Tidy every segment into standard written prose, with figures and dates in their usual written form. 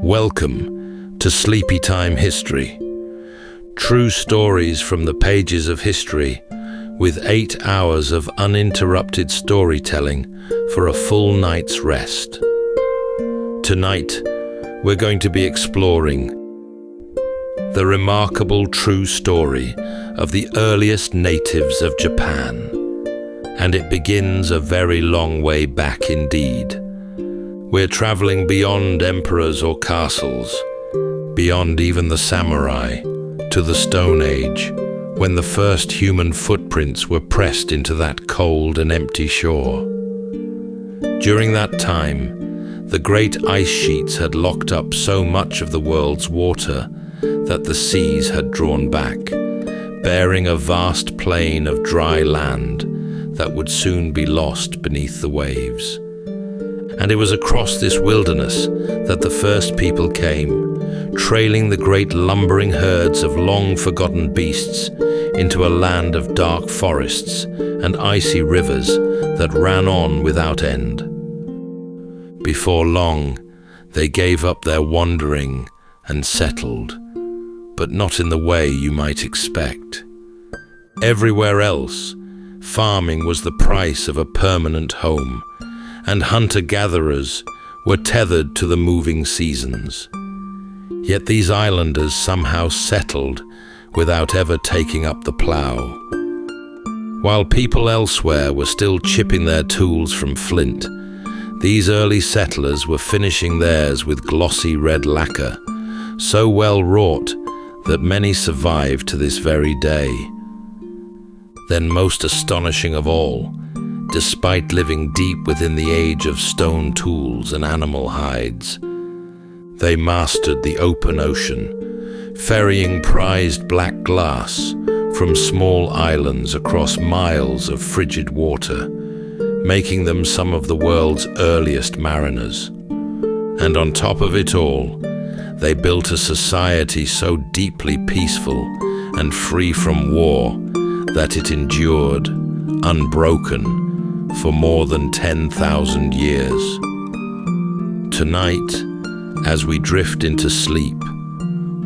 Welcome to Sleepytime History. True stories from the pages of history, with 8 hours of uninterrupted storytelling for a full night's rest. Tonight, we're going to be exploring the remarkable true story of the earliest natives of Japan. And it begins a very long way back indeed. We're traveling beyond emperors or castles, beyond even the samurai, to the Stone Age, when the first human footprints were pressed into that cold and empty shore. During that time, the great ice sheets had locked up so much of the world's water that the seas had drawn back, bearing a vast plain of dry land that would soon be lost beneath the waves. And it was across this wilderness that the first people came, trailing the great lumbering herds of long-forgotten beasts into a land of dark forests and icy rivers that ran on without end. Before long, they gave up their wandering and settled, but not in the way you might expect. Everywhere else, farming was the price of a permanent home, and hunter-gatherers were tethered to the moving seasons. Yet these islanders somehow settled without ever taking up the plough. While people elsewhere were still chipping their tools from flint, these early settlers were finishing theirs with glossy red lacquer, so well wrought that many survive to this very day. Then, most astonishing of all, despite living deep within the age of stone tools and animal hides, they mastered the open ocean, ferrying prized black glass from small islands across miles of frigid water, making them some of the world's earliest mariners. And on top of it all, they built a society so deeply peaceful and free from war that it endured, unbroken, for more than 10,000 years. Tonight, as we drift into sleep,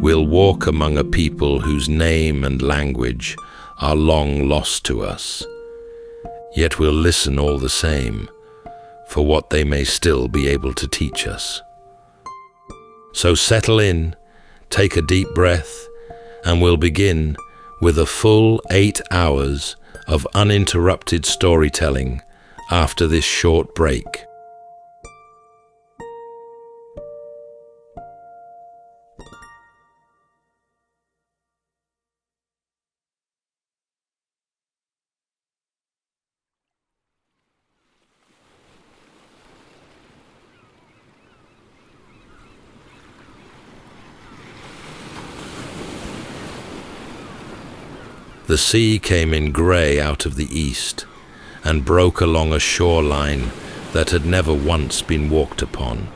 we'll walk among a people whose name and language are long lost to us. Yet we'll listen all the same for what they may still be able to teach us. So settle in, take a deep breath, and we'll begin with a full 8 hours of uninterrupted storytelling after this short break. The sea came in grey out of the east and broke along a shoreline that had never once been walked upon.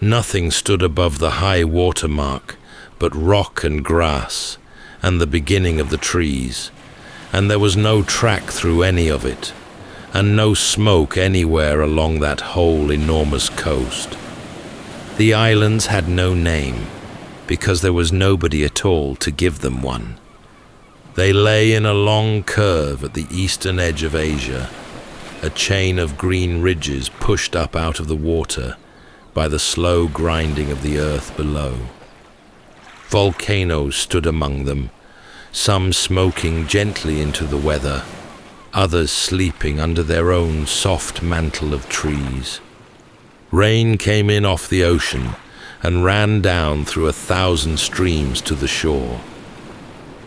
Nothing stood above the high water mark but rock and grass and the beginning of the trees, and there was no track through any of it, and no smoke anywhere along that whole enormous coast. The islands had no name, because there was nobody at all to give them one. They lay in a long curve at the eastern edge of Asia, a chain of green ridges pushed up out of the water by the slow grinding of the earth below. Volcanoes stood among them, some smoking gently into the weather, others sleeping under their own soft mantle of trees. Rain came in off the ocean and ran down through 1,000 streams to the shore.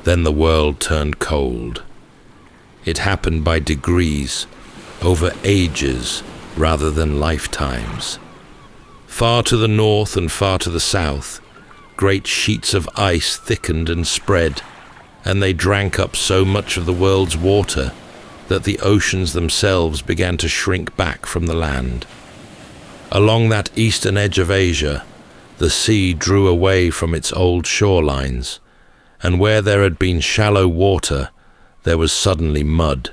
Then the world turned cold. It happened by degrees, over ages rather than lifetimes. Far to the north and far to the south, great sheets of ice thickened and spread, and they drank up so much of the world's water that the oceans themselves began to shrink back from the land. Along that eastern edge of Asia, the sea drew away from its old shorelines, and where there had been shallow water, there was suddenly mud,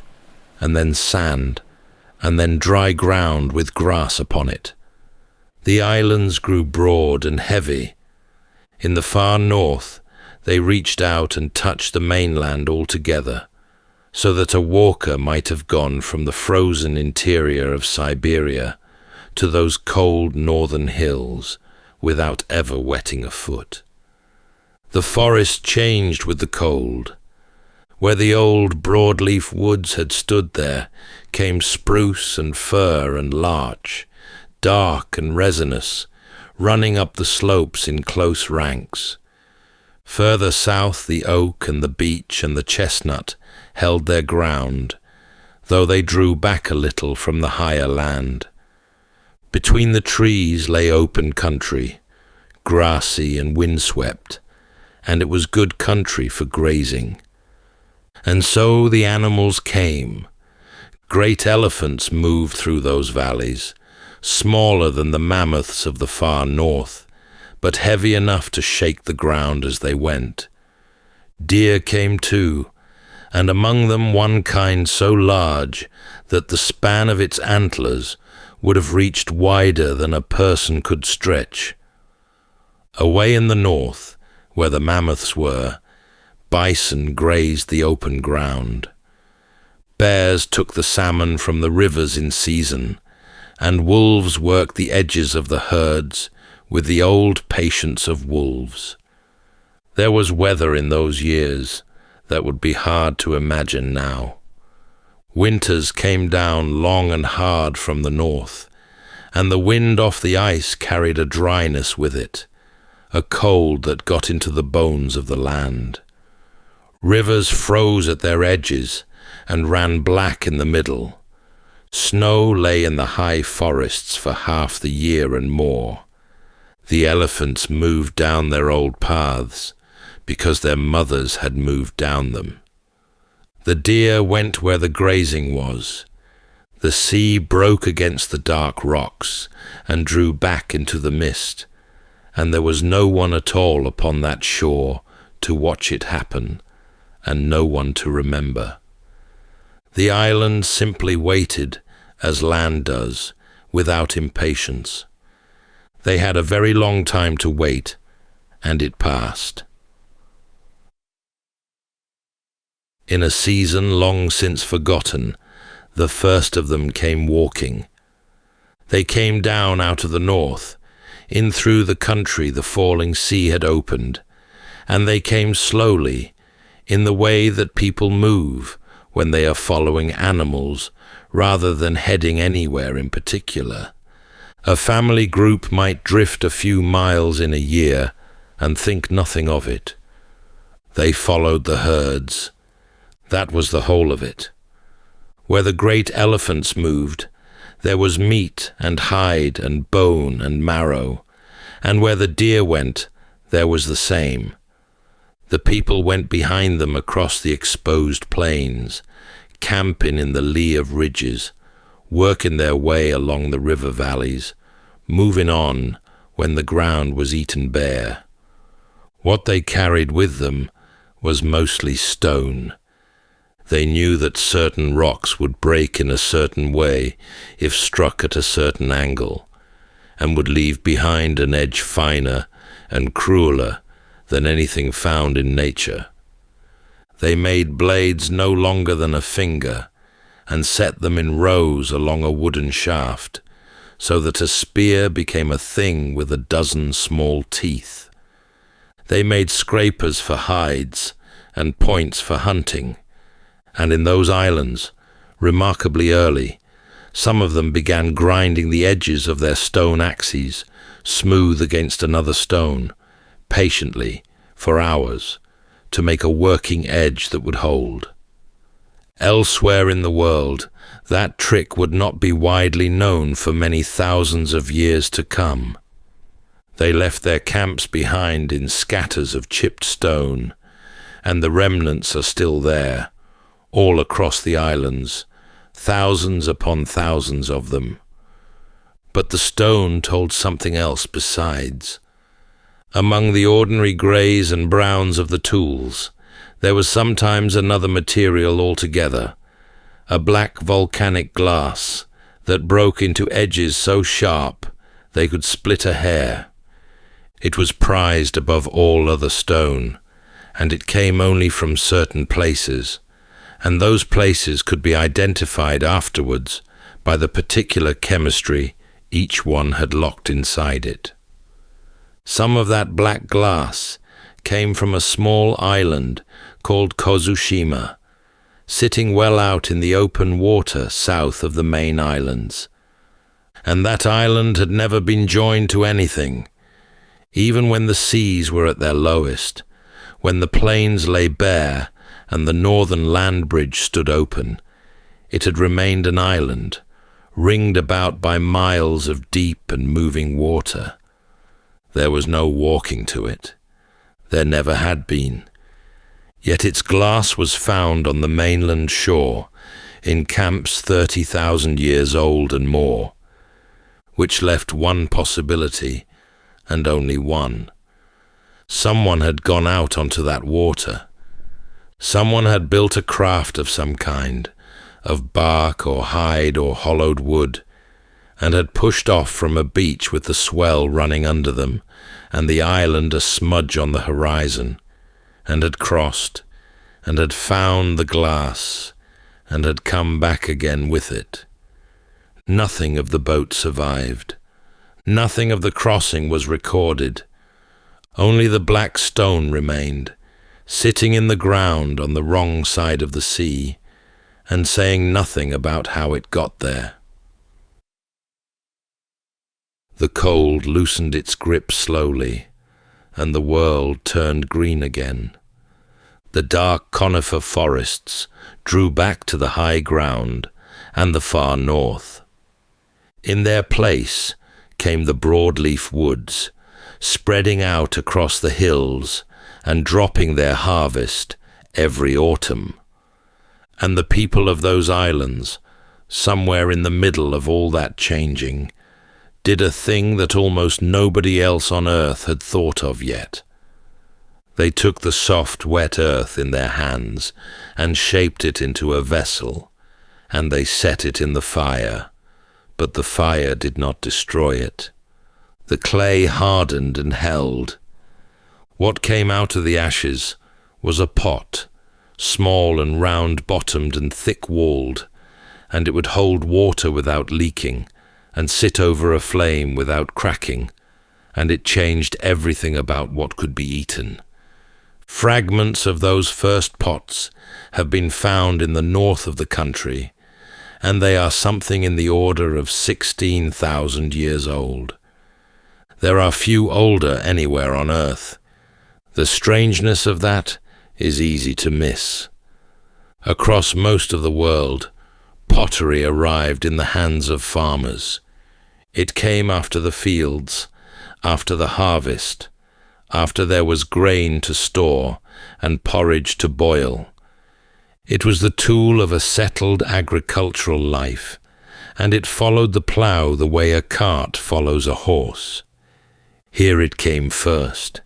and then sand, and then dry ground with grass upon it. The islands grew broad and heavy. In the far north, they reached out and touched the mainland altogether, so that a walker might have gone from the frozen interior of Siberia to those cold northern hills without ever wetting a foot. The forest changed with the cold. Where the old broadleaf woods had stood there came spruce and fir and larch, dark and resinous, running up the slopes in close ranks. Further south the oak and the beech and the chestnut held their ground, though they drew back a little from the higher land. Between the trees lay open country, grassy and windswept, and it was good country for grazing. And so the animals came. Great elephants moved through those valleys, smaller than the mammoths of the far north, but heavy enough to shake the ground as they went. Deer came too, and among them one kind so large that the span of its antlers would have reached wider than a person could stretch. Away in the north, where the mammoths were, bison grazed the open ground. Bears took the salmon from the rivers in season, and wolves worked the edges of the herds with the old patience of wolves. There was weather in those years that would be hard to imagine now. Winters came down long and hard from the north, and the wind off the ice carried a dryness with it, a cold that got into the bones of the land. Rivers froze at their edges and ran black in the middle. Snow lay in the high forests for half the year and more. The elephants moved down their old paths because their mothers had moved down them. The deer went where the grazing was. The sea broke against the dark rocks and drew back into the mist, and there was no one at all upon that shore to watch it happen, and no one to remember. The island simply waited, as land does, without impatience. They had a very long time to wait, and it passed. In a season long since forgotten, the first of them came walking. They came down out of the north, in through the country the falling sea had opened, and they came slowly, in the way that people move when they are following animals rather than heading anywhere in particular. A family group might drift a few miles in a year and think nothing of it. They followed the herds. That was the whole of it. Where the great elephants moved, there was meat and hide and bone and marrow, and where the deer went, there was the same. The people went behind them across the exposed plains, camping in the lee of ridges, working their way along the river valleys, moving on when the ground was eaten bare. What they carried with them was mostly stone. They knew that certain rocks would break in a certain way if struck at a certain angle, and would leave behind an edge finer and crueler than anything found in nature. They made blades no longer than a finger, and set them in rows along a wooden shaft, so that a spear became a thing with a dozen small teeth. They made scrapers for hides and points for hunting, and in those islands, remarkably early, some of them began grinding the edges of their stone axes, smooth against another stone, patiently, for hours, to make a working edge that would hold. Elsewhere in the world, that trick would not be widely known for many thousands of years to come. They left their camps behind in scatters of chipped stone, and the remnants are still there, all across the islands, thousands upon thousands of them. But the stone told something else besides. Among the ordinary greys and browns of the tools, there was sometimes another material altogether, a black volcanic glass that broke into edges so sharp They could split a hair. It was prized above all other stone, and it came only from certain places, and those places could be identified afterwards by the particular chemistry each one had locked inside it. Some of that black glass came from a small island called Kozushima, sitting well out in the open water south of the main islands. And that island had never been joined to anything. Even when the seas were at their lowest, when the plains lay bare and the northern land bridge stood open, it had remained an island, ringed about by miles of deep and moving water. There was no walking to it. There never had been. Yet its glass was found on the mainland shore, in camps 30,000 years old and more, which left one possibility, and only one. Someone had gone out onto that water. Someone had built a craft of some kind, of bark or hide or hollowed wood, and had pushed off from a beach with the swell running under them, and the island a smudge on the horizon, and had crossed, and had found the glass, and had come back again with it. Nothing of the boat survived. Nothing of the crossing was recorded. Only the black stone remained, sitting in the ground on the wrong side of the sea, and saying nothing about how it got there. The cold loosened its grip slowly, and the world turned green again. The dark conifer forests drew back to the high ground and the far north. In their place came the broadleaf woods, spreading out across the hills and dropping their harvest every autumn. And the people of those islands, somewhere in the middle of all that changing, did a thing that almost nobody else on earth had thought of yet. They took the soft, wet earth in their hands and shaped it into a vessel, and they set it in the fire, but the fire did not destroy it. The clay hardened and held. What came out of the ashes was a pot, small and round-bottomed and thick-walled, and it would hold water without leaking, and sit over a flame without cracking, and it changed everything about what could be eaten. Fragments of those first pots have been found in the north of the country, and they are something in the order of 16,000 years old. There are few older anywhere on earth. The strangeness of that is easy to miss. Across most of the world, pottery arrived in the hands of farmers. It came after the fields, after the harvest, after there was grain to store and porridge to boil. It was the tool of a settled agricultural life, and it followed the plough the way a cart follows a horse. Here it came first.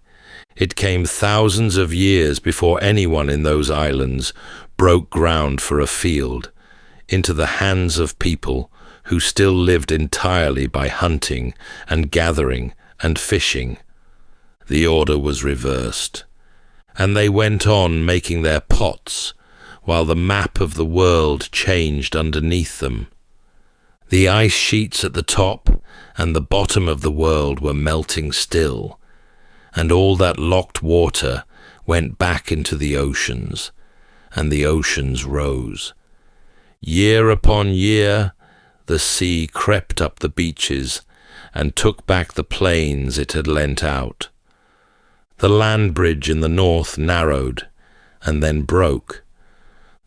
It came thousands of years before anyone in those islands broke ground for a field, into the hands of people who still lived entirely by hunting and gathering and fishing. The order was reversed, and they went on making their pots, while the map of the world changed underneath them. The ice sheets at the top and the bottom of the world were melting still, and all that locked water went back into the oceans, and the oceans rose. Year upon year, the sea crept up the beaches and took back the plains it had lent out. The land bridge in the north narrowed and then broke.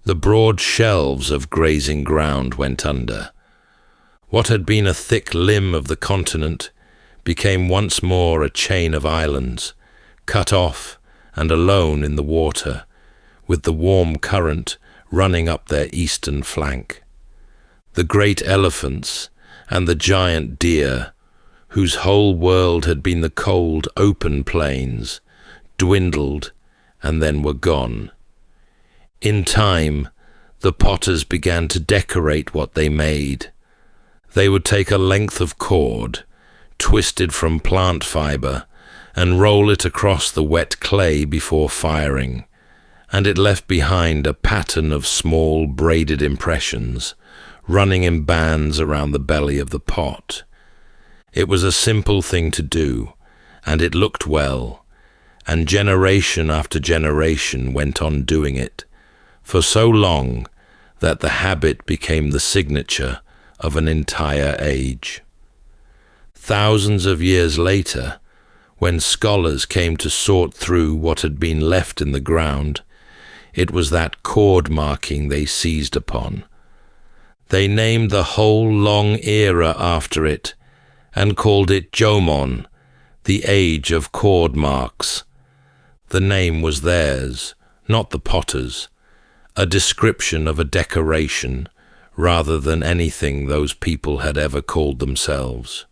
The broad shelves of grazing ground went under. What had been a thick limb of the continent became once more a chain of islands, cut off and alone in the water, with the warm current running up their eastern flank. The great elephants and the giant deer, whose whole world had been the cold, open plains, dwindled and then were gone. In time, the potters began to decorate what they made. They would take a length of cord, twisted from plant fiber, and roll it across the wet clay before firing, and it left behind a pattern of small braided impressions, running in bands around the belly of the pot. It was a simple thing to do, and it looked well, and generation after generation went on doing it, for so long that the habit became the signature of an entire age. Thousands of years later, when scholars came to sort through what had been left in the ground, it was that cord marking they seized upon. They named the whole long era after it and called it Jomon, the age of cord marks. The name was theirs, not the potter's, a description of a decoration rather than anything those people had ever called themselves.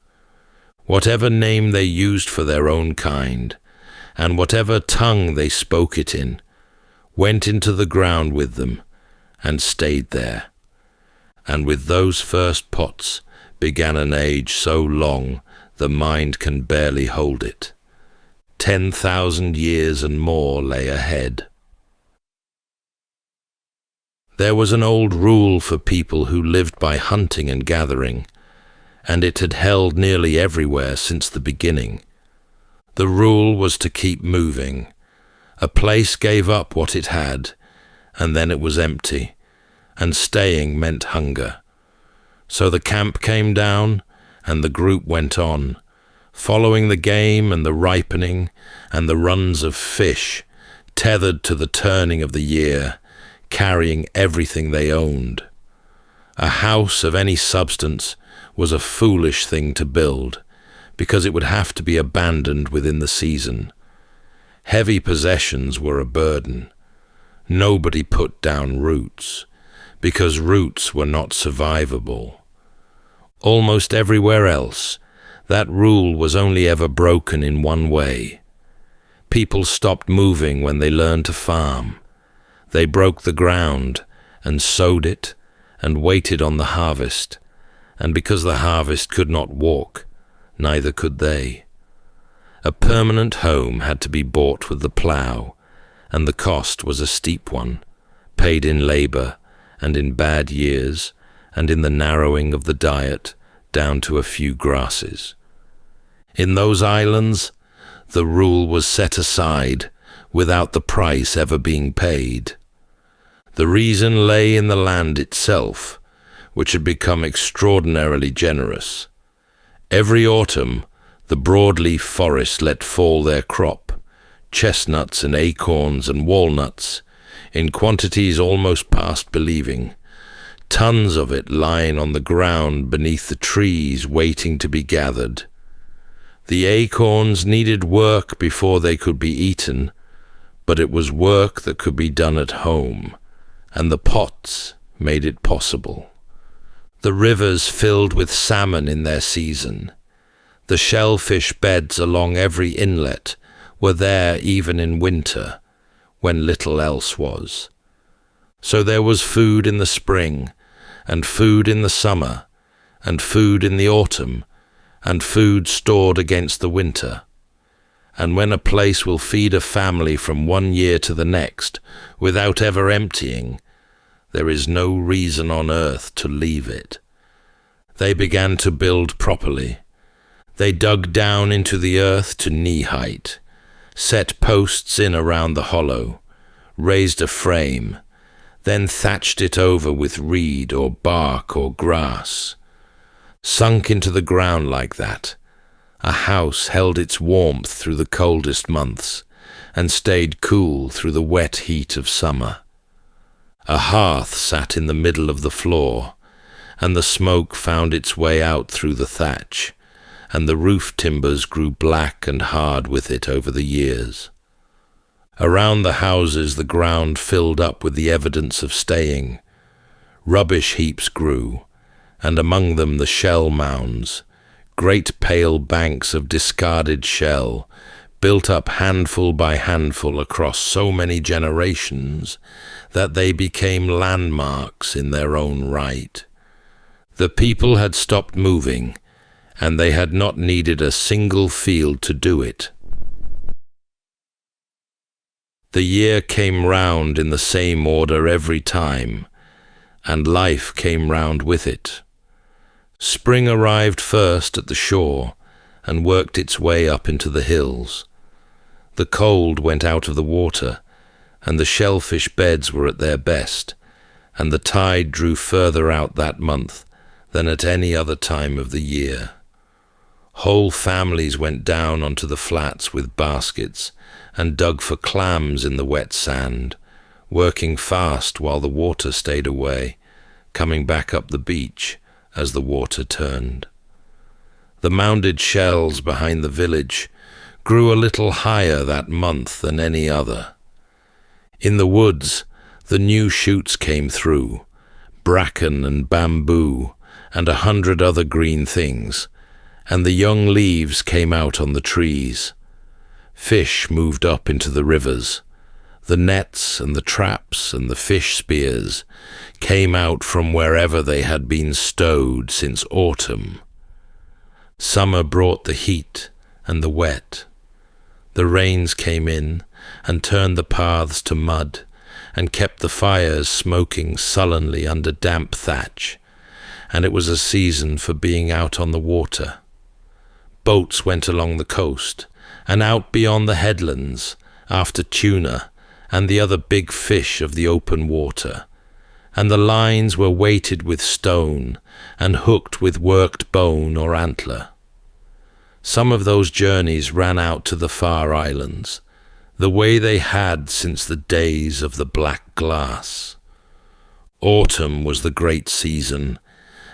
Whatever name they used for their own kind, and whatever tongue they spoke it in, went into the ground with them and stayed there. And with those first pots began an age so long the mind can barely hold it. 10,000 years and more lay ahead. There was an old rule for people who lived by hunting and gathering, and it had held nearly everywhere since the beginning. The rule was to keep moving. A place gave up what it had, and then it was empty, and staying meant hunger. So the camp came down, and the group went on, following the game and the ripening and the runs of fish, tethered to the turning of the year, carrying everything they owned. A house of any substance was a foolish thing to build, because it would have to be abandoned within the season. Heavy possessions were a burden. Nobody put down roots, because roots were not survivable. Almost everywhere else, that rule was only ever broken in one way. People stopped moving when they learned to farm. They broke the ground and sowed it and waited on the harvest, and because the harvest could not walk, neither could they. A permanent home had to be bought with the plough, and the cost was a steep one, paid in labour and in bad years and in the narrowing of the diet down to a few grasses. In those islands, the rule was set aside without the price ever being paid. The reason lay in the land itself, which had become extraordinarily generous. Every autumn, the broadleaf forest let fall their crop, chestnuts and acorns and walnuts, in quantities almost past believing, tons of it lying on the ground beneath the trees waiting to be gathered. The acorns needed work before they could be eaten, but it was work that could be done at home, and the pots made it possible. The rivers filled with salmon in their season. The shellfish beds along every inlet were there even in winter, when little else was. So there was food in the spring, and food in the summer, and food in the autumn, and food stored against the winter. And when a place will feed a family from one year to the next without ever emptying, there is no reason on earth to leave it. They began to build properly. They dug down into the earth to knee height, set posts in around the hollow, raised a frame, then thatched it over with reed or bark or grass. Sunk into the ground like that, a house held its warmth through the coldest months and stayed cool through the wet heat of summer. A hearth sat in the middle of the floor, and the smoke found its way out through the thatch, and the roof timbers grew black and hard with it over the years. Around the houses the ground filled up with the evidence of staying. Rubbish heaps grew, and among them the shell mounds, great pale banks of discarded shell, built up handful by handful across so many generations that they became landmarks in their own right. The people had stopped moving, and they had not needed a single field to do it. The year came round in the same order every time, and life came round with it. Spring arrived first at the shore and worked its way up into the hills. The cold went out of the water, and the shellfish beds were at their best, and the tide drew further out that month than at any other time of the year. Whole families went down onto the flats with baskets and dug for clams in the wet sand, working fast while the water stayed away, coming back up the beach as the water turned. The mounded shells behind the village grew a little higher that month than any other. In the woods, the new shoots came through, bracken and bamboo and 100 other green things, and the young leaves came out on the trees. Fish moved up into the rivers. The nets and the traps and the fish spears came out from wherever they had been stowed since autumn. Summer brought the heat and the wet. The rains came in and turned the paths to mud and kept the fires smoking sullenly under damp thatch, and it was a season for being out on the water. Boats went along the coast and out beyond the headlands after tuna and the other big fish of the open water, and the lines were weighted with stone and hooked with worked bone or antler. Some of those journeys ran out to the far islands, the way they had since the days of the black glass. Autumn was the great season,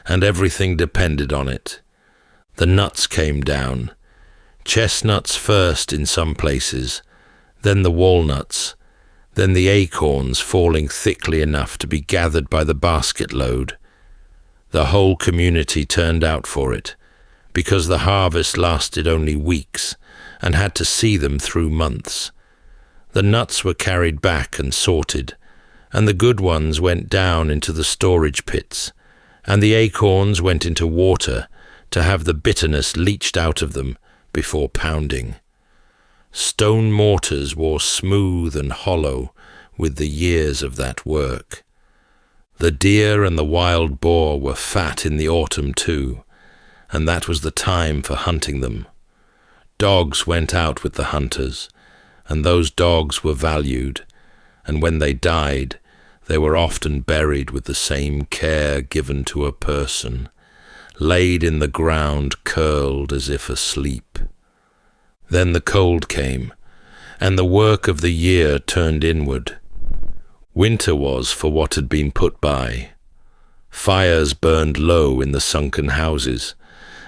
and everything depended on it. The nuts came down, chestnuts first in some places, then the walnuts, then the acorns falling thickly enough to be gathered by the basket load. The whole community turned out for it, because the harvest lasted only weeks and had to see them through months. The nuts were carried back and sorted, and the good ones went down into the storage pits, and the acorns went into water to have the bitterness leached out of them before pounding. Stone mortars wore smooth and hollow with the years of that work. The deer and the wild boar were fat in the autumn too, and that was the time for hunting them. Dogs went out with the hunters, and those dogs were valued, and when they died, they were often buried with the same care given to a person, laid in the ground curled as if asleep. Then the cold came, and the work of the year turned inward. Winter was for what had been put by. Fires burned low in the sunken houses,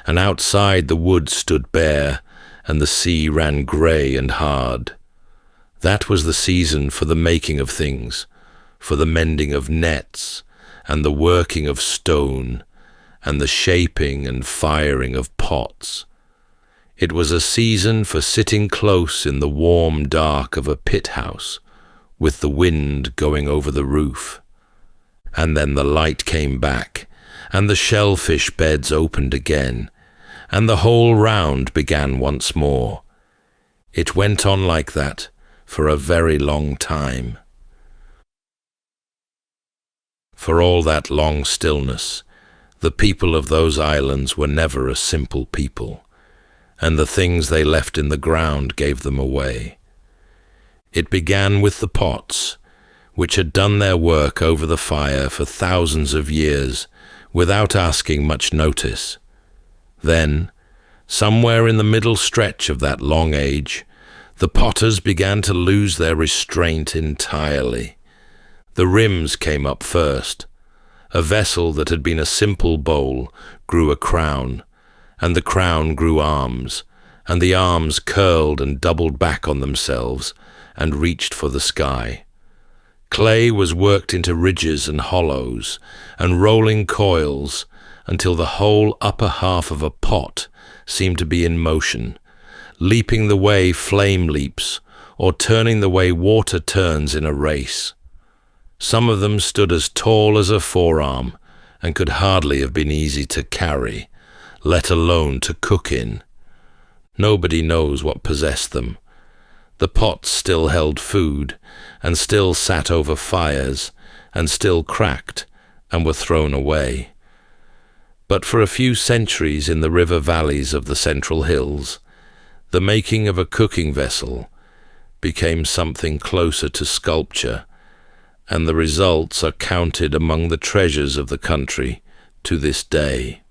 and outside the woods stood bare, and the sea ran grey and hard. That was the season for the making of things, for the mending of nets, and the working of stone, and the shaping and firing of pots. It was a season for sitting close in the warm dark of a pit house, with the wind going over the roof. And then the light came back, and the shellfish beds opened again, and the whole round began once more. It went on like that for a very long time. For all that long stillness, the people of those islands were never a simple people, and the things they left in the ground gave them away. It began with the pots, which had done their work over the fire for thousands of years without asking much notice. Then, somewhere in the middle stretch of that long age, the potters began to lose their restraint entirely. The rims came up first. A vessel that had been a simple bowl grew a crown, and the crown grew arms, and the arms curled and doubled back on themselves and reached for the sky. Clay was worked into ridges and hollows and rolling coils until the whole upper half of a pot seemed to be in motion, leaping the way flame leaps or turning the way water turns in a race. Some of them stood as tall as a forearm and could hardly have been easy to carry, let alone to cook in. Nobody knows what possessed them. The pots still held food, and still sat over fires, and still cracked, and were thrown away. But for a few centuries in the river valleys of the Central Hills, the making of a cooking vessel became something closer to sculpture, and the results are counted among the treasures of the country to this day.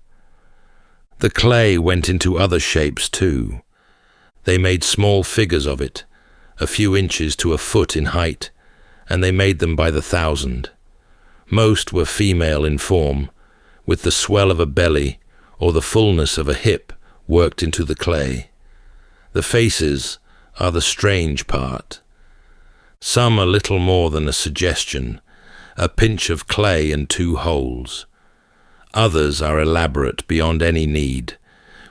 The clay went into other shapes too. They made small figures of it, a few inches to a foot in height, and they made them by the thousand. Most were female in form, with the swell of a belly or the fullness of a hip worked into the clay. The faces are the strange part. Some are little more than a suggestion, a pinch of clay and two holes. Others are elaborate beyond any need,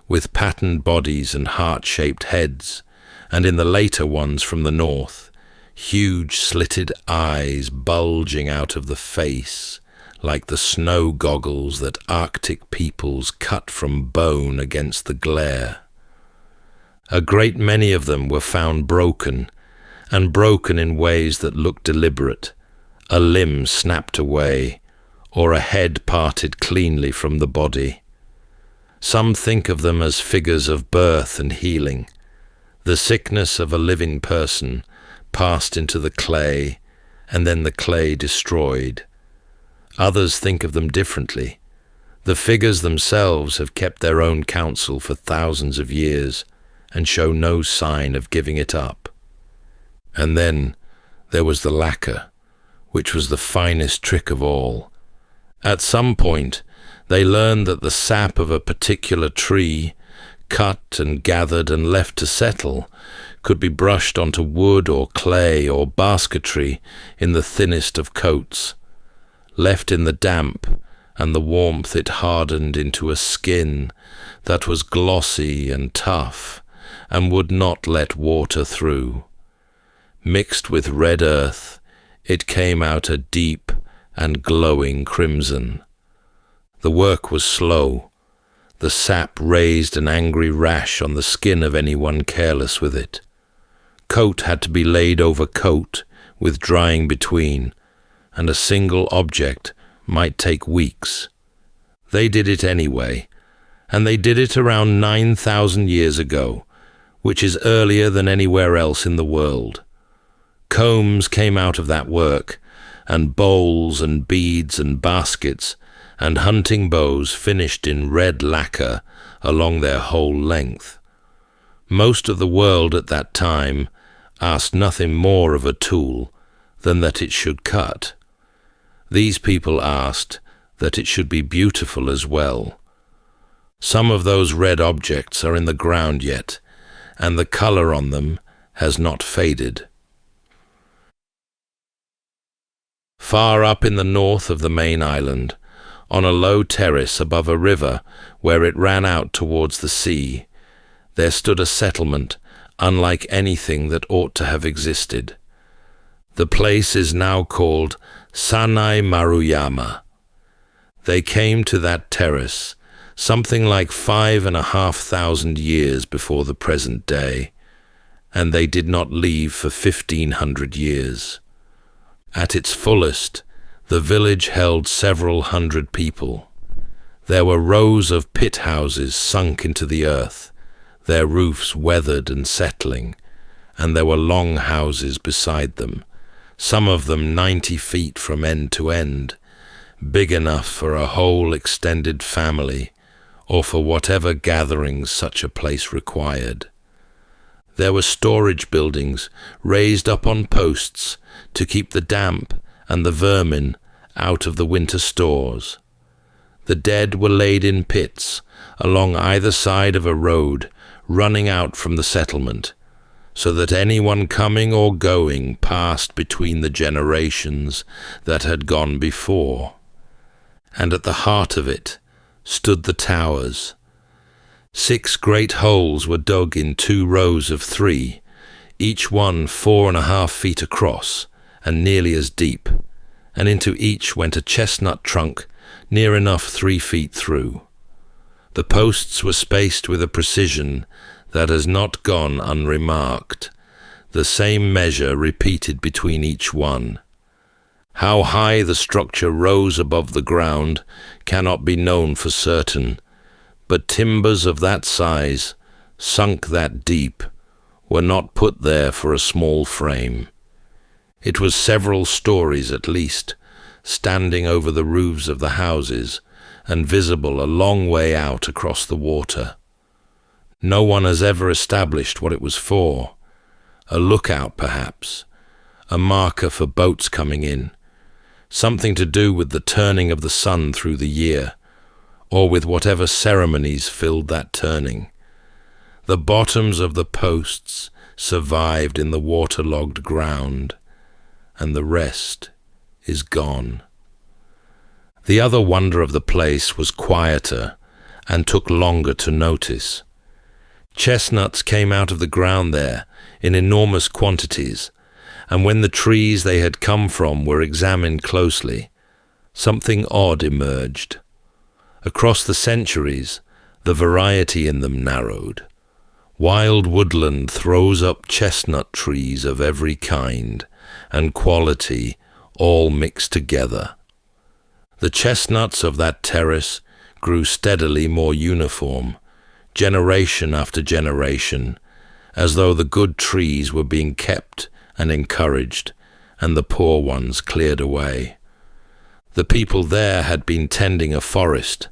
with patterned bodies and heart-shaped heads, and in the later ones from the north, huge slitted eyes bulging out of the face, like the snow goggles that Arctic peoples cut from bone against the glare. A great many of them were found broken, and broken in ways that looked deliberate, a limb snapped away, or a head parted cleanly from the body. Some think of them as figures of birth and healing, the sickness of a living person passed into the clay, and then the clay destroyed. Others think of them differently. The figures themselves have kept their own counsel for thousands of years, and show no sign of giving it up. And then there was the lacquer, which was the finest trick of all. At some point, they learned that the sap of a particular tree, cut and gathered and left to settle, could be brushed onto wood or clay or basketry in the thinnest of coats. Left in the damp and the warmth, it hardened into a skin that was glossy and tough and would not let water through. Mixed with red earth, it came out a deep and glowing crimson. The work was slow. The sap raised an angry rash on the skin of anyone careless with it. Coat had to be laid over coat, with drying between, and a single object might take weeks. They did it anyway, and they did it around 9,000 years ago, which is earlier than anywhere else in the world. Combs came out of that work, and bowls and beads and baskets, and hunting bows finished in red lacquer along their whole length. Most of the world at that time asked nothing more of a tool than that it should cut. These people asked that it should be beautiful as well. Some of those red objects are in the ground yet, and the color on them has not faded. Far up in the north of the main island, on a low terrace above a river where it ran out towards the sea, there stood a settlement unlike anything that ought to have existed. The place is now called Sannai Maruyama. They came to that terrace something like 5,500 years before the present day, and they did not leave for 1,500 years. At its fullest, the village held several hundred people. There were rows of pit houses sunk into the earth, their roofs weathered and settling, and there were long houses beside them, some of them 90 feet from end to end, big enough for a whole extended family, or for whatever gatherings such a place required. There were storage buildings raised up on posts to keep the damp and the vermin out of the winter stores. The dead were laid in pits along either side of a road running out from the settlement, so that anyone coming or going passed between the generations that had gone before. And at the heart of it stood the towers. 6 great holes were dug in 2 rows of 3, each one 4.5 feet across and nearly as deep, and into each went a chestnut trunk near enough 3 feet through. The posts were spaced with a precision that has not gone unremarked, the same measure repeated between each one. How high the structure rose above the ground cannot be known for certain, but timbers of that size, sunk that deep, were not put there for a small frame. It was several stories at least, standing over the roofs of the houses and visible a long way out across the water. No one has ever established what it was for. A lookout, perhaps, a marker for boats coming in, something to do with the turning of the sun through the year, or with whatever ceremonies filled that turning. The bottoms of the posts survived in the waterlogged ground, and the rest is gone. The other wonder of the place was quieter and took longer to notice. Chestnuts came out of the ground there in enormous quantities, and when the trees they had come from were examined closely, something odd emerged. Across the centuries, the variety in them narrowed. Wild woodland throws up chestnut trees of every kind and quality, all mixed together. The chestnuts of that terrace grew steadily more uniform, generation after generation, as though the good trees were being kept and encouraged, and the poor ones cleared away. The people there had been tending a forest,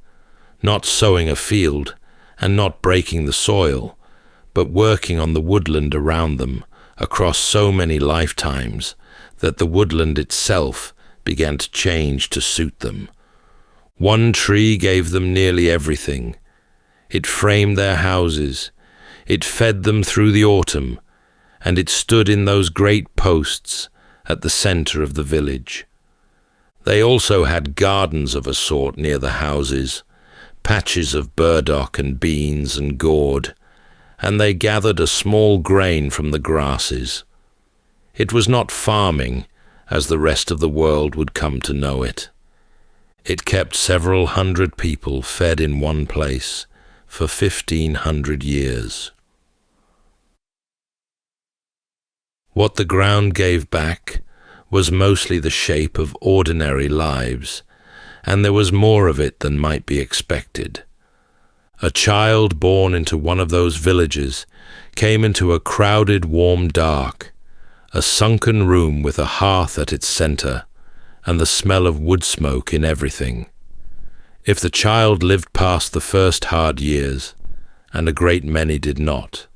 not sowing a field, and not breaking the soil, but working on the woodland around them across so many lifetimes that the woodland itself began to change to suit them. One tree gave them nearly everything. It framed their houses, it fed them through the autumn, and it stood in those great posts at the center of the village. They also had gardens of a sort near the houses, patches of burdock and beans and gourd, and they gathered a small grain from the grasses. It was not farming, as the rest of the world would come to know it. It kept several hundred people fed in one place for 1,500 years. What the ground gave back was mostly the shape of ordinary lives, and there was more of it than might be expected. A child born into one of those villages came into a crowded, warm dark, a sunken room with a hearth at its center, and the smell of wood smoke in everything. If the child lived past the first hard years, and a great many did not,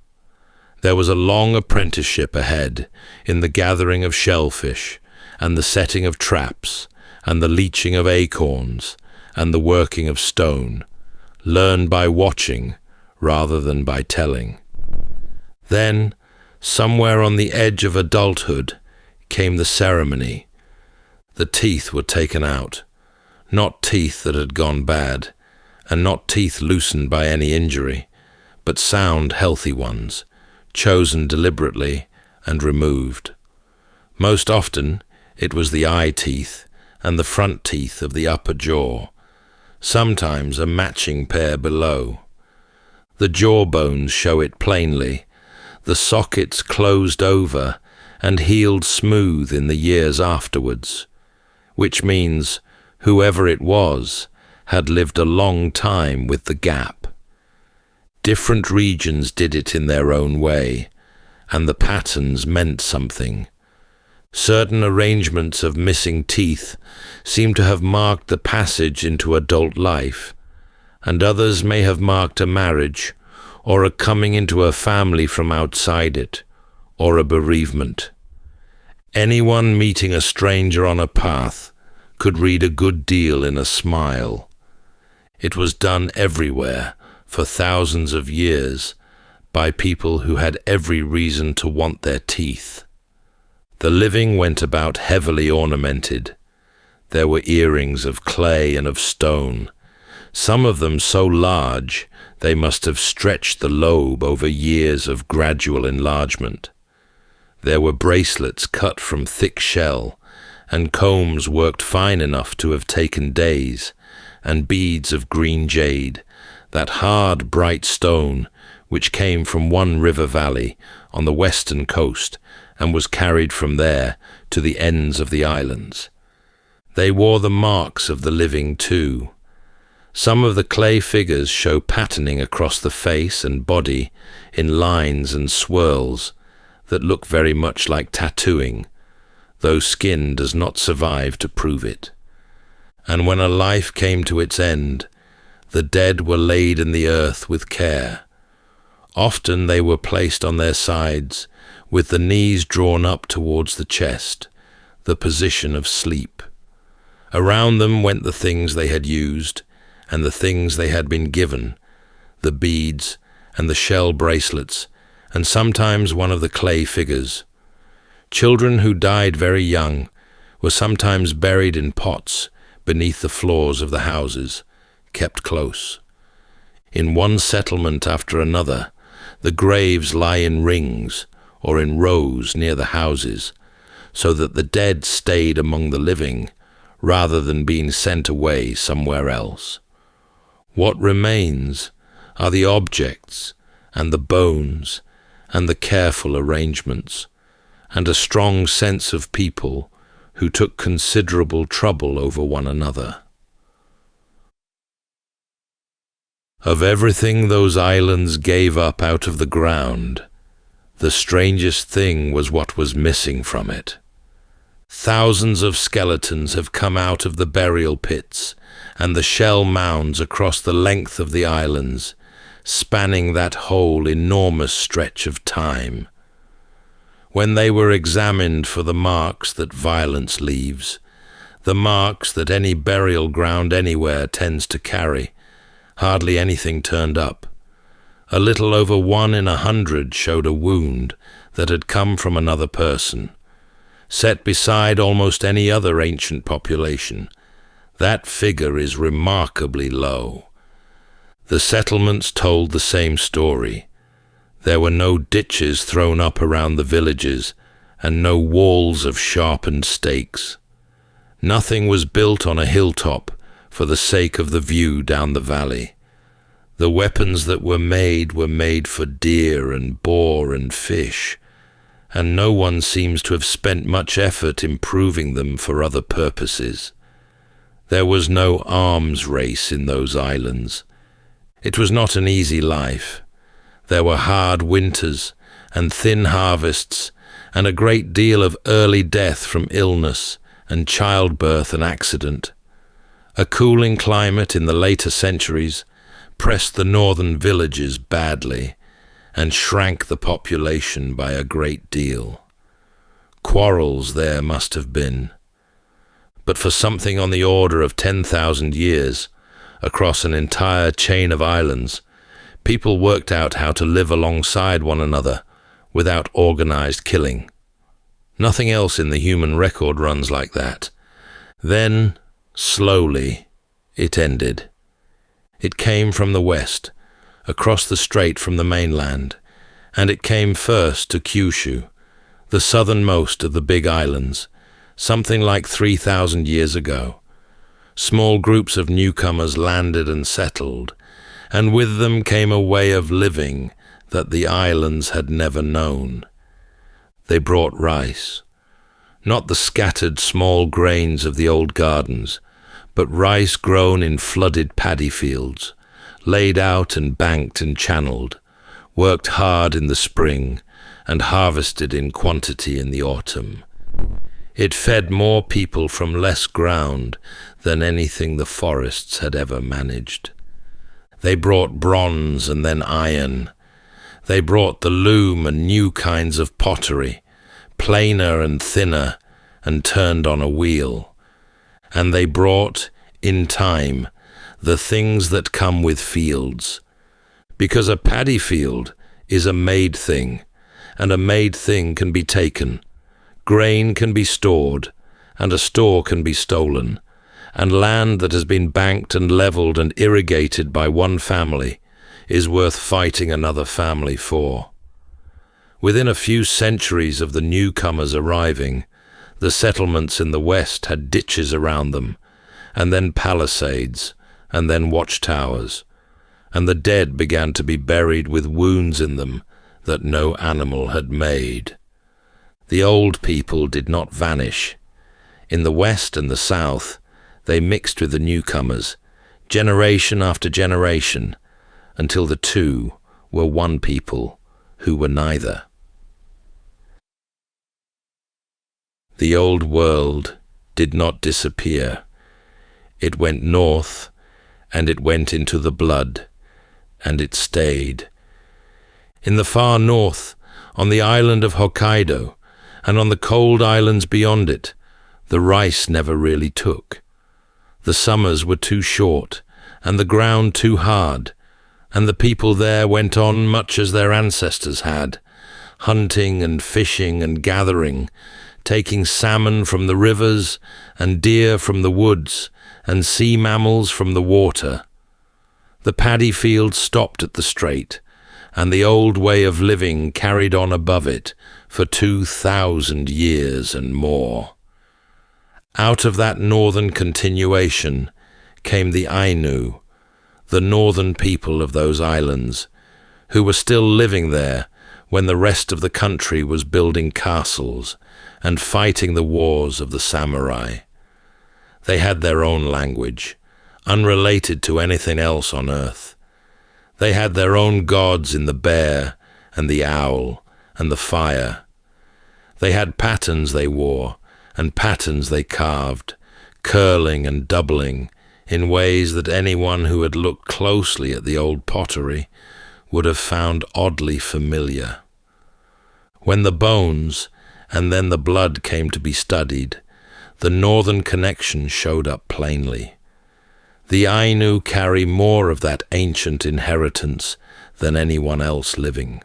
there was a long apprenticeship ahead in the gathering of shellfish, and the setting of traps, and the leaching of acorns, and the working of stone, learned by watching rather than by telling. Then, somewhere on the edge of adulthood, came the ceremony. The teeth were taken out, not teeth that had gone bad, and not teeth loosened by any injury, but sound, healthy ones, chosen deliberately and removed. Most often, it was the eye teeth and the front teeth of the upper jaw, sometimes a matching pair below. The jaw bones show it plainly, the sockets closed over and healed smooth in the years afterwards, which means whoever it was had lived a long time with the gap. Different regions did it in their own way, and the patterns meant something. Certain arrangements of missing teeth seem to have marked the passage into adult life, and others may have marked a marriage, or a coming into a family from outside it, or a bereavement. Anyone meeting a stranger on a path could read a good deal in a smile. It was done everywhere, for thousands of years, by people who had every reason to want their teeth. The living went about heavily ornamented. There were earrings of clay and of stone, some of them so large they must have stretched the lobe over years of gradual enlargement. There were bracelets cut from thick shell, and combs worked fine enough to have taken days, and beads of green jade that hard, bright stone which came from one river valley on the western coast and was carried from there to the ends of the islands. They wore the marks of the living too. Some of the clay figures show patterning across the face and body in lines and swirls that look very much like tattooing, though skin does not survive to prove it. And when a life came to its end, the dead were laid in the earth with care. Often they were placed on their sides, with the knees drawn up towards the chest, the position of sleep. Around them went the things they had used, and the things they had been given, the beads and the shell bracelets, and sometimes one of the clay figures. Children who died very young were sometimes buried in pots beneath the floors of the houses, kept close. In one settlement after another, the graves lie in rings or in rows near the houses, so that the dead stayed among the living rather than being sent away somewhere else. What remains are the objects and the bones and the careful arrangements, and a strong sense of people who took considerable trouble over one another. Of everything those islands gave up out of the ground, the strangest thing was what was missing from it. Thousands of skeletons have come out of the burial pits and the shell mounds across the length of the islands, spanning that whole enormous stretch of time. When they were examined for the marks that violence leaves, the marks that any burial ground anywhere tends to carry, hardly anything turned up. A little over 1 in 100 showed a wound that had come from another person. Set beside almost any other ancient population, that figure is remarkably low. The settlements told the same story. There were no ditches thrown up around the villages, and no walls of sharpened stakes. Nothing was built on a hilltop for the sake of the view down the valley. The weapons that were made for deer and boar and fish, and no one seems to have spent much effort improving them for other purposes. There was no arms race in those islands. It was not an easy life. There were hard winters and thin harvests, and a great deal of early death from illness and childbirth and accident. A cooling climate in the later centuries pressed the northern villages badly and shrank the population by a great deal. Quarrels there must have been. But for something on the order of 10,000 years, across an entire chain of islands, people worked out how to live alongside one another without organized killing. Nothing else in the human record runs like that. Then, slowly, it ended. It came from the west, across the strait from the mainland, and it came first to Kyushu, the southernmost of the big islands, something like 3,000 years ago. Small groups of newcomers landed and settled, and with them came a way of living that the islands had never known. They brought rice, not the scattered small grains of the old gardens, but rice grown in flooded paddy fields, laid out and banked and channeled, worked hard in the spring, and harvested in quantity in the autumn. It fed more people from less ground than anything the forests had ever managed. They brought bronze and then iron. They brought the loom and new kinds of pottery, plainer and thinner, and turned on a wheel. And they brought, in time, the things that come with fields. Because a paddy field is a made thing, and a made thing can be taken. Grain can be stored, and a store can be stolen, and land that has been banked and levelled and irrigated by one family is worth fighting another family for. Within a few centuries of the newcomers arriving, the settlements in the west had ditches around them, and then palisades, and then watchtowers. and the dead began to be buried with wounds in them that no animal had made. The old people did not vanish. In the west and the south, they mixed with the newcomers, generation after generation, until the two were one people who were neither. The old world did not disappear. It went north, and it went into the blood, and it stayed. In the far north, on the island of Hokkaido, and on the cold islands beyond it, the rice never really took. The summers were too short, and the ground too hard, and the people there went on much as their ancestors had, hunting and fishing and gathering, taking salmon from the rivers and deer from the woods and sea mammals from the water. The paddy field stopped at the strait, and the old way of living carried on above it for 2,000 years and more. Out of that northern continuation came the Ainu, the northern people of those islands, who were still living there when the rest of the country was building castles and fighting the wars of the samurai. They had their own language, unrelated to anything else on earth. They had their own gods in the bear and the owl and the fire. They had patterns they wore and patterns they carved, curling and doubling in ways that anyone who had looked closely at the old pottery would have found oddly familiar. When the bones and then the blood came to be studied, the northern connection showed up plainly. The Ainu carry more of that ancient inheritance than anyone else living,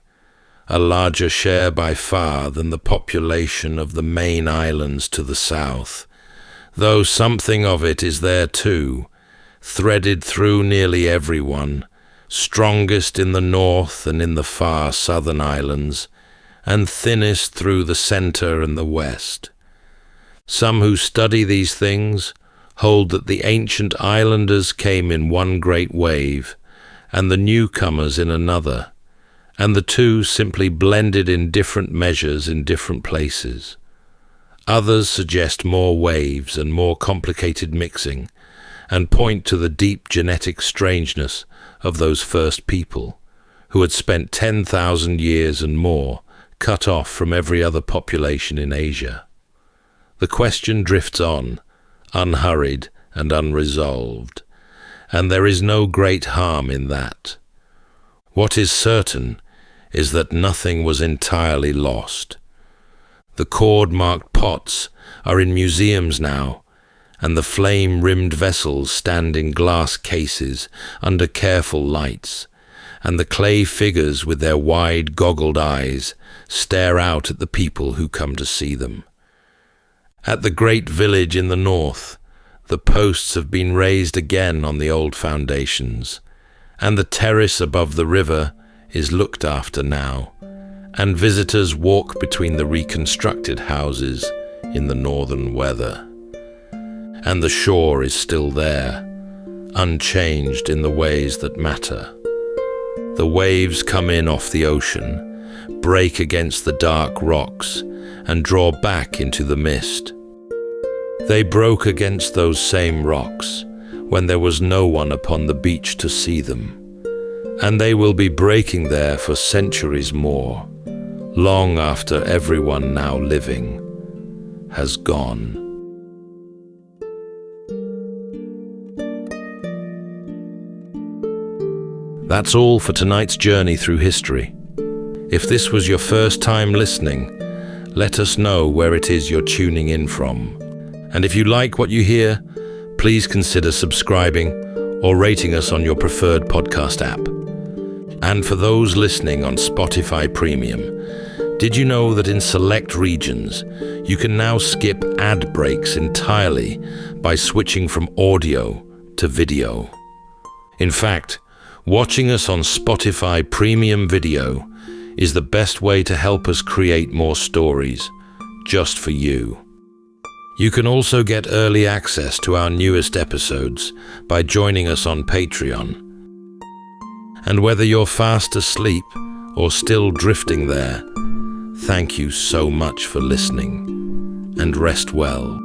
a larger share by far than the population of the main islands to the south, though something of it is there too, threaded through nearly everyone, strongest in the north and in the far southern islands, and thinnest through the center and the west. Some who study these things hold that the ancient islanders came in one great wave, and the newcomers in another, and the two simply blended in different measures in different places. Others suggest more waves and more complicated mixing, and point to the deep genetic strangeness of those first people, who had spent 10,000 years and more cut off from every other population in Asia. The question drifts on, unhurried and unresolved, and there is no great harm in that. What is certain is that nothing was entirely lost. The cord-marked pots are in museums now, and the flame-rimmed vessels stand in glass cases under careful lights, and the clay figures with their wide goggled eyes stare out at the people who come to see them. At the great village in the north, the posts have been raised again on the old foundations, and the terrace above the river is looked after now, and visitors walk between the reconstructed houses in the northern weather. And the shore is still there, unchanged in the ways that matter. The waves come in off the ocean, break against the dark rocks, and draw back into the mist. They broke against those same rocks when there was no one upon the beach to see them, and they will be breaking there for centuries more, long after everyone now living has gone. That's all for tonight's journey through history. If this was your first time listening, let us know where it is you're tuning in from. And if you like what you hear, please consider subscribing or rating us on your preferred podcast app. And for those listening on Spotify Premium, did you know that in select regions, you can now skip ad breaks entirely by switching from audio to video? In fact, watching us on Spotify Premium Video is the best way to help us create more stories, just for you. You can also get early access to our newest episodes by joining us on Patreon. And whether you're fast asleep or still drifting there, thank you so much for listening, and rest well.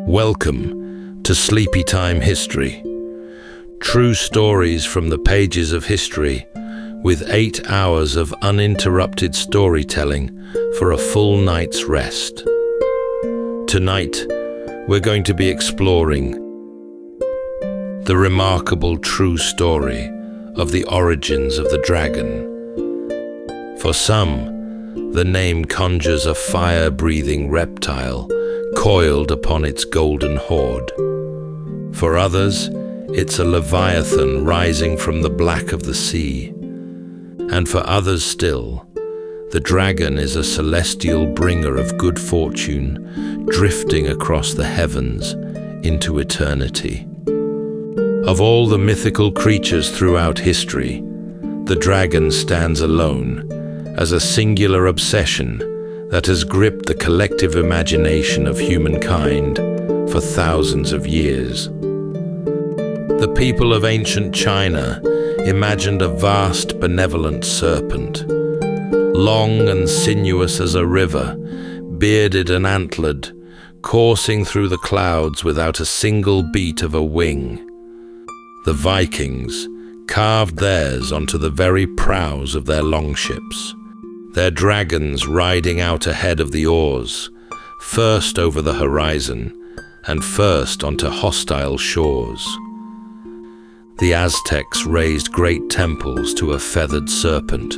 Welcome to Sleepytime History. True stories from the pages of history, with 8 hours of uninterrupted storytelling for a full night's rest. Tonight, we're going to be exploring the remarkable true story of the origins of the dragon. For some, the name conjures a fire-breathing reptile coiled upon its golden hoard. For others, it's a leviathan rising from the black of the sea. And for others still, the dragon is a celestial bringer of good fortune, drifting across the heavens into eternity. Of all the mythical creatures throughout history, the dragon stands alone as a singular obsession that has gripped the collective imagination of humankind for thousands of years. The people of ancient China imagined a vast benevolent serpent, long and sinuous as a river, bearded and antlered, coursing through the clouds without a single beat of a wing. The Vikings carved theirs onto the very prows of their longships, their dragons riding out ahead of the oars, first over the horizon and first onto hostile shores. The Aztecs raised great temples to a feathered serpent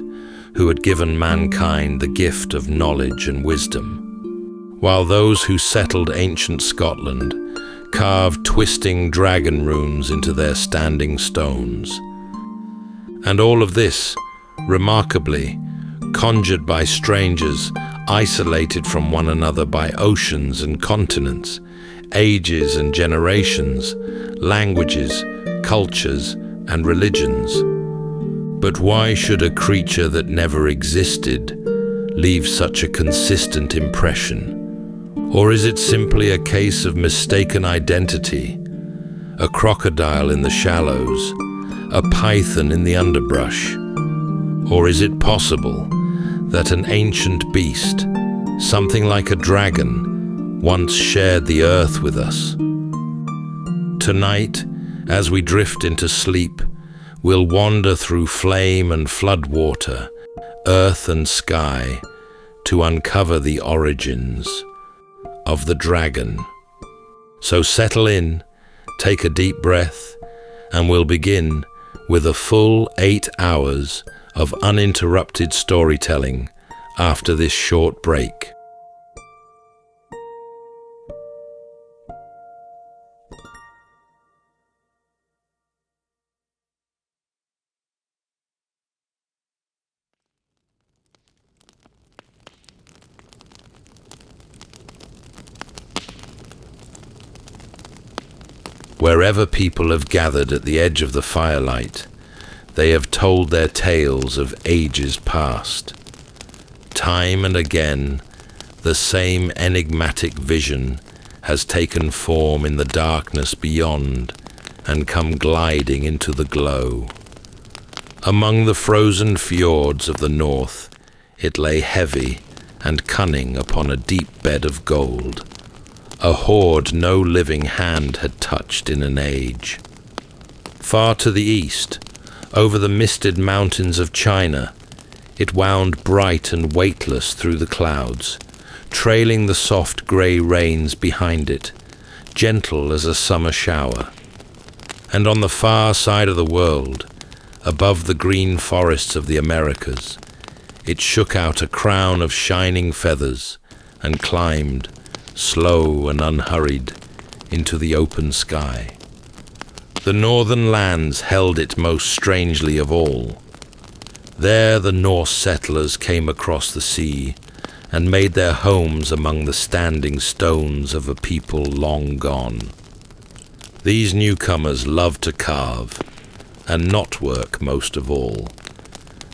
who had given mankind the gift of knowledge and wisdom, while those who settled ancient Scotland carved twisting dragon runes into their standing stones. And all of this, remarkably, conjured by strangers, isolated from one another by oceans and continents, ages and generations, languages, cultures, and religions. But why should a creature that never existed leave such a consistent impression? Or is it simply a case of mistaken identity? A crocodile in the shallows, a python in the underbrush? Or is it possible that an ancient beast, something like a dragon, once shared the earth with us? Tonight, as we drift into sleep, we'll wander through flame and flood water, earth and sky, to uncover the origins of the dragon. So settle in, take a deep breath, and we'll begin with a full 8 hours of uninterrupted storytelling after this short break. Wherever people have gathered at the edge of the firelight, they have told their tales of ages past. Time and again, the same enigmatic vision has taken form in the darkness beyond and come gliding into the glow. Among the frozen fjords of the north, it lay heavy and cunning upon a deep bed of gold, a hoard no living hand had touched in an age. Far to the east, over the misted mountains of China, it wound bright and weightless through the clouds, trailing the soft grey rains behind it, gentle as a summer shower. And on the far side of the world, above the green forests of the Americas, it shook out a crown of shining feathers and climbed, slow and unhurried, into the open sky. The northern lands held it most strangely of all. There the Norse settlers came across the sea and made their homes among the standing stones of a people long gone. These newcomers loved to carve, and knotwork most of all,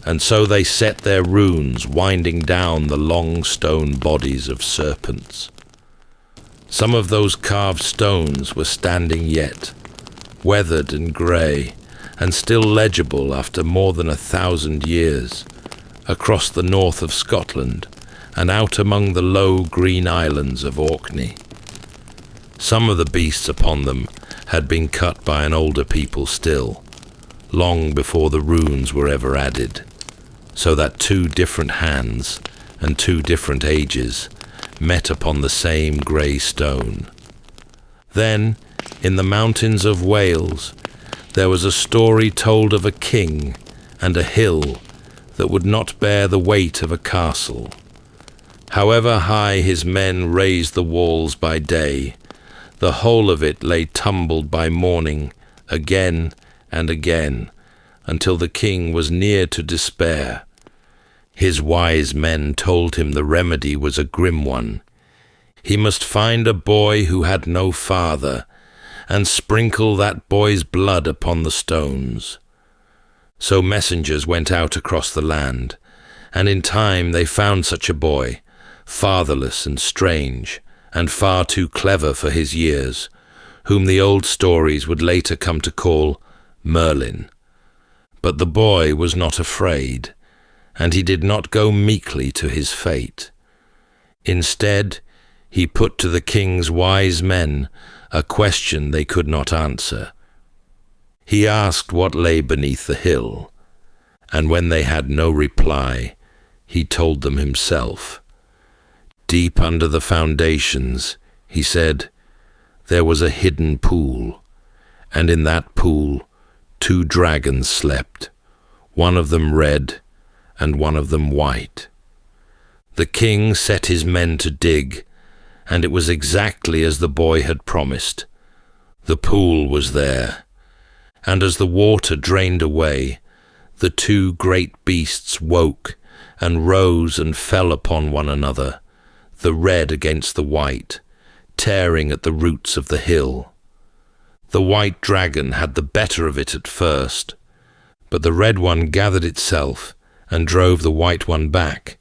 and so they set their runes winding down the long stone bodies of serpents. Some of those carved stones were standing yet, weathered and grey, and still legible after more than 1,000 years, across the north of Scotland and out among the low green islands of Orkney. Some of the beasts upon them had been cut by an older people still, long before the runes were ever added, so that two different hands and two different ages met upon the same grey stone. Then, in the mountains of Wales, there was a story told of a king and a hill that would not bear the weight of a castle. However high his men raised the walls by day, the whole of it lay tumbled by morning, again and again, until the king was near to despair. His wise men told him the remedy was a grim one. He must find a boy who had no father, and sprinkle that boy's blood upon the stones. So messengers went out across the land, and in time they found such a boy, fatherless and strange, and far too clever for his years, whom the old stories would later come to call Merlin. But the boy was not afraid, and he did not go meekly to his fate. Instead, he put to the king's wise men a question they could not answer. He asked what lay beneath the hill, and when they had no reply, he told them himself. Deep under the foundations, he said, there was a hidden pool, and in that pool 2 dragons slept, one of them red and one of them white. The king set his men to dig, and it was exactly as the boy had promised. The pool was there, and as the water drained away, the 2 great beasts woke and rose and fell upon one another, the red against the white, tearing at the roots of the hill. The white dragon had the better of it at first, but the red one gathered itself and drove the white one back,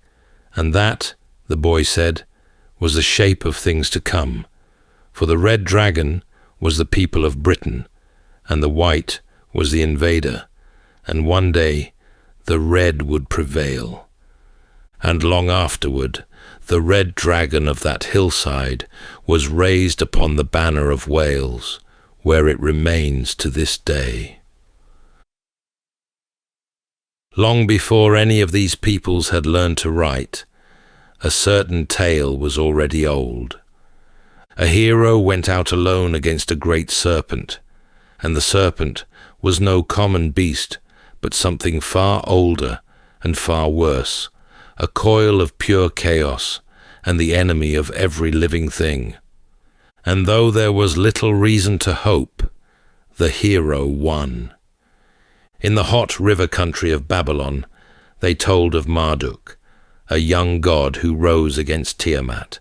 and that, the boy said, was the shape of things to come, for the red dragon was the people of Britain, and the white was the invader, and one day the red would prevail. And long afterward, the red dragon of that hillside was raised upon the banner of Wales, where it remains to this day. Long before any of these peoples had learned to write, a certain tale was already old. A hero went out alone against a great serpent, and the serpent was no common beast, but something far older and far worse, a coil of pure chaos, and the enemy of every living thing. And though there was little reason to hope, the hero won. In the hot river country of Babylon, they told of Marduk, a young god who rose against Tiamat,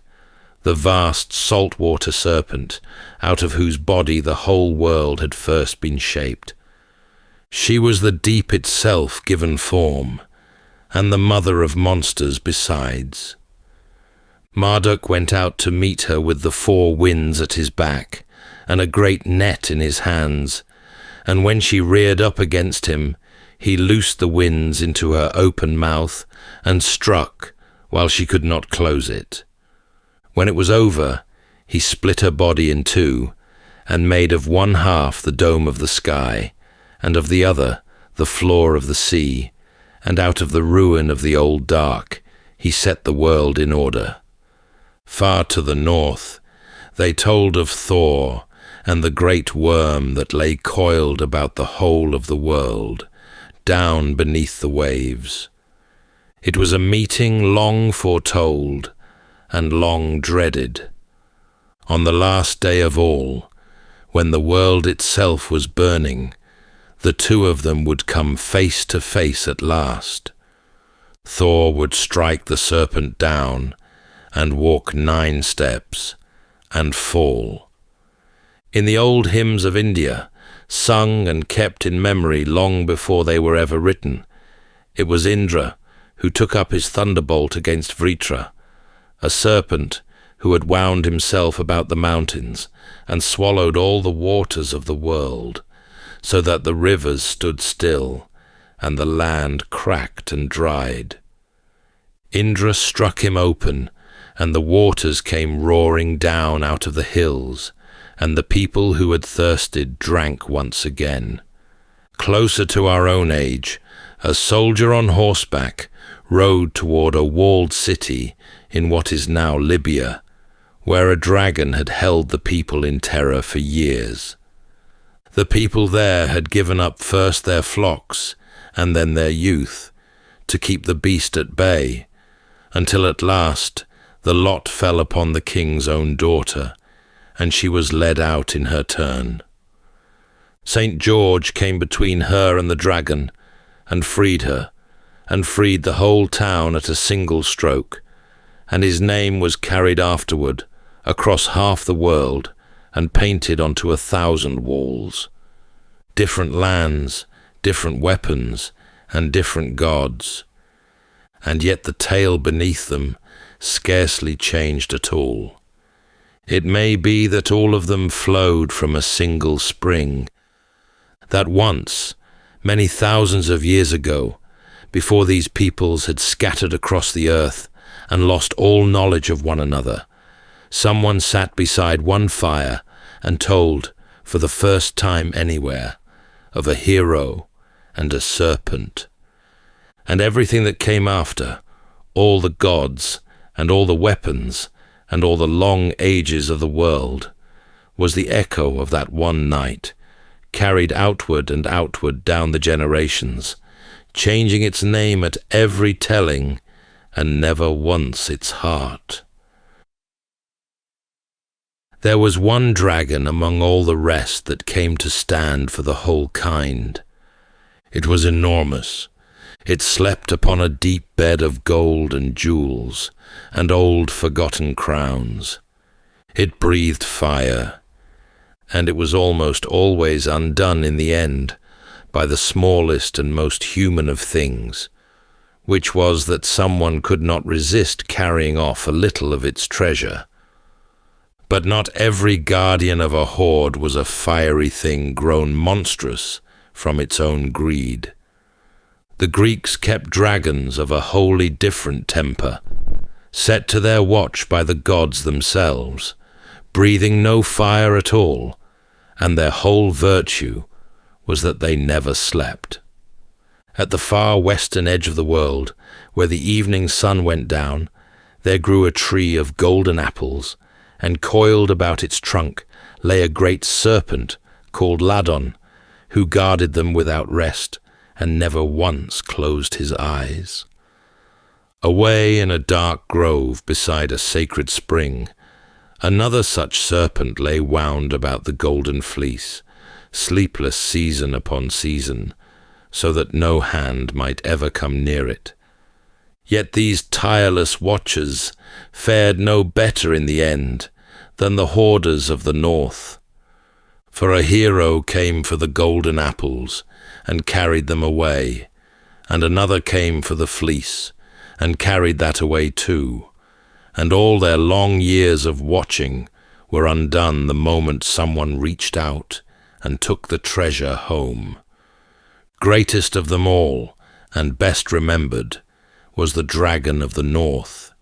the vast saltwater serpent, out of whose body the whole world had first been shaped. She was the deep itself given form, and the mother of monsters besides. Marduk went out to meet her with the 4 winds at his back, and a great net in his hands, and when she reared up against him, he loosed the winds into her open mouth, and struck, while she could not close it. When it was over, he split her body in 2, and made of one half the dome of the sky, and of the other the floor of the sea, and out of the ruin of the old dark he set the world in order. Far to the north they told of Thor and the great worm that lay coiled about the whole of the world, down beneath the waves. It was a meeting long foretold and long dreaded. On the last day of all, when the world itself was burning, the 2 of them would come face to face at last. Thor would strike the serpent down and walk 9 steps and fall. In the old hymns of India, sung and kept in memory long before they were ever written, it was Indra who took up his thunderbolt against Vritra, a serpent who had wound himself about the mountains and swallowed all the waters of the world, so that the rivers stood still and the land cracked and dried. Indra struck him open, and the waters came roaring down out of the hills, and the people who had thirsted drank once again. Closer to our own age, a soldier on horseback rode toward a walled city in what is now Libya, where a dragon had held the people in terror for years. The people there had given up first their flocks and then their youth to keep the beast at bay, until at last the lot fell upon the king's own daughter, and she was led out in her turn. St. George came between her and the dragon, and freed her, and freed the whole town at a single stroke, and his name was carried afterward across half the world and painted onto 1,000 walls. Different lands, different weapons, and different gods, and yet the tale beneath them scarcely changed at all. It may be that all of them flowed from a single spring, that once, many thousands of years ago, before these peoples had scattered across the earth and lost all knowledge of one another, someone sat beside one fire and told, for the first time anywhere, of a hero and a serpent. And everything that came after, all the gods and all the weapons and all the long ages of the world, was the echo of that one night, carried outward and outward down the generations, changing its name at every telling, and never once its heart. There was one dragon among all the rest that came to stand for the whole kind. It was enormous. It slept upon a deep bed of gold and jewels, and old forgotten crowns. It breathed fire, and it was almost always undone in the end by the smallest and most human of things, which was that someone could not resist carrying off a little of its treasure. But not every guardian of a hoard was a fiery thing grown monstrous from its own greed. The Greeks kept dragons of a wholly different temper, set to their watch by the gods themselves, breathing no fire at all, and their whole virtue was that they never slept. At the far western edge of the world, where the evening sun went down, there grew a tree of golden apples, and coiled about its trunk lay a great serpent called Ladon, who guarded them without rest, and never once closed his eyes. Away in a dark grove beside a sacred spring, another such serpent lay wound about the golden fleece, sleepless season upon season, so that no hand might ever come near it. Yet these tireless watchers fared no better in the end than the hoarders of the north. For a hero came for the golden apples and carried them away, and another came for the fleece and carried that away too, and all their long years of watching were undone the moment someone reached out and took the treasure home. Greatest of them all, and best remembered, was the Dragon of the North.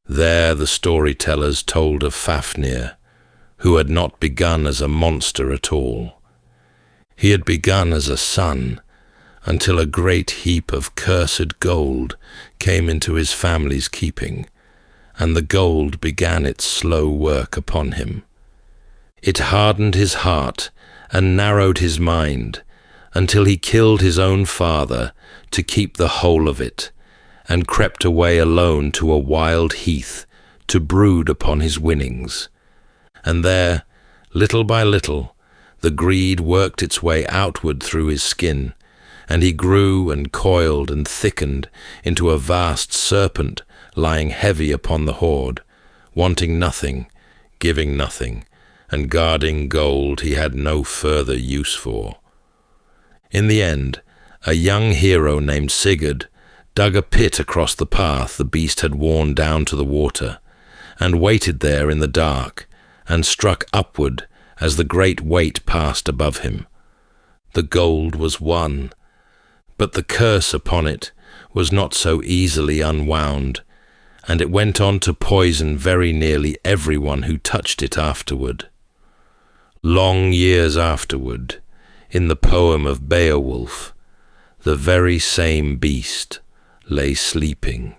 There the storytellers told of Fafnir, who had not begun as a monster at all. He had begun as a son, until a great heap of cursed gold came into his family's keeping, and the gold began its slow work upon him. It hardened his heart and narrowed his mind, until he killed his own father to keep the whole of it, and crept away alone to a wild heath to brood upon his winnings. And there, little by little, the greed worked its way outward through his skin, and he grew and coiled and thickened into a vast serpent lying heavy upon the hoard, wanting nothing, giving nothing, and guarding gold he had no further use for. In the end, a young hero named Sigurd dug a pit across the path the beast had worn down to the water, and waited there in the dark, and struck upward as the great weight passed above him. The gold was won, but the curse upon it was not so easily unwound, and it went on to poison very nearly everyone who touched it afterward. Long years afterward, in the poem of Beowulf, the very same beast lay sleeping.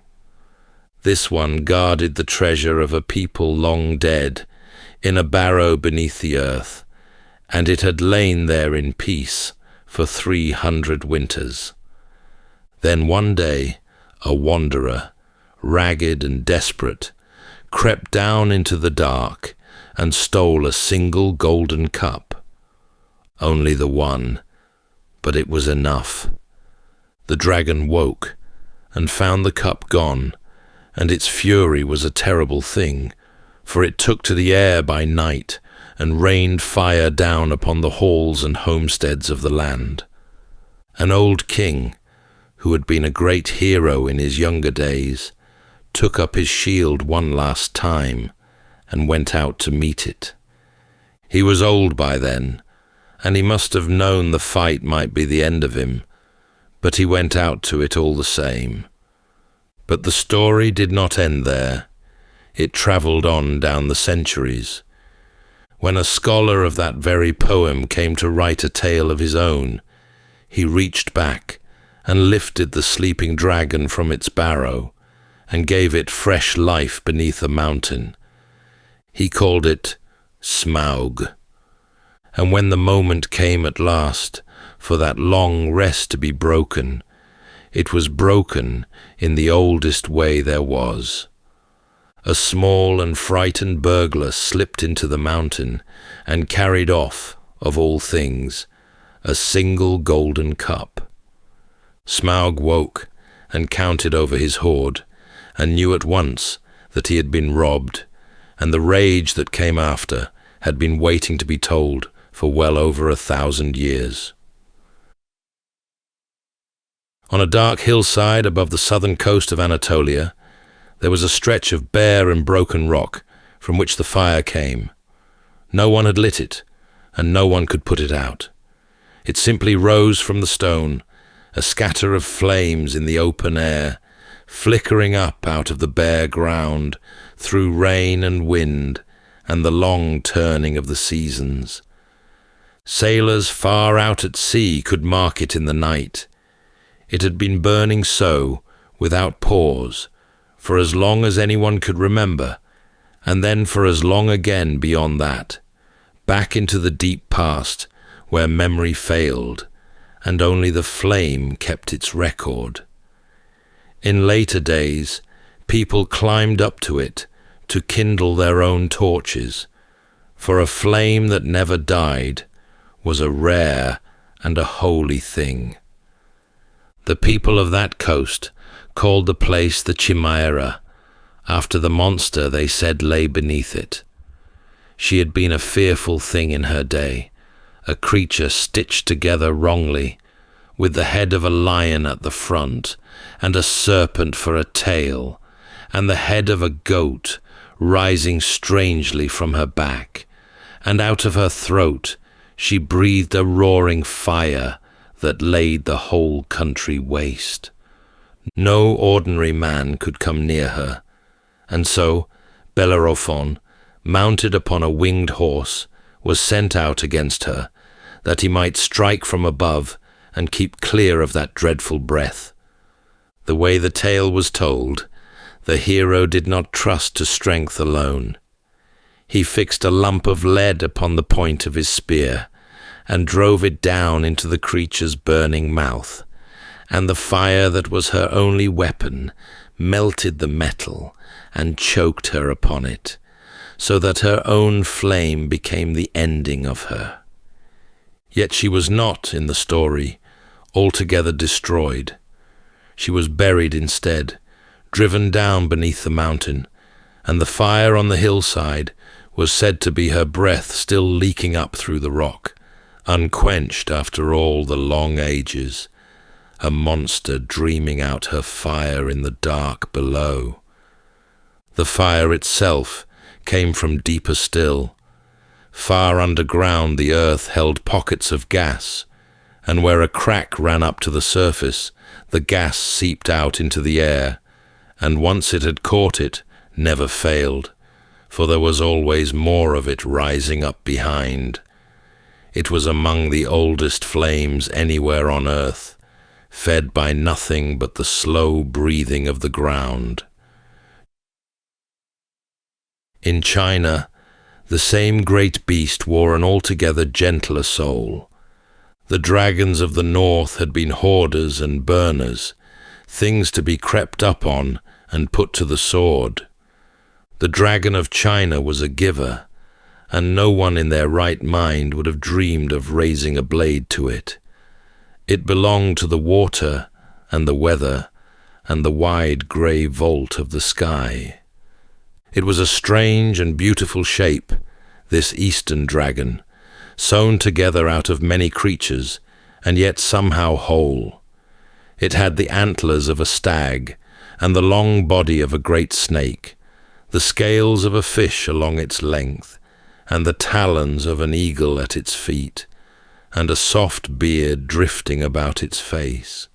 This one guarded the treasure of a people long dead in a barrow beneath the earth, and it had lain there in peace for 300 winters. Then one day, a wanderer, ragged and desperate, crept down into the dark and stole a single golden cup. Only the one, but it was enough. The dragon woke and found the cup gone, and its fury was a terrible thing, for it took to the air by night and rained fire down upon the halls and homesteads of the land. An old king, who had been a great hero in his younger days, took up his shield one last time and went out to meet it. He was old by then, and he must have known the fight might be the end of him, but he went out to it all the same. But the story did not end there. It travelled on down the centuries. When a scholar of that very poem came to write a tale of his own, he reached back and lifted the sleeping dragon from its barrow and gave it fresh life beneath a mountain. He called it Smaug. And when the moment came at last for that long rest to be broken, it was broken in the oldest way there was. A small and frightened burglar slipped into the mountain and carried off, of all things, a single golden cup. Smaug woke and counted over his hoard, and knew at once that he had been robbed, and the rage that came after had been waiting to be told for well over 1,000 years. On a dark hillside above the southern coast of Anatolia, there was a stretch of bare and broken rock from which the fire came. No one had lit it, and no one could put it out. It simply rose from the stone, a scatter of flames in the open air, flickering up out of the bare ground through rain and wind and the long turning of the seasons. Sailors far out at sea could mark it in the night. It had been burning so, without pause, for as long as anyone could remember, and then for as long again beyond that, back into the deep past where memory failed, and only the flame kept its record. In later days, people climbed up to it to kindle their own torches, for a flame that never died was a rare and a holy thing. The people of that coast called the place the Chimera, after the monster they said lay beneath it. She had been a fearful thing in her day, a creature stitched together wrongly, with the head of a lion at the front, and a serpent for a tail, and the head of a goat rising strangely from her back, and out of her throat she breathed a roaring fire that laid the whole country waste. No ordinary man could come near her, and so Bellerophon, mounted upon a winged horse, was sent out against her, that he might strike from above and keep clear of that dreadful breath. The way the tale was told, the hero did not trust to strength alone. He fixed a lump of lead upon the point of his spear, and drove it down into the creature's burning mouth, and the fire that was her only weapon melted the metal and choked her upon it, so that her own flame became the ending of her. Yet she was not, in the story, altogether destroyed. She was buried instead, driven down beneath the mountain, and the fire on the hillside was said to be her breath still leaking up through the rock, unquenched after all the long ages, a monster dreaming out her fire in the dark below. The fire itself came from deeper still. Far underground the earth held pockets of gas, and where a crack ran up to the surface, the gas seeped out into the air, and once it had caught it, never failed, for there was always more of it rising up behind. It was among the oldest flames anywhere on earth, fed by nothing but the slow breathing of the ground. In China, the same great beast wore an altogether gentler soul. The dragons of the north had been hoarders and burners, things to be crept up on and put to the sword. The dragon of China was a giver, and no one in their right mind would have dreamed of raising a blade to it. It belonged to the water and the weather and the wide grey vault of the sky. It was a strange and beautiful shape, this eastern dragon, sewn together out of many creatures, and yet somehow whole. It had the antlers of a stag, and the long body of a great snake, the scales of a fish along its length, and the talons of an eagle at its feet, and a soft beard drifting about its face.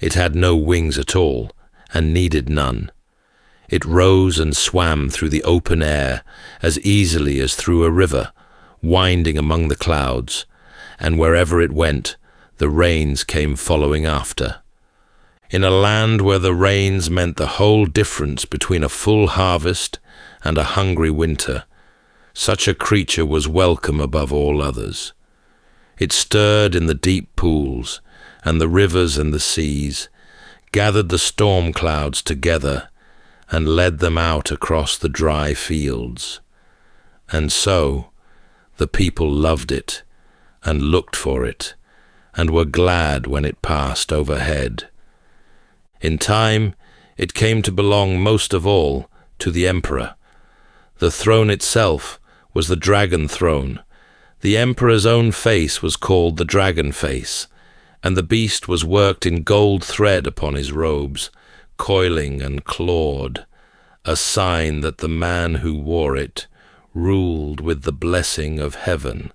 It had no wings at all, and needed none. It rose and swam through the open air as easily as through a river, winding among the clouds, and wherever it went, the rains came following after. In a land where the rains meant the whole difference between a full harvest and a hungry winter, such a creature was welcome above all others. It stirred in the deep pools, and the rivers and the seas, gathered the storm clouds together, and led them out across the dry fields. And so the people loved it, and looked for it, and were glad when it passed overhead. In time, it came to belong most of all to the emperor. The throne itself was the dragon throne. The emperor's own face was called the dragon face, and the beast was worked in gold thread upon his robes, coiling and clawed, a sign that the man who wore it ruled with the blessing of heaven.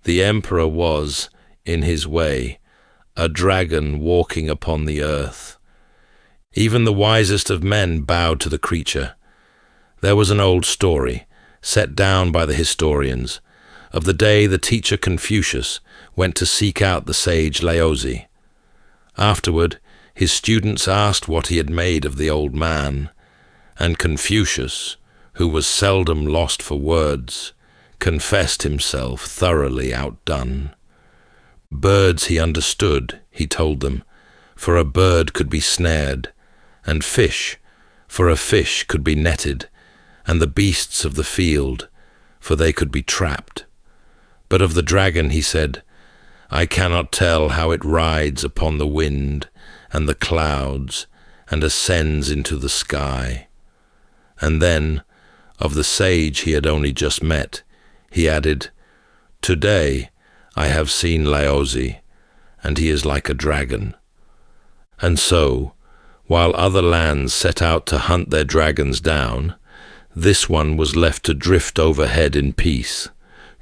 The emperor was, in his way, a dragon walking upon the earth. Even the wisest of men bowed to the creature. There was an old story, set down by the historians, of the day the teacher Confucius went to seek out the sage Laozi. Afterward, his students asked what he had made of the old man, and Confucius, who was seldom lost for words, confessed himself thoroughly outdone. Birds he understood, he told them, for a bird could be snared, and fish, for a fish could be netted, and the beasts of the field, for they could be trapped. But of the dragon he said, I cannot tell how it rides upon the wind and the clouds, and ascends into the sky. And then, of the sage he had only just met, he added, Today I have seen Laozi, and he is like a dragon. And so, While other lands set out to hunt their dragons down, this one was left to drift overhead in peace,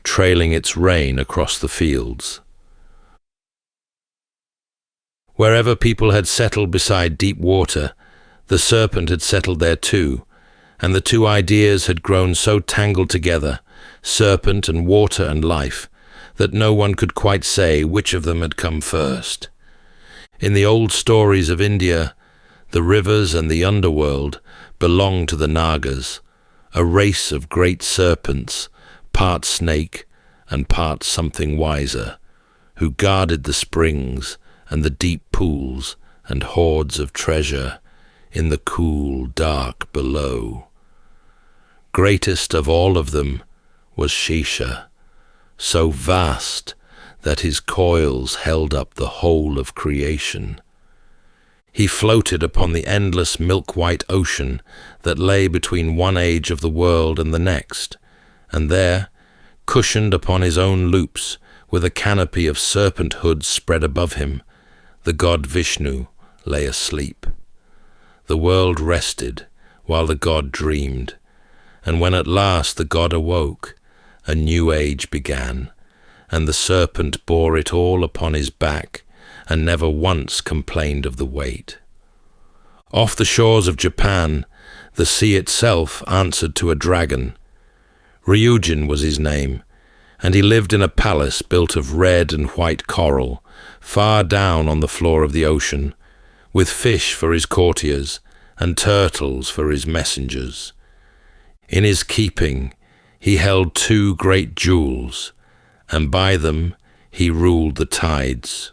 trailing its reign across the fields. Wherever people had settled beside deep water, the serpent had settled there too, and the two ideas had grown so tangled together, serpent and water and life, that no one could quite say which of them had come first. In the old stories of India, the rivers and the underworld belonged to the Nagas, a race of great serpents, part snake and part something wiser, who guarded the springs and the deep pools and hoards of treasure in the cool dark below. Greatest of all of them was Shisha, so vast that his coils held up the whole of creation. He floated upon the endless milk-white ocean that lay between one age of the world and the next, and there, cushioned upon his own loops, with a canopy of serpent hoods spread above him, the god Vishnu lay asleep. The world rested while the god dreamed, and when at last the god awoke, a new age began, and the serpent bore it all upon his back, and never once complained of the weight. Off the shores of Japan, the sea itself answered to a dragon. Ryujin was his name, and he lived in a palace built of red and white coral, far down on the floor of the ocean, with fish for his courtiers and turtles for his messengers. In his keeping he held two great jewels, and by them he ruled the tides.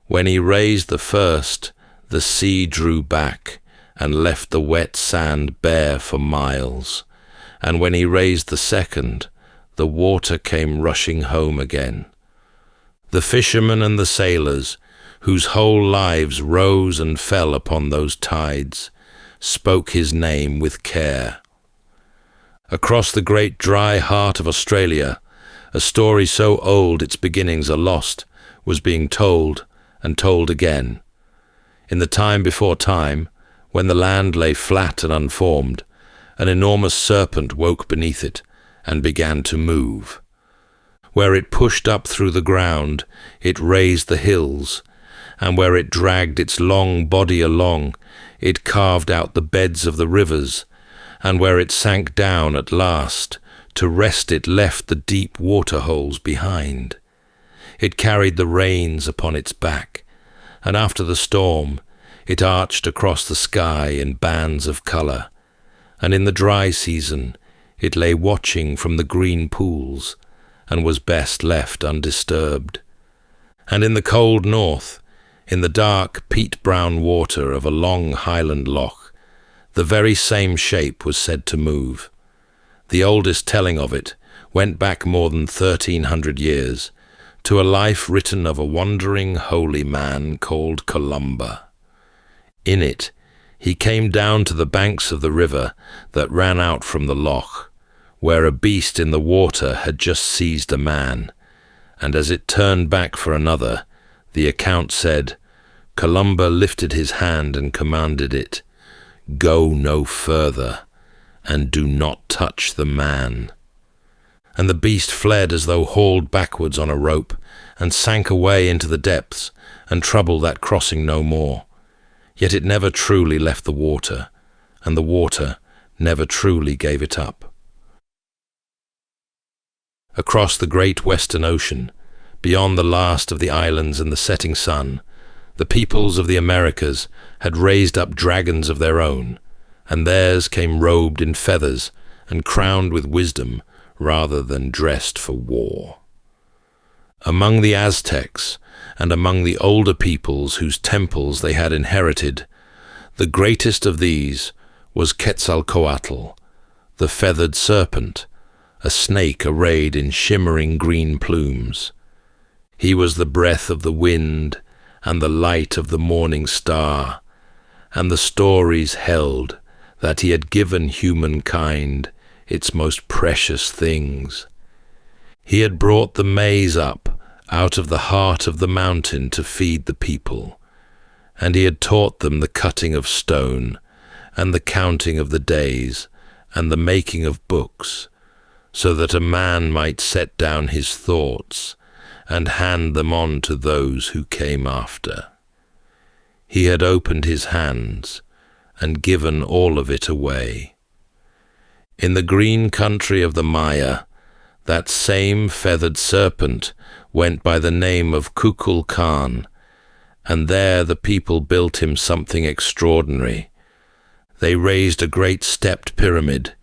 When he raised the first, the sea drew back and left the wet sand bare for miles, and when he raised the second, the water came rushing home again. The fishermen and the sailors, whose whole lives rose and fell upon those tides, spoke his name with care. Across the great dry heart of Australia, a story so old its beginnings are lost was being told and told again. In the time before time, when the land lay flat and unformed, an enormous serpent woke beneath it and began to move. Where it pushed up through the ground, it raised the hills, and where it dragged its long body along, it carved out the beds of the rivers, and where it sank down at last, to rest it left the deep water-holes behind. It carried the rains upon its back, and after the storm, it arched across the sky in bands of colour, and in the dry season, it lay watching from the green pools, and was best left undisturbed. And in the cold north, in the dark peat-brown water of a long highland loch, the very same shape was said to move. The oldest telling of it went back more than 1,300 years, to a life written of a wandering holy man called Columba. In it, he came down to the banks of the river that ran out from the loch, where a beast in the water had just seized a man, and as it turned back for another, the account said, Columba lifted his hand and commanded it, "Go no further, and do not touch the man." And the beast fled as though hauled backwards on a rope, and sank away into the depths, and troubled that crossing no more. Yet it never truly left the water, and the water never truly gave it up. Across the great western ocean, beyond the last of the islands and the setting sun, the peoples of the Americas had raised up dragons of their own, and theirs came robed in feathers and crowned with wisdom rather than dressed for war. Among the Aztecs, and among the older peoples whose temples they had inherited, the greatest of these was Quetzalcoatl, the feathered serpent, a snake arrayed in shimmering green plumes. He was the breath of the wind and the light of the morning star, and the stories held that he had given humankind its most precious things. He had brought the maize up out of the heart of the mountain to feed the people, and he had taught them the cutting of stone, and the counting of the days, and the making of books, so that a man might set down his thoughts, and hand them on to those who came after. He had opened his hands, and given all of it away. In the green country of the Maya, that same feathered serpent went by the name of Kukulkan, and there the people built him something extraordinary. They raised a great stepped pyramid,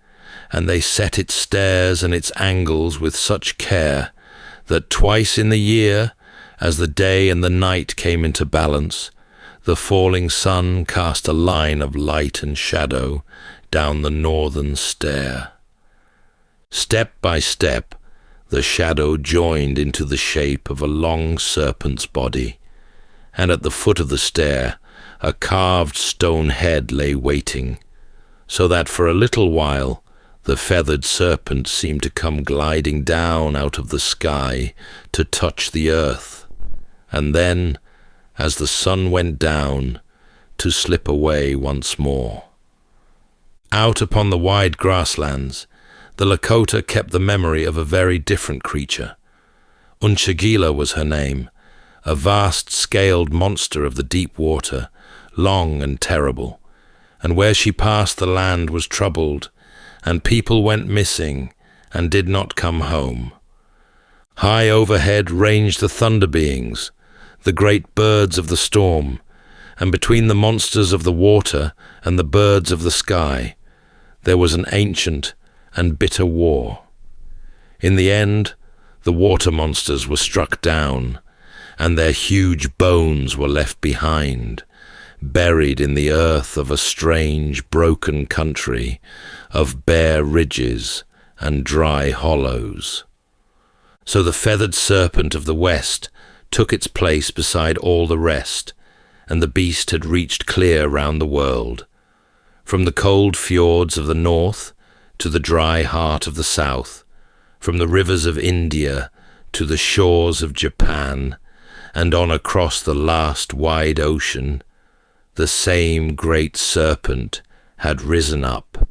and they set its stairs and its angles with such care that twice in the year, as the day and the night came into balance, the falling sun cast a line of light and shadow down the northern stair. Step by step, the shadow joined into the shape of a long serpent's body, and at the foot of the stair a carved stone head lay waiting, so that for a little while the feathered serpent seemed to come gliding down out of the sky to touch the earth, and then, as the sun went down, to slip away once more. Out upon the wide grasslands, the Lakota kept the memory of a very different creature. Unchagila was her name, a vast-scaled monster of the deep water, long and terrible, and where she passed the land was troubled, and people went missing and did not come home. High overhead ranged the thunder beings, the great birds of the storm, and between the monsters of the water and the birds of the sky, there was an ancient and bitter war. In the end, the water monsters were struck down, and their huge bones were left behind, buried in the earth of a strange, broken country of bare ridges and dry hollows. So the feathered serpent of the west took its place beside all the rest, and the beast had reached clear round the world, from the cold fjords of the north to the dry heart of the south, from the rivers of India to the shores of Japan, and on across the last wide ocean, the same great serpent had risen up.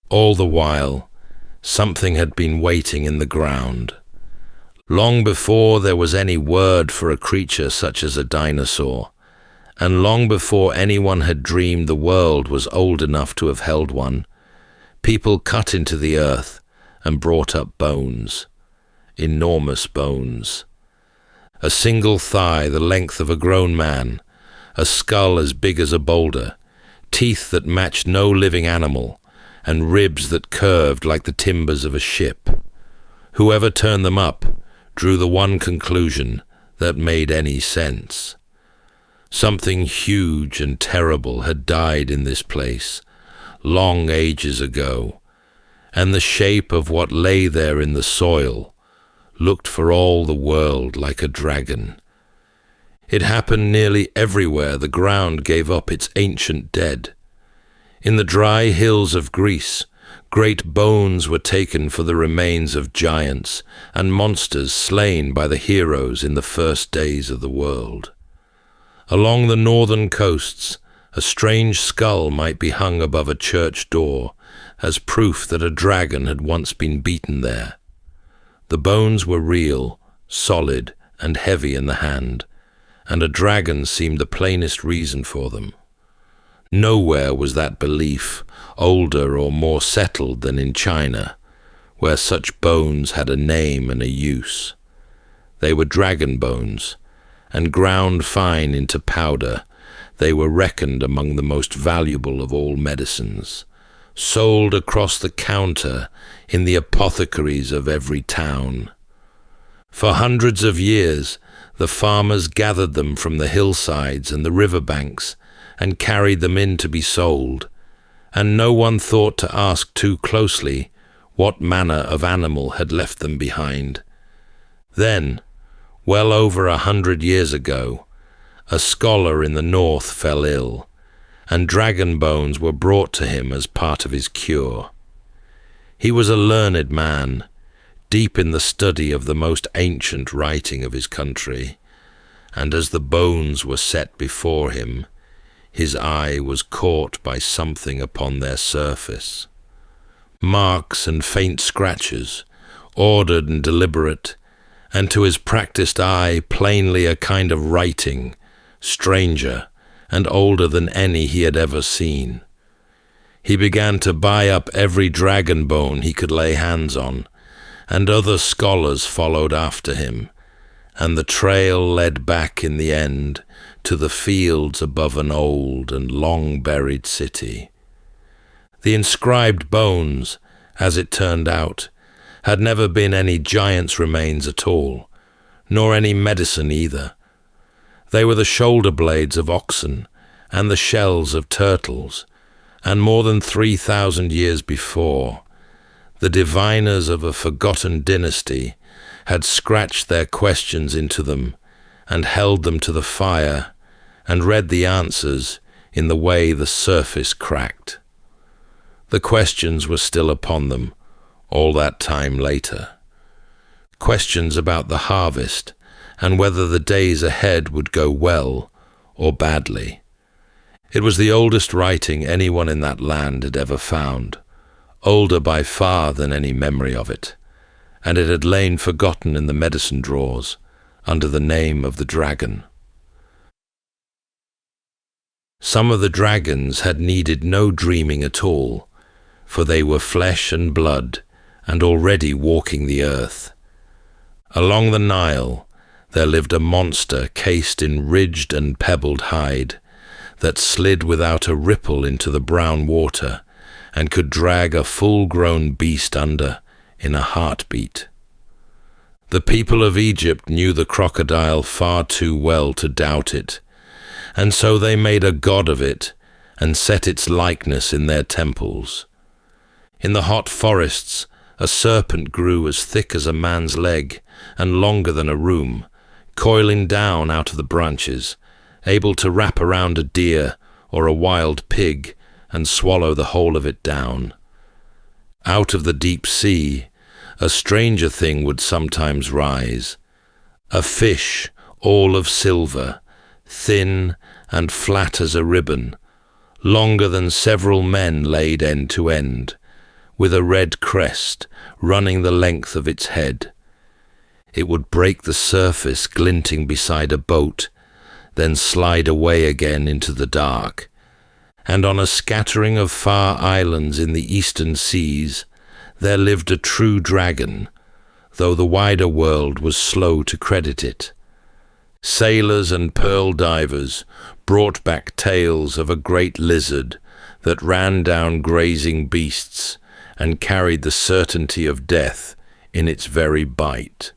All the while, something had been waiting in the ground. Long before there was any word for a creature such as a dinosaur, and long before anyone had dreamed the world was old enough to have held one, people cut into the earth and brought up bones, enormous bones. A single thigh the length of a grown man, a skull as big as a boulder, teeth that matched no living animal, and ribs that curved like the timbers of a ship. Whoever turned them up drew the one conclusion that made any sense. Something huge and terrible had died in this place, long ages ago, and the shape of what lay there in the soil looked for all the world like a dragon. It happened nearly everywhere the ground gave up its ancient dead. In the dry hills of Greece, great bones were taken for the remains of giants and monsters slain by the heroes in the first days of the world. Along the northern coasts, a strange skull might be hung above a church door as proof that a dragon had once been beaten there. The bones were real, solid, and heavy in the hand, and a dragon seemed the plainest reason for them. Nowhere was that belief older or more settled than in China, where such bones had a name and a use. They were dragon bones, and ground fine into powder, they were reckoned among the most valuable of all medicines, sold across the counter in the apothecaries of every town. For hundreds of years, the farmers gathered them from the hillsides and the riverbanks and carried them in to be sold, and no one thought to ask too closely what manner of animal had left them behind. Then, well over 100 years ago, a scholar in the north fell ill, and dragon bones were brought to him as part of his cure. He was a learned man, deep in the study of the most ancient writing of his country, and as the bones were set before him, his eye was caught by something upon their surface. Marks and faint scratches, ordered and deliberate, and to his practiced eye plainly a kind of writing, stranger and older than any he had ever seen. He began to buy up every dragon bone he could lay hands on, and other scholars followed after him, and the trail led back in the end to the fields above an old and long-buried city. The inscribed bones, as it turned out, had never been any giant's remains at all, nor any medicine either. They were the shoulder blades of oxen and the shells of turtles, and more than 3,000 years before, the diviners of a forgotten dynasty had scratched their questions into them and held them to the fire and read the answers in the way the surface cracked. The questions were still upon them all that time later. Questions about the harvest and whether the days ahead would go well or badly. It was the oldest writing anyone in that land had ever found, older by far than any memory of it, and it had lain forgotten in the medicine drawers under the name of the dragon. Some of the dragons had needed no dreaming at all, for they were flesh and blood and already walking the earth. Along the Nile there lived a monster cased in ridged and pebbled hide that slid without a ripple into the brown water and could drag a full-grown beast under in a heartbeat. The people of Egypt knew the crocodile far too well to doubt it, and so they made a god of it and set its likeness in their temples. In the hot forests, a serpent grew as thick as a man's leg and longer than a room, coiling down out of the branches, able to wrap around a deer or a wild pig and swallow the whole of it down. Out of the deep sea, a stranger thing would sometimes rise, a fish all of silver, thin and flat as a ribbon, longer than several men laid end to end, with a red crest running the length of its head. It would break the surface glinting beside a boat, then slide away again into the dark, and on a scattering of far islands in the eastern seas there lived a true dragon, though the wider world was slow to credit it. Sailors and pearl divers brought back tales of a great lizard that ran down grazing beasts and carried the certainty of death in its very bite.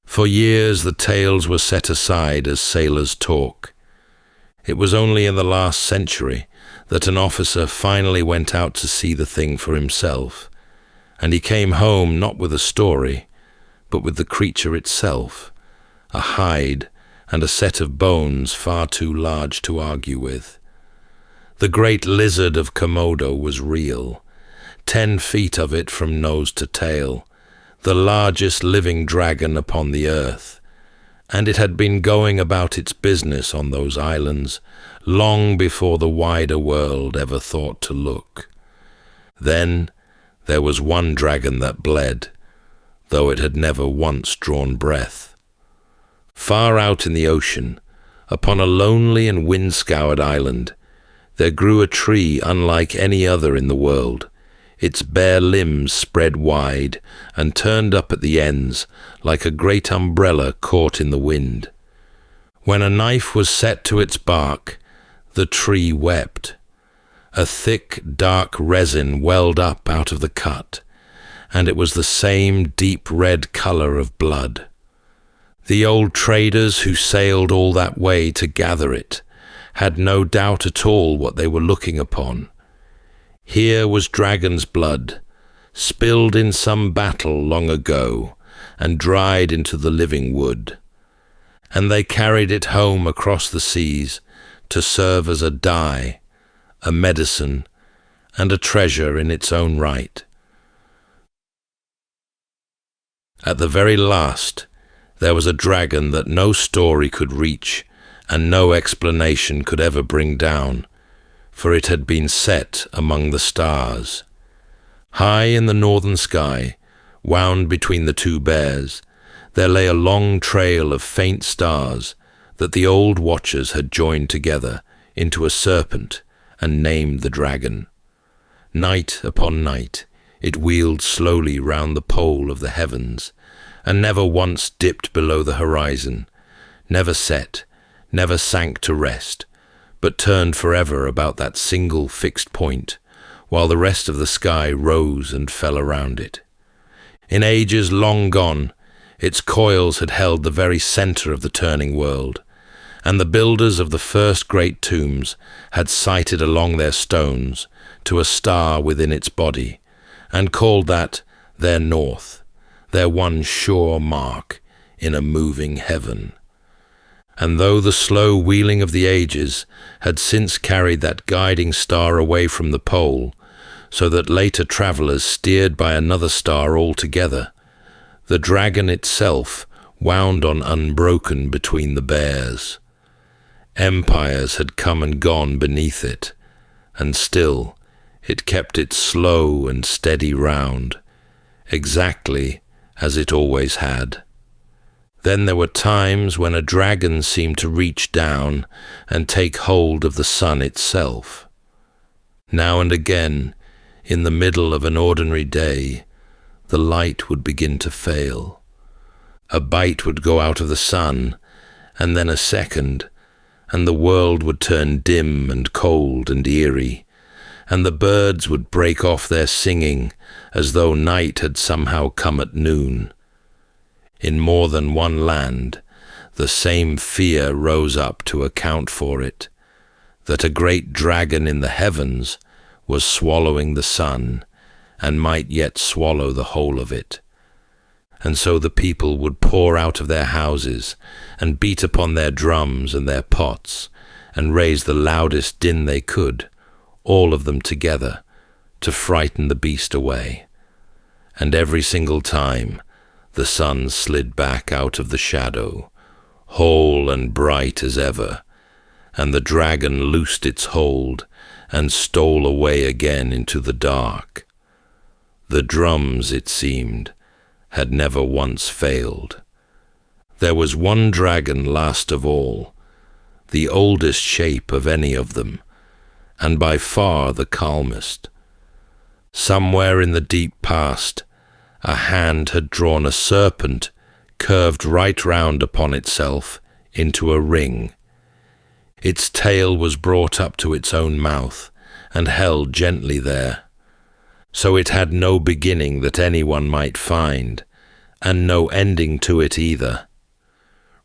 For years the tales were set aside as sailors' talk. It was only in the last century that an officer finally went out to see the thing for himself, and he came home not with a story, but with the creature itself, a hide and a set of bones far too large to argue with. The great lizard of Komodo was real, 10 feet of it from nose to tail, the largest living dragon upon the earth, and it had been going about its business on those islands long before the wider world ever thought to look. Then there was one dragon that bled, though it had never once drawn breath. Far out in the ocean, upon a lonely and wind-scoured island, there grew a tree unlike any other in the world, its bare limbs spread wide and turned up at the ends like a great umbrella caught in the wind. When a knife was set to its bark, the tree wept. A thick, dark resin welled up out of the cut, and it was the same deep red color of blood. The old traders who sailed all that way to gather it had no doubt at all what they were looking upon. Here was dragon's blood, spilled in some battle long ago and dried into the living wood, and they carried it home across the seas to serve as a dye, a medicine, and a treasure in its own right. At the very last, There was a dragon that no story could reach, and no explanation could ever bring down, for it had been set among the stars. High in the northern sky, wound between the two bears, there lay a long trail of faint stars that the old watchers had joined together into a serpent and named the dragon. Night upon night, it wheeled slowly round the pole of the heavens, and never once dipped below the horizon, never set, never sank to rest, but turned forever about that single fixed point, while the rest of the sky rose and fell around it. In ages long gone, its coils had held the very centre of the turning world, and the builders of the first great tombs had sighted along their stones to a star within its body, and called that their north, their one sure mark in a moving heaven. And though the slow wheeling of the ages had since carried that guiding star away from the pole, so that later travellers steered by another star altogether, the dragon itself wound on unbroken between the bears. Empires had come and gone beneath it, and still it kept its slow and steady round, exactly as it always had. Then there were times when a dragon seemed to reach down and take hold of the sun itself. Now and again, in the middle of an ordinary day, the light would begin to fail. A bite would go out of the sun, and then a second, and the world would turn dim and cold and eerie, and the birds would break off their singing as though night had somehow come at noon. In more than one land, the same fear rose up to account for it, that a great dragon in the heavens was swallowing the sun, and might yet swallow the whole of it. And so the people would pour out of their houses, and beat upon their drums and their pots, and raise the loudest din they could, all of them together, to frighten the beast away. And every single time, the sun slid back out of the shadow, whole and bright as ever, and the dragon loosed its hold and stole away again into the dark. The drums, it seemed, had never once failed. There was one dragon last of all, the oldest shape of any of them, and by far the calmest. Somewhere in the deep past, a hand had drawn a serpent curved right round upon itself into a ring. Its tail was brought up to its own mouth and held gently there. So it had no beginning that anyone might find, and no ending to it either.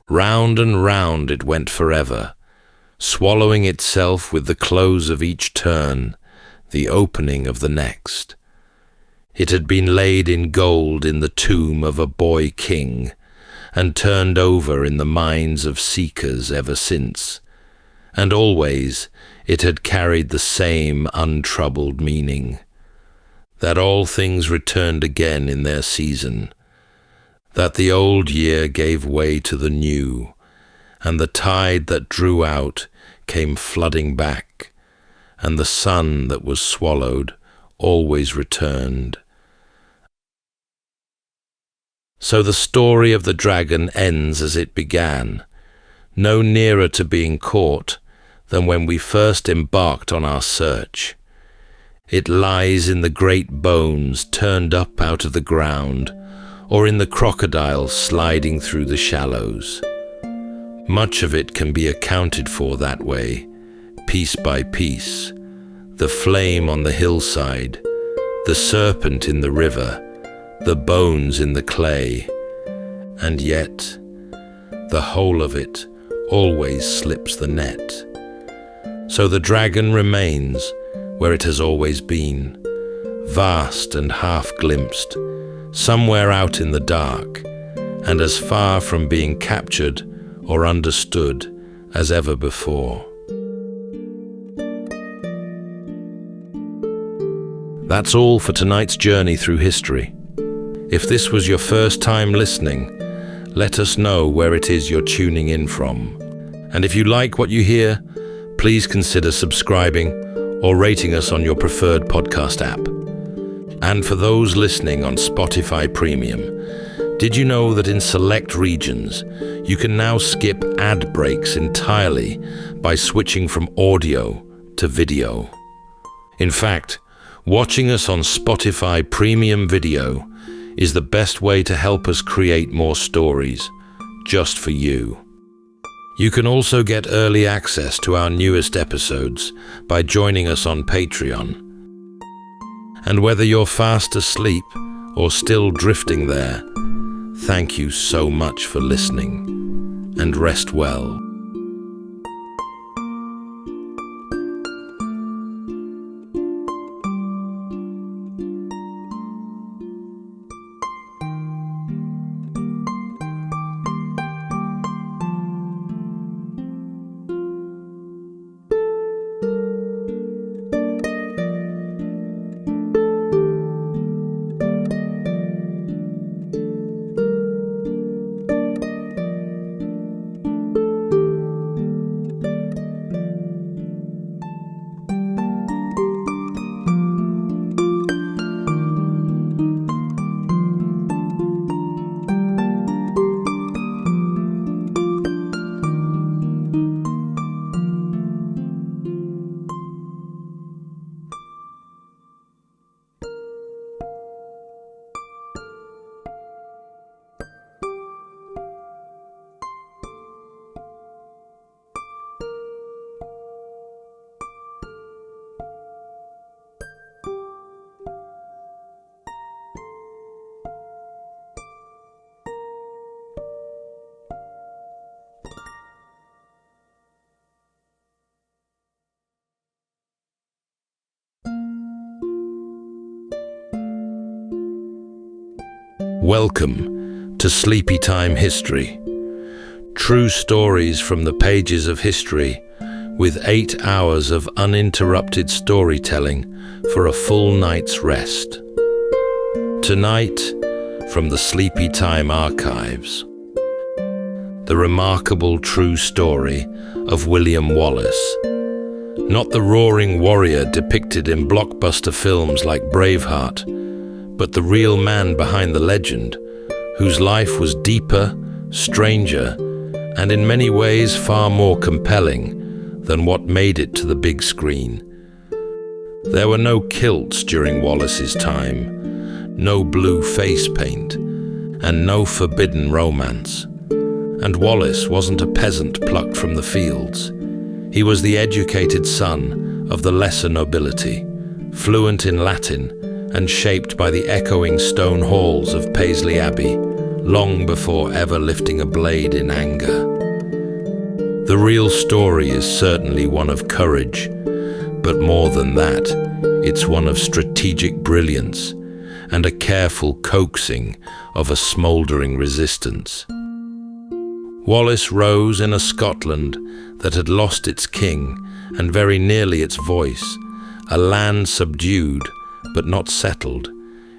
Round and round it went forever, swallowing itself with the close of each turn, the opening of the next. It had been laid in gold in the tomb of a boy king, and turned over in the minds of seekers ever since, and always it had carried the same untroubled meaning, that all things returned again in their season, that the old year gave way to the new, and the tide that drew out came flooding back, and the sun that was swallowed always returned. So the story of the dragon ends as it began, no nearer to being caught than when we first embarked on our search. It lies in the great bones turned up out of the ground, or in the crocodiles sliding through the shallows. Much of it can be accounted for that way, piece by piece. The flame on the hillside, the serpent in the river, the bones in the clay, and yet the whole of it always slips the net. So the dragon remains where it has always been, vast and half-glimpsed, somewhere out in the dark, and as far from being captured or understood as ever before. That's all for tonight's journey through history. If this was your first time listening, let us know where it is you're tuning in from. And if you like what you hear, please consider subscribing or rating us on your preferred podcast app. And for those listening on Spotify Premium, did you know that in select regions, you can now skip ad breaks entirely by switching from audio to video? In fact, watching us on Spotify Premium Video is the best way to help us create more stories, just for you. You can also get early access to our newest episodes by joining us on Patreon. And whether you're fast asleep or still drifting there, thank you so much for listening, and rest well. Welcome to Sleepytime History. True stories from the pages of history, with 8 hours of uninterrupted storytelling for a full night's rest. Tonight, from the Sleepytime archives, the remarkable true story of William Wallace. Not the roaring warrior depicted in blockbuster films like Braveheart, but the real man behind the legend, whose life was deeper, stranger, and in many ways far more compelling than what made it to the big screen. There were no kilts during Wallace's time, no blue face paint, and no forbidden romance. And Wallace wasn't a peasant plucked from the fields. He was the educated son of the lesser nobility, fluent in Latin, and shaped by the echoing stone halls of Paisley Abbey, long before ever lifting a blade in anger. The real story is certainly one of courage, but more than that, it's one of strategic brilliance and a careful coaxing of a smouldering resistance. Wallace rose in a Scotland that had lost its king and very nearly its voice, a land subdued but not settled,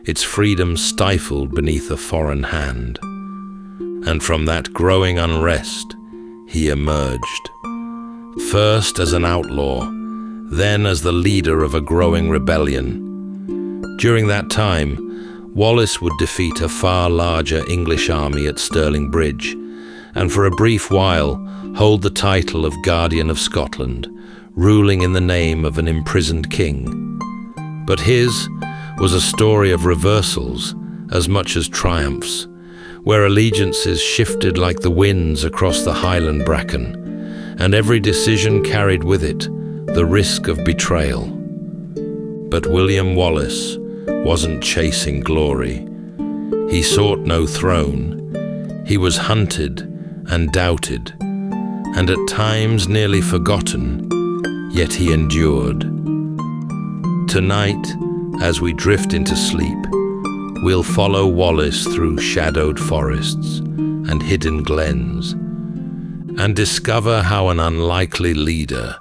its freedom stifled beneath a foreign hand. And from that growing unrest, he emerged. First as an outlaw, then as the leader of a growing rebellion. During that time, Wallace would defeat a far larger English army at Stirling Bridge, and for a brief while hold the title of Guardian of Scotland, ruling in the name of an imprisoned king. But his was a story of reversals as much as triumphs, where allegiances shifted like the winds across the Highland bracken, and every decision carried with it the risk of betrayal. But William Wallace wasn't chasing glory. He sought no throne. He was hunted and doubted, and at times nearly forgotten, yet he endured. Tonight, as we drift into sleep, we'll follow Wallace through shadowed forests and hidden glens, and discover how an unlikely leader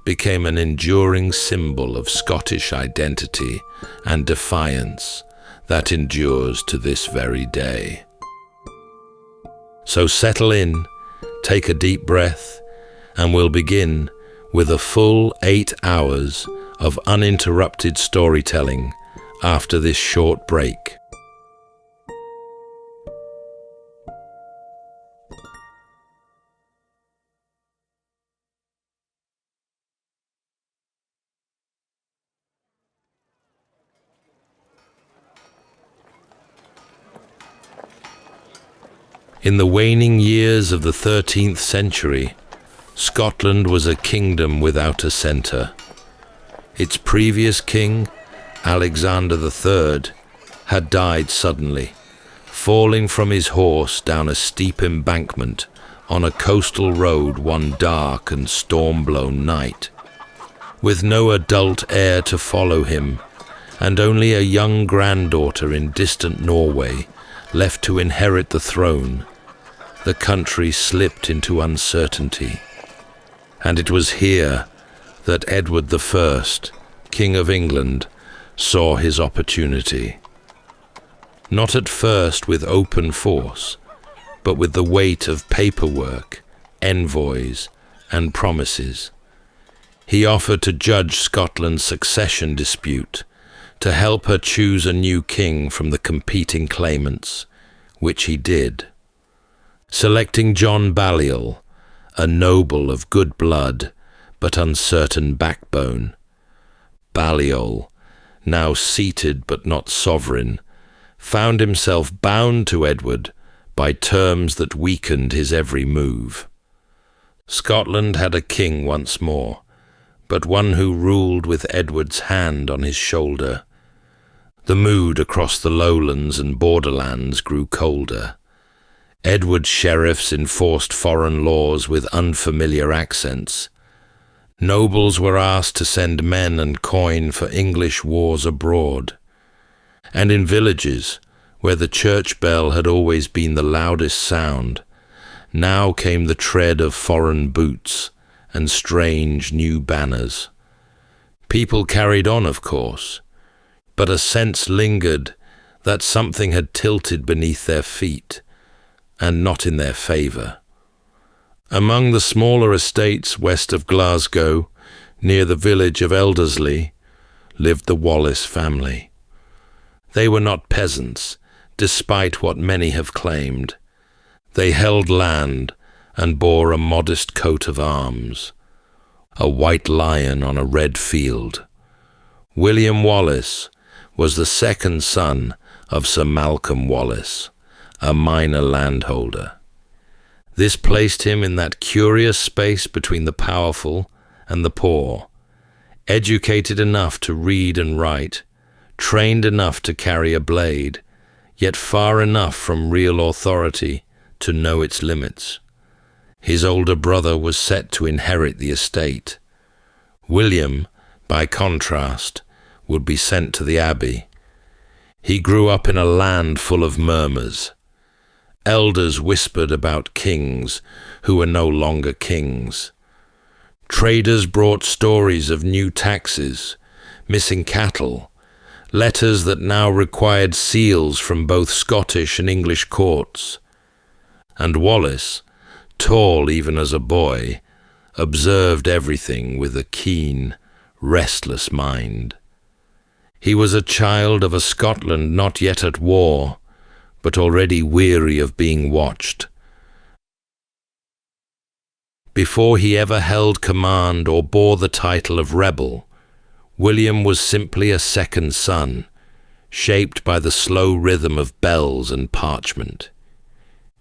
became an enduring symbol of Scottish identity and defiance that endures to this very day. So settle in, take a deep breath, and we'll begin with a full 8 hours of uninterrupted storytelling after this short break. In the waning years of the 13th century, Scotland was a kingdom without a centre. Its previous king, Alexander III, had died suddenly, falling from his horse down a steep embankment on a coastal road one dark and storm-blown night. With no adult heir to follow him, and only a young granddaughter in distant Norway left to inherit the throne, the country slipped into uncertainty. And it was here that Edward I, King of England, saw his opportunity. Not at first with open force, but with the weight of paperwork, envoys, and promises. He offered to judge Scotland's succession dispute, to help her choose a new king from the competing claimants, which he did. Selecting John Balliol, a noble of good blood but uncertain backbone. Balliol, now seated but not sovereign, found himself bound to Edward by terms that weakened his every move. Scotland had a king once more, but one who ruled with Edward's hand on his shoulder. The mood across the lowlands and borderlands grew colder. Edward's sheriffs enforced foreign laws with unfamiliar accents. Nobles were asked to send men and coin for English wars abroad. And in villages, where the church bell had always been the loudest sound, now came the tread of foreign boots and strange new banners. People carried on, of course, but a sense lingered that something had tilted beneath their feet, and not in their favour. Among the smaller estates west of Glasgow, near the village of Elderslie, lived the Wallace family. They were not peasants, despite what many have claimed. They held land and bore a modest coat of arms, a white lion on a red field. William Wallace was the second son of Sir Malcolm Wallace, a minor landholder. This placed him in that curious space between the powerful and the poor, educated enough to read and write, trained enough to carry a blade, yet far enough from real authority to know its limits. His older brother was set to inherit the estate. William, by contrast, would be sent to the abbey. He grew up in a land full of murmurs. Elders whispered about kings who were no longer kings. Traders brought stories of new taxes, missing cattle, letters that now required seals from both Scottish and English courts. And Wallace, tall even as a boy, observed everything with a keen, restless mind. He was a child of a Scotland not yet at war, but already weary of being watched. Before he ever held command or bore the title of rebel, William was simply a second son, shaped by the slow rhythm of bells and parchment.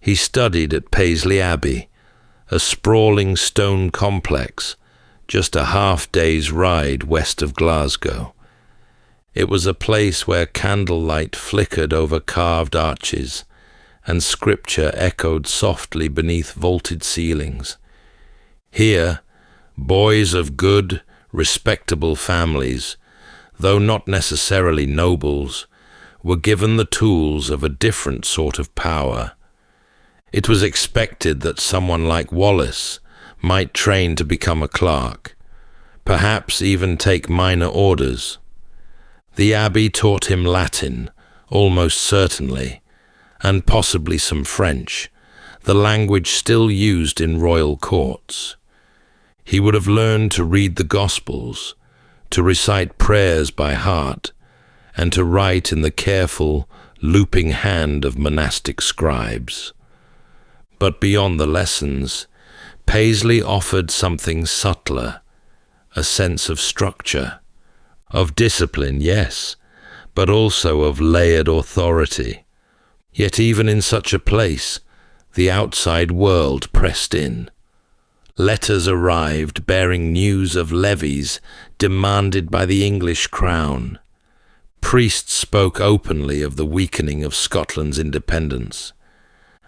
He studied at Paisley Abbey, a sprawling stone complex, just a half-day's ride west of Glasgow. It was a place where candlelight flickered over carved arches, and scripture echoed softly beneath vaulted ceilings. Here, boys of good, respectable families, though not necessarily nobles, were given the tools of a different sort of power. It was expected that someone like Wallace might train to become a clerk, perhaps even take minor orders. The abbey taught him Latin, almost certainly, and possibly some French, the language still used in royal courts. He would have learned to read the Gospels, to recite prayers by heart, and to write in the careful, looping hand of monastic scribes. But beyond the lessons, Paisley offered something subtler, a sense of structure, of discipline, yes, but also of layered authority. Yet even in such a place, the outside world pressed in. Letters arrived bearing news of levies demanded by the English crown. Priests spoke openly of the weakening of Scotland's independence.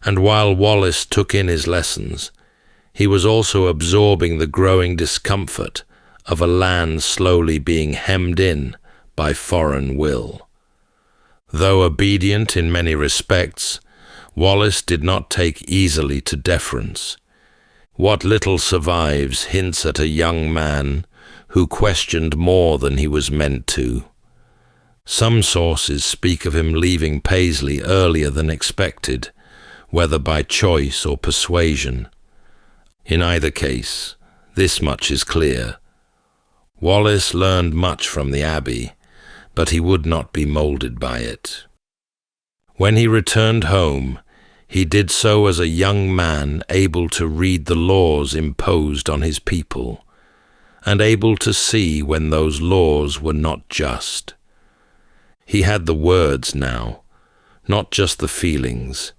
And while Wallace took in his lessons, he was also absorbing the growing discomfort of a land slowly being hemmed in by foreign will. Though obedient in many respects, Wallace did not take easily to deference. What little survives hints at a young man who questioned more than he was meant to. Some sources speak of him leaving Paisley earlier than expected, whether by choice or persuasion. In either case, this much is clear. Wallace learned much from the Abbey, but he would not be moulded by it. When he returned home, he did so as a young man able to read the laws imposed on his people, and able to see when those laws were not just. He had the words now, not just the feelings.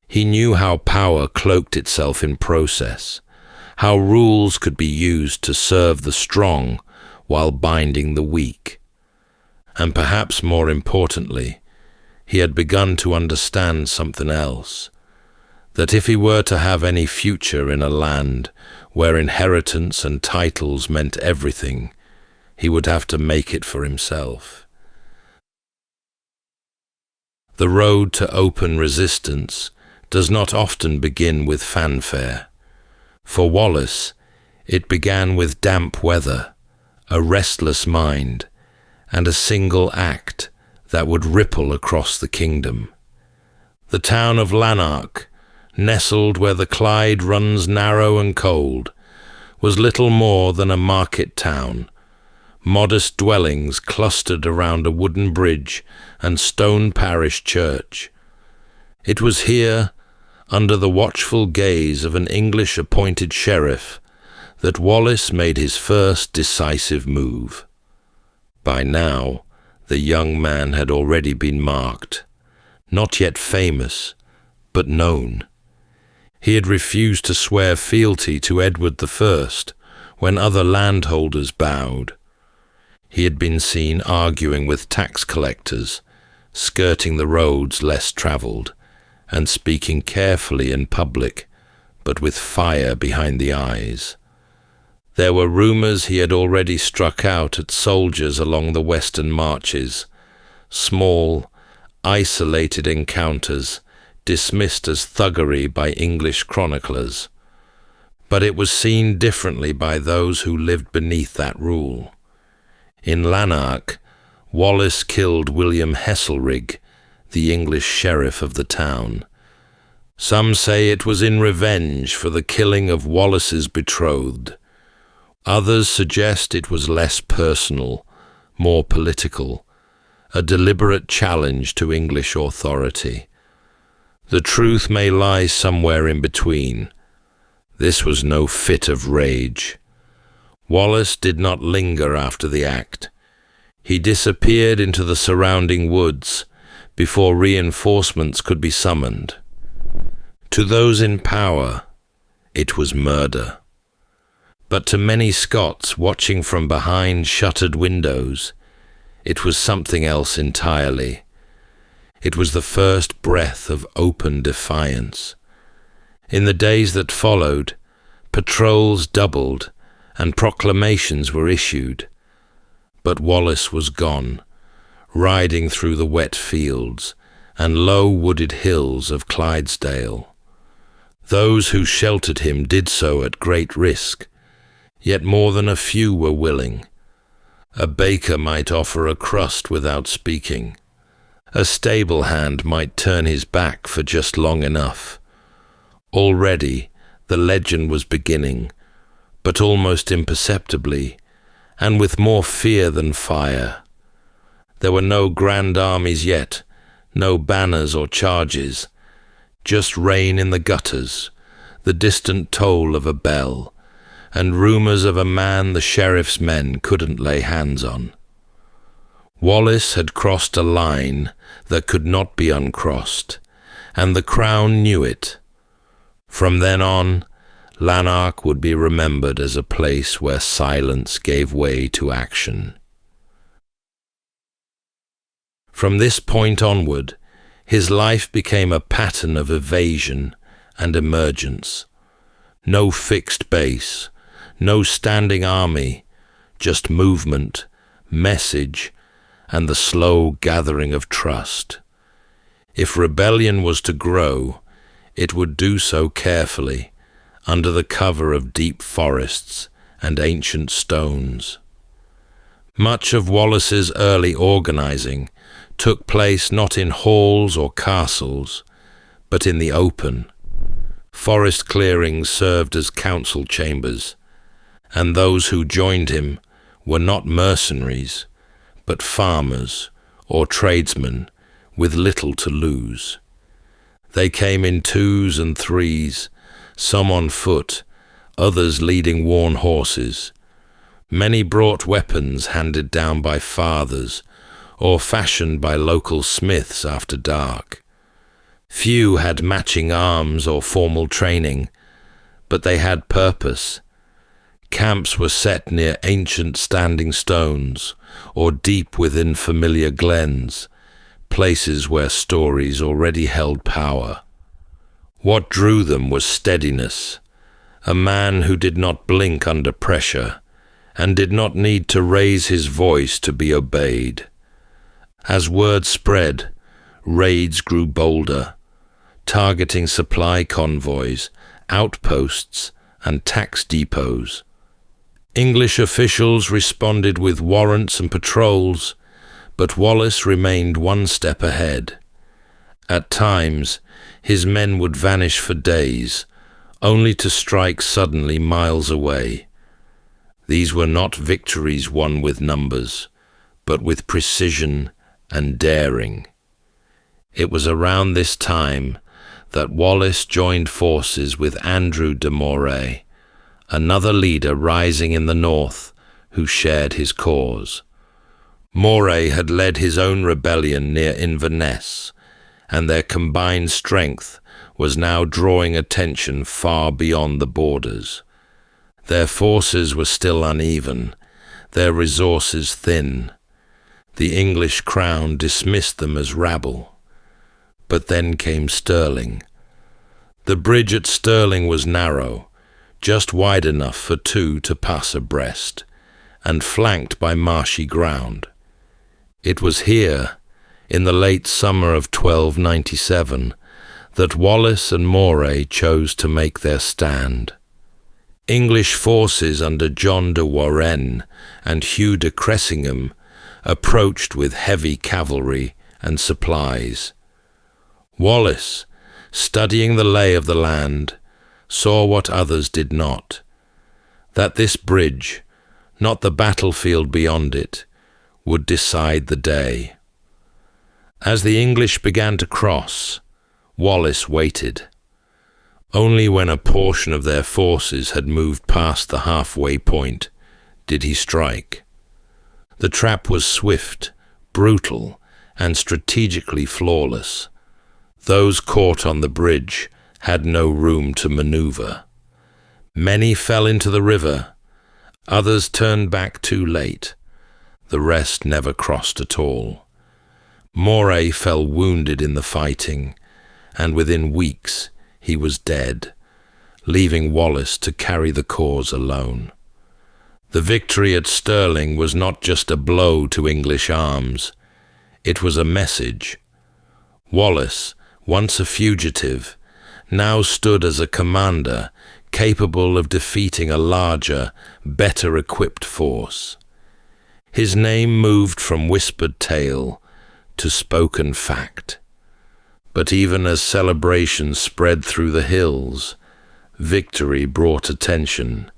He knew how power cloaked itself in process, how rules could be used to serve the strong while binding the weak. And perhaps more importantly, he had begun to understand something else, that if he were to have any future in a land where inheritance and titles meant everything, he would have to make it for himself. The road to open resistance does not often begin with fanfare. For Wallace, it began with damp weather, a restless mind, and a single act that would ripple across the kingdom. The town of Lanark, nestled where the Clyde runs narrow and cold, was little more than a market town, modest dwellings clustered around a wooden bridge and stone parish church. It was here, under the watchful gaze of an English-appointed sheriff, that Wallace made his first decisive move. By now, the young man had already been marked, not yet famous, but known. He had refused to swear fealty to Edward I when other landholders bowed. He had been seen arguing with tax collectors, skirting the roads less travelled, and speaking carefully in public, but with fire behind the eyes. There were rumours he had already struck out at soldiers along the western marches, small, isolated encounters dismissed as thuggery by English chroniclers. But it was seen differently by those who lived beneath that rule. In Lanark, Wallace killed William Heselrigg, the English sheriff of the town. Some say it was in revenge for the killing of Wallace's betrothed. Others suggest it was less personal, more political, a deliberate challenge to English authority. The truth may lie somewhere in between. This was no fit of rage. Wallace did not linger after the act. He disappeared into the surrounding woods before reinforcements could be summoned. To those in power, it was murder. But to many Scots watching from behind shuttered windows, it was something else entirely. It was the first breath of open defiance. In the days that followed, patrols doubled and proclamations were issued. But Wallace was gone, riding through the wet fields and low wooded hills of Clydesdale. Those who sheltered him did so at great risk, yet more than a few were willing. A baker might offer a crust without speaking. A stable hand might turn his back for just long enough. Already, the legend was beginning, but almost imperceptibly, and with more fear than fire. There were no grand armies yet, no banners or charges, just rain in the gutters, the distant toll of a bell, and rumors of a man the sheriff's men couldn't lay hands on. Wallace had crossed a line that could not be uncrossed, and the crown knew it. From then on, Lanark would be remembered as a place where silence gave way to action. From this point onward, his life became a pattern of evasion and emergence. No fixed base, no standing army, just movement, message, and the slow gathering of trust. If rebellion was to grow, it would do so carefully, under the cover of deep forests and ancient stones. Much of Wallace's early organizing took place not in halls or castles, but in the open. Forest clearings served as council chambers, and those who joined him were not mercenaries, but farmers or tradesmen with little to lose. They came in twos and threes, some on foot, others leading worn horses. Many brought weapons handed down by fathers or fashioned by local smiths after dark. Few had matching arms or formal training, but they had purpose. Camps were set near ancient standing stones or deep within familiar glens, places where stories already held power. What drew them was steadiness, a man who did not blink under pressure and did not need to raise his voice to be obeyed. As word spread, raids grew bolder, targeting supply convoys, outposts, and tax depots. English officials responded with warrants and patrols, but Wallace remained one step ahead. At times, his men would vanish for days, only to strike suddenly miles away. These were not victories won with numbers, but with precision and daring. It was around this time that Wallace joined forces with Andrew de Moray, another leader rising in the north who shared his cause. Moray had led his own rebellion near Inverness, and their combined strength was now drawing attention far beyond the borders. Their forces were still uneven, their resources thin. The English crown dismissed them as rabble. But then came Stirling. The bridge at Stirling was narrow, just wide enough for two to pass abreast, and flanked by marshy ground. It was here, in the late summer of 1297, that Wallace and Moray chose to make their stand. English forces under John de Warenne and Hugh de Cressingham approached with heavy cavalry and supplies. Wallace, studying the lay of the land, saw what others did not, that this bridge, not the battlefield beyond it, would decide the day. As the English began to cross, Wallace waited. Only when a portion of their forces had moved past the halfway point did he strike. The trap was swift, brutal, and strategically flawless. Those caught on the bridge had no room to maneuver. Many fell into the river, others turned back too late. The rest never crossed at all. Moray fell wounded in the fighting, and within weeks he was dead, leaving Wallace to carry the cause alone. The victory at Stirling was not just a blow to English arms, it was a message. Wallace, once a fugitive, now stood as a commander capable of defeating a larger, better equipped force. His name moved from whispered tale to spoken fact. But even as celebrations spread through the hills, victory brought attention,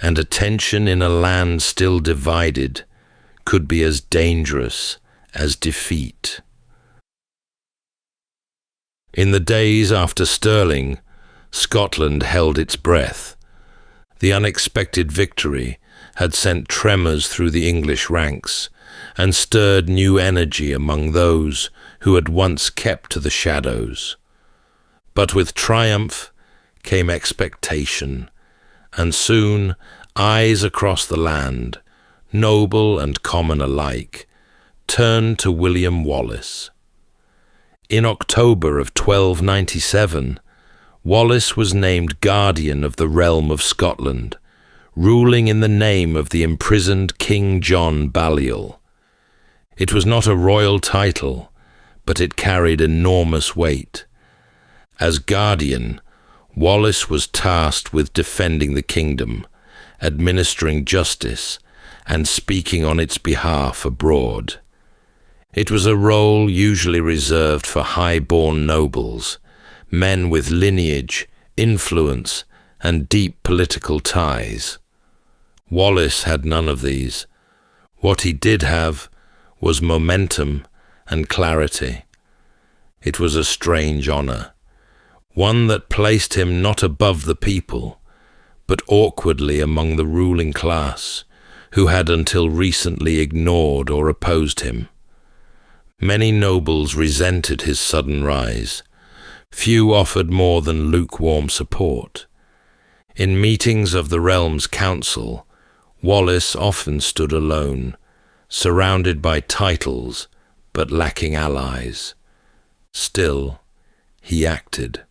and attention in a land still divided could be as dangerous as defeat. In the days after Stirling, Scotland held its breath. The unexpected victory had sent tremors through the English ranks and stirred new energy among those who had once kept to the shadows. But with triumph came expectation, and soon eyes across the land, noble and common alike, turned to William Wallace. In October of 1297, Wallace was named guardian of the realm of Scotland, ruling in the name of the imprisoned King John Balliol. It was not a royal title, but it carried enormous weight. As guardian, Wallace was tasked with defending the kingdom, administering justice, and speaking on its behalf abroad. It was a role usually reserved for high-born nobles, men with lineage, influence, and deep political ties. Wallace had none of these. What he did have was momentum and clarity. It was a strange honor, one that placed him not above the people, but awkwardly among the ruling class, who had until recently ignored or opposed him. Many nobles resented his sudden rise. Few offered more than lukewarm support. In meetings of the realm's council, Wallace often stood alone, surrounded by titles, but lacking allies. Still, he acted.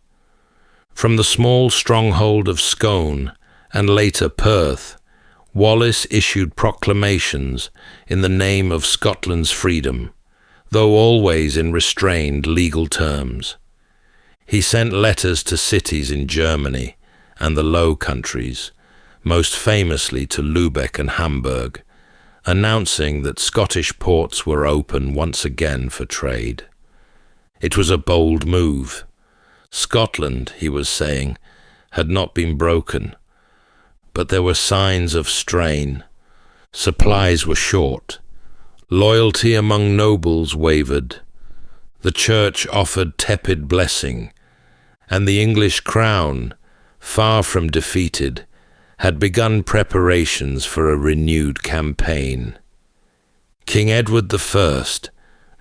From the small stronghold of Scone and later Perth, Wallace issued proclamations in the name of Scotland's freedom, though always in restrained legal terms. He sent letters to cities in Germany and the Low Countries, most famously to Lubeck and Hamburg, announcing that Scottish ports were open once again for trade. It was a bold move. Scotland, he was saying, had not been broken, but there were signs of strain. Supplies were short. Loyalty among nobles wavered. The church offered tepid blessing, and the English crown, far from defeated, had begun preparations for a renewed campaign. King Edward I,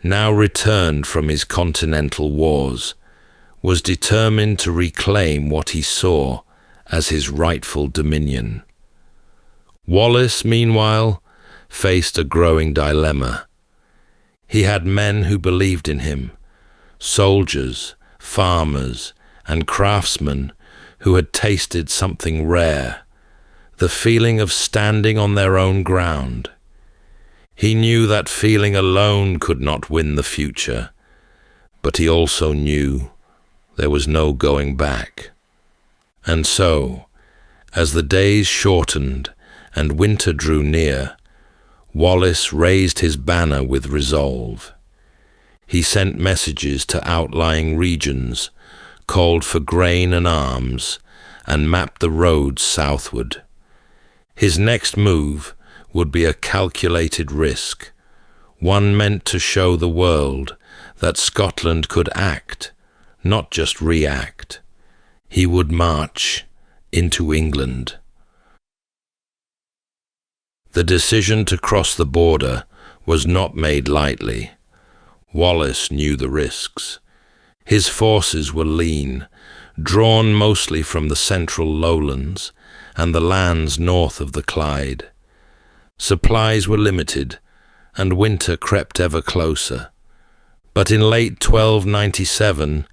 now returned from his continental wars, was determined to reclaim what he saw as his rightful dominion. Wallace, meanwhile, faced a growing dilemma. He had men who believed in him, soldiers, farmers, and craftsmen who had tasted something rare, the feeling of standing on their own ground. He knew that feeling alone could not win the future, but he also knew there was no going back. And so, as the days shortened and winter drew near, Wallace raised his banner with resolve. He sent messages to outlying regions, called for grain and arms, and mapped the roads southward. His next move would be a calculated risk, one meant to show the world that Scotland could act, not just react. He would march into England. The decision to cross the border was not made lightly. Wallace knew the risks. His forces were lean, drawn mostly from the central lowlands and the lands north of the Clyde. Supplies were limited, and winter crept ever closer. But in late 1297,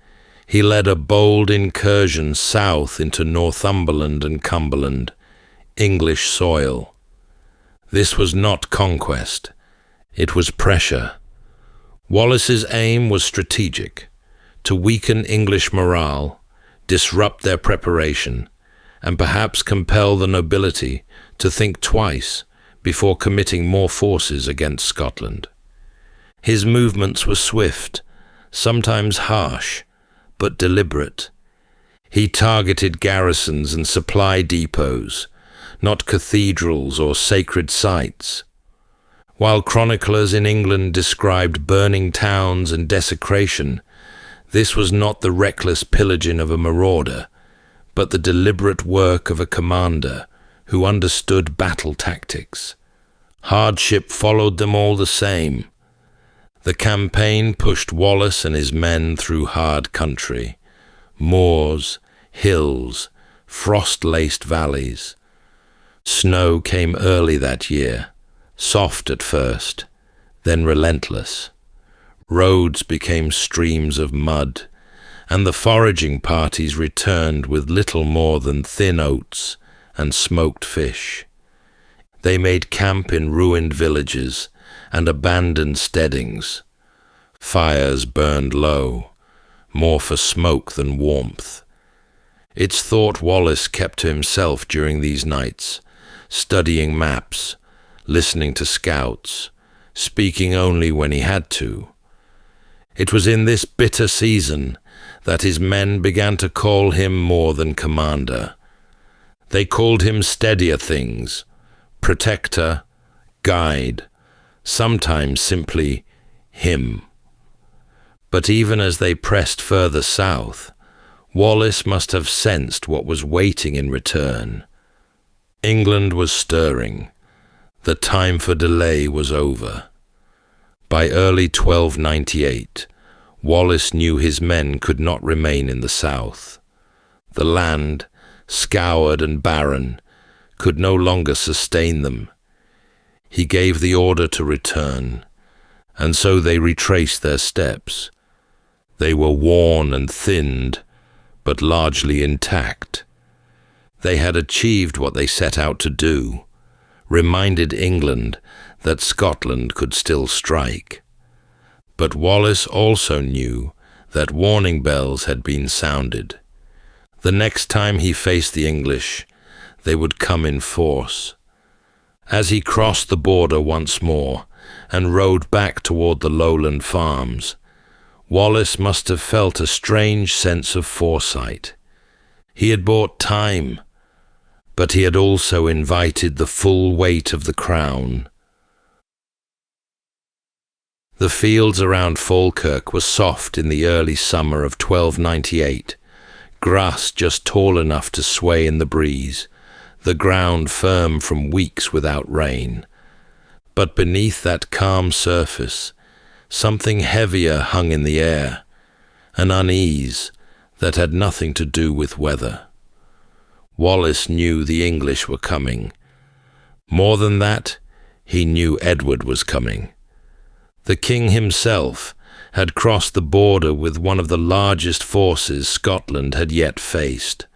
he led a bold incursion south into Northumberland and Cumberland, English soil. This was not conquest, it was pressure. Wallace's aim was strategic, to weaken English morale, disrupt their preparation, and perhaps compel the nobility to think twice before committing more forces against Scotland. His movements were swift, sometimes harsh, but deliberate. He targeted garrisons and supply depots, not cathedrals or sacred sites. While chroniclers in England described burning towns and desecration, this was not the reckless pillaging of a marauder, but the deliberate work of a commander who understood battle tactics. Hardship followed them all the same. The campaign pushed Wallace and his men through hard country, moors, hills, frost-laced valleys. Snow came early that year, soft at first, then relentless. Roads became streams of mud, and the foraging parties returned with little more than thin oats and smoked fish. They made camp in ruined villages and abandoned steadings. Fires burned low, more for smoke than warmth. It's thought Wallace kept to himself during these nights, studying maps, listening to scouts, speaking only when he had to. It was in this bitter season that his men began to call him more than commander. They called him steadier things, protector, guide, sometimes simply him. But even as they pressed further south, Wallace must have sensed what was waiting in return. England was stirring. The time for delay was over. By early 1298, Wallace knew his men could not remain in the south. The land, scoured and barren, could no longer sustain them. He gave the order to return, and so they retraced their steps. They were worn and thinned, but largely intact. They had achieved what they set out to do, reminded England that Scotland could still strike. But Wallace also knew that warning bells had been sounded. The next time he faced the English, they would come in force. As he crossed the border once more and rode back toward the lowland farms, Wallace must have felt a strange sense of foresight. He had bought time, but he had also invited the full weight of the crown. The fields around Falkirk were soft in the early summer of 1298, grass just tall enough to sway in the breeze, the ground firm from weeks without rain. But beneath that calm surface, something heavier hung in the air, an unease that had nothing to do with weather. Wallace knew the English were coming. More than that, he knew Edward was coming. The king himself had crossed the border with one of the largest forces Scotland had yet faced.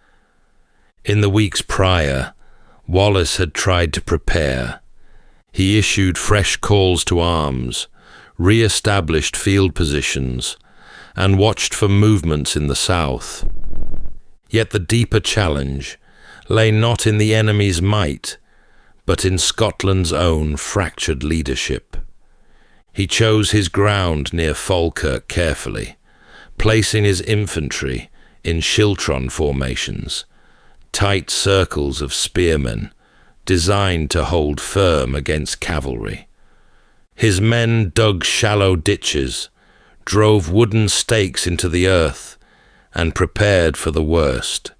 In the weeks prior, Wallace had tried to prepare. He issued fresh calls to arms, re-established field positions, and watched for movements in the south. Yet the deeper challenge lay not in the enemy's might, but in Scotland's own fractured leadership. He chose his ground near Falkirk carefully, placing his infantry in schiltron formations, tight circles of spearmen designed to hold firm against cavalry. His men dug shallow ditches, drove wooden stakes into the earth, and prepared for the worst.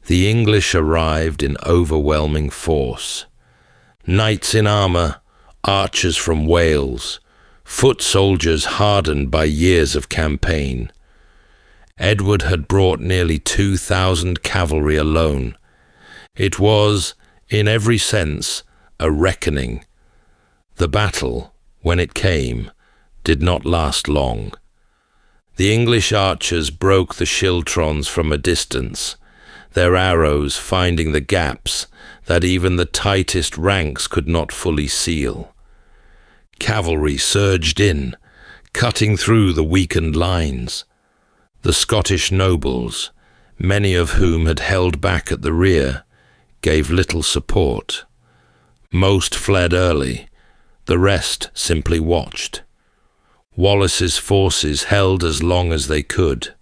The English arrived in overwhelming force. Knights in armour, archers from Wales, foot soldiers hardened by years of campaign. Edward had brought nearly 2,000 cavalry alone. It was, in every sense, a reckoning. The battle, when it came, did not last long. The English archers broke the schiltrons from a distance, their arrows finding the gaps that even the tightest ranks could not fully seal. Cavalry surged in, cutting through the weakened lines. The Scottish nobles, many of whom had held back at the rear, gave little support. Most fled early, the rest simply watched. Wallace's forces held as long as they could.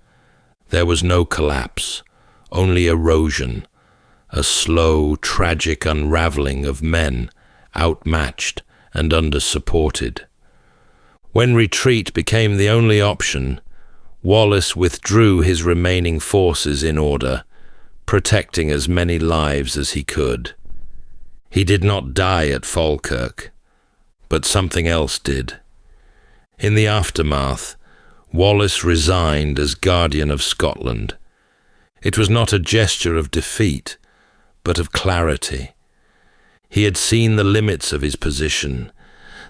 There was no collapse, only erosion, a slow, tragic unraveling of men, outmatched and under-supported. When retreat became the only option, Wallace withdrew his remaining forces in order, protecting as many lives as he could. He did not die at Falkirk, but something else did. In the aftermath, Wallace resigned as Guardian of Scotland. It was not a gesture of defeat, but of clarity. He had seen the limits of his position,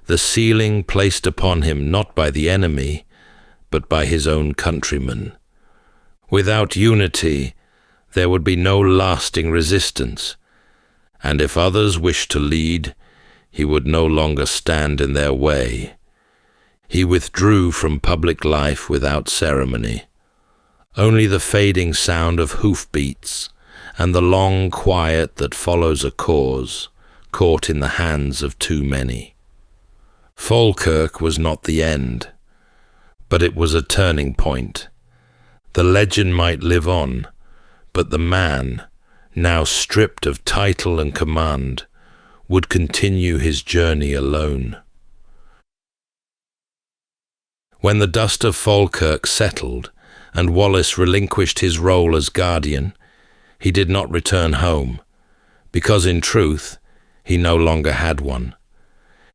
the ceiling placed upon him not by the enemy, but by his own countrymen. Without unity, there would be no lasting resistance, and if others wished to lead, he would no longer stand in their way. He withdrew from public life without ceremony. Only the fading sound of hoofbeats and the long quiet that follows a cause, caught in the hands of too many. Falkirk was not the end, but it was a turning point. The legend might live on, but the man, now stripped of title and command, would continue his journey alone. When the dust of Falkirk settled and Wallace relinquished his role as guardian, he did not return home, because in truth, he no longer had one.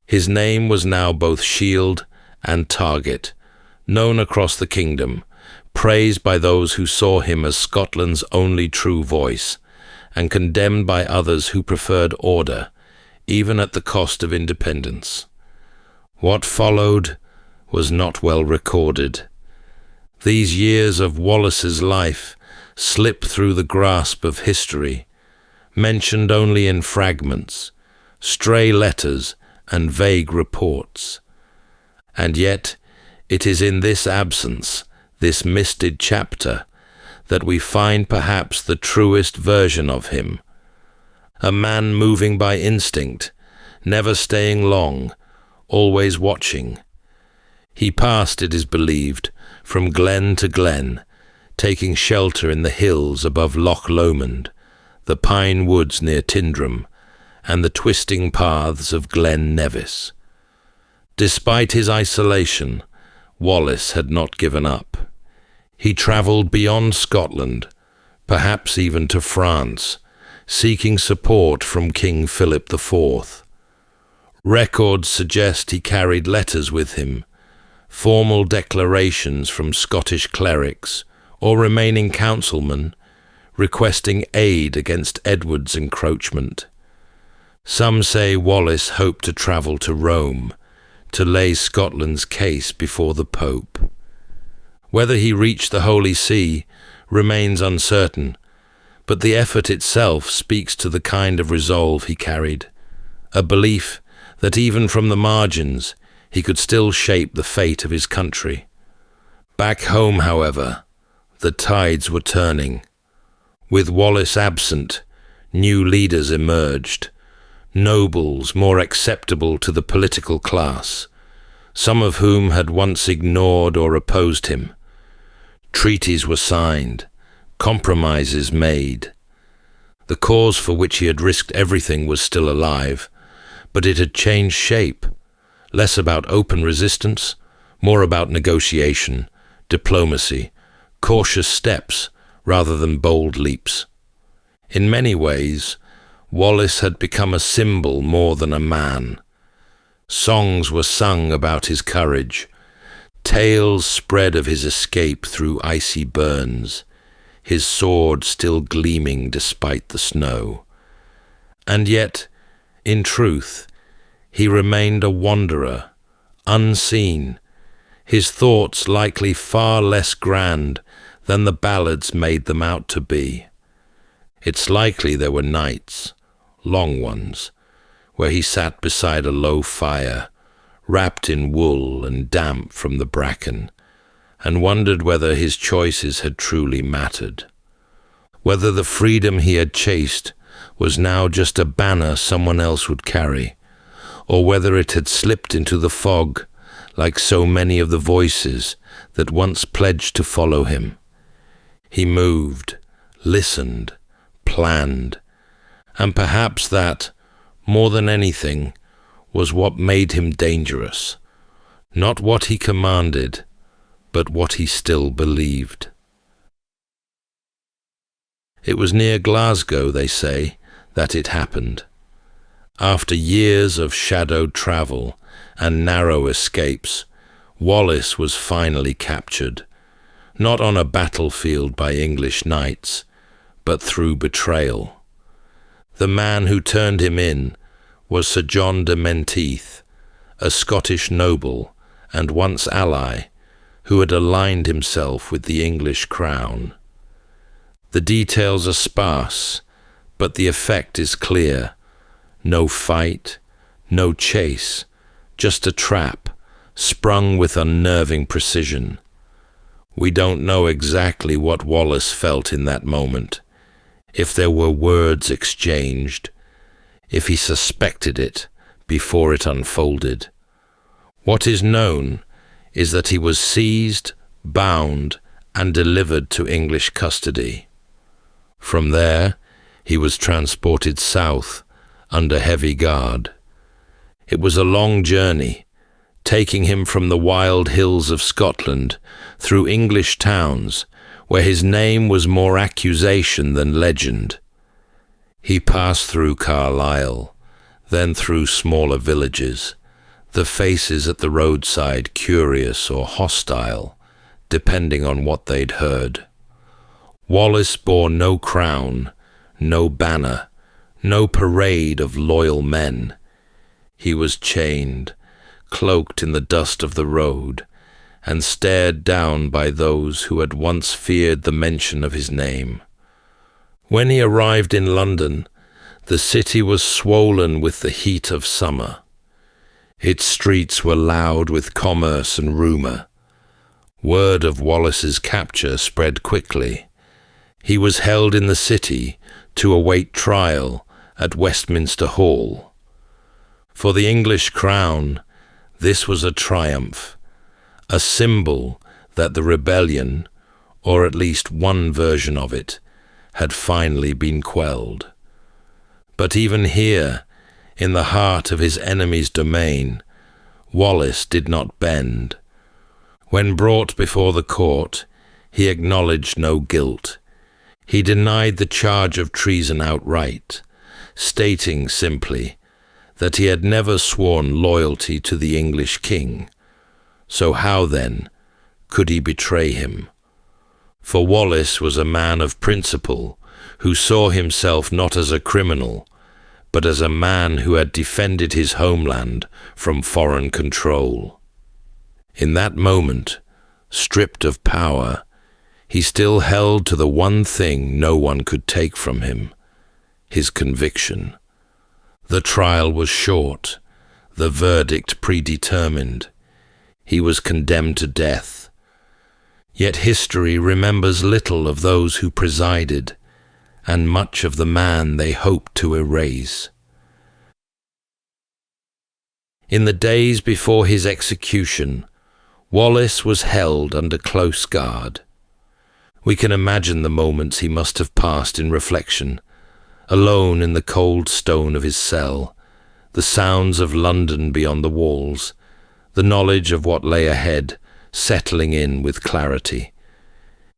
His name was now both shield and target, known across the kingdom, praised by those who saw him as Scotland's only true voice, and condemned by others who preferred order, even at the cost of independence. What followed was not well recorded. These years of Wallace's life slip through the grasp of history, mentioned only in fragments, stray letters and vague reports. And yet, it is in this absence, this misted chapter, that we find perhaps the truest version of him. A man moving by instinct, never staying long, always watching. He passed, it is believed, from glen to glen, taking shelter in the hills above Loch Lomond, the pine woods near Tindrum, and the twisting paths of Glen Nevis. Despite his isolation, Wallace had not given up. He travelled beyond Scotland, perhaps even to France, seeking support from King Philip IV. Records suggest he carried letters with him, formal declarations from Scottish clerics or remaining councilmen requesting aid against Edward's encroachment. Some say Wallace hoped to travel to Rome to lay Scotland's case before the Pope. Whether he reached the Holy See remains uncertain, but the effort itself speaks to the kind of resolve he carried, a belief that even from the margins he could still shape the fate of his country. Back home, however, the tides were turning. With Wallace absent, new leaders emerged, nobles more acceptable to the political class, some of whom had once ignored or opposed him. Treaties were signed, compromises made. The cause for which he had risked everything was still alive, but it had changed shape, less about open resistance, more about negotiation, diplomacy, cautious steps rather than bold leaps. In many ways, Wallace had become a symbol more than a man. Songs were sung about his courage, tales spread of his escape through icy burns, his sword still gleaming despite the snow. And yet, in truth, he remained a wanderer, unseen, his thoughts likely far less grand than the ballads made them out to be. It's likely there were nights, long ones, where he sat beside a low fire, wrapped in wool and damp from the bracken, and wondered whether his choices had truly mattered, whether the freedom he had chased was now just a banner someone else would carry, or whether it had slipped into the fog like so many of the voices that once pledged to follow him. He moved, listened, planned, and perhaps that, more than anything, was what made him dangerous. Not what he commanded, but what he still believed. It was near Glasgow, they say, that it happened. After years of shadowed travel and narrow escapes, Wallace was finally captured, not on a battlefield by English knights, but through betrayal. The man who turned him in was Sir John de Menteith, a Scottish noble and once ally, who had aligned himself with the English crown. The details are sparse, but the effect is clear. No fight, no chase, just a trap, sprung with unnerving precision. We don't know exactly what Wallace felt in that moment, if there were words exchanged, if he suspected it before it unfolded. What is known is that he was seized, bound, and delivered to English custody. From there, he was transported south under heavy guard. It was a long journey, taking him from the wild hills of Scotland through English towns where his name was more accusation than legend. He passed through Carlisle, then through smaller villages, the faces at the roadside curious or hostile, depending on what they'd heard. Wallace bore no crown, no banner, no parade of loyal men. He was chained, cloaked in the dust of the road, and stared down by those who had once feared the mention of his name. When he arrived in London, the city was swollen with the heat of summer. Its streets were loud with commerce and rumour. Word of Wallace's capture spread quickly. He was held in the city to await trial at Westminster Hall. For the English crown, this was a triumph, a symbol that the rebellion, or at least one version of it, had finally been quelled. But even here, in the heart of his enemy's domain, Wallace did not bend. When brought before the court, he acknowledged no guilt. He denied the charge of treason outright, stating simply that he had never sworn loyalty to the English king. So how, then, could he betray him? For Wallace was a man of principle, who saw himself not as a criminal, but as a man who had defended his homeland from foreign control. In that moment, stripped of power, he still held to the one thing no one could take from him, his conviction. The trial was short, the verdict predetermined. He was condemned to death. Yet history remembers little of those who presided, and much of the man they hoped to erase. In the days before his execution, Wallace was held under close guard. We can imagine the moments he must have passed in reflection, alone in the cold stone of his cell, the sounds of London beyond the walls, the knowledge of what lay ahead settling in with clarity.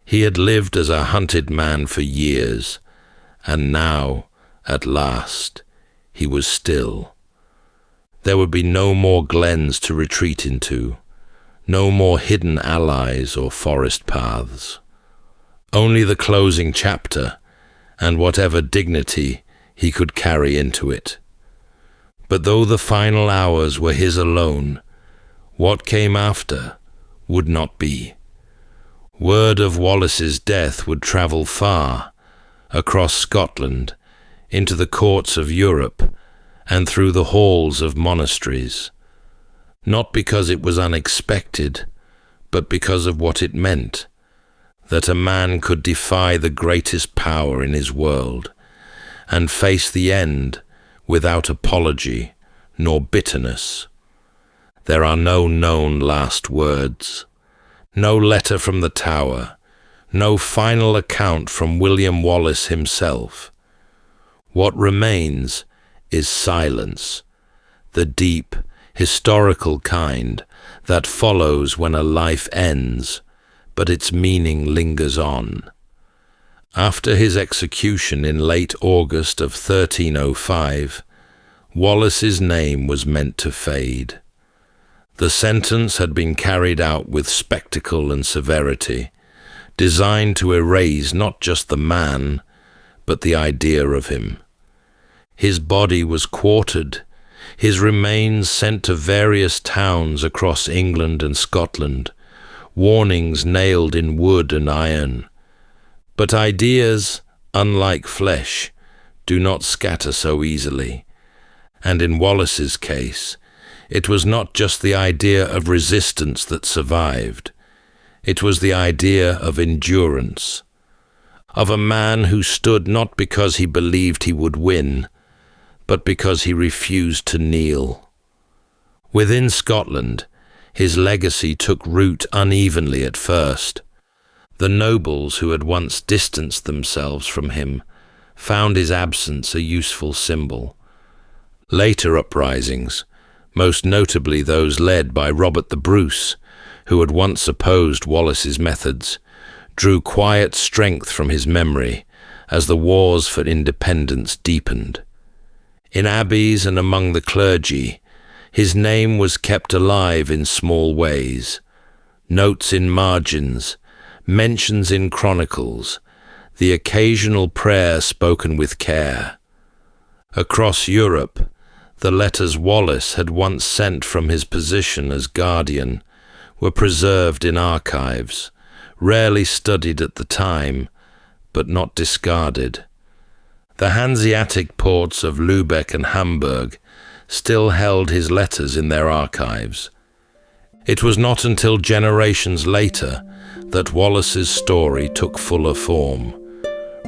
He had lived as a hunted man for years, and now, at last, he was still. There would be no more glens to retreat into, no more hidden allies or forest paths. Only the closing chapter, and whatever dignity he could carry into it. But though the final hours were his alone, what came after would not be. Word of Wallace's death would travel far, across Scotland, into the courts of Europe, and through the halls of monasteries. Not because it was unexpected, but because of what it meant, that a man could defy the greatest power in his world, and face the end without apology nor bitterness. There are no known last words, no letter from the tower, no final account from William Wallace himself. What remains is silence, the deep, historical kind that follows when a life ends, but its meaning lingers on. After his execution in late August of 1305, Wallace's name was meant to fade. The sentence had been carried out with spectacle and severity, designed to erase not just the man, but the idea of him. His body was quartered, his remains sent to various towns across England and Scotland, warnings nailed in wood and iron. But ideas, unlike flesh, do not scatter so easily. And in Wallace's case, it was not just the idea of resistance that survived. It was the idea of endurance, of a man who stood not because he believed he would win, but because he refused to kneel. Within Scotland, his legacy took root unevenly at first. The nobles who had once distanced themselves from him found his absence a useful symbol. Later uprisings, most notably those led by Robert the Bruce, who had once opposed Wallace's methods, drew quiet strength from his memory as the wars for independence deepened. In abbeys and among the clergy, his name was kept alive in small ways. Notes in margins, mentions in chronicles, the occasional prayer spoken with care. Across Europe, the letters Wallace had once sent from his position as guardian were preserved in archives, rarely studied at the time, but not discarded. The Hanseatic ports of Lübeck and Hamburg still held his letters in their archives. It was not until generations later that Wallace's story took fuller form,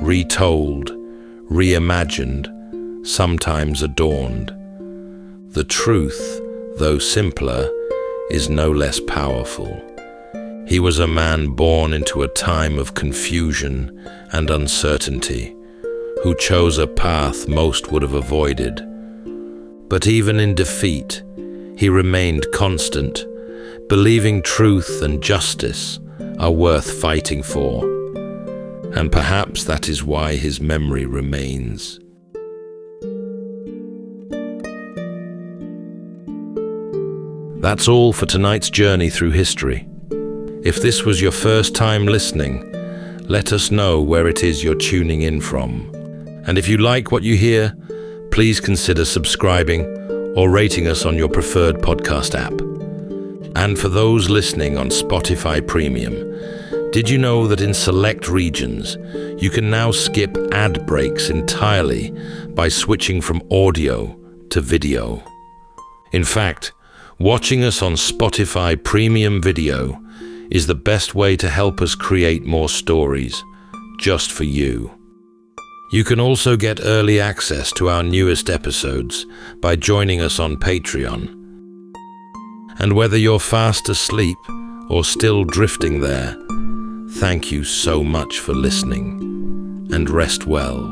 retold, reimagined, sometimes adorned. The truth, though simpler, is no less powerful. He was a man born into a time of confusion and uncertainty, who chose a path most would have avoided. But even in defeat, he remained constant, believing truth and justice are worth fighting for. And perhaps that is why his memory remains. That's all for tonight's journey through history. If this was your first time listening, let us know where it is you're tuning in from. And if you like what you hear, please consider subscribing or rating us on your preferred podcast app. And for those listening on Spotify Premium, did you know that in select regions, you can now skip ad breaks entirely by switching from audio to video? In fact, watching us on Spotify Premium Video is the best way to help us create more stories, just for you. You can also get early access to our newest episodes by joining us on Patreon. And whether you're fast asleep or still drifting there, thank you so much for listening, and rest well.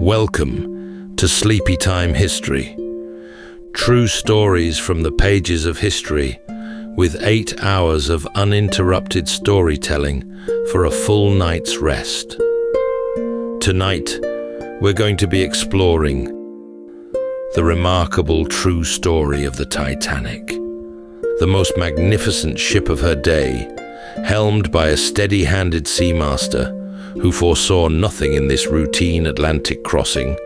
Welcome to Sleepytime History. True stories from the pages of history, with 8 hours of uninterrupted storytelling for a full night's rest. Tonight, we're going to be exploring the remarkable true story of the Titanic, the most magnificent ship of her day, helmed by a steady-handed seamaster who foresaw nothing in this routine Atlantic crossing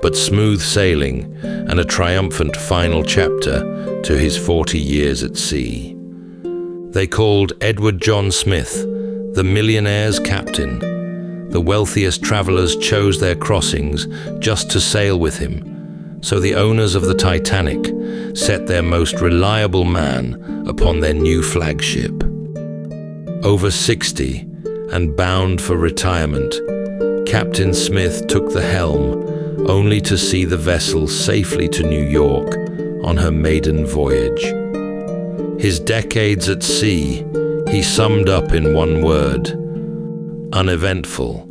but smooth sailing and a triumphant final chapter to his 40 years at sea. They called Edward John Smith the millionaire's captain. The wealthiest travelers chose their crossings just to sail with him, so the owners of the Titanic set their most reliable man upon their new flagship. Over 60 and bound for retirement, Captain Smith took the helm only to see the vessel safely to New York on her maiden voyage. His decades at sea he summed up in one word: uneventful.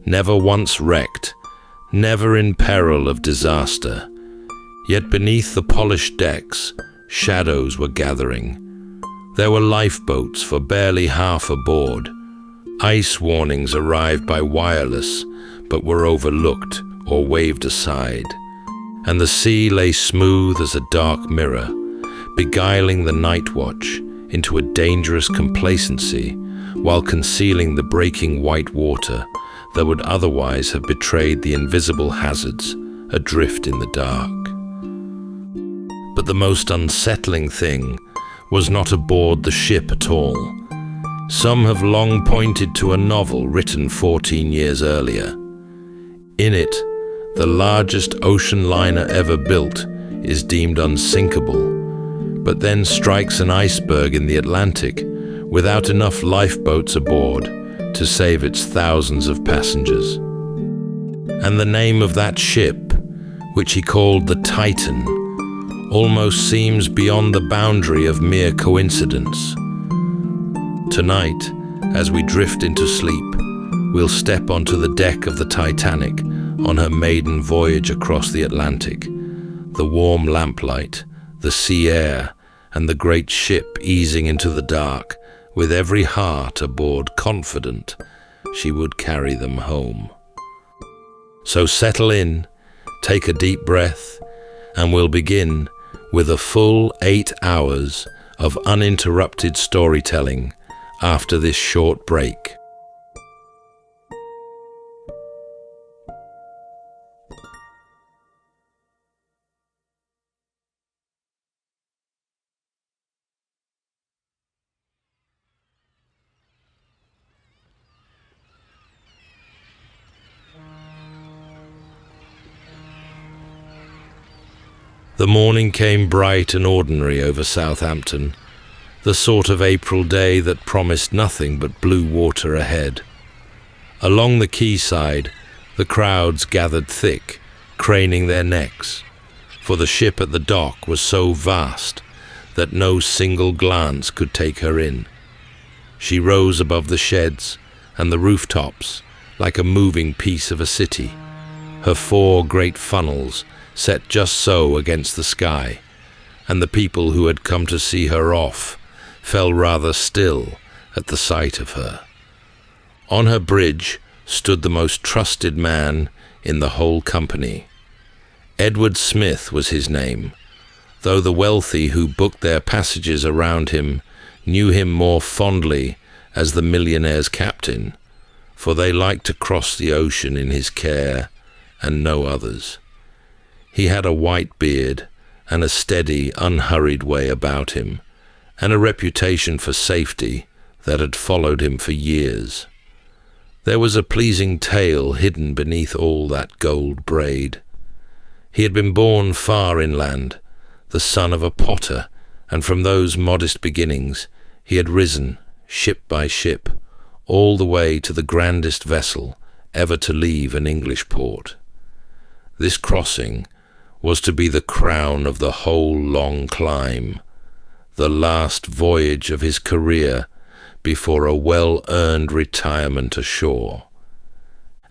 Never once wrecked, never in peril of disaster. Yet beneath the polished decks, shadows were gathering. There were lifeboats for barely half aboard. Ice warnings arrived by wireless, but were overlooked or waved aside. And the sea lay smooth as a dark mirror, beguiling the night watch into a dangerous complacency while concealing the breaking white water that would otherwise have betrayed the invisible hazards adrift in the dark. But the most unsettling thing was not aboard the ship at all. Some have long pointed to a novel written 14 years earlier. In it, the largest ocean liner ever built is deemed unsinkable, but then strikes an iceberg in the Atlantic without enough lifeboats aboard to save its thousands of passengers. And the name of that ship, which he called the Titan, almost seems beyond the boundary of mere coincidence. Tonight, as we drift into sleep, we'll step onto the deck of the Titanic on her maiden voyage across the Atlantic. The warm lamplight, the sea air, and the great ship easing into the dark, with every heart aboard confident she would carry them home. So settle in, take a deep breath, and we'll begin with a full 8 hours of uninterrupted storytelling after this short break. The morning came bright and ordinary over Southampton, the sort of April day that promised nothing but blue water ahead. Along the quayside, the crowds gathered thick, craning their necks, for the ship at the dock was so vast that no single glance could take her in. She rose above the sheds and the rooftops like a moving piece of a city, her 4 great funnels set just so against the sky, and the people who had come to see her off fell rather still at the sight of her. On her bridge stood the most trusted man in the whole company. Edward Smith was his name, though the wealthy who booked their passages around him knew him more fondly as the millionaire's captain, for they liked to cross the ocean in his care and no others. He had a white beard and a steady, unhurried way about him, and a reputation for safety that had followed him for years. There was a pleasing tale hidden beneath all that gold braid. He had been born far inland, the son of a potter, and from those modest beginnings he had risen, ship by ship, all the way to the grandest vessel ever to leave an English port. This crossing was to be the crown of the whole long climb, the last voyage of his career before a well-earned retirement ashore.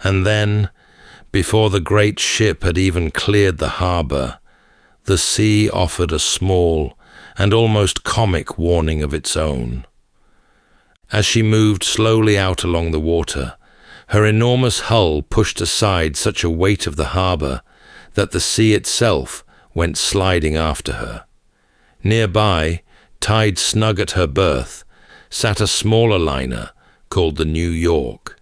And then, Before the great ship had even cleared the harbour, the sea offered a small and almost comic warning of its own. As she moved slowly out along the water, her enormous hull pushed aside such a weight of the harbour that the sea itself went sliding after her. Nearby, tied snug at her berth, sat a smaller liner called the New York.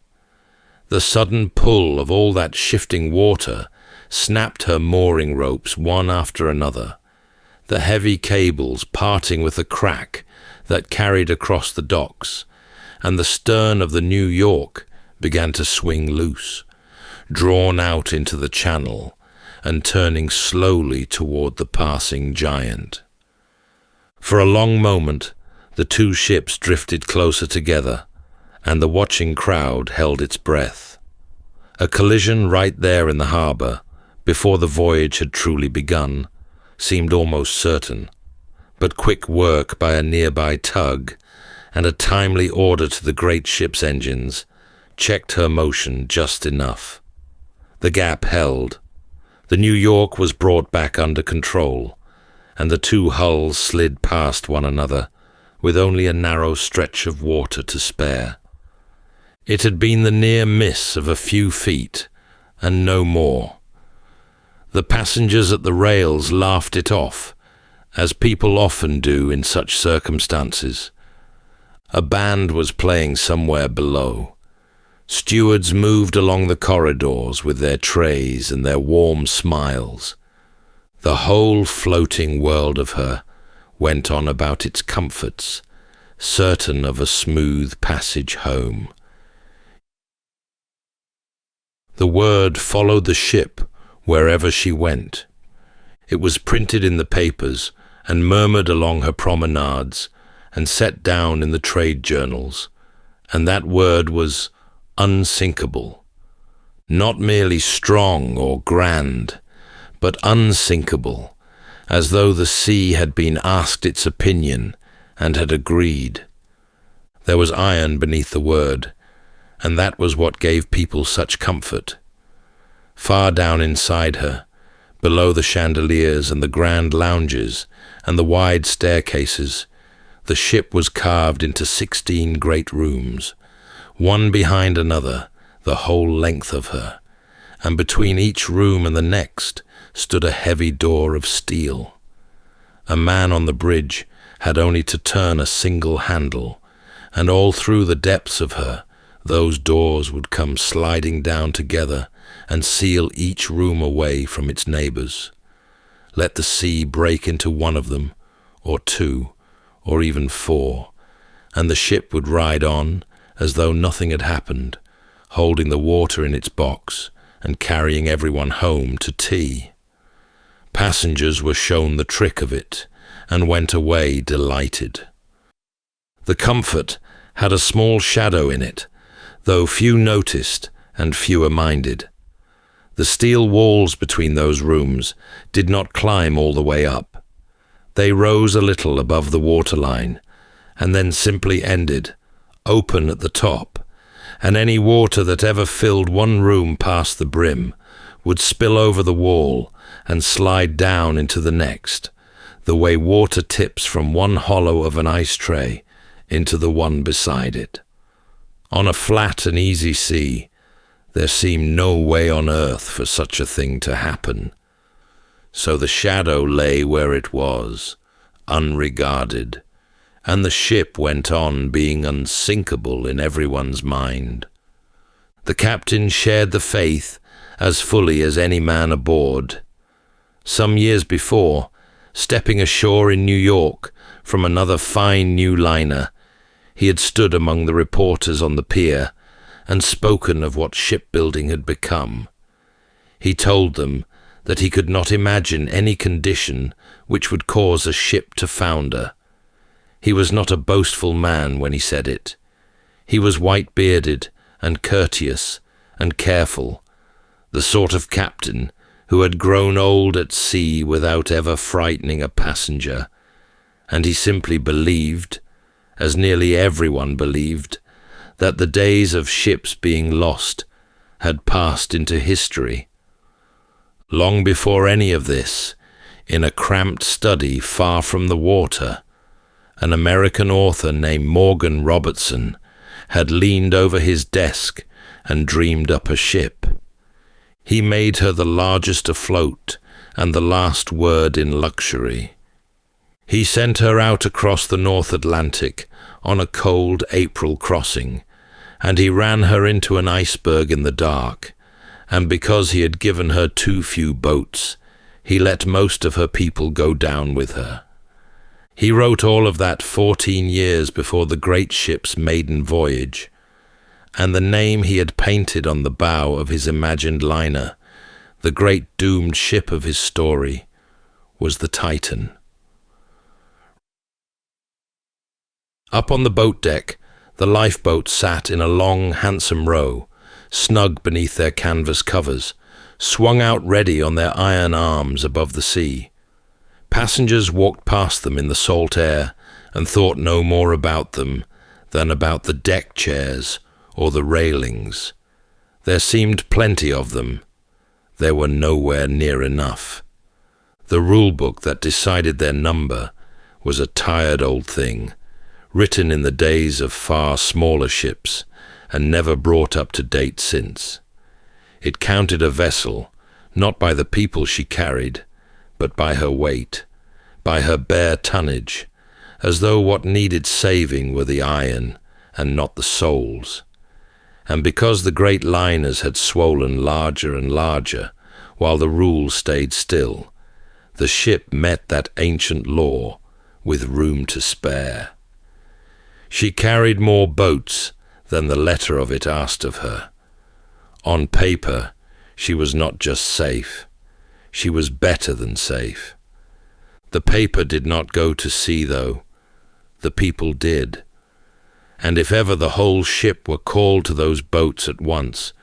The sudden pull of all that shifting water snapped her mooring ropes one after another, the heavy cables parting with a crack that carried across the docks, and the stern of the New York began to swing loose, drawn out into the channel and turning slowly toward the passing giant. For a long moment, the two ships drifted closer together, and the watching crowd held its breath. A collision right there in the harbour, before the voyage had truly begun, seemed almost certain, but quick work by a nearby tug and a timely order to the great ship's engines checked her motion just enough. The gap held. The New York was brought back under control, and the two hulls slid past one another with only a narrow stretch of water to spare. It had been the near miss of a few feet, and no more. The passengers at the rails laughed it off, as people often do in such circumstances. A band was playing somewhere below. Stewards moved along the corridors with their trays and their warm smiles. The whole floating world of her went on about its comforts, certain of a smooth passage home. The word followed the ship wherever she went. It was printed in the papers and murmured along her promenades and set down in the trade journals, and that word was unsinkable. Not merely strong or grand, but unsinkable, as though the sea had been asked its opinion and had agreed. There was iron beneath the word, and that was what gave people such comfort. Far down inside her, below the chandeliers and the grand lounges and the wide staircases, the ship was carved into 16 great rooms, one behind another, the whole length of her, and between each room and the next stood a heavy door of steel. A man on the bridge had only to turn a single handle, and all through the depths of her, those doors would come sliding down together and seal each room away from its neighbours. Let the sea break into one of them, or two, or even four, and the ship would ride on as though nothing had happened, holding the water in its box and carrying everyone home to tea. Passengers were shown the trick of it and went away delighted. The comfort had a small shadow in it, though few noticed and fewer minded. The steel walls between those rooms did not climb all the way up. They rose a little above the waterline, and then simply ended, open at the top, and any water that ever filled one room past the brim would spill over the wall and slide down into the next, the way water tips from one hollow of an ice tray into the one beside it. On a flat and easy sea, there seemed no way on earth for such a thing to happen. So the shadow lay where it was, unregarded, and the ship went on being unsinkable in everyone's mind. The captain shared the faith as fully as any man aboard. Some years before, stepping ashore in New York from another fine new liner, he had stood among the reporters on the pier and spoken of what shipbuilding had become. He told them that he could not imagine any condition which would cause a ship to founder. He was not a boastful man when he said it. He was white-bearded and courteous and careful, the sort of captain who had grown old at sea without ever frightening a passenger, and he simply believed, as nearly everyone believed, that the days of ships being lost had passed into history. Long before any of this, in a cramped study far from the water, an American author named Morgan Robertson had leaned over his desk and dreamed up a ship. He made her the largest afloat and the last word in luxury. He sent her out across the North Atlantic on a cold April crossing, and he ran her into an iceberg in the dark, and because he had given her too few boats, he let most of her people go down with her. He wrote all of that 14 years before the great ship's maiden voyage, and the name he had painted on the bow of his imagined liner, the great doomed ship of his story, was the Titan. Up on the boat deck, the lifeboats sat in a long, handsome row, snug beneath their canvas covers, swung out ready on their iron arms above the sea. Passengers walked past them in the salt air and thought no more about them than about the deck chairs or the railings. There seemed plenty of them. There were nowhere near enough. The rule book that decided their number was a tired old thing, written in the days of far smaller ships and never brought up to date since. It counted a vessel, not by the people she carried, but by her weight, by her bare tonnage, as though what needed saving were the iron and not the souls. And because the great liners had swollen larger and larger, while the rules stayed still, the ship met that ancient law with room to spare. She carried more boats than the letter of it asked of her. On paper, she was not just safe, she was better than safe. The paper did not go to sea, though. The people did. And if ever the whole ship were called to those boats at once,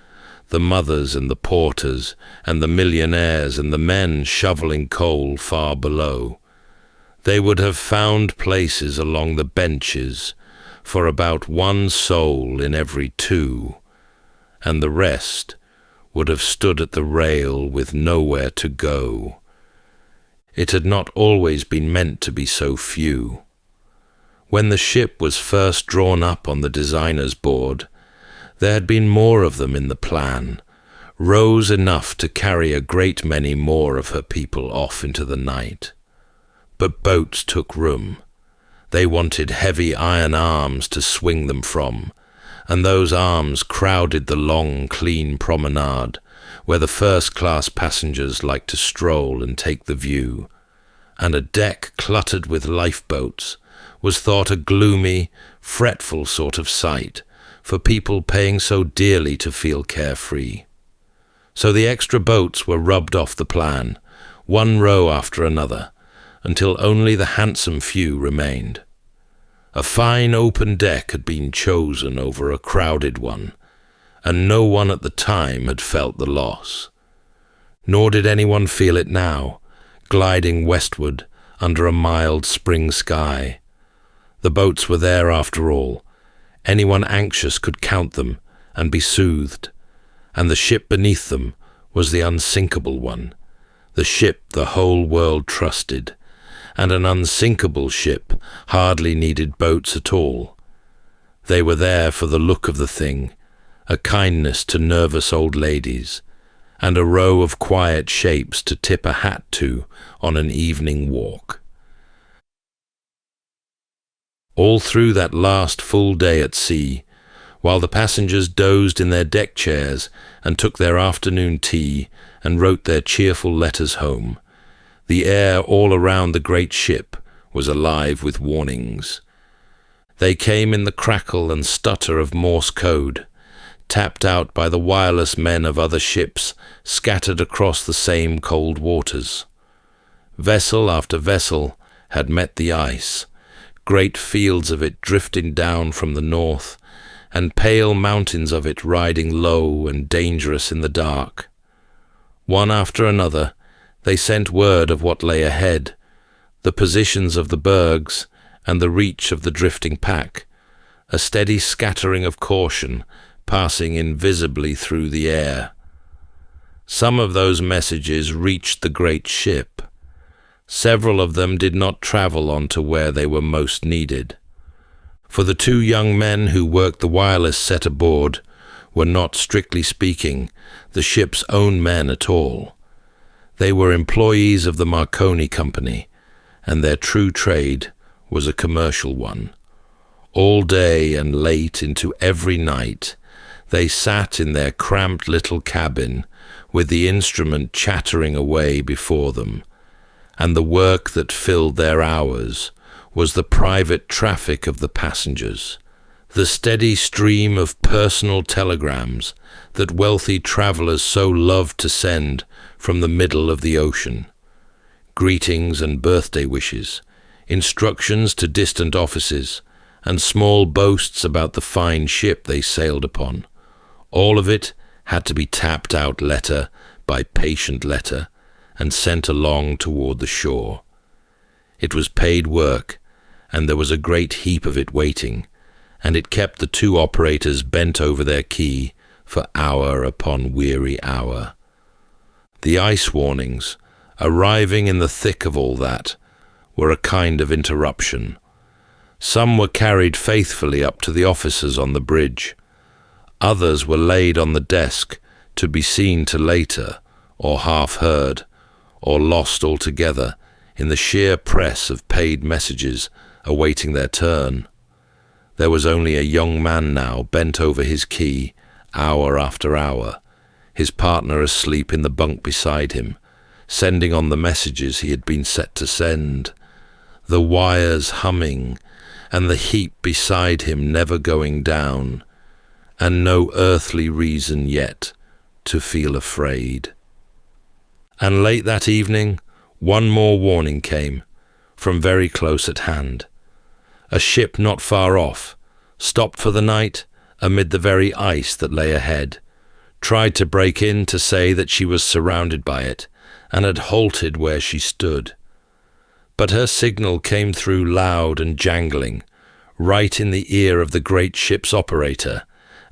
the mothers and the porters and the millionaires and the men shoveling coal far below, they would have found places along the benches for about one soul in every two, and the rest would have stood at the rail with nowhere to go. It had not always been meant to be so few. When the ship was first drawn up on the designer's board, there had been more of them in the plan, rows enough to carry a great many more of her people off into the night. But boats took room. They wanted heavy iron arms to swing them from, and those arms crowded the long, clean promenade where the first-class passengers liked to stroll and take the view, and a deck cluttered with lifeboats was thought a gloomy, fretful sort of sight for people paying so dearly to feel carefree. So the extra boats were rubbed off the plan, one row after another, until only the handsome few remained. A fine open deck had been chosen over a crowded one, and no one at the time had felt the loss. Nor did anyone feel it now, gliding westward under a mild spring sky. The boats were there after all. Anyone anxious could count them and be soothed, and the ship beneath them was the unsinkable one, the ship the whole world trusted, and an unsinkable ship hardly needed boats at all. They were there for the look of the thing, a kindness to nervous old ladies, and a row of quiet shapes to tip a hat to on an evening walk. All through that last full day at sea, while the passengers dozed in their deck chairs and took their afternoon tea and wrote their cheerful letters home, the air all around the great ship was alive with warnings. They came in the crackle and stutter of Morse code, tapped out by the wireless men of other ships scattered across the same cold waters. Vessel after vessel had met the ice, great fields of it drifting down from the north, and pale mountains of it riding low and dangerous in the dark. One after another, they sent word of what lay ahead, the positions of the bergs and the reach of the drifting pack, a steady scattering of caution passing invisibly through the air. Some of those messages reached the great ship. Several of them did not travel on to where they were most needed. For the two young men who worked the wireless set aboard were not, strictly speaking, the ship's own men at all. They were employees of the Marconi Company, and their true trade was a commercial one. All day and late into every night, they sat in their cramped little cabin with the instrument chattering away before them, and the work that filled their hours was the private traffic of the passengers, the steady stream of personal telegrams that wealthy travelers so loved to send from the middle of the ocean. Greetings and birthday wishes, instructions to distant offices, and small boasts about the fine ship they sailed upon. All of it had to be tapped out letter by patient letter and sent along toward the shore. It was paid work, and there was a great heap of it waiting, and it kept the two operators bent over their key for hour upon weary hour. The ice warnings, arriving in the thick of all that, were a kind of interruption. Some were carried faithfully up to the officers on the bridge. Others were laid on the desk to be seen to later, or half heard, or lost altogether in the sheer press of paid messages awaiting their turn. There was only a young man now bent over his key, hour after hour, his partner asleep in the bunk beside him, sending on the messages he had been set to send, the wires humming, and the heap beside him never going down, and no earthly reason yet to feel afraid. And late that evening, one more warning came, from very close at hand. A ship not far off, stopped for the night amid the very ice that lay ahead, tried to break in to say that she was surrounded by it, and had halted where she stood. But her signal came through loud and jangling, right in the ear of the great ship's operator,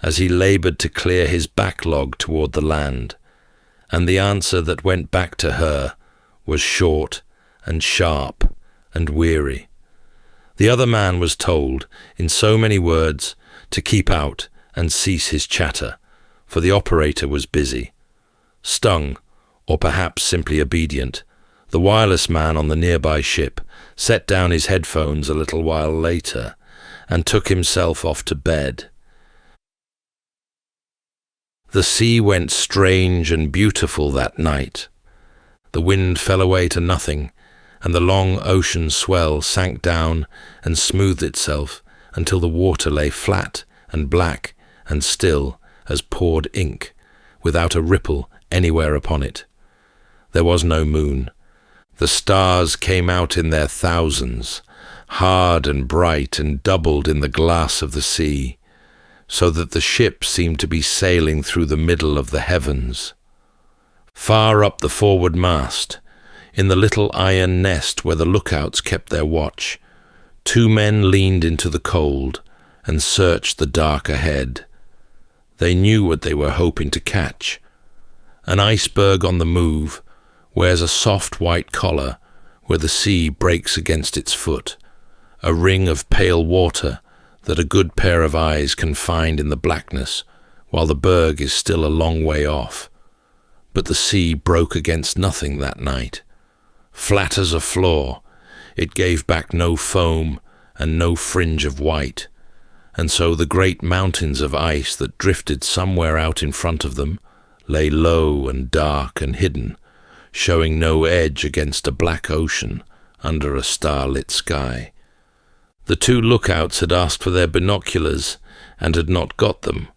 as he laboured to clear his backlog toward the land, and the answer that went back to her was short and sharp and weary. The other man was told, in so many words, to keep out and cease his chatter, for the operator was busy. Stung, or perhaps simply obedient, the wireless man on the nearby ship set down his headphones a little while later and took himself off to bed. The sea went strange and beautiful that night. The wind fell away to nothing, and the long ocean swell sank down and smoothed itself until the water lay flat and black and still as poured ink, without a ripple anywhere upon it. There was no moon. The stars came out in their thousands, hard and bright and doubled in the glass of the sea, so that the ship seemed to be sailing through the middle of the heavens. Far up the forward mast, in the little iron nest where the lookouts kept their watch, two men leaned into the cold and searched the dark ahead. They knew what they were hoping to catch. An iceberg on the move wears a soft white collar where the sea breaks against its foot, a ring of pale water that a good pair of eyes can find in the blackness while the berg is still a long way off. But the sea broke against nothing that night. Flat as a floor, it gave back no foam and no fringe of white, and so the great mountains of ice that drifted somewhere out in front of them lay low and dark and hidden, showing no edge against a black ocean under a star-lit sky. The two lookouts had asked for their binoculars and had not got them.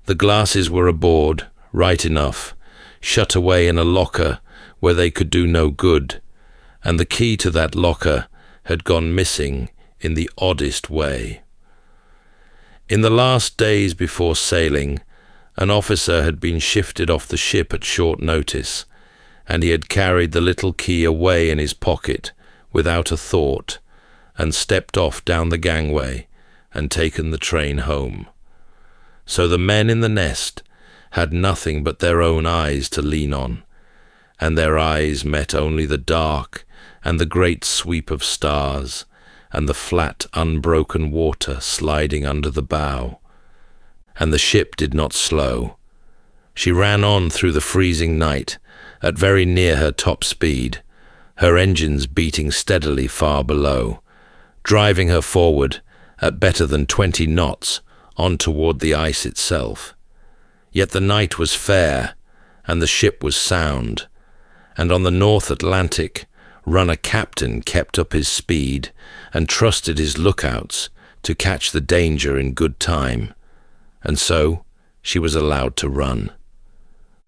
The glasses were aboard, right enough, shut away in a locker where they could do no good, and the key to that locker had gone missing in the oddest way. In the last days before sailing, an officer had been shifted off the ship at short notice, and he had carried the little key away in his pocket without a thought, and stepped off down the gangway and taken the train home. So the men in the nest had nothing but their own eyes to lean on, and their eyes met only the dark and the great sweep of stars and the flat, unbroken water sliding under the bow. And the ship did not slow. She ran on through the freezing night at very near her top speed, her engines beating steadily far below, driving her forward at better than 20 knots on toward the ice itself. Yet the night was fair, and the ship was sound, and on the North Atlantic runner captain kept up his speed and trusted his lookouts to catch the danger in good time, and so she was allowed to run.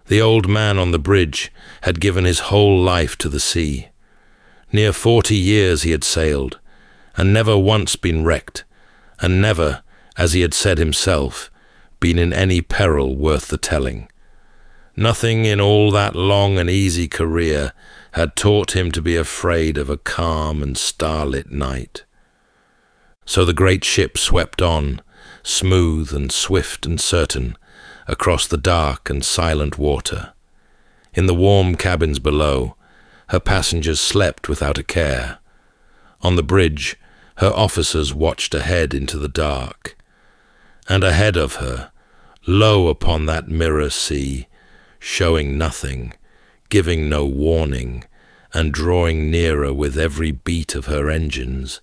The old man on the bridge had given his whole life to the sea. Near 40 years he had sailed, and never once been wrecked, and never, as he had said himself, been in any peril worth the telling. Nothing in all that long and easy career had taught him to be afraid of a calm and starlit night. So the great ship swept on, smooth and swift and certain, across the dark and silent water. In the warm cabins below, her passengers slept without a care. On the bridge, her officers watched ahead into the dark. And ahead of her, low upon that mirror sea, showing nothing, giving no warning, and drawing nearer with every beat of her engines,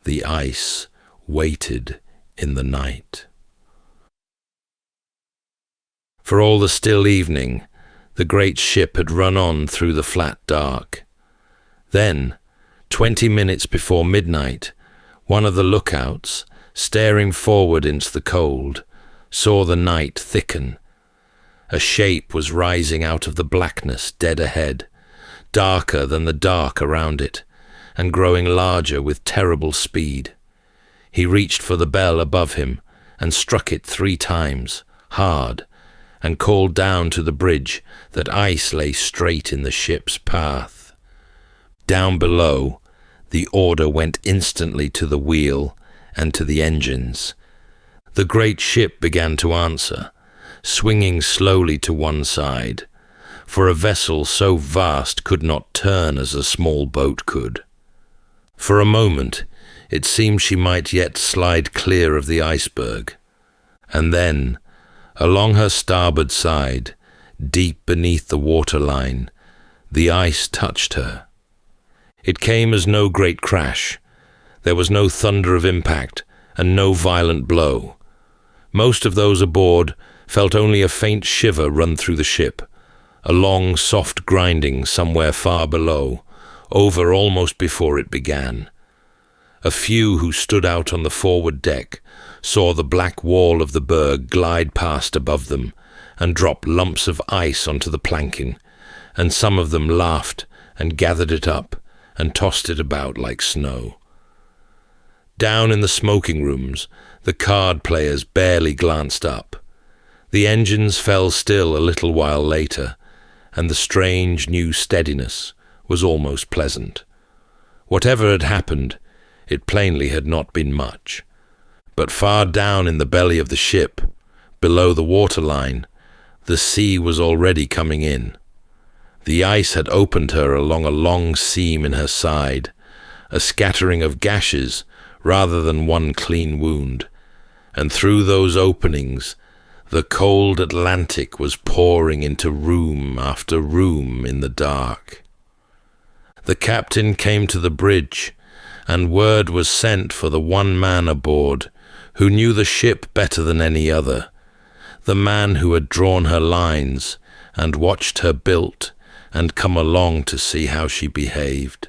the ice waited in the night. For all the still evening, the great ship had run on through the flat dark. Then, 20 minutes before midnight, one of the lookouts, staring forward into the cold, saw the night thicken. A shape was rising out of the blackness dead ahead, darker than the dark around it, and growing larger with terrible speed. He reached for the bell above him and struck it 3 times, hard, and called down to the bridge that ice lay straight in the ship's path. Down below, the order went instantly to the wheel and to the engines. The great ship began to answer, swinging slowly to one side, for a vessel so vast could not turn as a small boat could. For a moment, it seemed she might yet slide clear of the iceberg, and then, along her starboard side, deep beneath the waterline, the ice touched her. It came as no great crash. There was no thunder of impact and no violent blow. Most of those aboard felt only a faint shiver run through the ship, a long, soft grinding somewhere far below, over almost before it began. A few who stood out on the forward deck saw the black wall of the berg glide past above them and drop lumps of ice onto the planking, and some of them laughed and gathered it up and tossed it about like snow. Down in the smoking rooms, the card players barely glanced up. The engines fell still a little while later, and the strange new steadiness was almost pleasant. Whatever had happened, it plainly had not been much. But far down in the belly of the ship, below the waterline, the sea was already coming in. The ice had opened her along a long seam in her side, a scattering of gashes rather than one clean wound, and through those openings the cold Atlantic was pouring into room after room in the dark. The captain came to the bridge, and word was sent for the one man aboard who knew the ship better than any other, the man who had drawn her lines and watched her built and come along to see how she behaved.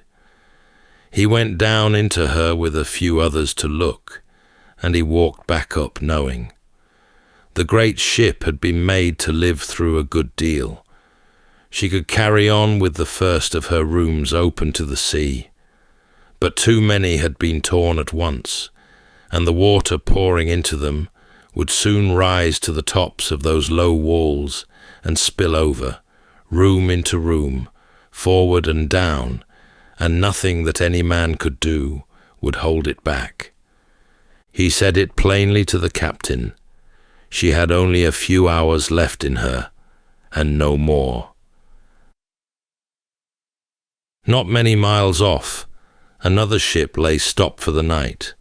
He went down into her with a few others to look, and he walked back up knowing. The great ship had been made to live through a good deal. She could carry on with the first of her rooms open to the sea, but too many had been torn at once, and the water pouring into them would soon rise to the tops of those low walls and spill over, room into room, forward and down, and nothing that any man could do would hold it back. He said it plainly to the captain. She had only a few hours left in her, and no more. Not many miles off, another ship lay stopped for the night.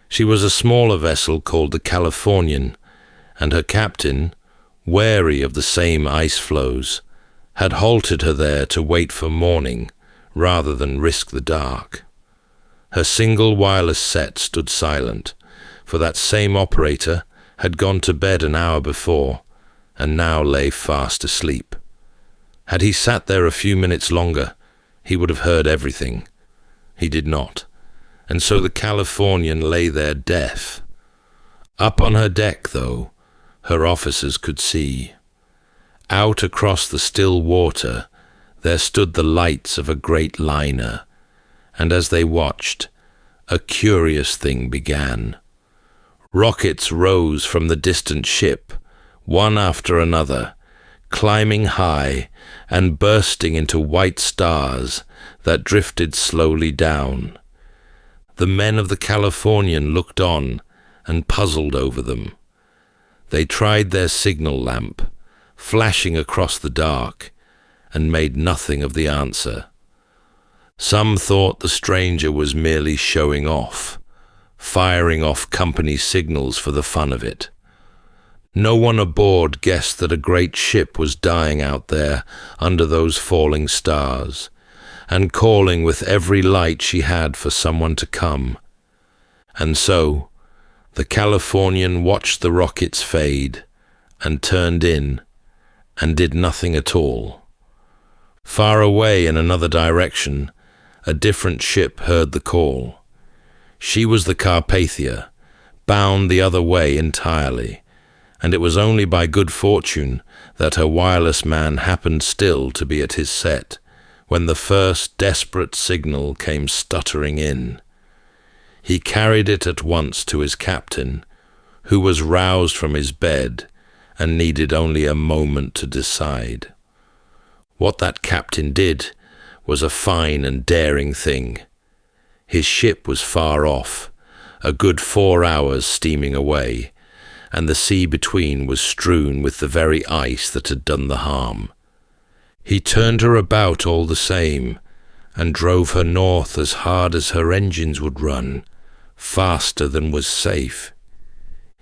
She was a smaller vessel called the Californian, and her captain, wary of the same ice floes, had halted her there to wait for morning rather than risk the dark. Her single wireless set stood silent, for that same operator had gone to bed an hour before and now lay fast asleep. Had he sat there a few minutes longer, he would have heard everything. He did not, and so the Californian lay there deaf. Up on her deck, though, her officers could see. Out across the still water, there stood the lights of a great liner, and as they watched, a curious thing began. Rockets rose from the distant ship, one after another, climbing high and bursting into white stars that drifted slowly down. The men of the Californian looked on and puzzled over them. They tried their signal lamp, flashing across the dark, and made nothing of the answer. Some thought the stranger was merely showing off, firing off company signals for the fun of it. No one aboard guessed that a great ship was dying out there under those falling stars, and calling with every light she had for someone to come. And so, the Californian watched the rockets fade, and turned in, and did nothing at all. Far away in another direction, a different ship heard the call. She was the Carpathia, bound the other way entirely, and it was only by good fortune that her wireless man happened still to be at his set, when the first desperate signal came stuttering in. He carried it at once to his captain, who was roused from his bed and needed only a moment to decide. What that captain did was a fine and daring thing. His ship was far off, a good 4 hours steaming away, and the sea between was strewn with the very ice that had done the harm. He turned her about all the same, and drove her north as hard as her engines would run, faster than was safe.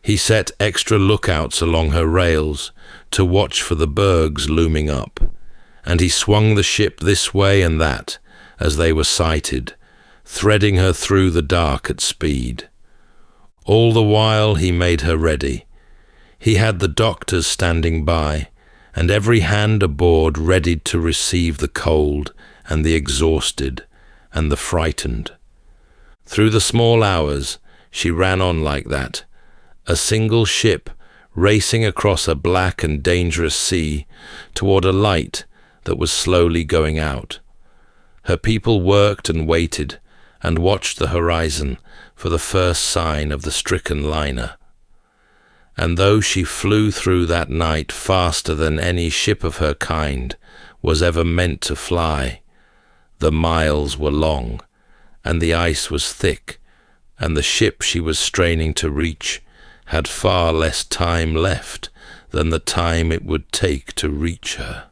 He set extra lookouts along her rails to watch for the bergs looming up, and he swung the ship this way and that as they were sighted, threading her through the dark at speed. All the while he made her ready. He had the doctors standing by, and every hand aboard readied to receive the cold and the exhausted and the frightened. Through the small hours she ran on like that, a single ship racing across a black and dangerous sea toward a light that was slowly going out. Her people worked and waited and watched the horizon for the first sign of the stricken liner. And though she flew through that night faster than any ship of her kind was ever meant to fly, the miles were long, and the ice was thick, and the ship she was straining to reach had far less time left than the time it would take to reach her.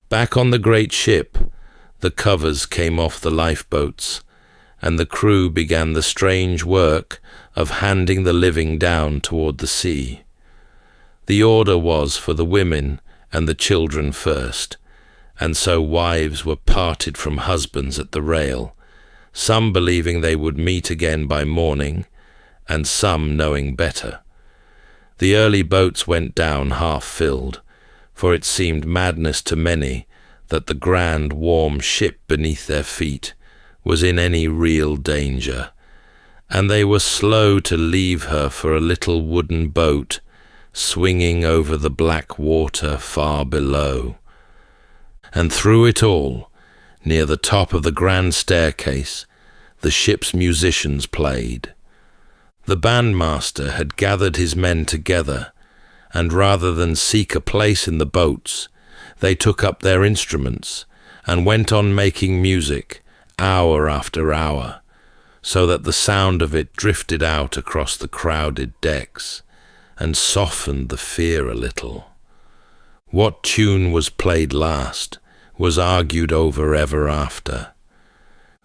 Back on the great ship, the covers came off the lifeboats, and the crew began the strange work of handing the living down toward the sea. The order was for the women and the children first, and so wives were parted from husbands at the rail, some believing they would meet again by morning, and some knowing better. The early boats went down half-filled, for it seemed madness to many that the grand warm ship beneath their feet was in any real danger, and they were slow to leave her for a little wooden boat swinging over the black water far below. And through it all, near the top of the grand staircase, the ship's musicians played. The bandmaster had gathered his men together, and rather than seek a place in the boats, they took up their instruments and went on making music hour after hour, so that the sound of it drifted out across the crowded decks and softened the fear a little. What tune was played last was argued over ever after,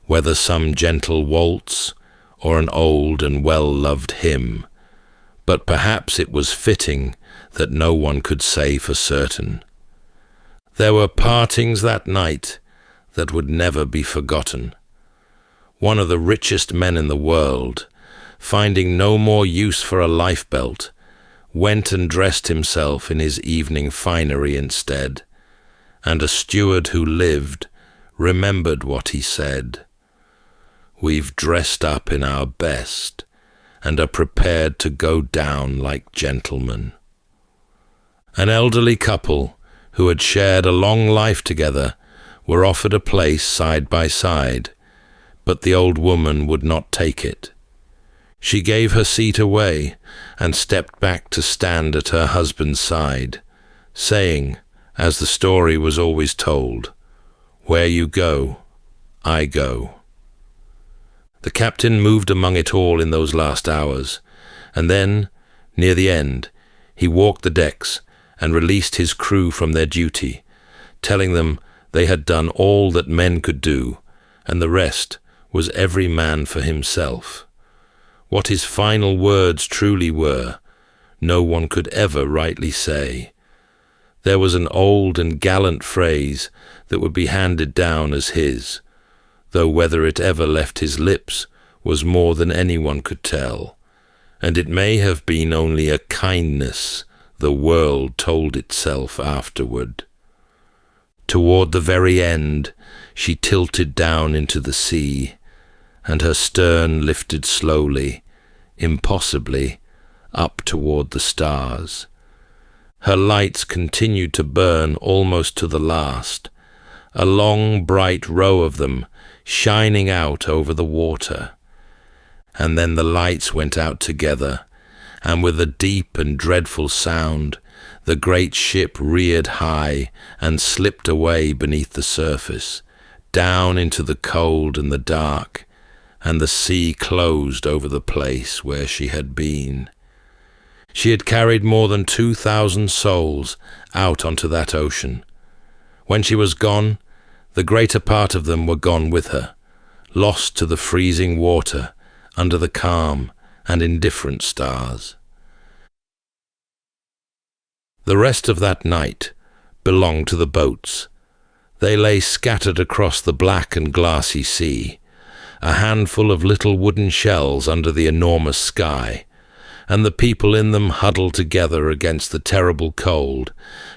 whether some gentle waltz or an old and well-loved hymn, but perhaps it was fitting that no one could say for certain. There were partings that night that would never be forgotten. One of the richest men in the world, finding no more use for a lifebelt, went and dressed himself in his evening finery instead, and a steward who lived remembered what he said. "We've dressed up in our best and are prepared to go down like gentlemen." An elderly couple who had shared a long life together were offered a place side by side, but the old woman would not take it. She gave her seat away and stepped back to stand at her husband's side, saying, as the story was always told, "Where you go, I go." The captain moved among it all in those last hours, and then, near the end, he walked the decks and released his crew from their duty, telling them they had done all that men could do, and the rest was every man for himself. What his final words truly were, no one could ever rightly say. There was an old and gallant phrase that would be handed down as his, though whether it ever left his lips was more than anyone could tell, and it may have been only a kindness the world told itself afterward. Toward the very end, she tilted down into the sea, and her stern lifted slowly, impossibly, up toward the stars. Her lights continued to burn almost to the last, a long bright row of them shining out over the water. And then the lights went out together, and with a deep and dreadful sound, the great ship reared high and slipped away beneath the surface, down into the cold and the dark, and the sea closed over the place where she had been. She had carried more than 2,000 souls out onto that ocean. When she was gone, the greater part of them were gone with her, lost to the freezing water under the calm and indifferent stars. The rest of that night belonged to the boats. They lay scattered across the black and glassy sea, a handful of little wooden shells under the enormous sky, and the people in them huddled together against the terrible cold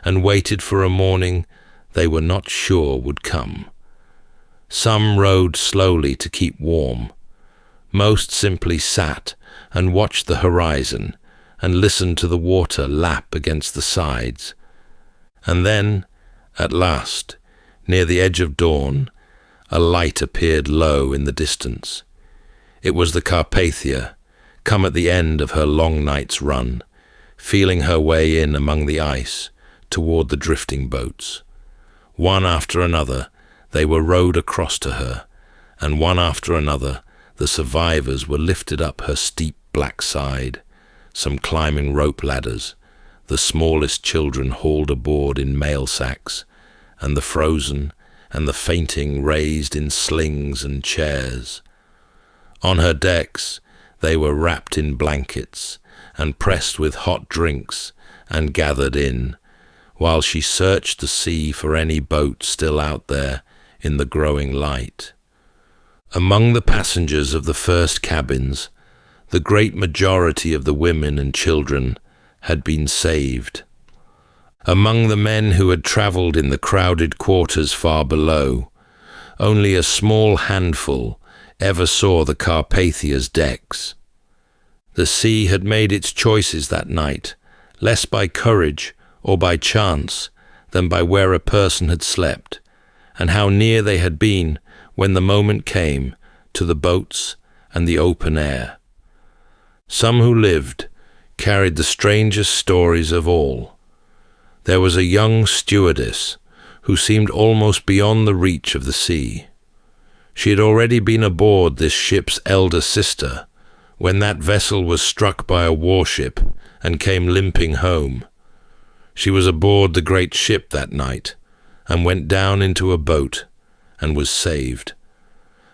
and waited for a morning they were not sure would come. Some rowed slowly to keep warm. Most simply sat and watched the horizon and listened to the water lap against the sides. And then, at last, near the edge of dawn, a light appeared low in the distance. It was the Carpathia, come at the end of her long night's run, feeling her way in among the ice toward the drifting boats. One after another, they were rowed across to her, and one after another, the survivors were lifted up her steep black side, some climbing rope ladders, the smallest children hauled aboard in mail sacks, and the frozen and the fainting raised in slings and chairs. On her decks, they were wrapped in blankets and pressed with hot drinks and gathered in, while she searched the sea for any boat still out there in the growing light. Among the passengers of the first cabins, the great majority of the women and children had been saved. Among the men who had travelled in the crowded quarters far below, only a small handful ever saw the Carpathia's decks. The sea had made its choices that night, less by courage or by chance than by where a person had slept, and how near they had been when the moment came to the boats and the open air. Some who lived carried the strangest stories of all. There was a young stewardess who seemed almost beyond the reach of the sea. She had already been aboard this ship's elder sister when that vessel was struck by a warship and came limping home. She was aboard the great ship that night and went down into a boat and was saved.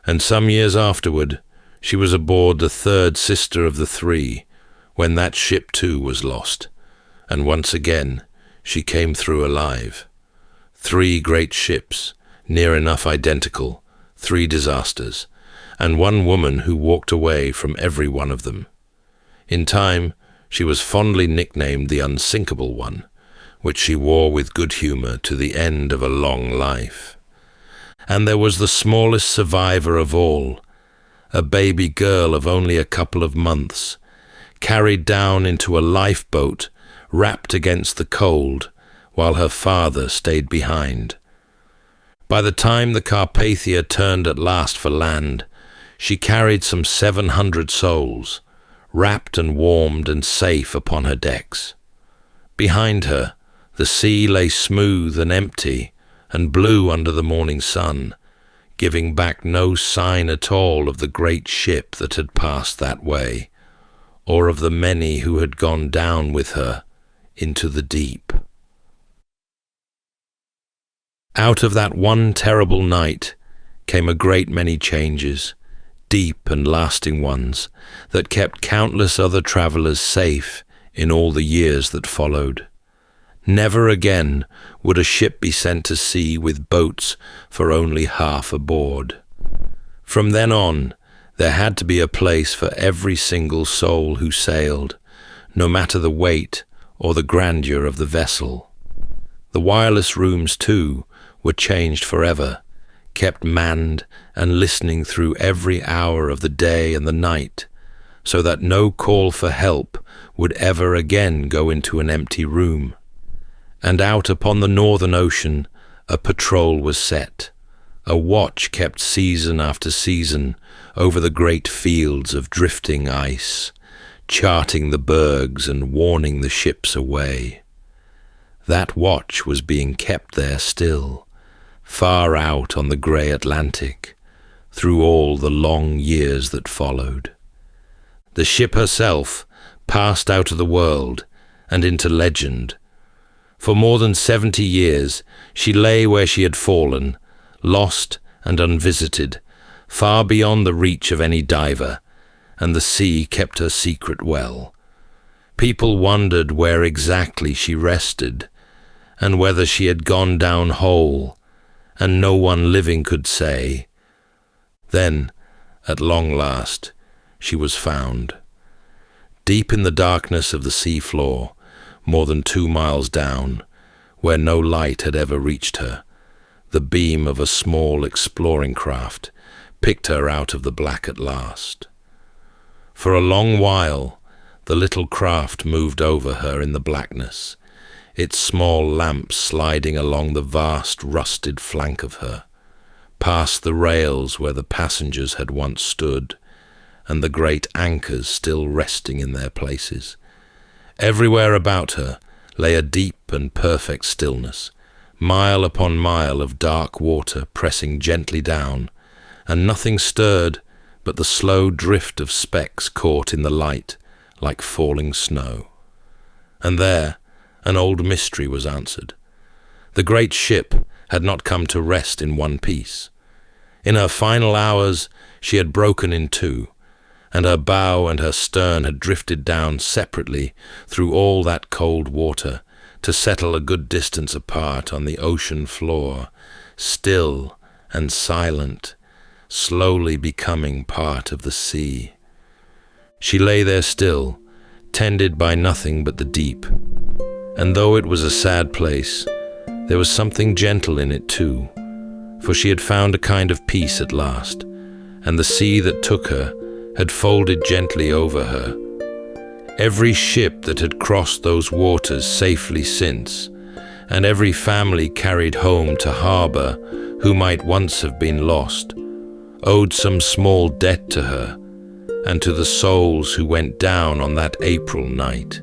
And some years afterward, she was aboard the third sister of the three when that ship too was lost, and once again she came through alive. 3 great ships, near enough identical, 3 disasters, and 1 woman who walked away from every one of them. In time, she was fondly nicknamed the Unsinkable One, which she wore with good humor to the end of a long life. And there was the smallest survivor of all, a baby girl of only a couple of months, carried down into a lifeboat, wrapped against the cold, while her father stayed behind. By the time the Carpathia turned at last for land, she carried some 700 souls, wrapped and warmed and safe upon her decks. Behind her, the sea lay smooth and empty and blue under the morning sun, giving back no sign at all of the great ship that had passed that way, or of the many who had gone down with her into the deep. Out of that one terrible night came a great many changes, deep and lasting ones, that kept countless other travellers safe in all the years that followed. Never again would a ship be sent to sea with boats for only half aboard. From then on, there had to be a place for every single soul who sailed, no matter the weight or the grandeur of the vessel. The wireless rooms, too, were changed forever, kept manned and listening through every hour of the day and the night, so that no call for help would ever again go into an empty room. And out upon the northern ocean, a patrol was set. A watch kept season after season over the great fields of drifting ice, charting the bergs and warning the ships away. That watch was being kept there still, far out on the grey Atlantic, through all the long years that followed. The ship herself passed out of the world and into legend. For more than 70 years she lay where she had fallen, lost and unvisited, far beyond the reach of any diver, and the sea kept her secret well. People wondered where exactly she rested, and whether she had gone down whole, and no one living could say. Then, at long last, she was found. Deep in the darkness of the sea floor, more than 2 miles down, where no light had ever reached her, the beam of a small exploring craft picked her out of the black at last. For a long while, the little craft moved over her in the blackness, its small lamp sliding along the vast rusted flank of her, past the rails where the passengers had once stood, and the great anchors still resting in their places. Everywhere about her lay a deep and perfect stillness, mile upon mile of dark water pressing gently down, and nothing stirred but the slow drift of specks caught in the light like falling snow. And there, an old mystery was answered. The great ship had not come to rest in one piece. In her final hours, she had broken in 2, and her bow and her stern had drifted down separately through all that cold water to settle a good distance apart on the ocean floor, still and silent, slowly becoming part of the sea. She lay there still, tended by nothing but the deep. And though it was a sad place, there was something gentle in it too, for she had found a kind of peace at last, and the sea that took her had folded gently over her. Every ship that had crossed those waters safely since, and every family carried home to harbour who might once have been lost, owed some small debt to her, and to the souls who went down on that April night,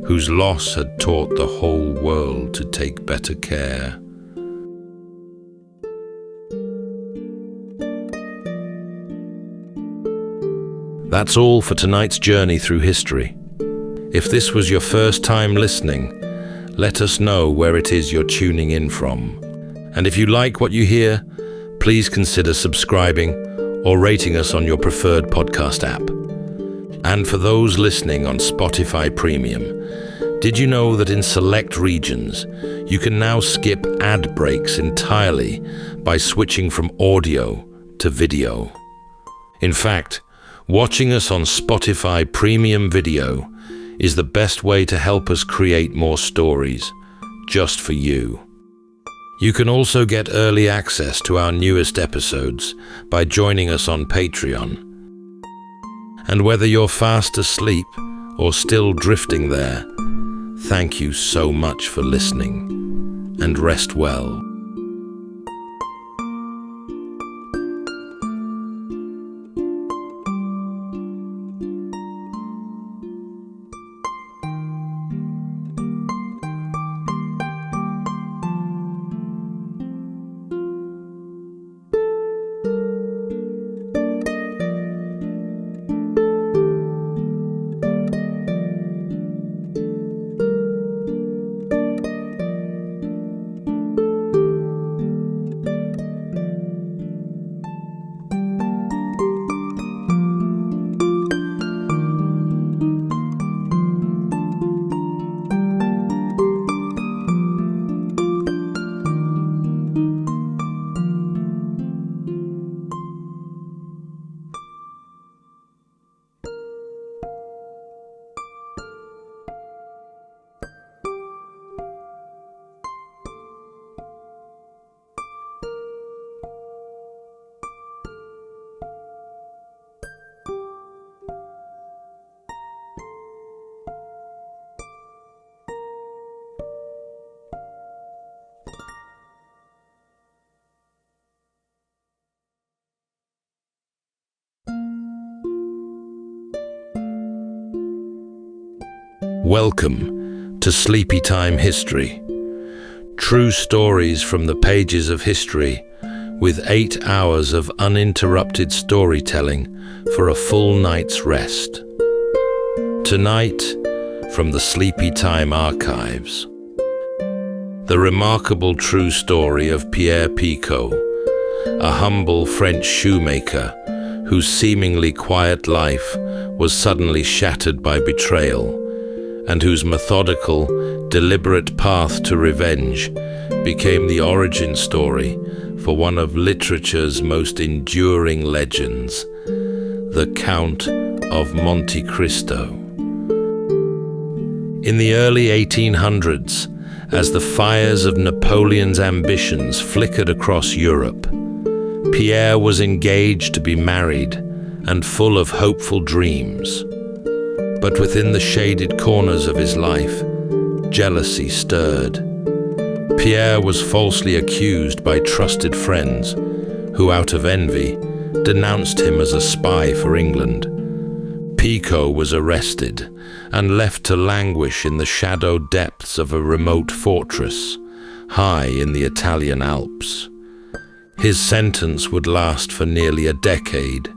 whose loss had taught the whole world to take better care. That's all for tonight's journey through history. If this was your first time listening, let us know where it is you're tuning in from. And if you like what you hear, please consider subscribing or rating us on your preferred podcast app. And for those listening on Spotify Premium, did you know that in select regions, you can now skip ad breaks entirely by switching from audio to video? In fact, watching us on Spotify Premium Video is the best way to help us create more stories, just for you. You can also get early access to our newest episodes by joining us on Patreon. And whether you're fast asleep or still drifting there, thank you so much for listening, and rest well. Welcome to Sleepytime History. True stories from the pages of history, with 8 hours of uninterrupted storytelling for a full night's rest. Tonight, from the Sleepytime archives, the remarkable true story of Pierre Picaud, a humble French shoemaker whose seemingly quiet life was suddenly shattered by betrayal, and whose methodical, deliberate path to revenge became the origin story for one of literature's most enduring legends, the Count of Monte Cristo. In the early 1800s, as the fires of Napoleon's ambitions flickered across Europe, Pierre was engaged to be married and full of hopeful dreams. But within the shaded corners of his life, jealousy stirred. Pierre was falsely accused by trusted friends, who out of envy denounced him as a spy for England. Picaud was arrested and left to languish in the shadowed depths of a remote fortress, high in the Italian Alps. His sentence would last for nearly a decade.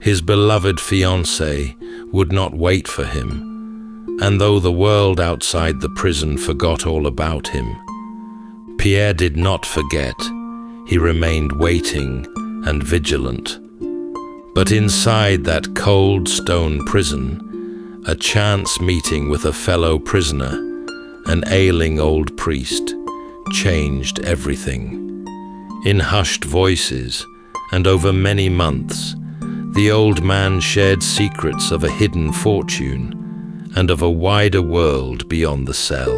His beloved fiancée would not wait for him, and though the world outside the prison forgot all about him, Pierre did not forget. He remained waiting and vigilant. But inside that cold stone prison, a chance meeting with a fellow prisoner, an ailing old priest, changed everything. In hushed voices, and over many months, the old man shared secrets of a hidden fortune and of a wider world beyond the cell.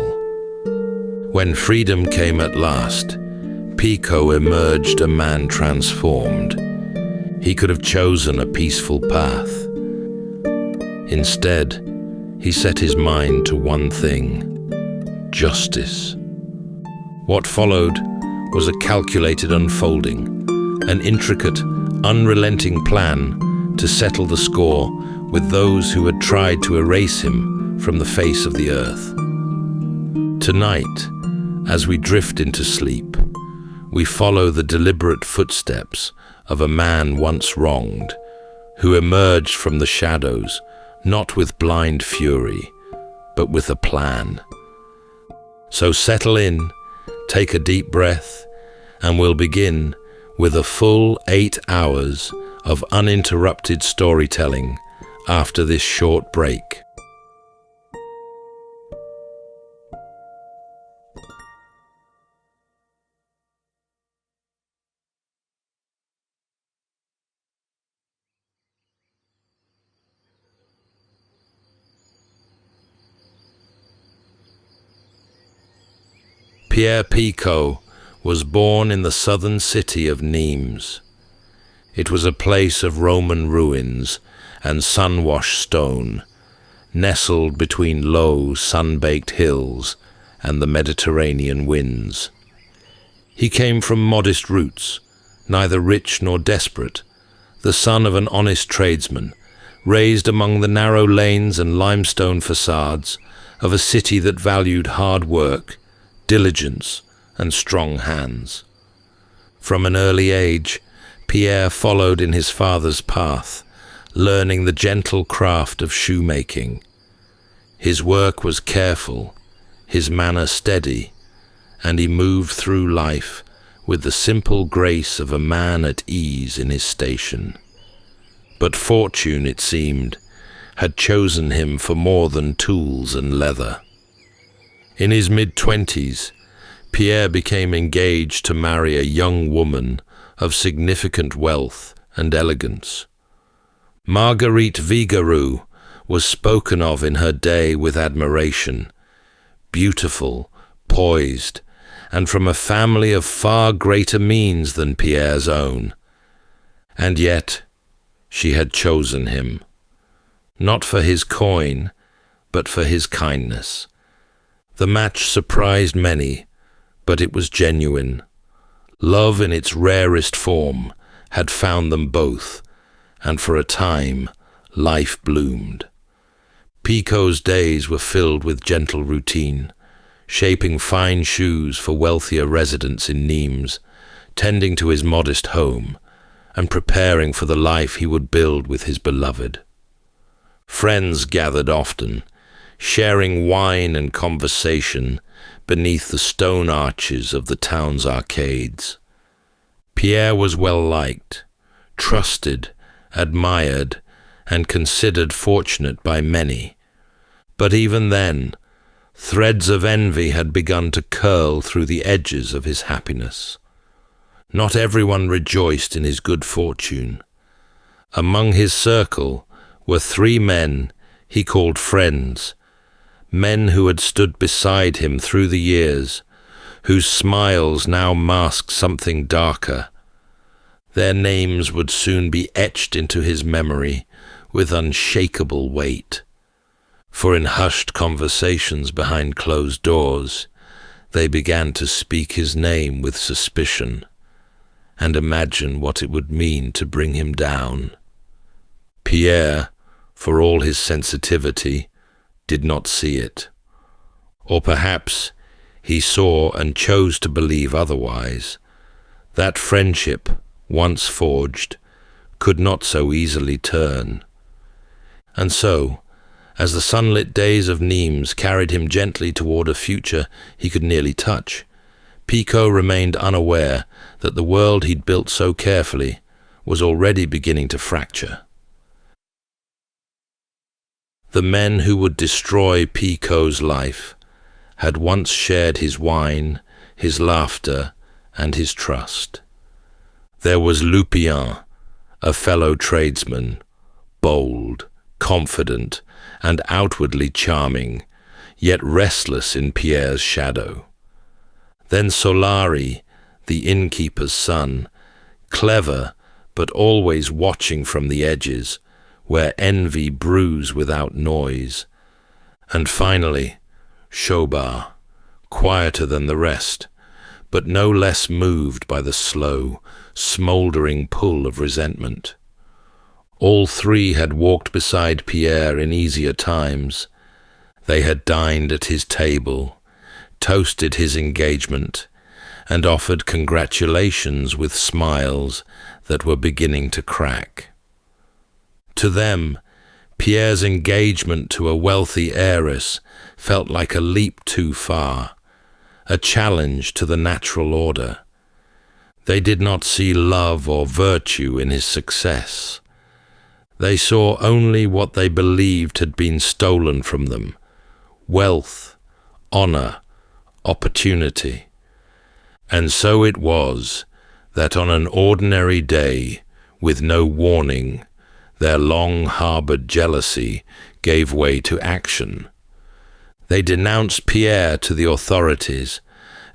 When freedom came at last, Picaud emerged a man transformed. He could have chosen a peaceful path. Instead, he set his mind to one thing: justice. What followed was a calculated unfolding, an intricate, unrelenting plan to settle the score with those who had tried to erase him from the face of the earth. Tonight, as we drift into sleep, we follow the deliberate footsteps of a man once wronged, who emerged from the shadows, not with blind fury, but with a plan. So settle in, take a deep breath, and we'll begin with a full 8 hours of uninterrupted storytelling after this short break. Pierre Picaud was born in the southern city of Nimes. It was a place of Roman ruins and sun-washed stone, nestled between low, sun-baked hills and the Mediterranean winds. He came from modest roots, neither rich nor desperate, the son of an honest tradesman, raised among the narrow lanes and limestone facades of a city that valued hard work, diligence, and strong hands. From an early age, Pierre followed in his father's path, learning the gentle craft of shoemaking. His work was careful, his manner steady, and he moved through life with the simple grace of a man at ease in his station. But fortune, it seemed, had chosen him for more than tools and leather. In his mid-20s, Pierre became engaged to marry a young woman of significant wealth and elegance. Marguerite Vigarou was spoken of in her day with admiration, beautiful, poised, and from a family of far greater means than Pierre's own. And yet, she had chosen him, not for his coin, but for his kindness. The match surprised many, but it was genuine. Love in its rarest form had found them both, and for a time, life bloomed. Picaud's days were filled with gentle routine, shaping fine shoes for wealthier residents in Nimes, tending to his modest home, and preparing for the life he would build with his beloved. Friends gathered often, sharing wine and conversation beneath the stone arches of the town's arcades. Pierre was well liked, trusted, admired, and considered fortunate by many. But even then, threads of envy had begun to curl through the edges of his happiness. Not everyone rejoiced in his good fortune. Among his circle were 3 men he called friends, men who had stood beside him through the years, whose smiles now masked something darker. Their names would soon be etched into his memory with unshakable weight, for in hushed conversations behind closed doors, they began to speak his name with suspicion, and imagine what it would mean to bring him down. Pierre, for all his sensitivity, did not see it. Or perhaps he saw and chose to believe otherwise. That friendship, once forged, could not so easily turn. And so, as the sunlit days of Nimes carried him gently toward a future he could nearly touch, Picaud remained unaware that the world he'd built so carefully was already beginning to fracture. The men who would destroy Picaud's life had once shared his wine, his laughter, and his trust. There was Lupien, a fellow tradesman, bold, confident, and outwardly charming, yet restless in Pierre's shadow. Then Solari, the innkeeper's son, clever but always watching from the edges, where envy brews without noise. And finally, Chaubard, quieter than the rest, but no less moved by the slow, smouldering pull of resentment. All 3 had walked beside Pierre in easier times. They had dined at his table, toasted his engagement, and offered congratulations with smiles that were beginning to crack. To them, Pierre's engagement to a wealthy heiress felt like a leap too far, a challenge to the natural order. They did not see love or virtue in his success. They saw only what they believed had been stolen from them: wealth, honor, opportunity. And so it was that on an ordinary day, with no warning, their long-harbored jealousy gave way to action. They denounced Pierre to the authorities,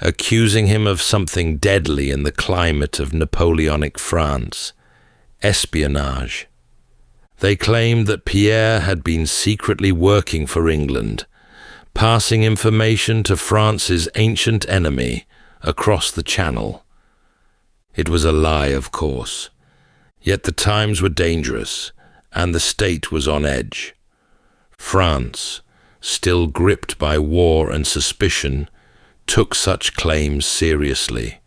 accusing him of something deadly in the climate of Napoleonic France: espionage. They claimed that Pierre had been secretly working for England, passing information to France's ancient enemy across the Channel. It was a lie, of course, yet the times were dangerous, and the state was on edge. France, still gripped by war and suspicion, took such claims seriously.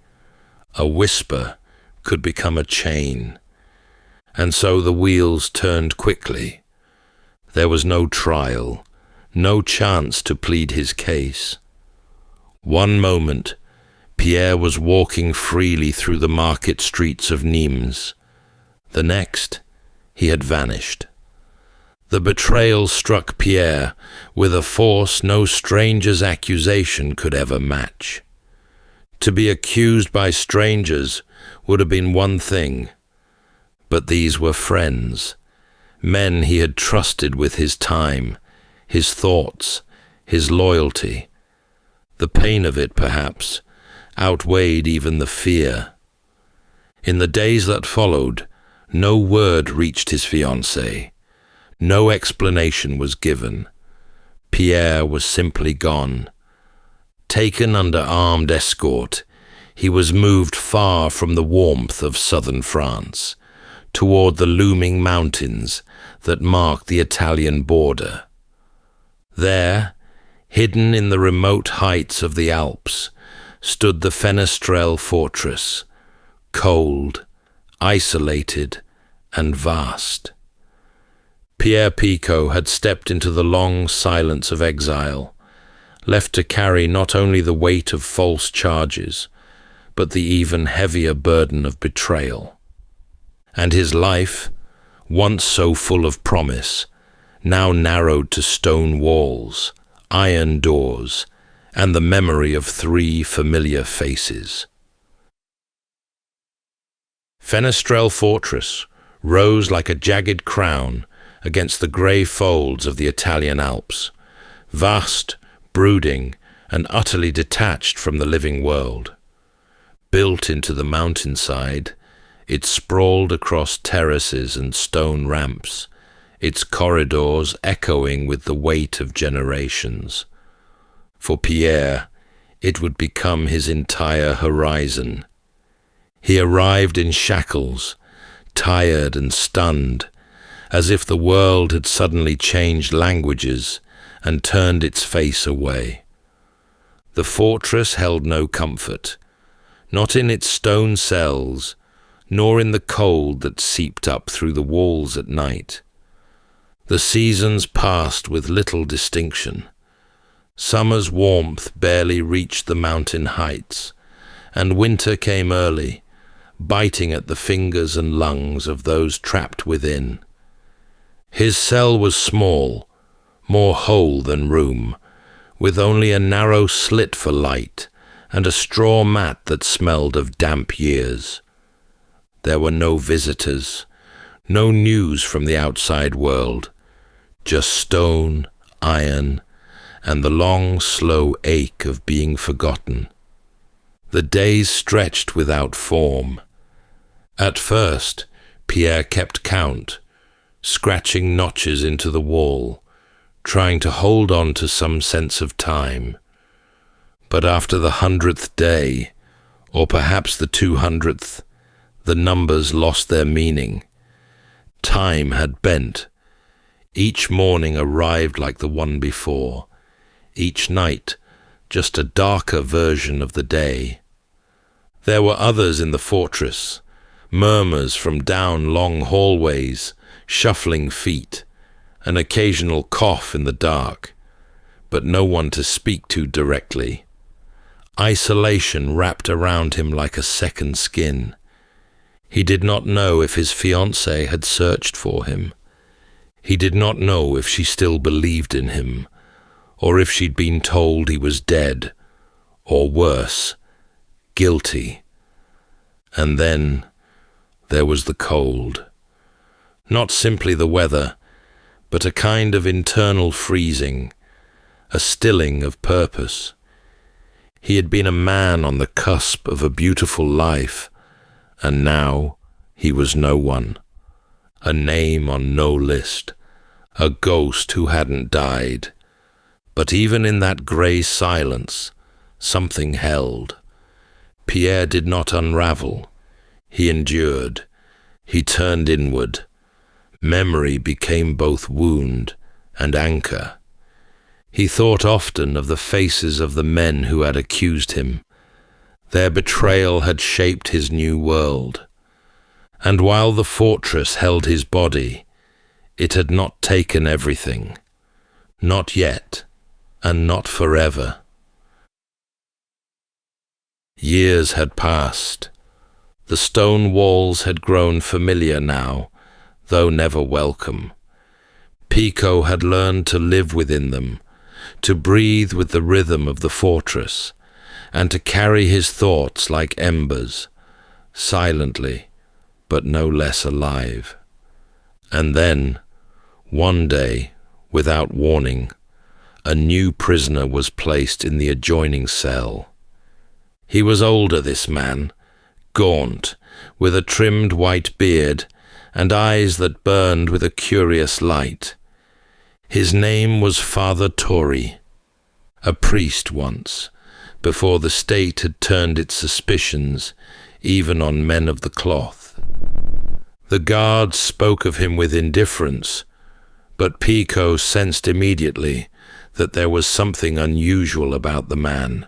A whisper could become a chain, and so the wheels turned quickly. There was no trial, no chance to plead his case. One moment, Pierre was walking freely through the market streets of Nîmes. The next, he had vanished. The betrayal struck Pierre with a force no stranger's accusation could ever match. To be accused by strangers would have been one thing, but these were friends, men he had trusted with his time, his thoughts, his loyalty. The pain of it, perhaps, outweighed even the fear. In the days that followed, no word reached his fiancée. No explanation was given. Pierre was simply gone. Taken under armed escort, he was moved far from the warmth of southern France, toward the looming mountains that marked the Italian border. There, hidden in the remote heights of the Alps, stood the Fenestrelle fortress, cold, isolated, and vast. Pierre Picaud had stepped into the long silence of exile, left to carry not only the weight of false charges, but the even heavier burden of betrayal. And his life, once so full of promise, now narrowed to stone walls, iron doors, and the memory of 3 familiar faces. Fenestrelle Fortress rose like a jagged crown against the grey folds of the Italian Alps, vast, brooding, and utterly detached from the living world. Built into the mountainside, it sprawled across terraces and stone ramps, its corridors echoing with the weight of generations. For Pierre, it would become his entire horizon. He arrived in shackles, tired and stunned, as if the world had suddenly changed languages and turned its face away. The fortress held no comfort, not in its stone cells, nor in the cold that seeped up through the walls at night. The seasons passed with little distinction. Summer's warmth barely reached the mountain heights, and winter came early, biting at the fingers and lungs of those trapped within. His cell was small, more hole than room, with only a narrow slit for light and a straw mat that smelled of damp years. There were no visitors, no news from the outside world, just stone, iron, and the long, slow ache of being forgotten. The days stretched without form. At first, Pierre kept count, scratching notches into the wall, trying to hold on to some sense of time. But after the 100th day, or perhaps the 200th, the numbers lost their meaning. Time had bent. Each morning arrived like the one before, each night just a darker version of the day. There were others in the fortress, murmurs from down long hallways, shuffling feet, an occasional cough in the dark, but no one to speak to directly. Isolation wrapped around him like a second skin. He did not know if his fiancée had searched for him. He did not know if she still believed in him, or if she'd been told he was dead, or worse, guilty. And then there was the cold. Not simply the weather, but a kind of internal freezing, a stilling of purpose. He had been a man on the cusp of a beautiful life, and now he was no one, a name on no list, a ghost who hadn't died. But even in that grey silence, something held. Pierre did not unravel. He endured. He turned inward. Memory became both wound and anchor. He thought often of the faces of the men who had accused him. Their betrayal had shaped his new world. And while the fortress held his body, it had not taken everything. Not yet, and not forever. Years had passed. The stone walls had grown familiar now, though never welcome. Picaud had learned to live within them, to breathe with the rhythm of the fortress, and to carry his thoughts like embers, silently, but no less alive. And then, one day, without warning, a new prisoner was placed in the adjoining cell. He was older, this man, gaunt, with a trimmed white beard and eyes that burned with a curious light. His name was Father Torre, a priest once, before the state had turned its suspicions even on men of the cloth. The guards spoke of him with indifference, but Picaud sensed immediately that there was something unusual about the man.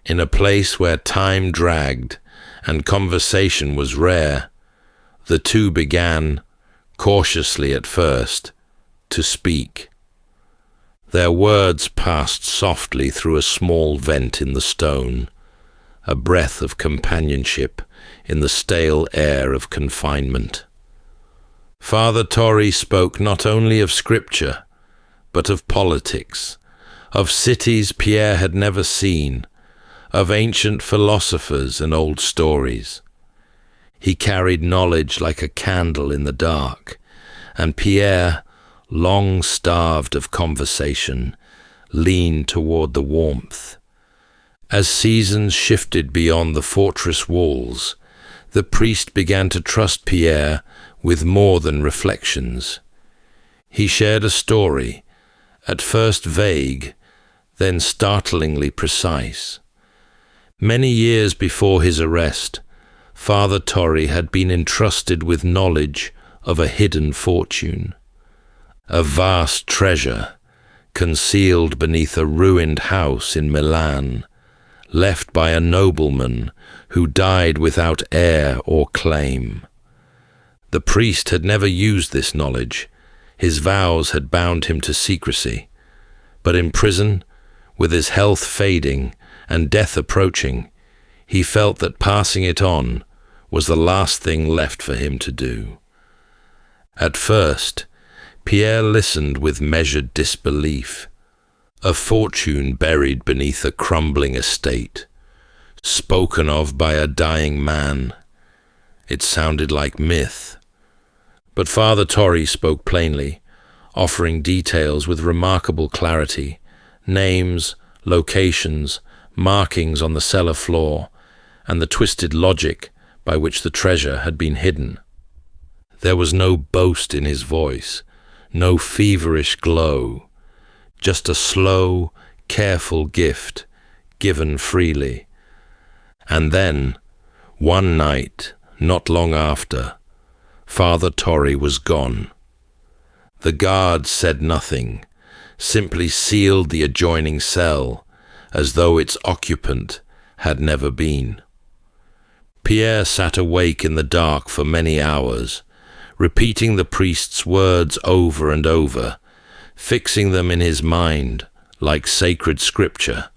In a place where time dragged and conversation was rare, the two began, cautiously at first, to speak. Their words passed softly through a small vent in the stone, a breath of companionship in the stale air of confinement. Father Torre spoke not only of scripture, but of politics, of cities Pierre had never seen, of ancient philosophers and old stories. He carried knowledge like a candle in the dark, and Pierre, long starved of conversation, leaned toward the warmth. As seasons shifted beyond the fortress walls, the priest began to trust Pierre with more than reflections. He shared a story, at first vague, then startlingly precise. Many years before his arrest, Father Torre had been entrusted with knowledge of a hidden fortune, a vast treasure concealed beneath a ruined house in Milan, left by a nobleman who died without heir or claim. The priest had never used this knowledge. His vows had bound him to secrecy. But in prison, with his health fading and death approaching, he felt that passing it on was the last thing left for him to do. At first, Pierre listened with measured disbelief. A fortune buried beneath a crumbling estate, spoken of by a dying man. It sounded like myth. But Father Torre spoke plainly, offering details with remarkable clarity, names, locations, markings on the cellar floor, and the twisted logic by which the treasure had been hidden. There was no boast in his voice, no feverish glow, just a slow, careful gift, given freely. And then, one night, not long after, Father Torre was gone. The guards said nothing, simply sealed the adjoining cell, as though its occupant had never been. Pierre sat awake in the dark for many hours, repeating the priest's words over and over, fixing them in his mind like sacred scripture.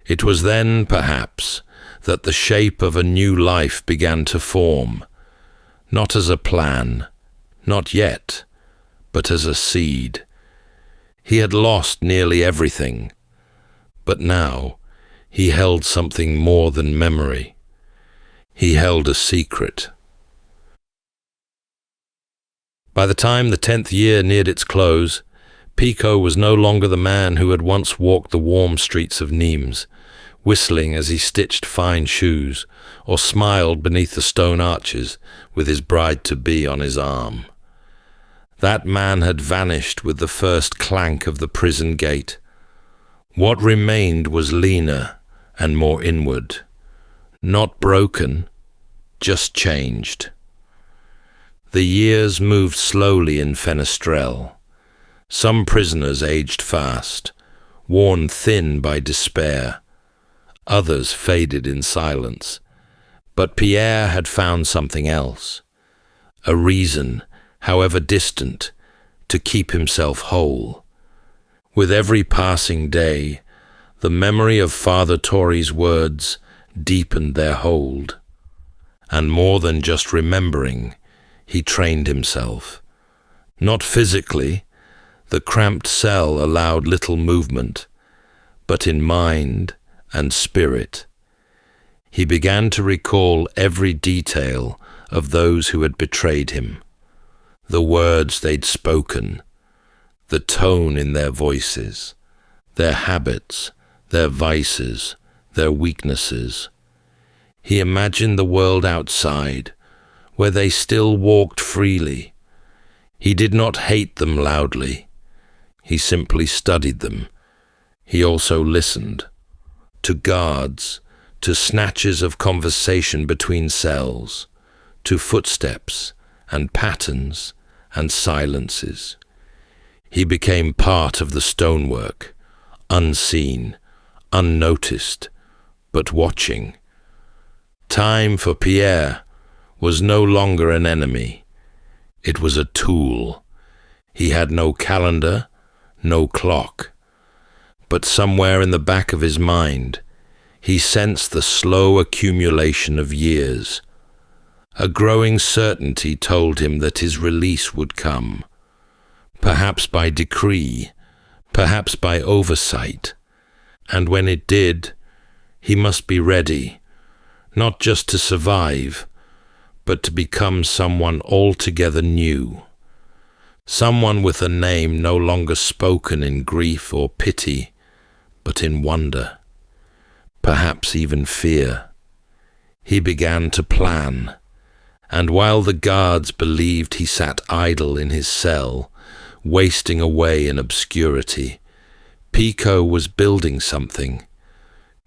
It was then, perhaps, that the shape of a new life began to form, not as a plan, not yet, but as a seed. He had lost nearly everything, but now he held something more than memory. He held a secret. By the time the 10th year neared its close, Picaud was no longer the man who had once walked the warm streets of Nimes, whistling as he stitched fine shoes, or smiled beneath the stone arches with his bride-to-be on his arm. That man had vanished with the first clank of the prison gate. What remained was leaner and more inward. Not broken, just changed. The years moved slowly in Fenestrelle. Some prisoners aged fast, worn thin by despair. Others faded in silence. But Pierre had found something else. A reason, however distant, to keep himself whole. With every passing day, the memory of Father Torre's words deepened their hold. And more than just remembering, he trained himself. Not physically, the cramped cell allowed little movement, but in mind and spirit. He began to recall every detail of those who had betrayed him, the words they'd spoken, the tone in their voices, their habits, their vices, their weaknesses. He imagined the world outside, where they still walked freely. He did not hate them loudly. He simply studied them. He also listened. To guards, to snatches of conversation between cells, to footsteps and patterns and silences. He became part of the stonework, unseen, unnoticed, but watching. Time for Pierre was no longer an enemy. It was a tool. He had no calendar, no clock. But somewhere in the back of his mind, he sensed the slow accumulation of years. A growing certainty told him that his release would come, perhaps by decree, perhaps by oversight. And when it did, he must be ready, not just to survive, but to become someone altogether new. Someone with a name no longer spoken in grief or pity, but in wonder, perhaps even fear. He began to plan, and while the guards believed he sat idle in his cell, wasting away in obscurity, Picaud was building something,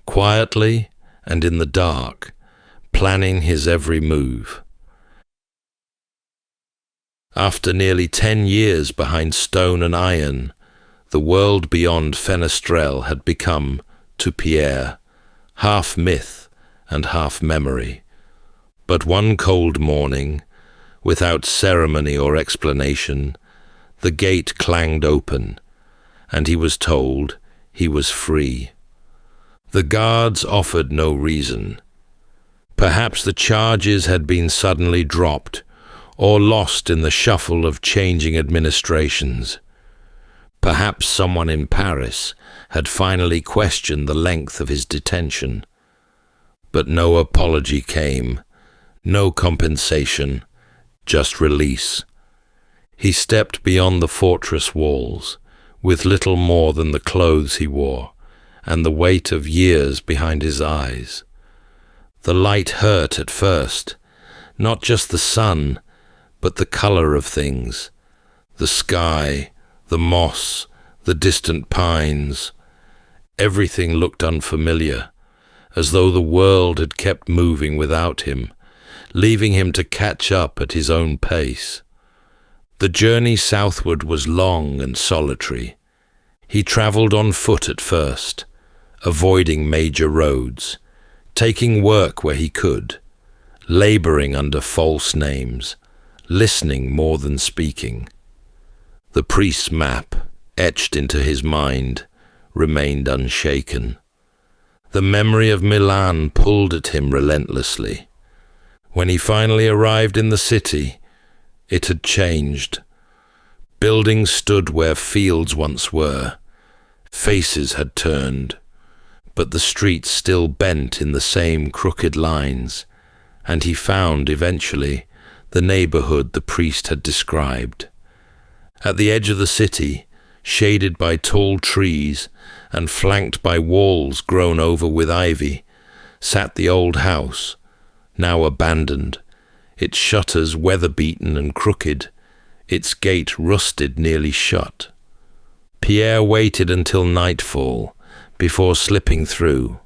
quietly and in the dark, planning his every move. After nearly 10 years behind stone and iron, the world beyond Fenestrelle had become, to Pierre, half myth and half memory. But one cold morning, without ceremony or explanation, the gate clanged open, and he was told he was free. The guards offered no reason. Perhaps the charges had been suddenly dropped, or lost in the shuffle of changing administrations. Perhaps someone in Paris had finally questioned the length of his detention. But no apology came, no compensation, just release. He stepped beyond the fortress walls, with little more than the clothes he wore, and the weight of years behind his eyes. The light hurt at first, not just the sun, but the color of things, the sky, the moss, the distant pines. Everything looked unfamiliar, as though the world had kept moving without him, leaving him to catch up at his own pace. The journey southward was long and solitary. He traveled on foot at first, avoiding major roads, taking work where he could, laboring under false names, listening more than speaking. The priest's map, etched into his mind, remained unshaken. The memory of Milan pulled at him relentlessly. When he finally arrived in the city, it had changed. Buildings stood where fields once were. Faces had turned, but the streets still bent in the same crooked lines, and he found, eventually, the neighborhood the priest had described. At the edge of the city, shaded by tall trees and flanked by walls grown over with ivy, sat the old house, now abandoned, its shutters weather-beaten and crooked, its gate rusted nearly shut. Pierre waited until nightfall before slipping through.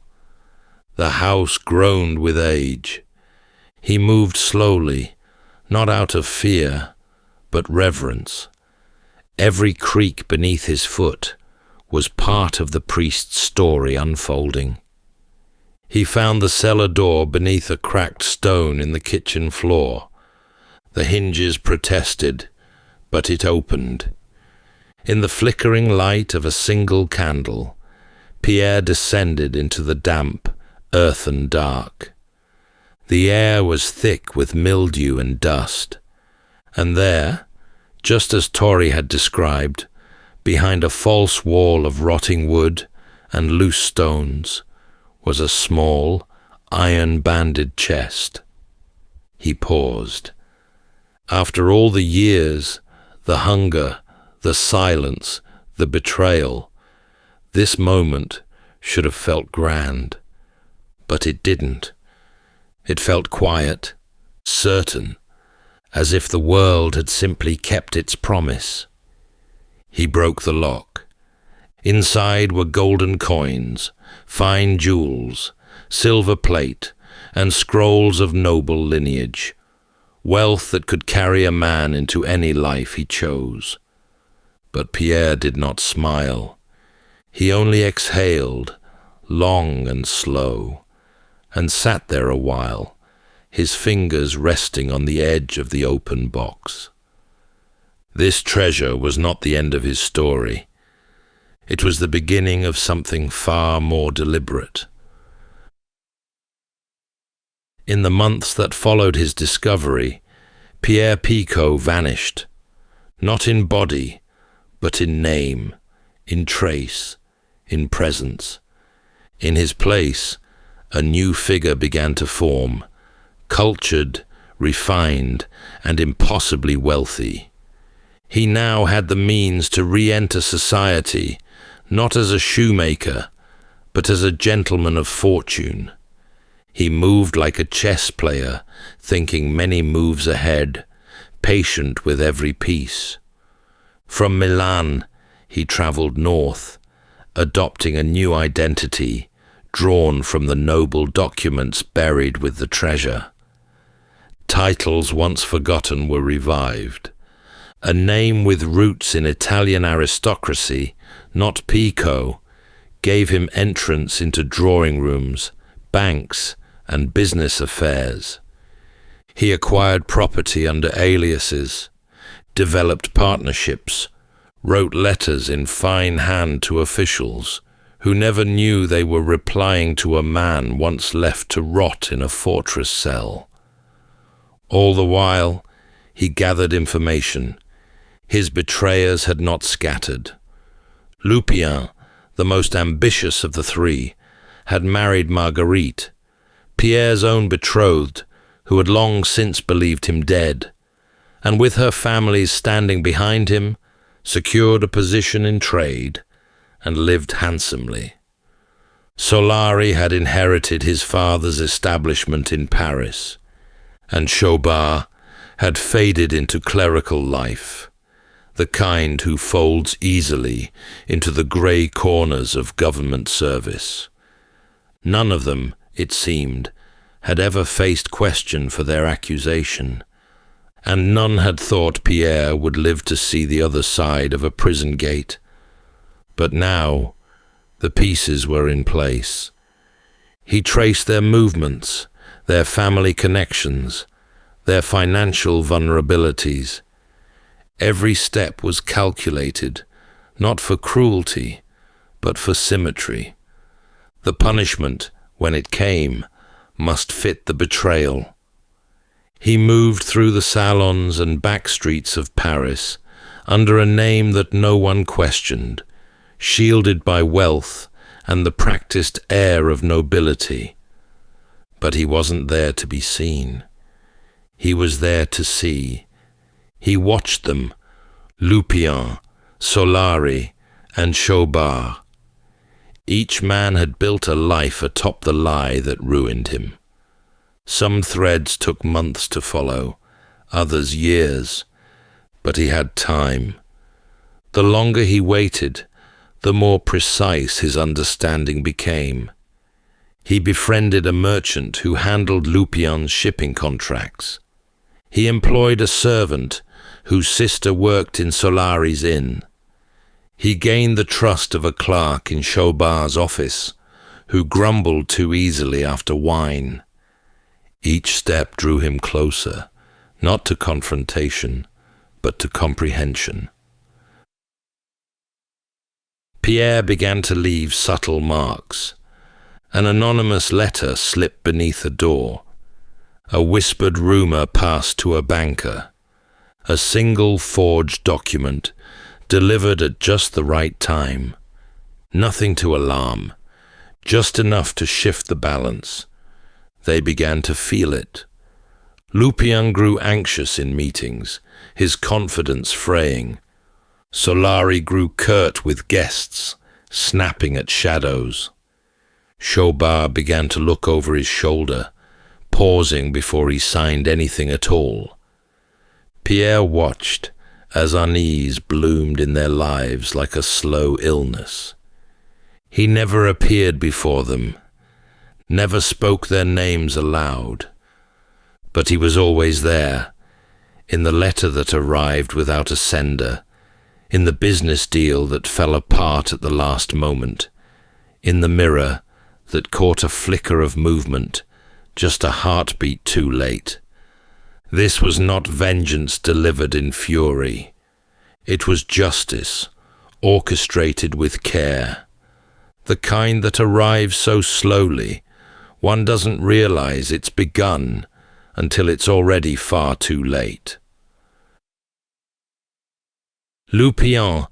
The house groaned with age. He moved slowly, not out of fear, but reverence. Every creak beneath his foot was part of the priest's story unfolding. He found the cellar door beneath a cracked stone in the kitchen floor. The hinges protested, but it opened. In the flickering light of a single candle, Pierre descended into the damp, earthen dark. The air was thick with mildew and dust, and there, just as Tori had described, behind a false wall of rotting wood and loose stones, was a small, iron-banded chest. He paused. After all the years, the hunger, the silence, the betrayal, this moment should have felt grand. But it didn't. It felt quiet, certain, as if the world had simply kept its promise. He broke the lock. Inside were golden coins, fine jewels, silver plate, and scrolls of noble lineage, wealth that could carry a man into any life he chose. But Pierre did not smile. He only exhaled, long and slow, and sat there a while, his fingers resting on the edge of the open box. This treasure was not the end of his story. It was the beginning of something far more deliberate. In the months that followed his discovery, Pierre Picaud vanished, not in body, but in name, in trace, in presence. In his place, a new figure began to form, cultured, refined, and impossibly wealthy. He now had the means to re-enter society, not as a shoemaker, but as a gentleman of fortune. He moved like a chess player, thinking many moves ahead, patient with every piece. From Milan, he traveled north, adopting a new identity, drawn from the noble documents buried with the treasure. Titles once forgotten were revived. A name with roots in Italian aristocracy, not Picaud, gave him entrance into drawing rooms, banks, and business affairs. He acquired property under aliases, developed partnerships, wrote letters in fine hand to officials who never knew they were replying to a man once left to rot in a fortress cell. All the while, he gathered information. His betrayers had not scattered. Lupien, the most ambitious of the three, had married Marguerite, Pierre's own betrothed, who had long since believed him dead, and with her families standing behind him, secured a position in trade and lived handsomely. Solari had inherited his father's establishment in Paris, and Chaubard had faded into clerical life, the kind who folds easily into the grey corners of government service. None of them, it seemed, had ever faced question for their accusation, and none had thought Pierre would live to see the other side of a prison gate. But now, the pieces were in place. He traced their movements, their family connections, their financial vulnerabilities. Every step was calculated, not for cruelty, but for symmetry. The punishment, when it came, must fit the betrayal. He moved through the salons and back streets of Paris under a name that no one questioned, shielded by wealth and the practiced air of nobility. But he wasn't there to be seen. He was there to see. He watched them, Lupien, Solari, and Chaubard. Each man had built a life atop the lie that ruined him. Some threads took months to follow, others years, but he had time. The longer he waited, the more precise his understanding became. He befriended a merchant who handled Lupien's shipping contracts. He employed a servant whose sister worked in Solari's inn. He gained the trust of a clerk in Chaubard's office, who grumbled too easily after wine. Each step drew him closer, not to confrontation, but to comprehension. Pierre began to leave subtle marks. An anonymous letter slipped beneath a door. A whispered rumor passed to a banker. A single forged document, delivered at just the right time. Nothing to alarm, just enough to shift the balance. They began to feel it. Lupien grew anxious in meetings, his confidence fraying. Solari grew curt with guests, snapping at shadows. Chaubard began to look over his shoulder, pausing before he signed anything at all. Pierre watched as unease bloomed in their lives like a slow illness. He never appeared before them, never spoke their names aloud, but he was always there, in the letter that arrived without a sender, in the business deal that fell apart at the last moment, in the mirror that caught a flicker of movement, just a heartbeat too late. This was not vengeance delivered in fury. It was justice, orchestrated with care. The kind that arrives so slowly, one doesn't realize it's begun until it's already far too late. Lupien,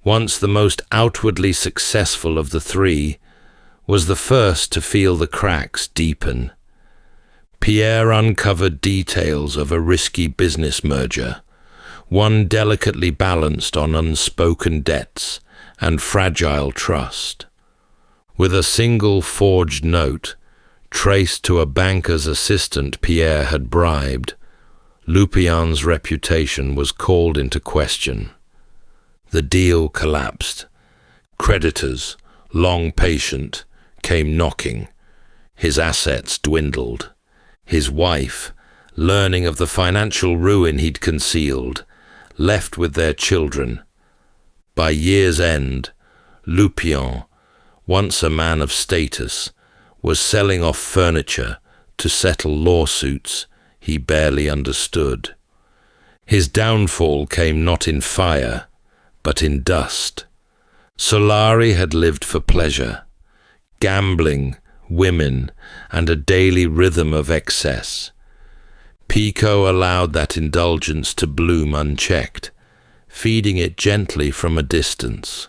once the most outwardly successful of the three, was the first to feel the cracks deepen. Pierre uncovered details of a risky business merger, one delicately balanced on unspoken debts and fragile trust. With a single forged note, traced to a banker's assistant Pierre had bribed, Lupien's reputation was called into question. The deal collapsed. Creditors, long patient, came knocking. His assets dwindled. His wife, learning of the financial ruin he'd concealed, left with their children. By year's end, Lupien, once a man of status, was selling off furniture to settle lawsuits he barely understood. His downfall came not in fire, but in dust. Solari had lived for pleasure, gambling, women, and a daily rhythm of excess. Picaud allowed that indulgence to bloom unchecked, feeding it gently from a distance.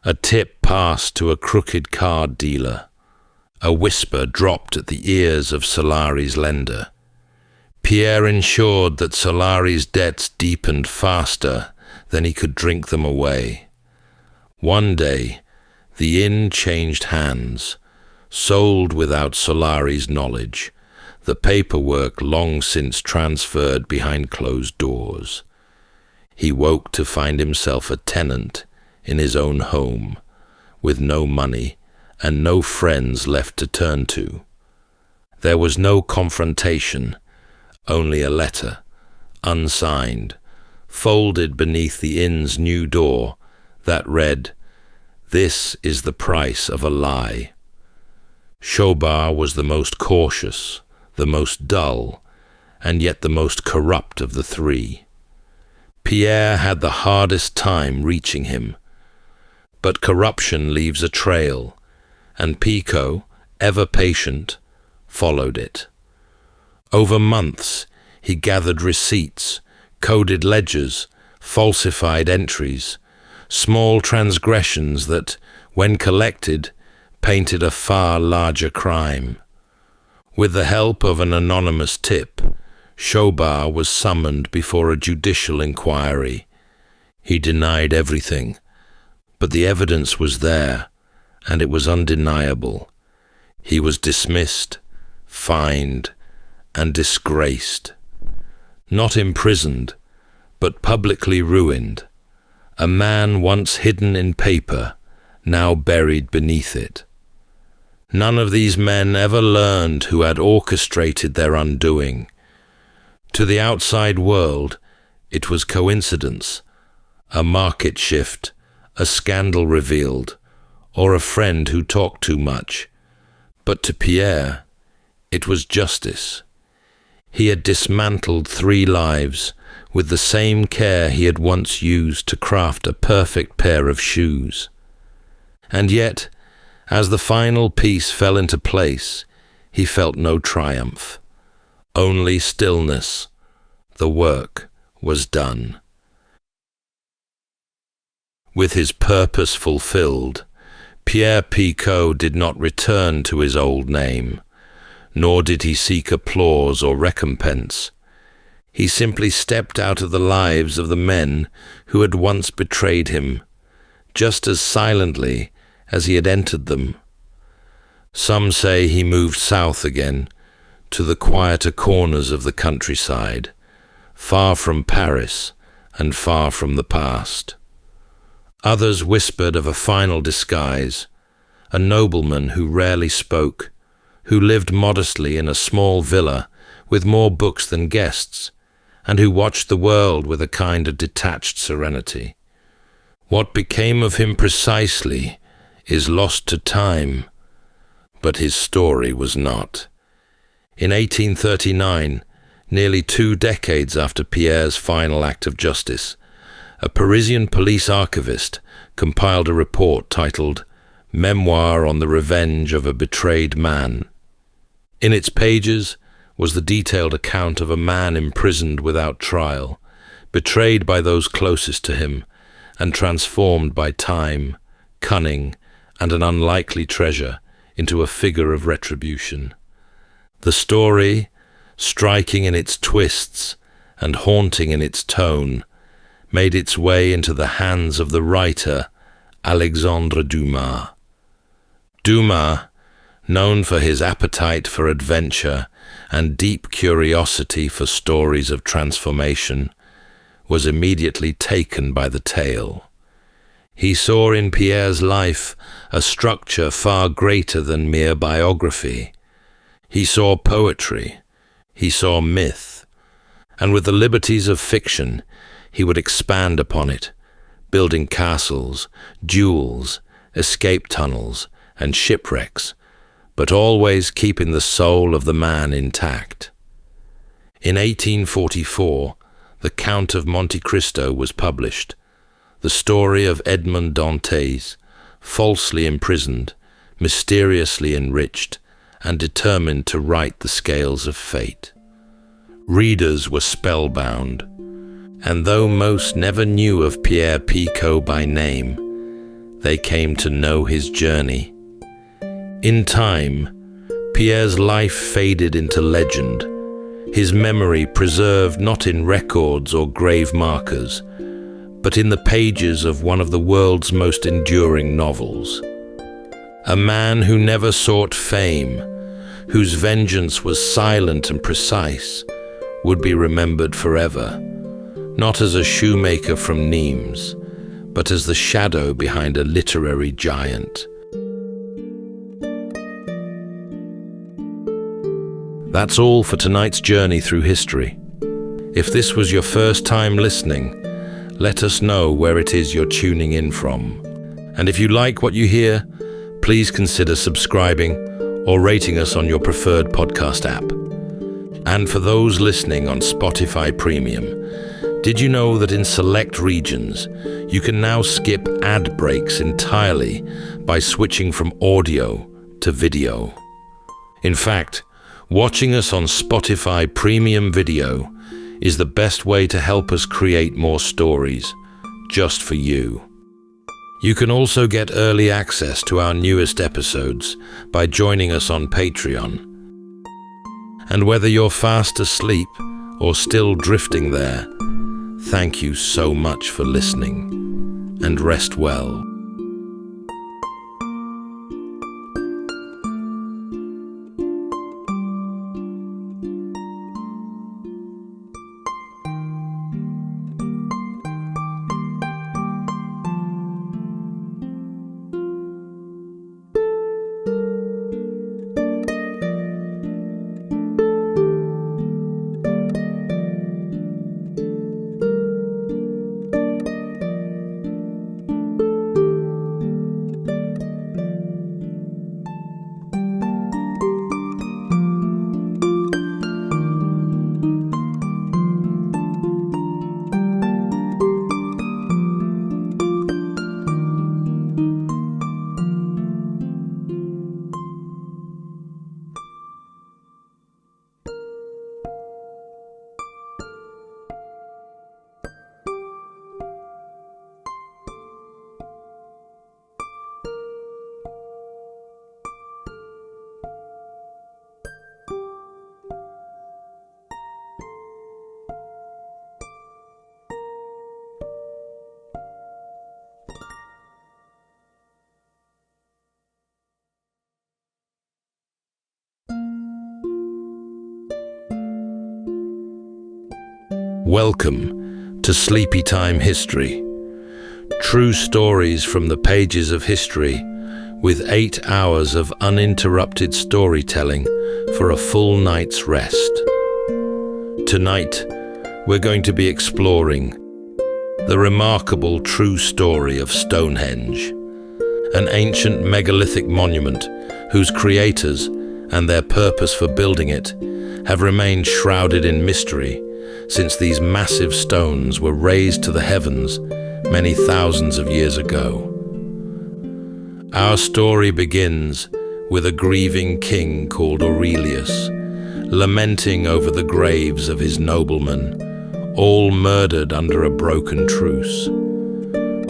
A tip passed to a crooked card dealer. A whisper dropped at the ears of Solari's lender. Pierre ensured that Solari's debts deepened faster than he could drink them away. One day, the inn changed hands, sold without Solari's knowledge, the paperwork long since transferred behind closed doors. He woke to find himself a tenant in his own home, with no money and no friends left to turn to. There was no confrontation, only a letter, unsigned, folded beneath the inn's new door, that read, "This is the price of a lie." Chaubard was the most cautious, the most dull, and yet the most corrupt of the three. Pierre had the hardest time reaching him. But corruption leaves a trail, and Picaud, ever patient, followed it. Over months, he gathered receipts, coded ledgers, falsified entries, small transgressions that, when collected, painted a far larger crime. With the help of an anonymous tip, Chaubard was summoned before a judicial inquiry. He denied everything, but the evidence was there, and it was undeniable. He was dismissed, fined, and disgraced. Not imprisoned, but publicly ruined. A man once hidden in paper, now buried beneath it. None of these men ever learned who had orchestrated their undoing. To the outside world, it was coincidence, a market shift, a scandal revealed, or a friend who talked too much. But to Pierre, it was justice. He had dismantled 3 lives with the same care he had once used to craft a perfect pair of shoes. And yet, as the final piece fell into place, he felt no triumph, only stillness. The work was done. With his purpose fulfilled, Pierre Picaud did not return to his old name, nor did he seek applause or recompense. He simply stepped out of the lives of the men who had once betrayed him, just as silently as he had entered them. Some say he moved south again, to the quieter corners of the countryside, far from Paris and far from the past. Others whispered of a final disguise, a nobleman who rarely spoke, who lived modestly in a small villa with more books than guests, and who watched the world with a kind of detached serenity. What became of him precisely is lost to time, but his story was not. In 1839, nearly 2 decades after Pierre's final act of justice, a Parisian police archivist compiled a report titled Memoir on the Revenge of a Betrayed Man. In its pages was the detailed account of a man imprisoned without trial, betrayed by those closest to him, and transformed by time, cunning, and an unlikely treasure into a figure of retribution. The story, striking in its twists and haunting in its tone, made its way into the hands of the writer Alexandre Dumas. Dumas, known for his appetite for adventure and deep curiosity for stories of transformation, was immediately taken by the tale. He saw in Pierre's life a structure far greater than mere biography. He saw poetry, he saw myth, and with the liberties of fiction, he would expand upon it, building castles, duels, escape tunnels, and shipwrecks, but always keeping the soul of the man intact. In 1844, The Count of Monte Cristo was published, the story of Edmond Dantes, falsely imprisoned, mysteriously enriched, and determined to right the scales of fate. Readers were spellbound, and though most never knew of Pierre Picaud by name, they came to know his journey. In time, Pierre's life faded into legend, his memory preserved not in records or grave markers, but in the pages of one of the world's most enduring novels. A man who never sought fame, whose vengeance was silent and precise, would be remembered forever, not as a shoemaker from Nimes, but as the shadow behind a literary giant. That's all for tonight's journey through history. If this was your first time listening, let us know where it is you're tuning in from. And if you like what you hear, please consider subscribing or rating us on your preferred podcast app. And for those listening on Spotify Premium, did you know that in select regions, you can now skip ad breaks entirely by switching from audio to video? In fact, watching us on Spotify Premium Video is the best way to help us create more stories, just for you. You can also get early access to our newest episodes by joining us on Patreon. And whether you're fast asleep or still drifting there, thank you so much for listening, and rest well. Welcome to Sleepytime History. True stories from the pages of history, with 8 hours of uninterrupted storytelling for a full night's rest. Tonight, we're going to be exploring the remarkable true story of Stonehenge, an ancient megalithic monument whose creators and their purpose for building it have remained shrouded in mystery since these massive stones were raised to the heavens many thousands of years ago. Our story begins with a grieving king called Aurelius, lamenting over the graves of his noblemen, all murdered under a broken truce.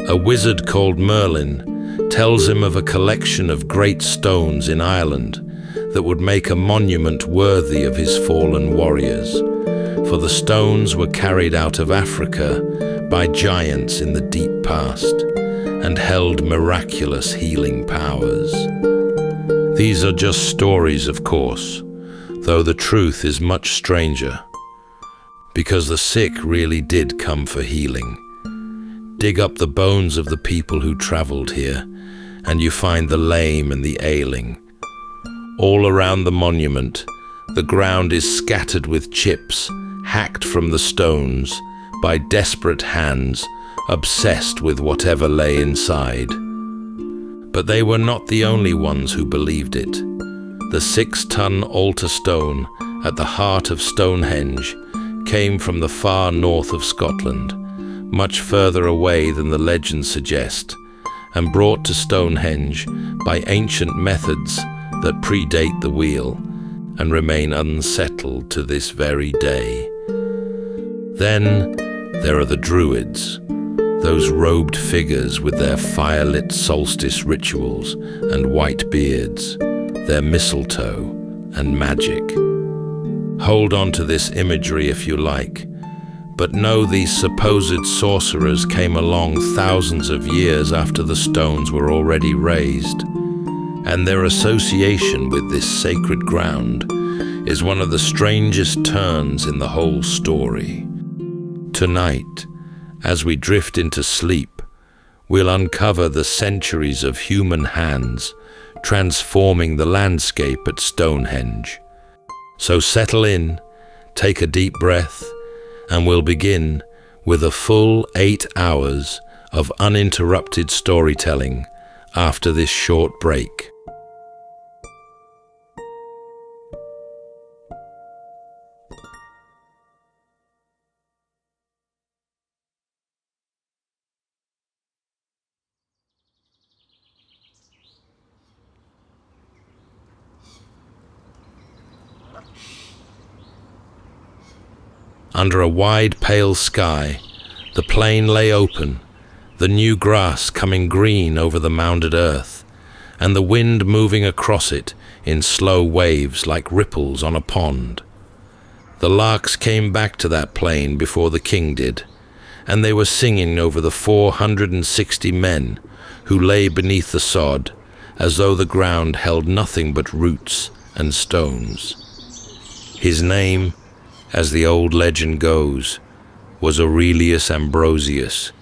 A wizard called Merlin tells him of a collection of great stones in Ireland that would make a monument worthy of his fallen warriors, for the stones were carried out of Africa by giants in the deep past and held miraculous healing powers. These are just stories, of course, though the truth is much stranger, because the sick really did come for healing. Dig up the bones of the people who traveled here, and you find the lame and the ailing. All around the monument, the ground is scattered with chips hacked from the stones by desperate hands obsessed with whatever lay inside. But they were not the only ones who believed it. The 6-ton altar stone at the heart of Stonehenge came from the far north of Scotland, much further away than the legends suggest, and brought to Stonehenge by ancient methods that predate the wheel and remain unsettled to this very day. Then there are the Druids, those robed figures with their fire-lit solstice rituals and white beards, their mistletoe and magic. Hold on to this imagery if you like, but know these supposed sorcerers came along thousands of years after the stones were already raised, and their association with this sacred ground is one of the strangest turns in the whole story. Tonight, as we drift into sleep, we'll uncover the centuries of human hands transforming the landscape at Stonehenge. So settle in, take a deep breath, and we'll begin with a full 8 hours of uninterrupted storytelling after this short break. Under a wide, pale sky, the plain lay open, the new grass coming green over the mounded earth, and the wind moving across it in slow waves like ripples on a pond. The larks came back to that plain before the king did, and they were singing over the 460 men who lay beneath the sod, as though the ground held nothing but roots and stones. His name, as the old legend goes, was Aurelius Ambrosius,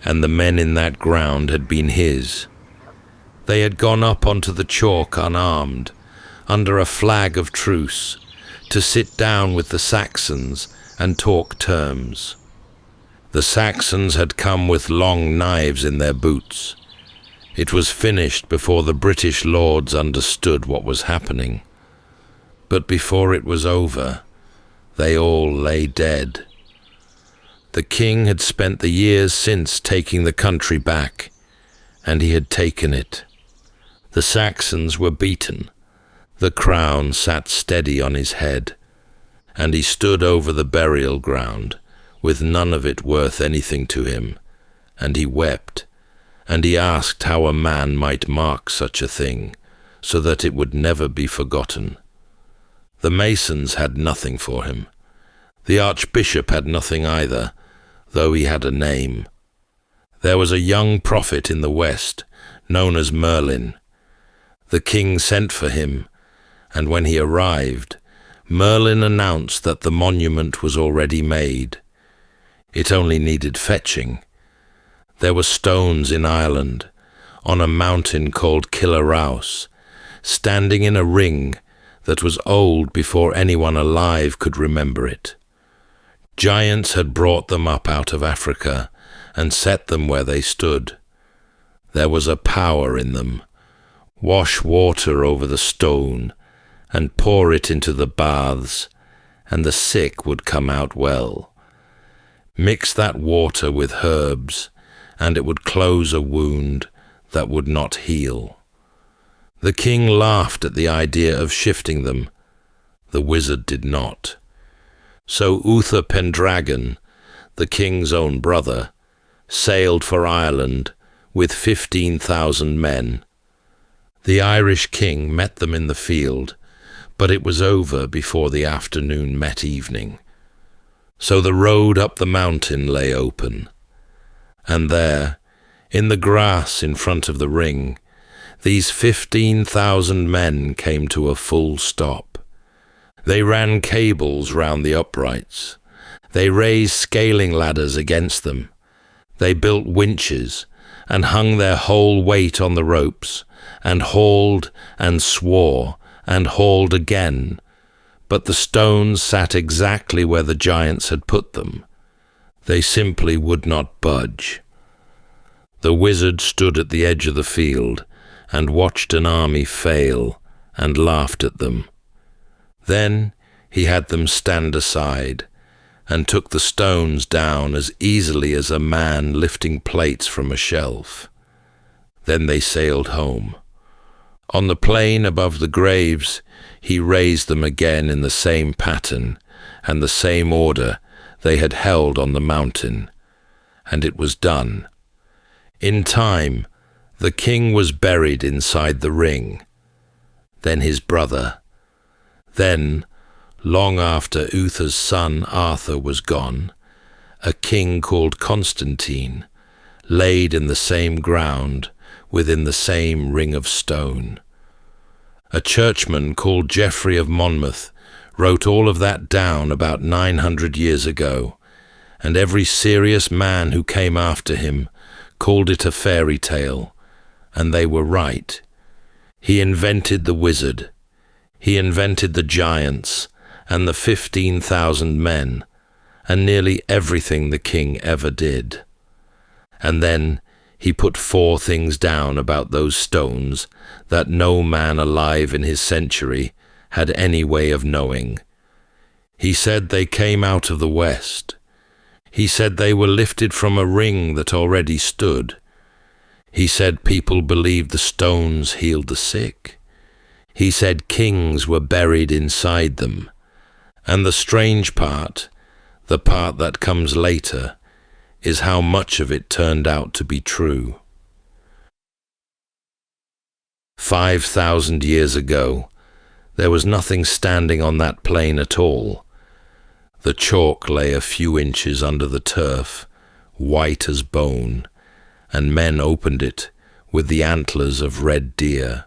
and the men in that ground had been his. They had gone up onto the chalk unarmed, under a flag of truce, to sit down with the Saxons and talk terms. The Saxons had come with long knives in their boots. It was finished before the British lords understood what was happening. But before it was over, they all lay dead. The king had spent the years since taking the country back, and he had taken it. The Saxons were beaten. The crown sat steady on his head, and he stood over the burial ground, with none of it worth anything to him, and he wept, and he asked how a man might mark such a thing, so that it would never be forgotten. The masons had nothing for him. The archbishop had nothing either, though he had a name. There was a young prophet in the west, known as Merlin. The king sent for him, and when he arrived, Merlin announced that the monument was already made. It only needed fetching. There were stones in Ireland, on a mountain called Killaraus, standing in a ring that was old before anyone alive could remember it. Giants had brought them up out of Africa and set them where they stood. There was a power in them. Wash water over the stone and pour it into the baths, and the sick would come out well. Mix that water with herbs, and it would close a wound that would not heal. The king laughed at the idea of shifting them. The wizard did not. So Uther Pendragon, the king's own brother, sailed for Ireland with 15,000 men. The Irish king met them in the field, but it was over before the afternoon met evening. So the road up the mountain lay open, and there, in the grass in front of the ring, these 15,000 men came to a full stop. They ran cables round the uprights. They raised scaling ladders against them. They built winches and hung their whole weight on the ropes, and hauled and swore and hauled again, but the stones sat exactly where the giants had put them. They simply would not budge. The wizard stood at the edge of the field and watched an army fail and laughed at them. Then he had them stand aside and took the stones down as easily as a man lifting plates from a shelf. Then they sailed home. On the plain above the graves, he raised them again in the same pattern and the same order they had held on the mountain, and it was done. In time, the king was buried inside the ring, then his brother. Then, long after Uther's son Arthur was gone, a king called Constantine, laid in the same ground within the same ring of stone. A churchman called Geoffrey of Monmouth wrote all of that down about 900 years ago, and every serious man who came after him called it a fairy tale, and they were right. He invented the wizard. He invented the giants and the 15,000 men, and nearly everything the king ever did. And then he put 4 things down about those stones that no man alive in his century had any way of knowing. He said they came out of the west. He said they were lifted from a ring that already stood. He said people believed the stones healed the sick. He said kings were buried inside them. And the strange part, The part that comes later is how much of it turned out to be true. 5,000 years ago, there was nothing standing on that plain at all. The chalk lay a few inches under the turf, white as bone, and men opened it with the antlers of red deer.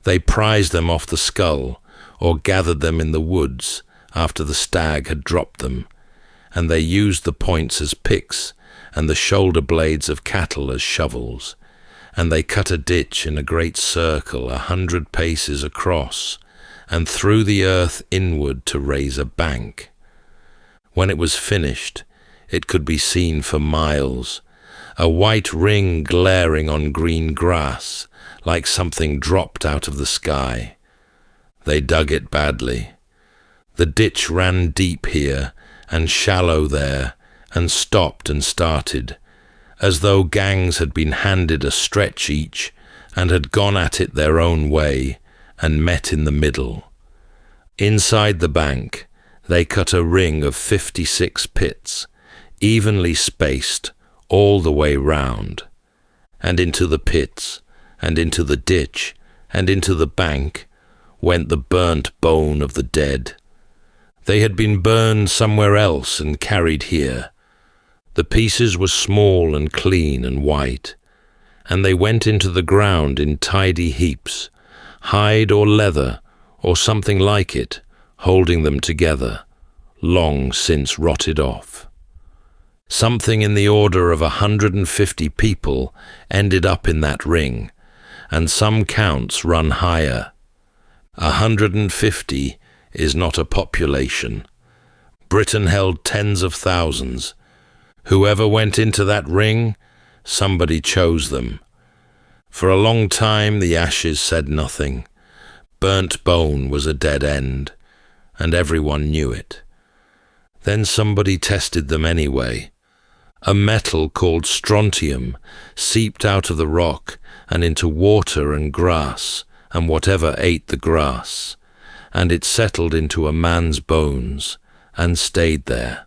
They prized them off the skull or gathered them in the woods after the stag had dropped them, and they used the points as picks and the shoulder blades of cattle as shovels, and they cut a ditch in a great circle 100 paces across and threw the earth inward to raise a bank. When it was finished, it could be seen for miles, a white ring glaring on green grass like something dropped out of the sky. They dug it badly. The ditch ran deep here and shallow there, and stopped and started, as though gangs had been handed a stretch each and had gone at it their own way and met in the middle. Inside the bank, they cut a ring of 56 pits, evenly spaced all the way round, and into the pits, and into the ditch, and into the bank went the burnt bone of the dead. They had been burned somewhere else and carried here. The pieces were small and clean and white, and they went into the ground in tidy heaps, hide or leather or something like it, holding them together, long since rotted off. Something in the order of 150 people ended up in that ring, and some counts run higher. 150 is not a population. Britain held tens of thousands. Whoever went into that ring, somebody chose them. For a long time the ashes said nothing. Burnt bone was a dead end, and everyone knew it. Then somebody tested them anyway. A metal called strontium seeped out of the rock and into water and grass and whatever ate the grass, and it settled into a man's bones and stayed there.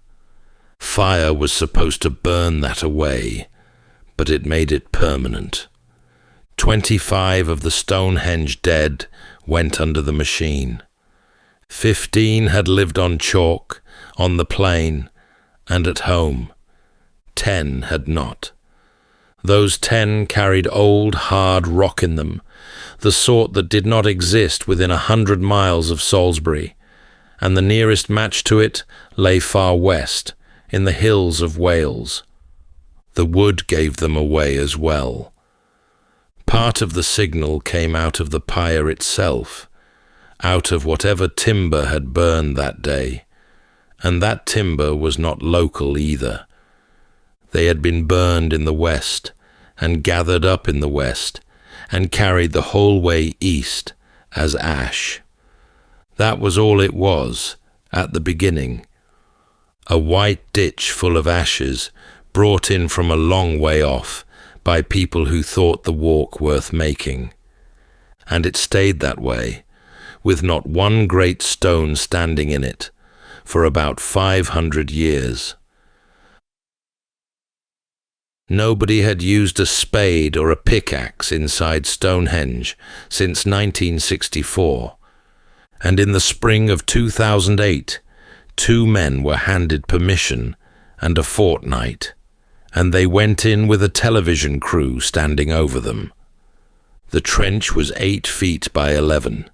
Fire was supposed to burn that away, but it made it permanent. 25 of the Stonehenge dead went under the machine. 15 had lived on chalk, on the plain, and at home. 10 had not. Those 10 carried old, hard rock in them, the sort that did not exist within 100 miles of Salisbury, and the nearest match to it lay far west, in the hills of Wales. The wood gave them away as well. Part of the signal came out of the pyre itself, out of whatever timber had burned that day, and that timber was not local either. They had been burned in the west, and gathered up in the west, and carried the whole way east as ash. That was all it was, at the beginning. A white ditch full of ashes, brought in from a long way off by people who thought the walk worth making. And it stayed that way, with not one great stone standing in it, for about 500 years. Nobody had used a spade or a pickaxe inside Stonehenge since 1964, and in the spring of 2008, 2 men were handed permission and a fortnight, and they went in with a television crew standing over them. The trench was 8 feet by 11.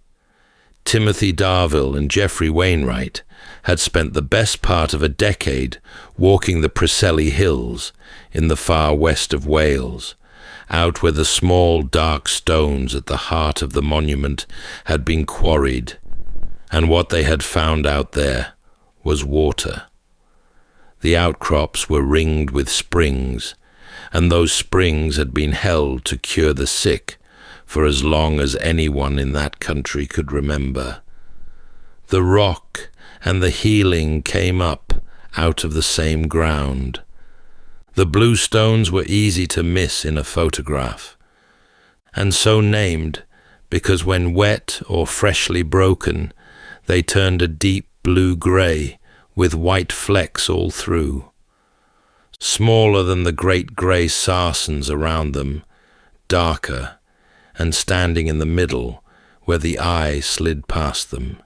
Timothy Darville and Geoffrey Wainwright had spent the best part of a decade walking the Preseli Hills in the far west of Wales, out where the small dark stones at the heart of the monument had been quarried, and what they had found out there was water. The outcrops were ringed with springs, and those springs had been held to cure the sick for as long as anyone in that country could remember. The rock and the healing came up out of the same ground. The blue stones were easy to miss in a photograph, and so named because when wet or freshly broken, they turned a deep blue-grey with white flecks all through. Smaller than the great grey Sarsens around them, darker, and standing in the middle where the eye slid past them.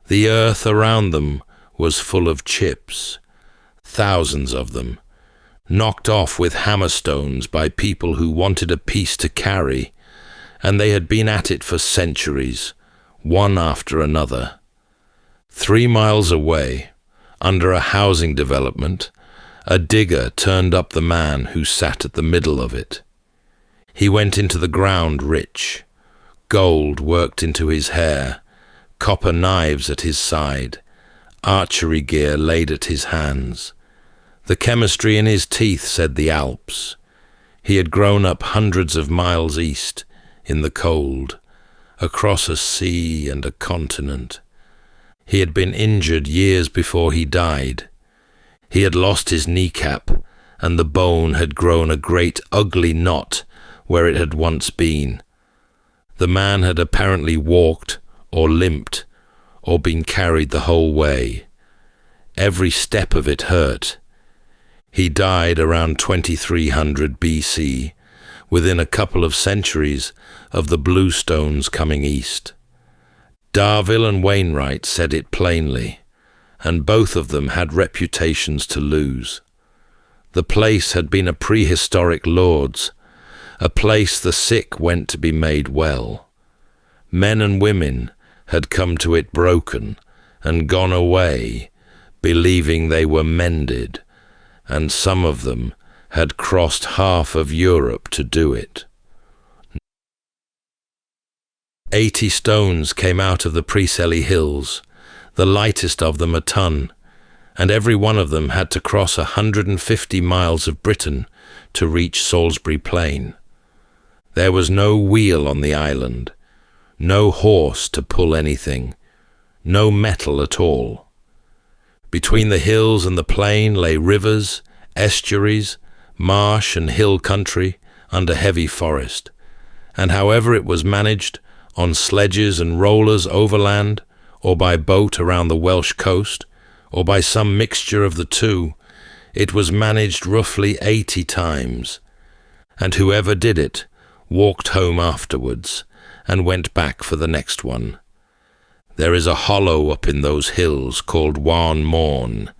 The earth around them was full of chips, thousands of them, knocked off with hammerstones by people who wanted a piece to carry, and they had been at it for centuries, one after another. 3 miles away, under a housing development, a digger turned up the man who sat at the middle of it. He went into the ground rich, gold worked into his hair, copper knives at his side, archery gear laid at his hands. The chemistry in his teeth said the Alps. He had grown up hundreds of miles east, in the cold, across a sea and a continent. He had been injured years before he died. He had lost his kneecap, and the bone had grown a great ugly knot where it had once been. The man had apparently walked, or limped, or been carried the whole way. Every step of it hurt. He died around 2300 BC, within a couple of centuries of the bluestones coming east. Darville and Wainwright said it plainly, and both of them had reputations to lose. The place had been a prehistoric lord's, a place the sick went to be made well. Men and women had come to it broken and gone away, believing they were mended, and some of them had crossed half of Europe to do it. 80 stones came out of the Preseli hills, the lightest of them a ton, and every one of them had to cross 150 miles of Britain to reach Salisbury Plain. There was no wheel on the island, no horse to pull anything, no metal at all. Between the hills and the plain lay rivers, estuaries, marsh and hill country under heavy forest, and however it was managed, on sledges and rollers overland, or by boat around the Welsh coast, or by some mixture of the two, it was managed roughly 80 times, and whoever did it walked home afterwards and went back for the next one. There is a hollow up in those hills called Wan Morn,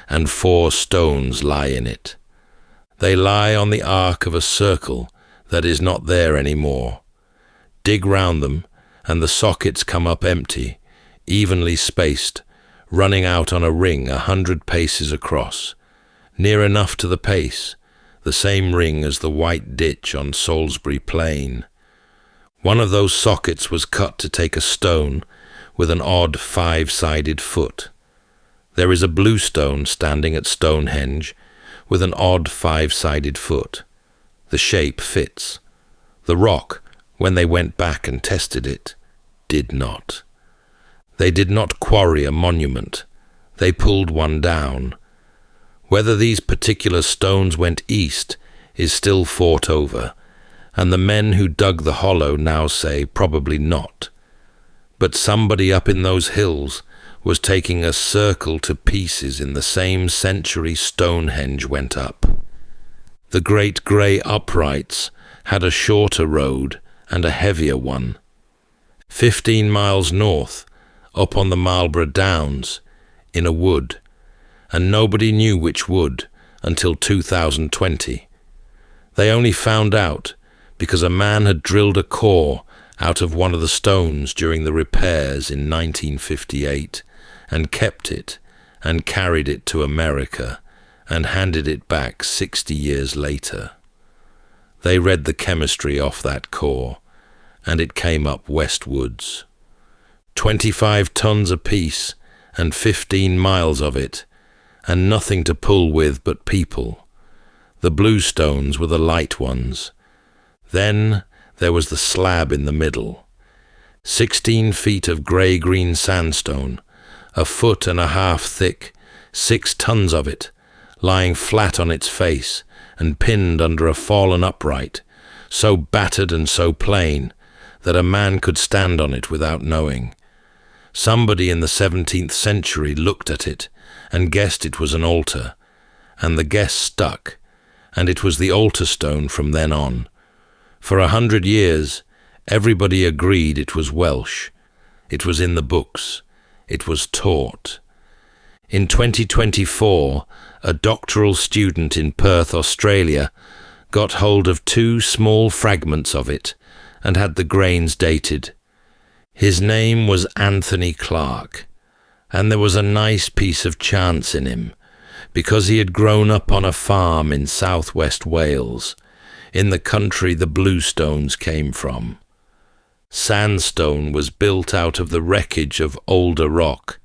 and 4 stones lie in it. They lie on the arc of a circle that is not there any more. Dig round them, and the sockets come up empty, evenly spaced, running out on a ring 100 paces across, near enough to the pace, the same ring as the white ditch on Salisbury Plain. One of those sockets was cut to take a stone with an odd 5-sided foot. There is a blue stone standing at Stonehenge with an odd 5-sided foot. The shape fits. The rock, when they went back and tested it, did not. They did not quarry a monument. They pulled one down. Whether these particular stones went east is still fought over, and the men who dug the hollow now say probably not. But somebody up in those hills was taking a circle to pieces in the same century Stonehenge went up. The great grey uprights had a shorter road and a heavier one. 15 miles north, up on the Marlborough Downs, in a wood, and nobody knew which wood until 2020. They only found out because a man had drilled a core out of one of the stones during the repairs in 1958 and kept it and carried it to America and handed it back 60 years later. They read the chemistry off that core, and it came up westwards. 25 tons apiece and 15 miles of it, and nothing to pull with but people. The blue stones were the light ones. Then there was the slab in the middle. 16 feet of grey-green sandstone, 1.5 feet thick, 6 tons of it, lying flat on its face and pinned under a fallen upright, so battered and so plain that a man could stand on it without knowing. Somebody in the 17th century looked at it and guessed it was an altar, and the guess stuck, and it was the altar stone from then on. For 100 years, everybody agreed it was Welsh. It was in the books. It was taught. In 2024, a doctoral student in Perth, Australia, got hold of 2 small fragments of it and had the grains dated. His name was Anthony Clark, and there was a nice piece of chance in him, because he had grown up on a farm in southwest Wales, in the country the bluestones came from. Sandstone was built out of the wreckage of older rock,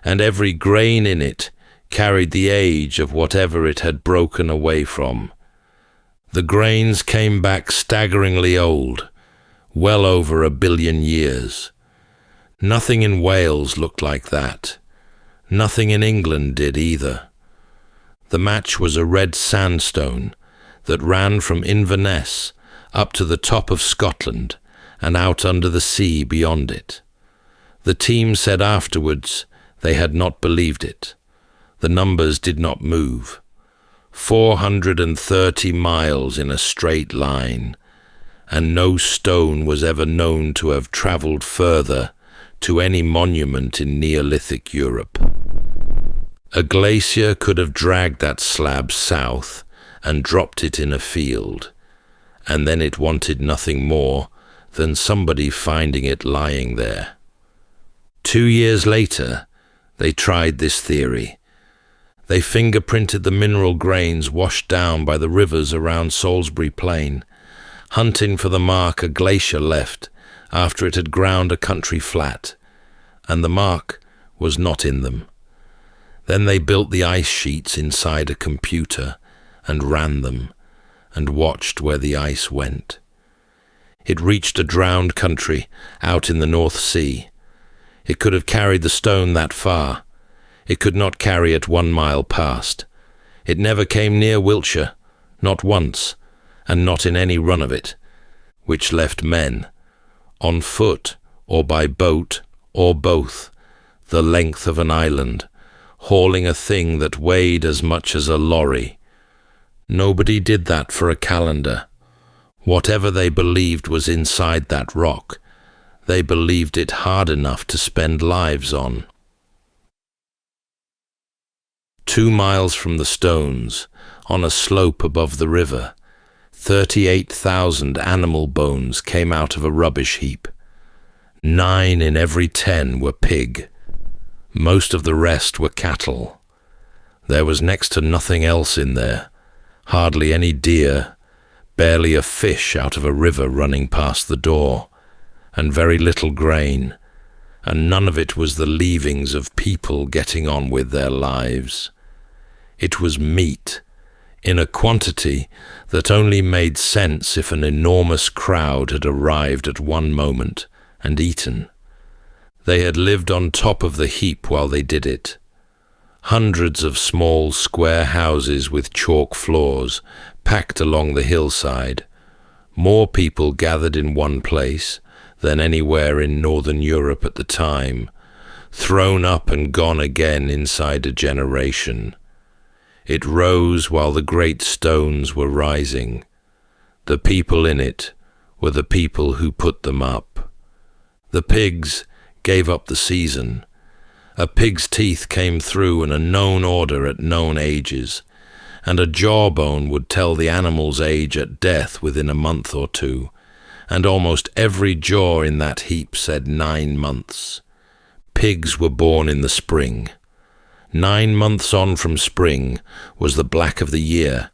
and every grain in it carried the age of whatever it had broken away from. The grains came back staggeringly old, well over 1 billion years. Nothing in Wales looked like that. Nothing in England did either. The match was a red sandstone that ran from Inverness up to the top of Scotland and out under the sea beyond it. The team said afterwards they had not believed it. The numbers did not move. 430 miles in a straight line, and no stone was ever known to have travelled further to any monument in Neolithic Europe. A glacier could have dragged that slab south and dropped it in a field, and then it wanted nothing more than somebody finding it lying there. 2 years later, they tried this theory. They fingerprinted the mineral grains washed down by the rivers around Salisbury Plain, hunting for the mark a glacier left after it had ground a country flat, and the mark was not in them. Then they built the ice sheets inside a computer and ran them, and watched where the ice went. It reached a drowned country out in the North Sea. It could have carried the stone that far. It could not carry it 1 mile past. It never came near Wiltshire, not once, and not in any run of it, which left men, on foot or by boat or both, the length of an island, hauling a thing that weighed as much as a lorry. Nobody did that for a calendar. Whatever they believed was inside that rock, they believed it hard enough to spend lives on. 2 miles from the stones, on a slope above the river, 38,000 animal bones came out of a rubbish heap. 9 in every 10 were pig. Most of the rest were cattle. There was next to nothing else in there, hardly any deer, barely a fish out of a river running past the door, and very little grain, and none of it was the leavings of people getting on with their lives. It was meat, in a quantity that only made sense if an enormous crowd had arrived at one moment and eaten. They had lived on top of the heap while they did it. Hundreds of small square houses with chalk floors packed along the hillside. More people gathered in one place than anywhere in Northern Europe at the time, thrown up and gone again inside a generation. It rose while the great stones were rising. The people in it were the people who put them up. The pigs gave up the season. A pig's teeth came through in a known order at known ages, and a jawbone would tell the animal's age at death within a month or 2, and almost every jaw in that heap said 9 months. Pigs were born in the spring. 9 months on from spring was the black of the year,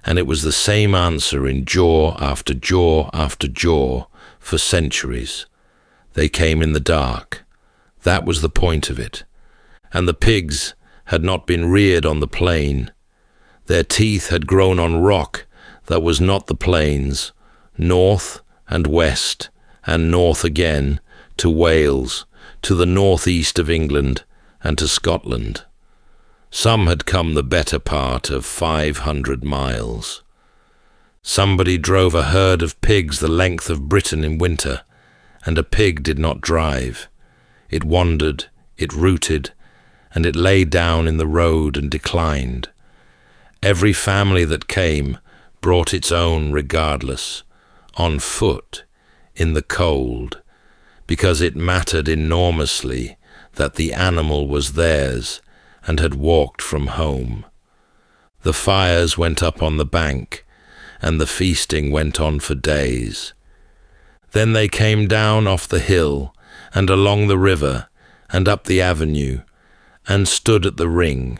and it was the same answer in jaw after jaw after jaw for centuries. They came in the dark. That was the point of it. And the pigs had not been reared on the plain. Their teeth had grown on rock that was not the plains, north and west and north again, to Wales, to the northeast of England and to Scotland. Some had come the better part of 500 miles. Somebody drove a herd of pigs the length of Britain in winter, and a pig did not drive. It wandered, it rooted, and it lay down in the road and declined. Every family that came brought its own regardless, on foot, in the cold, because it mattered enormously that the animal was theirs and had walked from home. The fires went up on the bank, and the feasting went on for days. Then they came down off the hill and along the river and up the avenue and stood at the ring.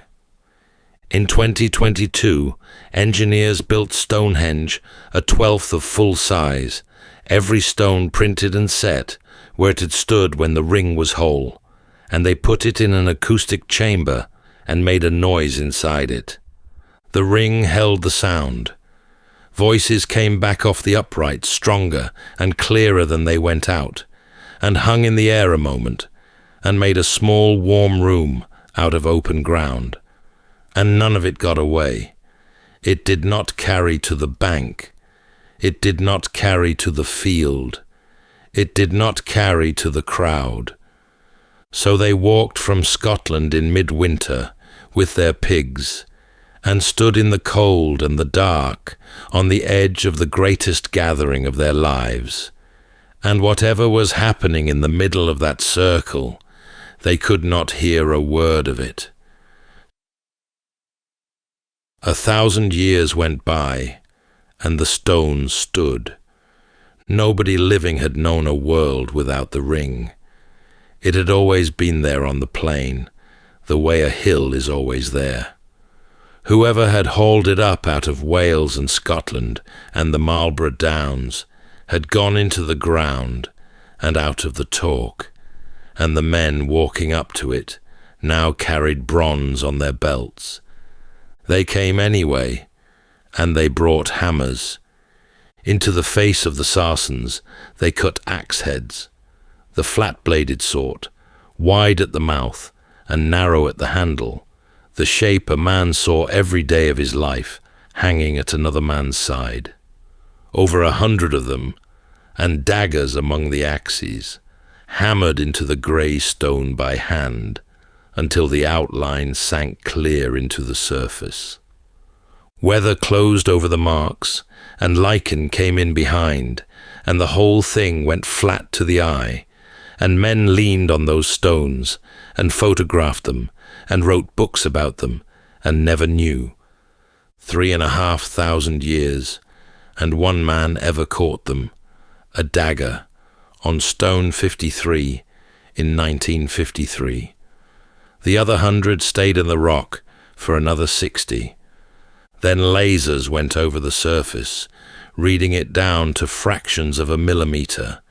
In 2022, engineers built Stonehenge, a 1/12 of full size, every stone printed and set where it had stood when the ring was whole, and they put it in an acoustic chamber and made a noise inside it. The ring held the sound. Voices came back off the uprights stronger and clearer than they went out, and hung in the air a moment, and made a small warm room out of open ground. And none of it got away. It did not carry to the bank. It did not carry to the field. It did not carry to the crowd. So they walked from Scotland in midwinter with their pigs, and stood in the cold and the dark on the edge of the greatest gathering of their lives. And whatever was happening in the middle of that circle, they could not hear a word of it. 1,000 years went by, and the stones stood. Nobody living had known a world without the ring. It had always been there on the plain, the way a hill is always there. Whoever had hauled it up out of Wales and Scotland and the Marlborough Downs had gone into the ground and out of the talk, and the men walking up to it now carried bronze on their belts. They came anyway, and they brought hammers. Into the face of the Sarsens they cut axe heads, the flat-bladed sort, wide at the mouth and narrow at the handle, the shape a man saw every day of his life hanging at another man's side. Over 100 of them, and daggers among the axes, hammered into the grey stone by hand until the outline sank clear into the surface. Weather closed over the marks, and lichen came in behind, and the whole thing went flat to the eye, and men leaned on those stones and photographed them and wrote books about them and never knew. 3,500 years, and one man ever caught them, a dagger, on stone 53 in 1953. The other 100 stayed in the rock for another 60. Then lasers went over the surface, reading it down to fractions of a millimeter,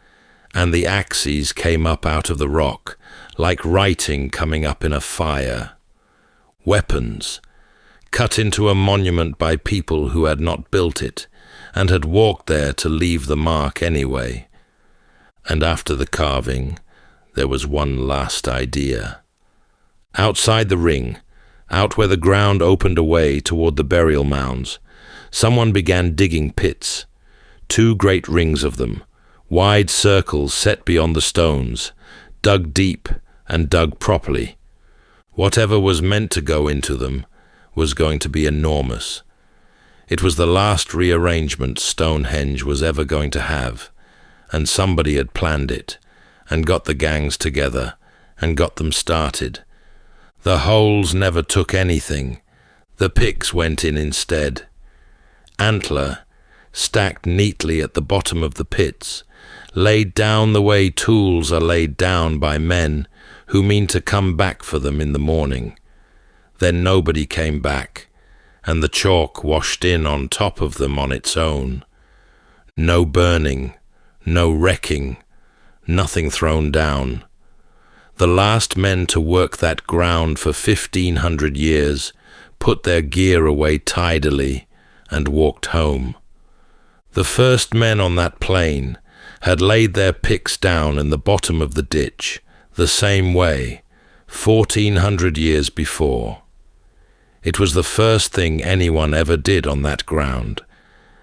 and the axes came up out of the rock, like writing coming up in a fire. Weapons, cut into a monument by people who had not built it, and had walked there to leave the mark anyway. And after the carving, there was one last idea. Outside the ring, out where the ground opened away toward the burial mounds, someone began digging pits, 2 great rings of them, wide circles set beyond the stones, dug deep and dug properly. Whatever was meant to go into them was going to be enormous. It was the last rearrangement Stonehenge was ever going to have, and somebody had planned it, and got the gangs together, and got them started. The holes never took anything. The picks went in instead. Antler, stacked neatly at the bottom of the pits, laid down the way tools are laid down by men who mean to come back for them in the morning. Then nobody came back, and the chalk washed in on top of them on its own. No burning, no wrecking, nothing thrown down. The last men to work that ground for 1,500 years put their gear away tidily and walked home. The first men on that plain had laid their picks down in the bottom of the ditch, the same way, 1,400 years before. It was the first thing anyone ever did on that ground,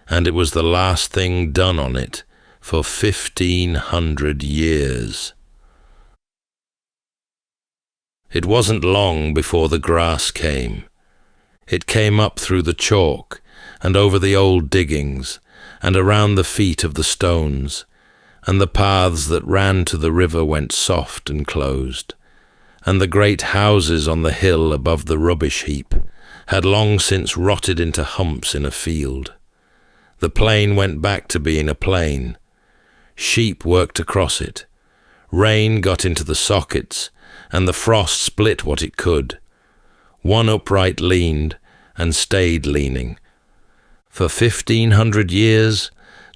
and it was the last thing done on it for 1,500 years. It wasn't long before the grass came. It came up through the chalk and over the old diggings and around the feet of the stones, and the paths that ran to the river went soft and closed, and the great houses on the hill above the rubbish heap had long since rotted into humps in a field. The plain went back to being a plain. Sheep worked across it. Rain got into the sockets, and the frost split what it could. One upright leaned and stayed leaning. For 1,500 years,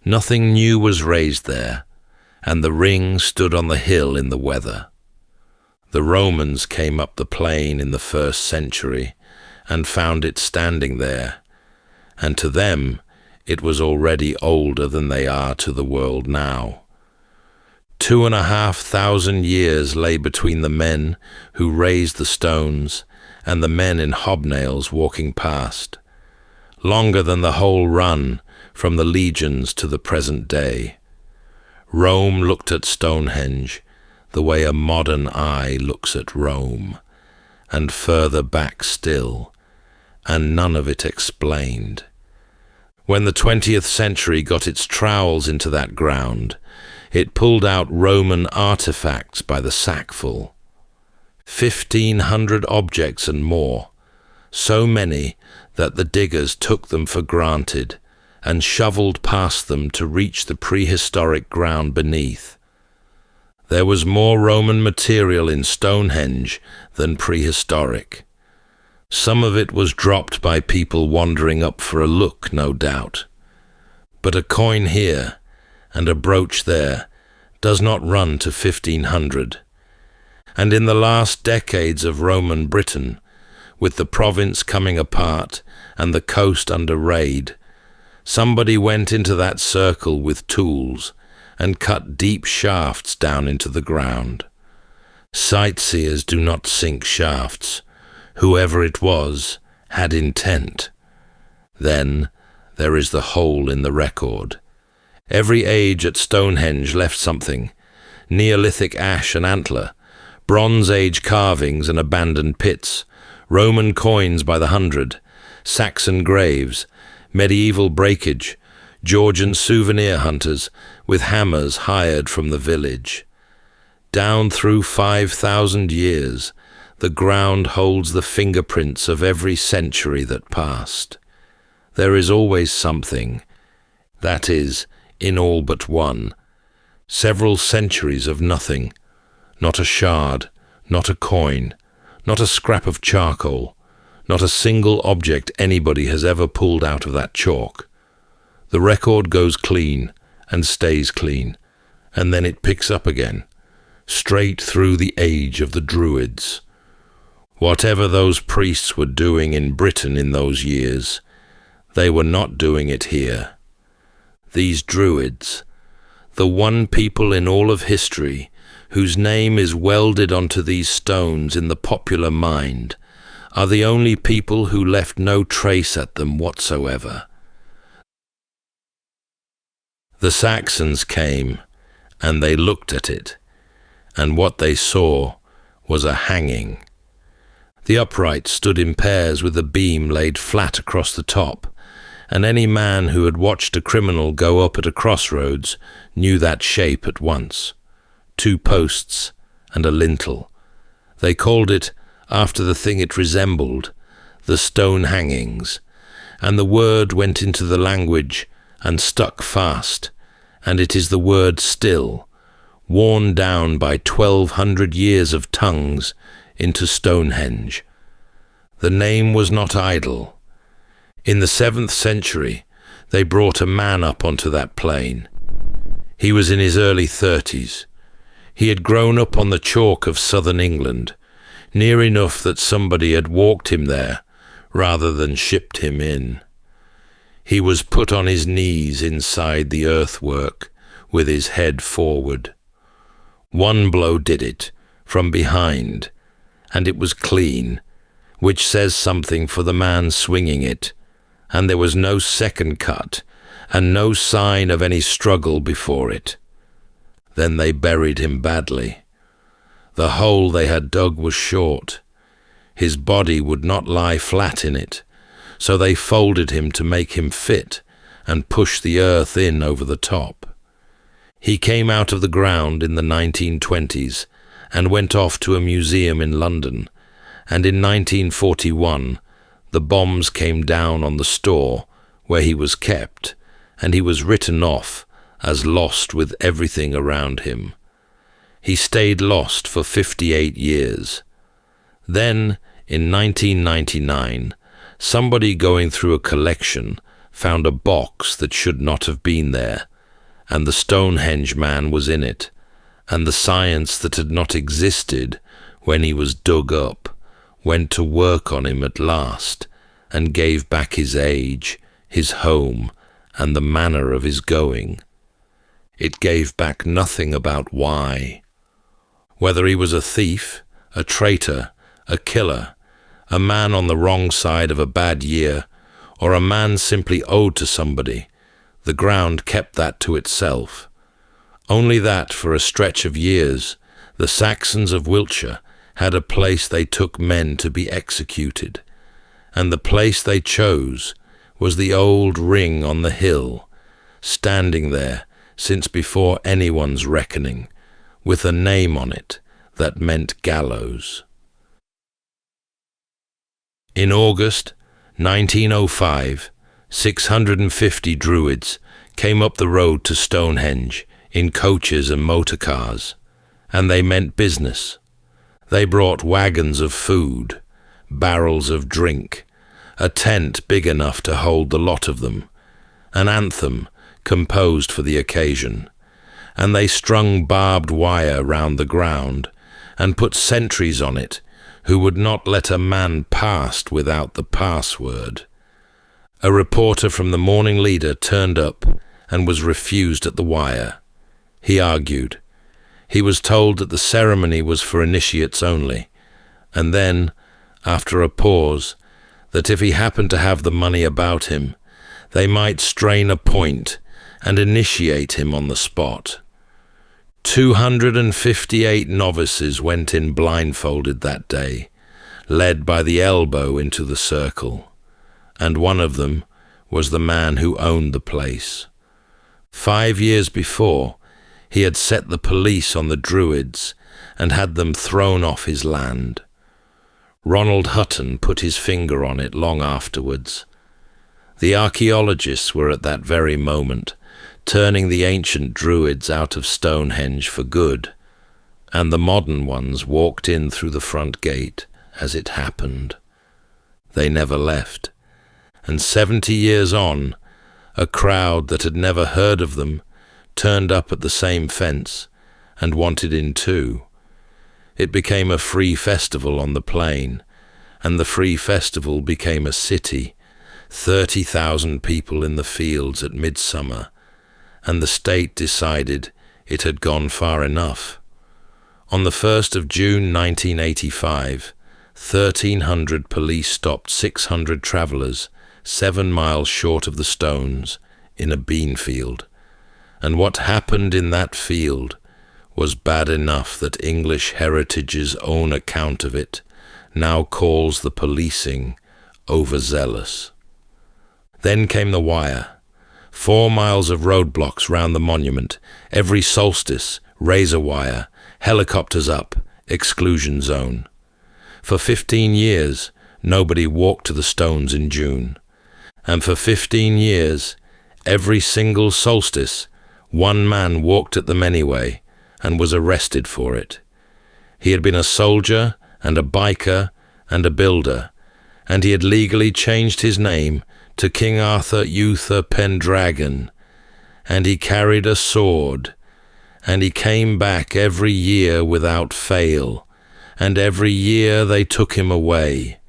nothing new was raised there, and the ring stood on the hill in the weather. The Romans came up the plain in the 1st century and found it standing there, and to them it was already older than they are to the world now. 2,500 years lay between the men who raised the stones and the men in hobnails walking past, longer than the whole run from the legions to the present day. Rome looked at Stonehenge the way a modern eye looks at Rome, and further back still, and none of it explained. When the 20th century got its trowels into that ground, it pulled out Roman artifacts by the sackful. 1,500 objects and more, so many that the diggers took them for granted and shoveled past them to reach the prehistoric ground beneath. There was more Roman material in Stonehenge than prehistoric. Some of it was dropped by people wandering up for a look, no doubt. But a coin here and a brooch there does not run to 1,500. And in the last decades of Roman Britain, with the province coming apart and the coast under raid, somebody went into that circle with tools and cut deep shafts down into the ground. Sightseers do not sink shafts. Whoever it was had intent. Then there is the hole in the record. Every age at Stonehenge left something: Neolithic ash and antler, Bronze Age carvings and abandoned pits, Roman coins by the 100, Saxon graves, medieval breakage, Georgian souvenir hunters with hammers hired from the village. Down through 5,000 years, the ground holds the fingerprints of every century that passed. There is always something, that is, in all but one. Several centuries of nothing, not a shard, not a coin, not a scrap of charcoal, not a single object anybody has ever pulled out of that chalk. The record goes clean and stays clean, and then it picks up again, straight through the age of the Druids. Whatever those priests were doing in Britain in those years, they were not doing it here. These Druids, the one people in all of history whose name is welded onto these stones in the popular mind, are the only people who left no trace at them whatsoever. The Saxons came, and they looked at it, and what they saw was a hanging. The upright stood in pairs with a beam laid flat across the top, and any man who had watched a criminal go up at a crossroads knew that shape at once. 2 posts and a lintel. They called it, after the thing it resembled, the stone hangings, and the word went into the language and stuck fast, and it is the word still, worn down by 1,200 years of tongues into Stonehenge. The name was not idle. In the 7th century, they brought a man up onto that plain. He was in his early 30s. He had grown up on the chalk of southern England, near enough that somebody had walked him there rather than shipped him in. He was put on his knees inside the earthwork with his head forward. One blow did it, from behind, and it was clean, which says something for the man swinging it, and there was no second cut, and no sign of any struggle before it. Then they buried him badly. The hole they had dug was short. His body would not lie flat in it, so they folded him to make him fit and push the earth in over the top. He came out of the ground in the 1920s and went off to a museum in London, and in 1941 the bombs came down on the store where he was kept, and he was written off as lost with everything around him. He stayed lost for 58 years. Then, in 1999, somebody going through a collection found a box that should not have been there, and the Stonehenge man was in it, and the science that had not existed when he was dug up went to work on him at last, and gave back his age, his home, and the manner of his going. It gave back nothing about why. Whether he was a thief, a traitor, a killer, a man on the wrong side of a bad year, or a man simply owed to somebody, the ground kept that to itself. Only that, for a stretch of years, the Saxons of Wiltshire had a place they took men to be executed, and the place they chose was the old ring on the hill, standing there since before anyone's reckoning, with a name on it that meant gallows. In August 1905, 650 Druids came up the road to Stonehenge in coaches and motor cars, and they meant business. They brought wagons of food, barrels of drink, a tent big enough to hold the lot of them, an anthem composed for the occasion, and they strung barbed wire round the ground and put sentries on it who would not let a man pass without the password. A reporter from the Morning Leader turned up and was refused at the wire. He argued. He was told that the ceremony was for initiates only, and then, after a pause, that if he happened to have the money about him, they might strain a point and initiate him on the spot. 258 novices went in blindfolded that day, led by the elbow into the circle, and one of them was the man who owned the place. 5 years before, he had set the police on the Druids and had them thrown off his land. Ronald Hutton put his finger on it long afterwards. The archaeologists were at that very moment turning the ancient Druids out of Stonehenge for good, and the modern ones walked in through the front gate as it happened. They never left, and 70 years on, a crowd that had never heard of them turned up at the same fence and wanted in too. It became a free festival on the plain, and the free festival became a city, 30,000 people in the fields at midsummer, and the state decided it had gone far enough. On the 1st of June 1985, 1,300 police stopped 600 travellers 7 miles short of the stones in a bean field, and what happened in that field was bad enough that English Heritage's own account of it now calls the policing overzealous. Then came the wire. 4 miles of roadblocks round the monument, every solstice, razor wire, helicopters up, exclusion zone. For 15 years, nobody walked to the stones in June. And for 15 years, every single solstice, one man walked at them anyway and was arrested for it. He had been a soldier and a biker and a builder, and he had legally changed his name to King Arthur Uther Pendragon, and he carried a sword, and he came back every year without fail, and every year they took him away.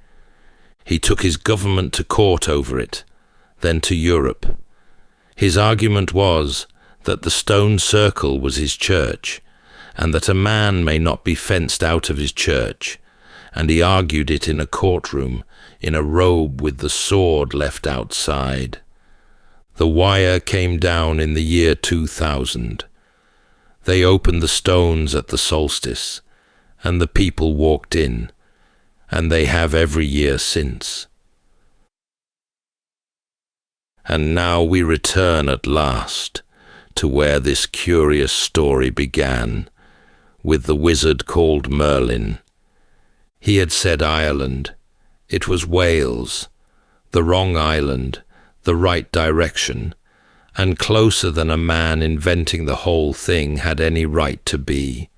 He took his government to court over it, then to Europe. His argument was that the stone circle was his church, and that a man may not be fenced out of his church, and he argued it in a courtroom in a robe with the sword left outside. The wire came down in the year 2000. They opened the stones at the solstice, and the people walked in, and they have every year since. And now we return at last to where this curious story began, with the wizard called Merlin. He had said Ireland. It was Wales, the wrong island, the right direction, and closer than a man inventing the whole thing had any right to be.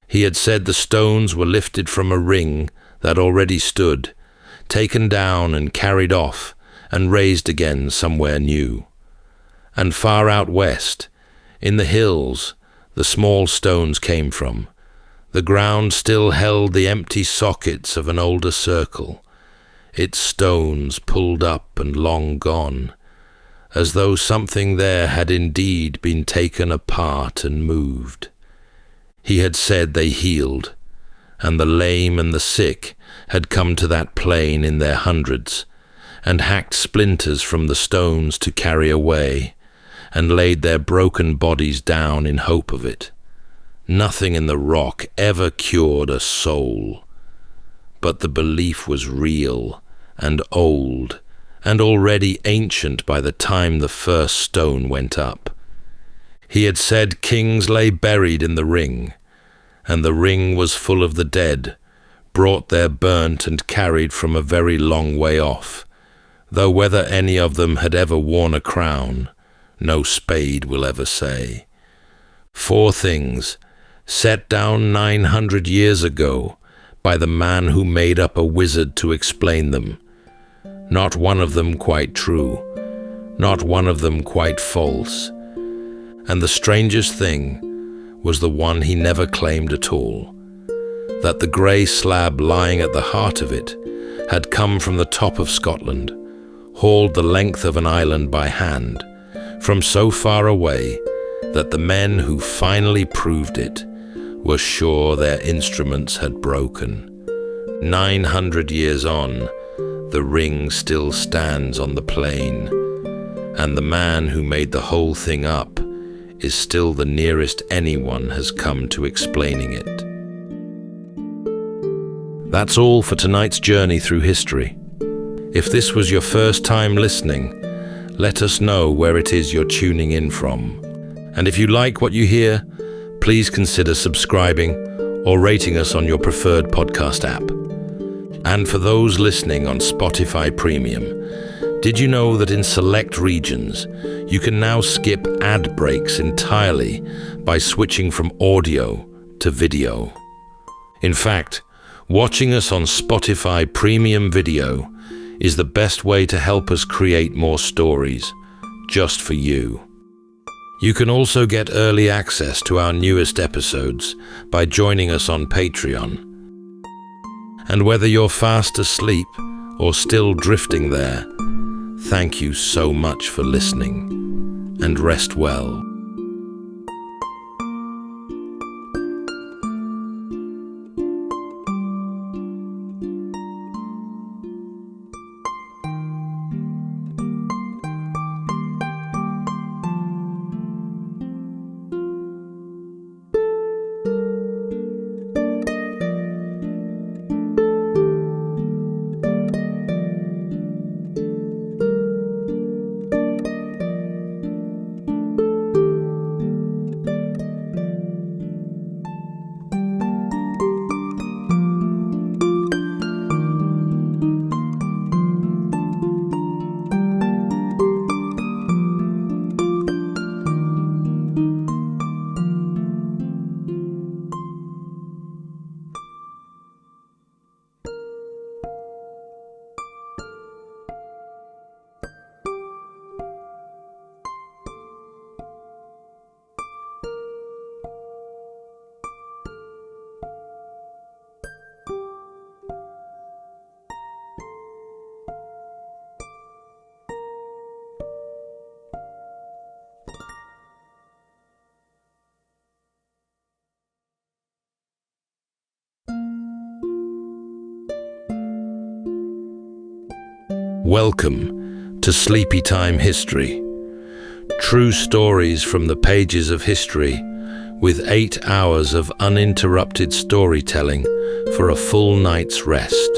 He had said the stones were lifted from a ring that already stood, taken down and carried off, and raised again somewhere new. And far out west, in the hills, the small stones came from. The ground still held the empty sockets of an older circle, its stones pulled up and long gone, as though something there had indeed been taken apart and moved. He had said they healed, and the lame and the sick had come to that plain in their hundreds, and hacked splinters from the stones to carry away, and laid their broken bodies down in hope of it. Nothing in the rock ever cured a soul, but the belief was real and old, and already ancient by the time the first stone went up. He had said kings lay buried in the ring, and the ring was full of the dead, brought there burnt and carried from a very long way off, though whether any of them had ever worn a crown, no spade will ever say. 4 things, set down 900 years ago by the man who made up a wizard to explain them. Not one of them quite true, not one of them quite false. And the strangest thing was the one he never claimed at all, that the grey slab lying at the heart of it had come from the top of Scotland, hauled the length of an island by hand, from so far away that the men who finally proved it were sure their instruments had broken. 900 years on, the ring still stands on the plain, and the man who made the whole thing up is still the nearest anyone has come to explaining it. That's all for tonight's journey through history. If this was your first time listening, let us know where it is you're tuning in from. And if you like what you hear, please consider subscribing or rating us on your preferred podcast app. And for those listening on Spotify Premium, did you know that in select regions, you can now skip ad breaks entirely by switching from audio to video? In fact, watching us on Spotify Premium Video is the best way to help us create more stories, just for you. You can also get early access to our newest episodes by joining us on Patreon. And whether you're fast asleep or still drifting there, thank you so much for listening, and rest well. Welcome to Sleepytime History. True stories from the pages of history with 8 hours of uninterrupted storytelling for a full night's rest.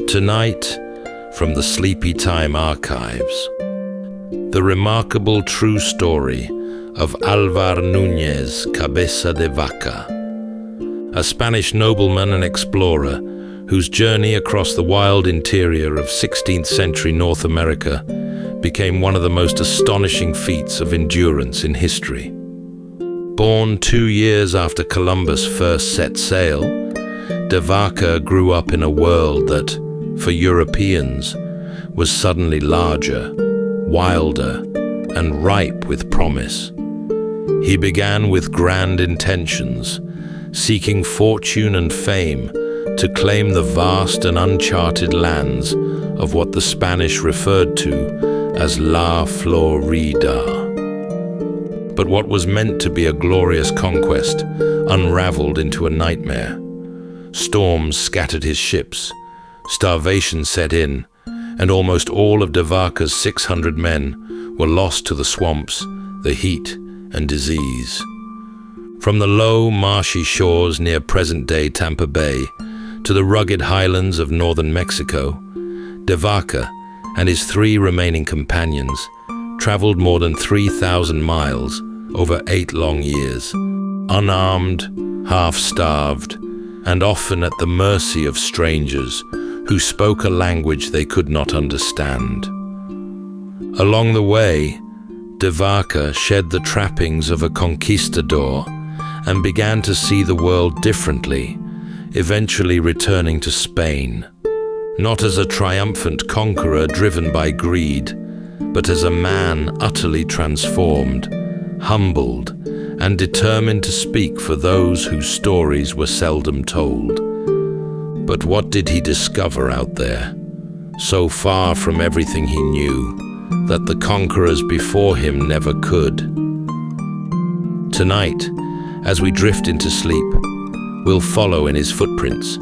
Tonight, from the Sleepytime archives, the remarkable true story of Álvar Núñez, Cabeza de Vaca, a Spanish nobleman and explorer whose journey across the wild interior of 16th century North America became one of the most astonishing feats of endurance in history. Born 2 years after Columbus first set sail, de Vaca grew up in a world that, for Europeans, was suddenly larger, wilder, and ripe with promise. He began with grand intentions, seeking fortune and fame to claim the vast and uncharted lands of what the Spanish referred to as La Florida. But what was meant to be a glorious conquest unraveled into a nightmare. Storms scattered his ships, starvation set in, and almost all of de Vaca's 600 men were lost to the swamps, the heat, and disease. From the low, marshy shores near present-day Tampa Bay to the rugged highlands of northern Mexico, de Vaca and his 3 remaining companions traveled more than 3,000 miles over 8 long years, unarmed, half-starved, and often at the mercy of strangers who spoke a language they could not understand. Along the way, de Vaca shed the trappings of a conquistador and began to see the world differently, eventually returning to Spain, not as a triumphant conqueror driven by greed, but as a man utterly transformed, humbled, and determined to speak for those whose stories were seldom told. But what did he discover out there, so far from everything he knew, that the conquerors before him never could? Tonight, as we drift into sleep, we'll follow in his footprints,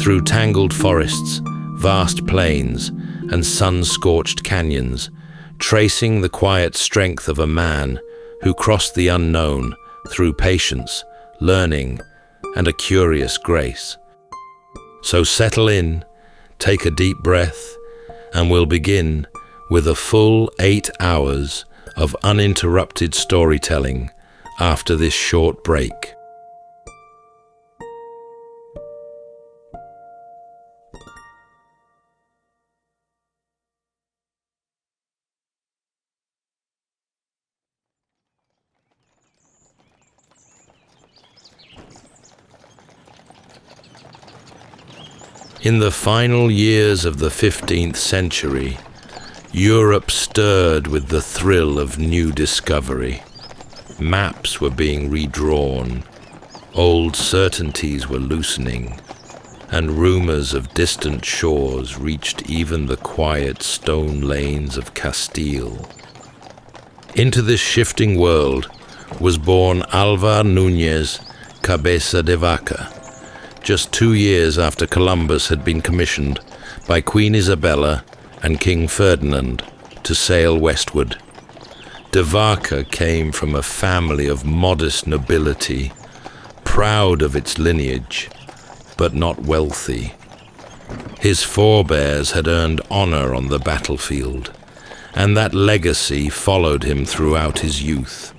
through tangled forests, vast plains, and sun-scorched canyons, tracing the quiet strength of a man who crossed the unknown through patience, learning, and a curious grace. So settle in, take a deep breath, and we'll begin with a full 8 hours of uninterrupted storytelling after this short break. In the final years of the 15th century, Europe stirred with the thrill of new discovery. Maps were being redrawn, old certainties were loosening, and rumors of distant shores reached even the quiet stone lanes of Castile. Into this shifting world was born Álvar Núñez, Cabeza de Vaca, just 2 years after Columbus had been commissioned by Queen Isabella and King Ferdinand to sail westward. De Vaca came from a family of modest nobility, proud of its lineage, but not wealthy. His forebears had earned honor on the battlefield, and that legacy followed him throughout his youth.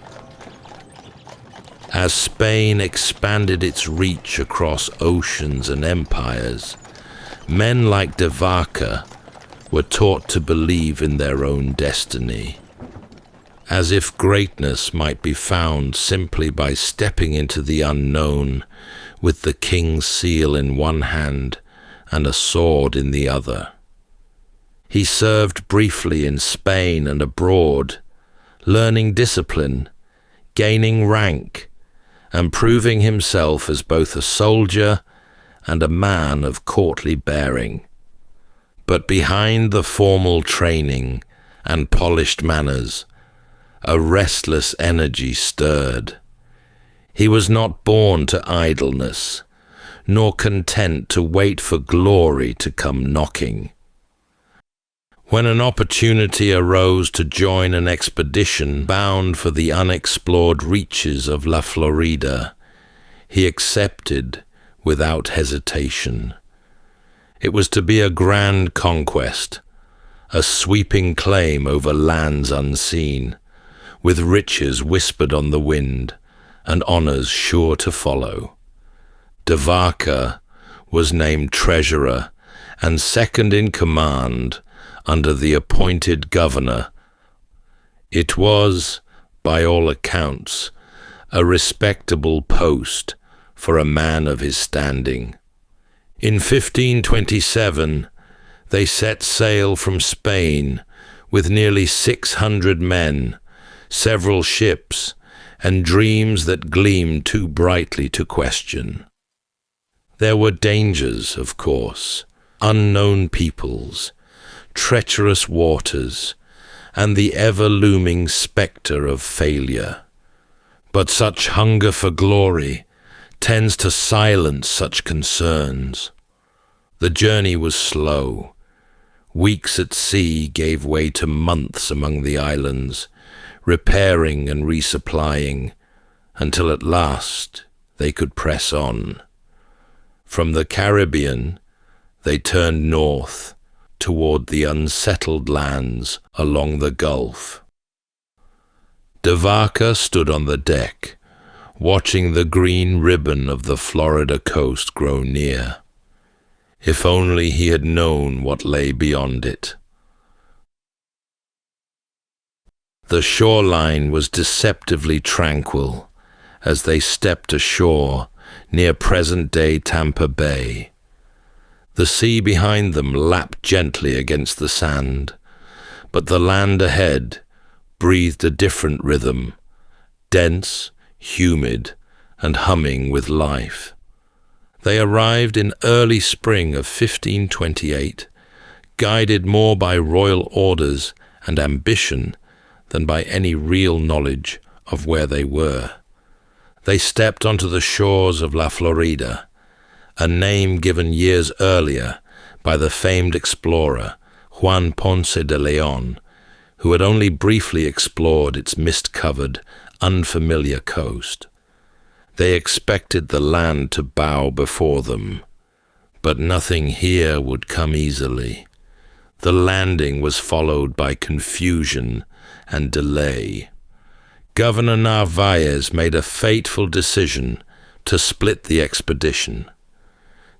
As Spain expanded its reach across oceans and empires, men like de Vaca were taught to believe in their own destiny, as if greatness might be found simply by stepping into the unknown with the king's seal in one hand and a sword in the other. He served briefly in Spain and abroad, learning discipline, gaining rank, and proving himself as both a soldier and a man of courtly bearing. But behind the formal training and polished manners, a restless energy stirred. He was not born to idleness, nor content to wait for glory to come knocking. When an opportunity arose to join an expedition bound for the unexplored reaches of La Florida, he accepted without hesitation. It was to be a grand conquest, a sweeping claim over lands unseen, with riches whispered on the wind and honors sure to follow. Vaca was named treasurer and second in command under the appointed governor. It was, by all accounts, a respectable post for a man of his standing. In 1527, they set sail from Spain with nearly 600 men, several ships, and dreams that gleamed too brightly to question. There were dangers, of course, unknown peoples, treacherous waters, and the ever-looming spectre of failure. But such hunger for glory tends to silence such concerns. The journey was slow. Weeks at sea gave way to months among the islands, repairing and resupplying, until at last they could press on. From the Caribbean, they turned north toward the unsettled lands along the Gulf. Vaca stood on the deck, watching the green ribbon of the Florida coast grow near. If only he had known what lay beyond it. The shoreline was deceptively tranquil as they stepped ashore near present-day Tampa Bay. The sea behind them lapped gently against the sand, but the land ahead breathed a different rhythm, dense, humid, and humming with life. They arrived in early spring of 1528, guided more by royal orders and ambition than by any real knowledge of where they were. They stepped onto the shores of La Florida, a name given years earlier by the famed explorer Juan Ponce de Leon, who had only briefly explored its mist-covered, unfamiliar coast. They expected the land to bow before them, but nothing here would come easily. The landing was followed by confusion and delay. Governor Narvaez made a fateful decision to split the expedition,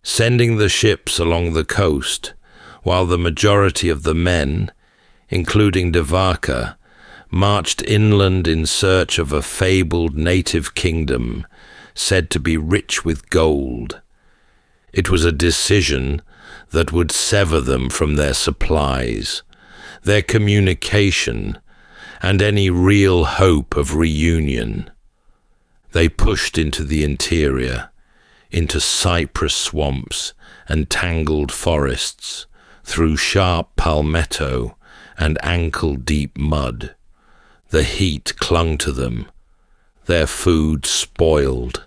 sending the ships along the coast, while the majority of the men, including Vaca, marched inland in search of a fabled native kingdom said to be rich with gold. It was a decision that would sever them from their supplies, their communication, and any real hope of reunion. They pushed into the interior, into cypress swamps and tangled forests, through sharp palmetto and ankle-deep mud. The heat clung to them, their food spoiled,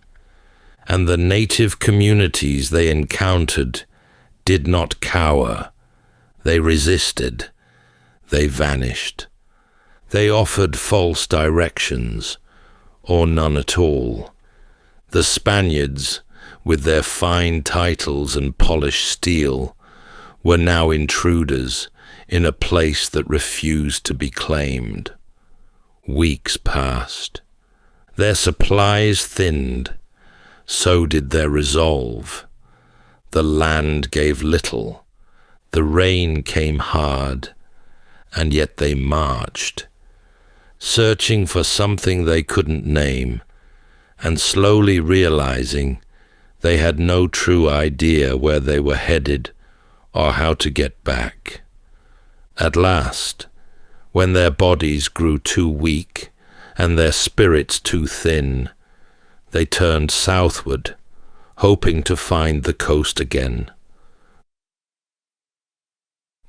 and the native communities they encountered did not cower. They resisted. They vanished. They offered false directions, or none at all. The Spaniards, with their fine titles and polished steel, were now intruders in a place that refused to be claimed. Weeks passed. Their supplies thinned. So did their resolve. The land gave little. The rain came hard, and yet they marched, searching for something they couldn't name, and slowly realizing they had no true idea where they were headed or how to get back. At last, when their bodies grew too weak and their spirits too thin, they turned southward, hoping to find the coast again.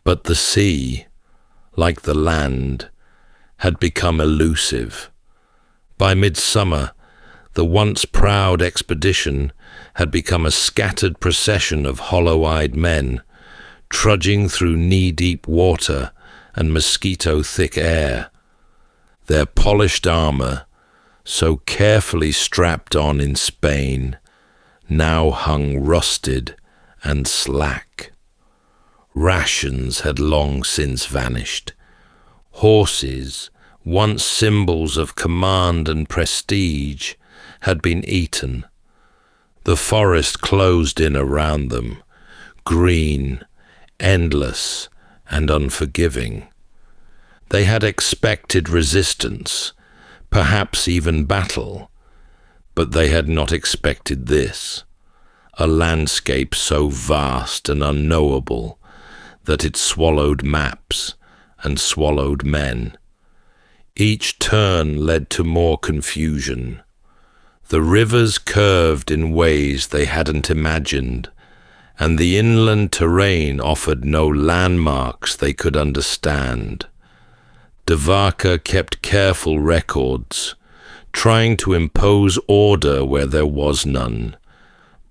But the sea, like the land, had become elusive. By midsummer, the once proud expedition had become a scattered procession of hollow-eyed men, trudging through knee-deep water and mosquito-thick air. Their polished armor, so carefully strapped on in Spain, now hung rusted and slack. Rations had long since vanished. Horses, once symbols of command and prestige, had been eaten. The forest closed in around them, green, endless, and unforgiving. They had expected resistance, perhaps even battle, but they had not expected this, a landscape so vast and unknowable that it swallowed maps and swallowed men. Each turn led to more confusion. The rivers curved in ways they hadn't imagined, and the inland terrain offered no landmarks they could understand. Vaca kept careful records, trying to impose order where there was none,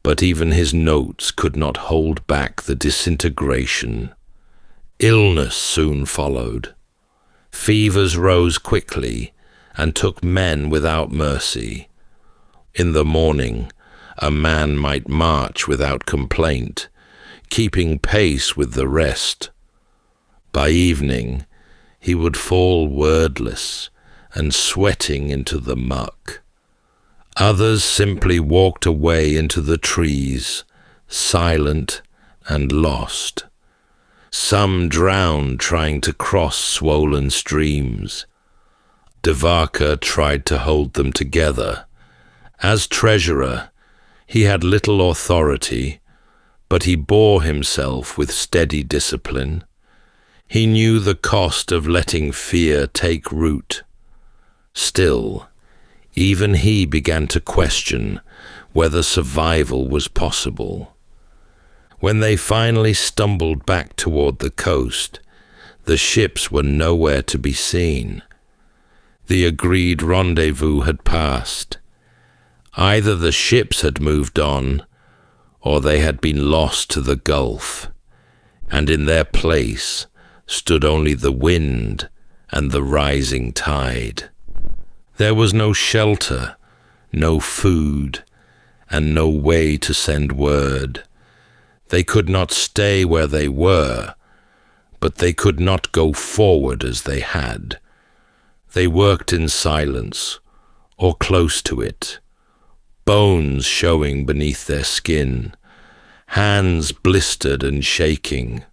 but even his notes could not hold back the disintegration. Illness soon followed. Fevers rose quickly and took men without mercy. In the morning, a man might march without complaint, keeping pace with the rest. By evening, he would fall wordless and sweating into the muck. Others simply walked away into the trees, silent and lost. Some drowned trying to cross swollen streams. Vaca tried to hold them together. As treasurer, he had little authority, but he bore himself with steady discipline. He knew the cost of letting fear take root. Still, even he began to question whether survival was possible. When they finally stumbled back toward the coast, the ships were nowhere to be seen. The agreed rendezvous had passed. Either the ships had moved on, or they had been lost to the Gulf, and in their place stood only the wind and the rising tide. There was no shelter, no food, and no way to send word. They could not stay where they were, but they could not go forward as they had. They worked in silence, or close to it, bones showing beneath their skin, hands blistered and shaking.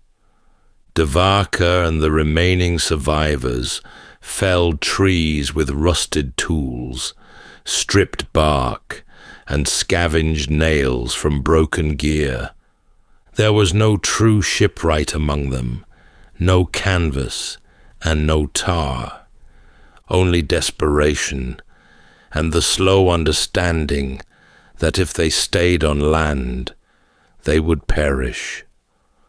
Vaca and the remaining survivors felled trees with rusted tools, stripped bark, and scavenged nails from broken gear. There was no true shipwright among them, no canvas and no tar, only desperation and the slow understanding that if they stayed on land, they would perish.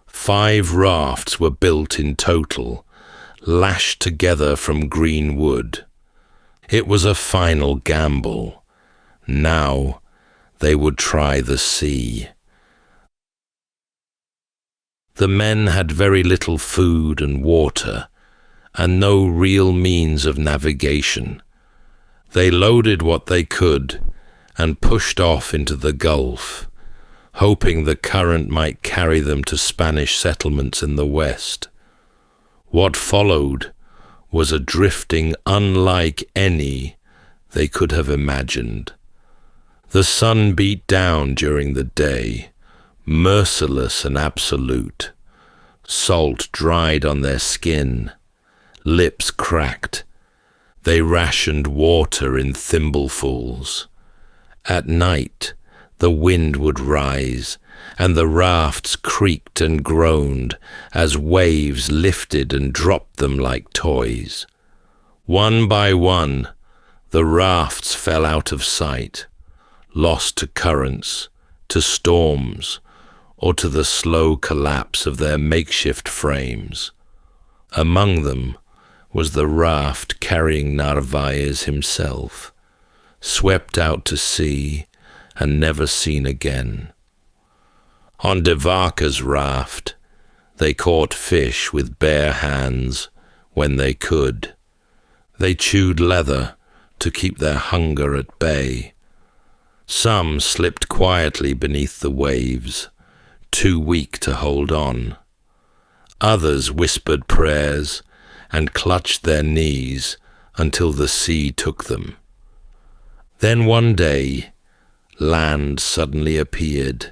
5 rafts were built in total, lashed together from green wood. It was a final gamble. Now they would try the sea. The men had very little food and water, and no real means of navigation. They loaded what they could and pushed off into the Gulf, hoping the current might carry them to Spanish settlements in the west. What followed was a drifting unlike any they could have imagined. The sun beat down during the day, merciless and absolute. Salt dried on their skin, lips cracked. They rationed water in thimblefuls. At night, the wind would rise, and the rafts creaked and groaned as waves lifted and dropped them like toys. One by one, the rafts fell out of sight, lost to currents, to storms, or to the slow collapse of their makeshift frames. Among them was the raft carrying Narvaez himself, swept out to sea and never seen again. On Vaca's raft, they caught fish with bare hands, when they could. They chewed leather to keep their hunger at bay. Some slipped quietly beneath the waves, too weak to hold on. Others whispered prayers and clutched their knees until the sea took them. Then one day, land suddenly appeared.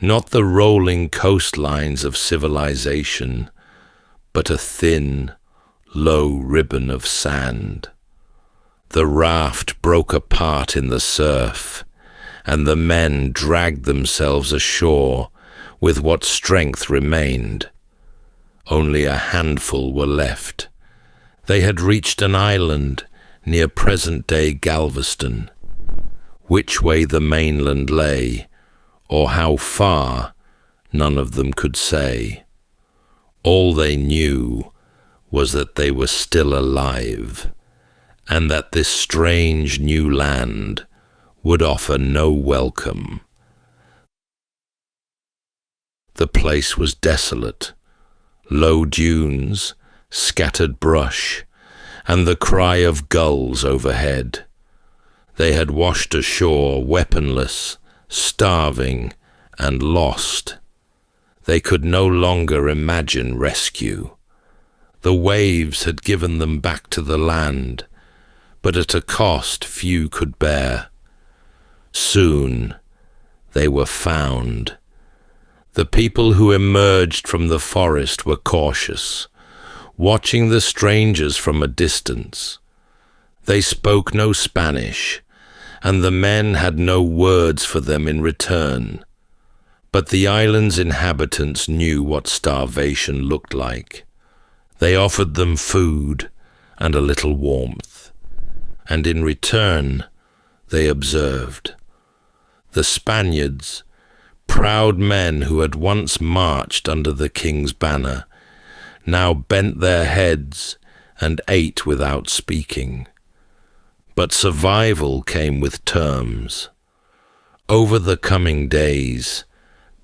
Not the rolling coastlines of civilization, but a thin, low ribbon of sand. The raft broke apart in the surf, and the men dragged themselves ashore with what strength remained. Only a handful were left. They had reached an island near present-day Galveston. Which way the mainland lay, or how far, none of them could say. All they knew was that they were still alive, and that this strange new land would offer no welcome. The place was desolate. Low dunes, scattered brush, and the cry of gulls overhead. They had washed ashore weaponless, starving, and lost. They could no longer imagine rescue. The waves had given them back to the land, but at a cost few could bear. Soon they were found. The people who emerged from the forest were cautious, watching the strangers from a distance. They spoke no Spanish, and the men had no words for them in return. But the island's inhabitants knew what starvation looked like. They offered them food and a little warmth, and in return they observed. The Spaniards, proud men who had once marched under the king's banner, now bent their heads and ate without speaking. But survival came with terms. Over the coming days,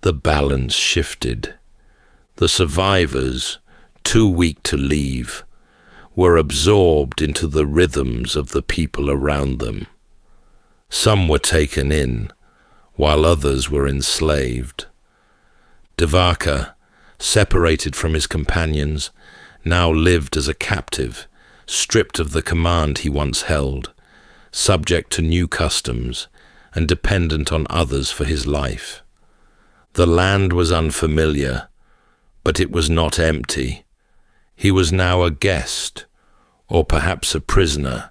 the balance shifted. The survivors, too weak to leave, were absorbed into the rhythms of the people around them. Some were taken in, while others were enslaved. Vaca, separated from his companions, now lived as a captive, stripped of the command he once held, subject to new customs, and dependent on others for his life. The land was unfamiliar, but it was not empty. He was now a guest, or perhaps a prisoner,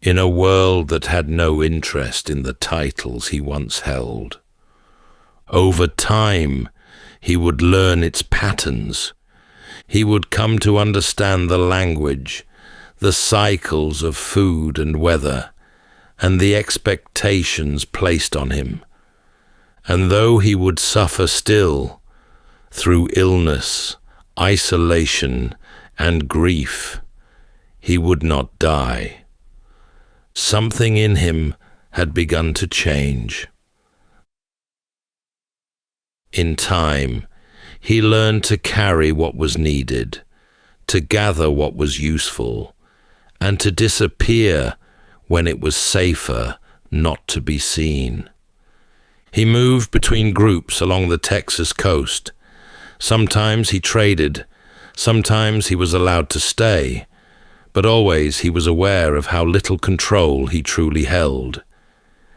in a world that had no interest in the titles he once held. Over time, he would learn its patterns. He would come to understand the language, the cycles of food and weather, and the expectations placed on him. And though he would suffer still, through illness, isolation, and grief, he would not die. Something in him had begun to change. In time, he learned to carry what was needed, to gather what was useful, and to disappear when it was safer not to be seen. He moved between groups along the Texas coast. Sometimes he traded, sometimes he was allowed to stay, but always he was aware of how little control he truly held.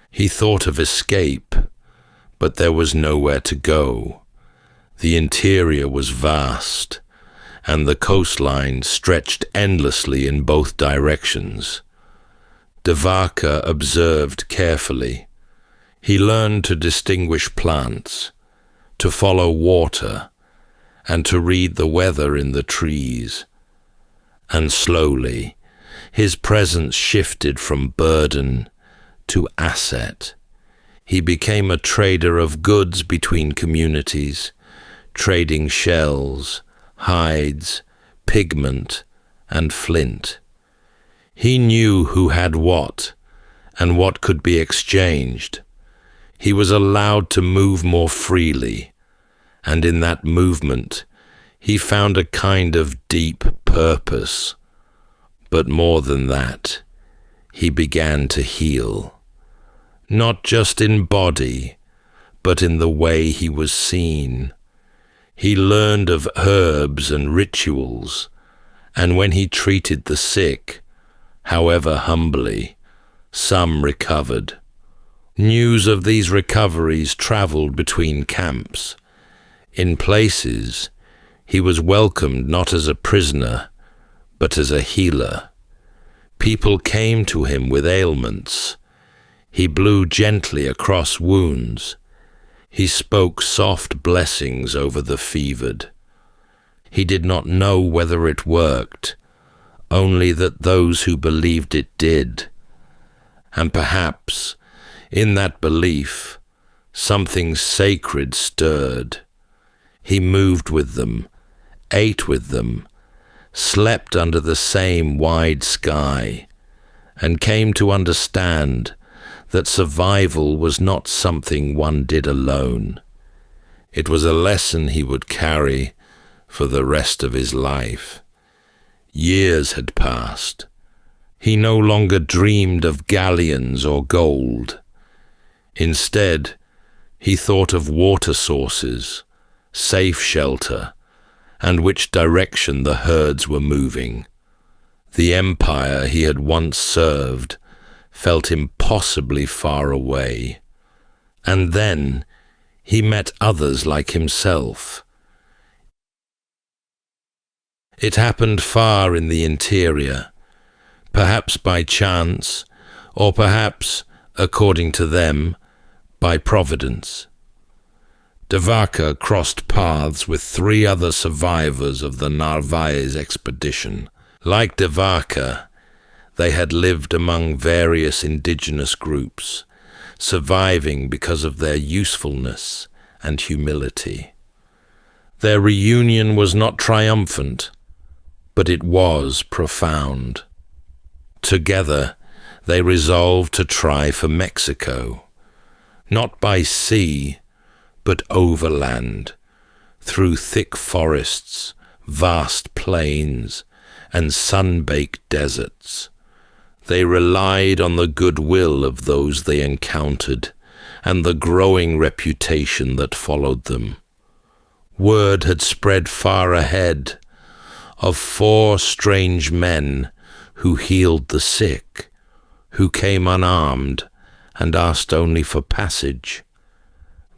He thought of escape, but there was nowhere to go. The interior was vast, and the coastline stretched endlessly in both directions. Vaca observed carefully. He learned to distinguish plants, to follow water, and to read the weather in the trees. And slowly, his presence shifted from burden to asset. He became a trader of goods between communities, trading shells, hides, pigment, and flint. He knew who had what, and what could be exchanged. He was allowed to move more freely, and in that movement, he found a kind of deep purpose, but more than that, he began to heal, not just in body, but in the way he was seen. He learned of herbs and rituals, and when he treated the sick, however humbly, some recovered. News of these recoveries traveled between camps. In places, he was welcomed not as a prisoner, but as a healer. People came to him with ailments. He blew gently across wounds. He spoke soft blessings over the fevered. He did not know whether it worked, only that those who believed it did. And perhaps, in that belief, something sacred stirred. He moved with them, ate with them, slept under the same wide sky, and came to understand that survival was not something one did alone. It was a lesson he would carry for the rest of his life. Years had passed. He no longer dreamed of galleons or gold. Instead, he thought of water sources, safe shelter, and which direction the herds were moving. The empire he had once served felt impossibly far away. And then he met others like himself. It happened far in the interior, perhaps by chance, or perhaps, according to them, by providence. Vaca crossed paths with 3 other survivors of the Narvaez expedition. Like Vaca, they had lived among various indigenous groups, surviving because of their usefulness and humility. Their reunion was not triumphant, but it was profound. Together, they resolved to try for Mexico, not by sea, but overland, through thick forests, vast plains, and sun-baked deserts. They relied on the goodwill of those they encountered and the growing reputation that followed them. Word had spread far ahead of 4 strange men who healed the sick, who came unarmed and asked only for passage.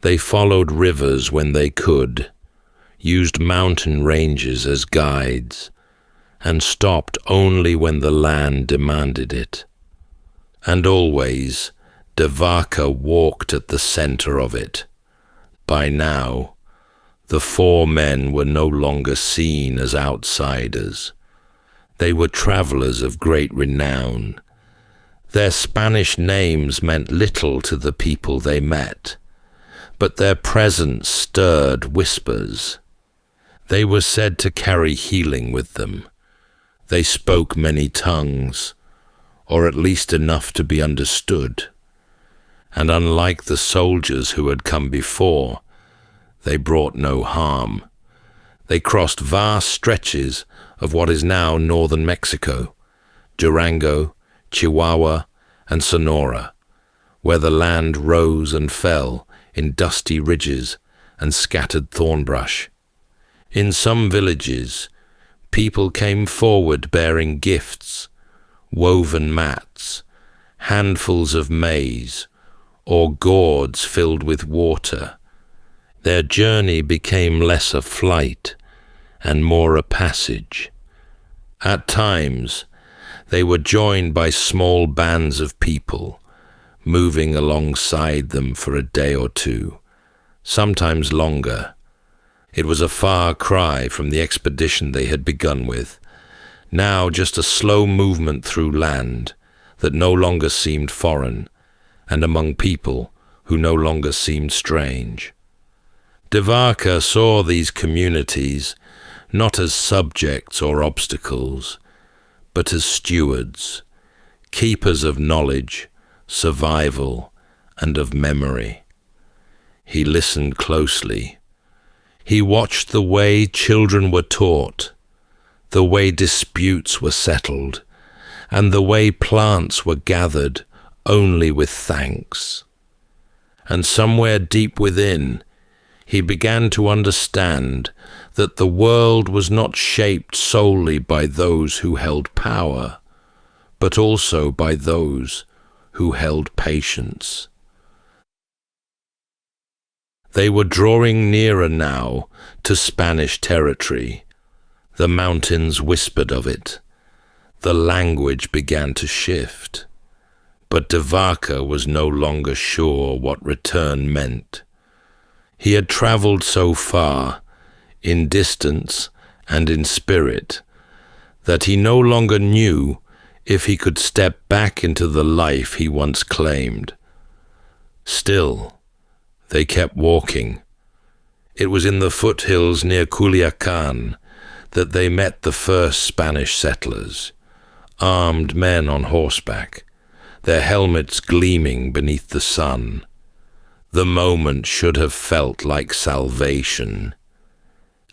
They followed rivers when they could, used mountain ranges as guides, and stopped only when the land demanded it. And always, Vaca walked at the center of it. By now, the 4 men were no longer seen as outsiders. They were travelers of great renown. Their Spanish names meant little to the people they met, but their presence stirred whispers. They were said to carry healing with them. They spoke many tongues, or at least enough to be understood. And unlike the soldiers who had come before, they brought no harm. They crossed vast stretches of what is now northern Mexico, Durango, Chihuahua, and Sonora, where the land rose and fell in dusty ridges and scattered thornbrush. In some villages, people came forward bearing gifts, woven mats, handfuls of maize, or gourds filled with water. Their journey became less a flight and more a passage. At times, they were joined by small bands of people, moving alongside them for a day or 2, sometimes longer. It was a far cry from the expedition they had begun with, now just a slow movement through land that no longer seemed foreign, and among people who no longer seemed strange. Vaca saw these communities not as subjects or obstacles, but as stewards, keepers of knowledge, survival, and of memory. He listened closely. He watched the way children were taught, the way disputes were settled, and the way plants were gathered only with thanks. And somewhere deep within, he began to understand that the world was not shaped solely by those who held power, but also by those who held patience. They were drawing nearer now to Spanish territory. The mountains whispered of it. The language began to shift. But de Vaca was no longer sure what return meant. He had travelled so far, in distance and in spirit, that he no longer knew if he could step back into the life he once claimed. Still, they kept walking. It was in the foothills near Culiacan that they met the first Spanish settlers, armed men on horseback, their helmets gleaming beneath the sun. The moment should have felt like salvation.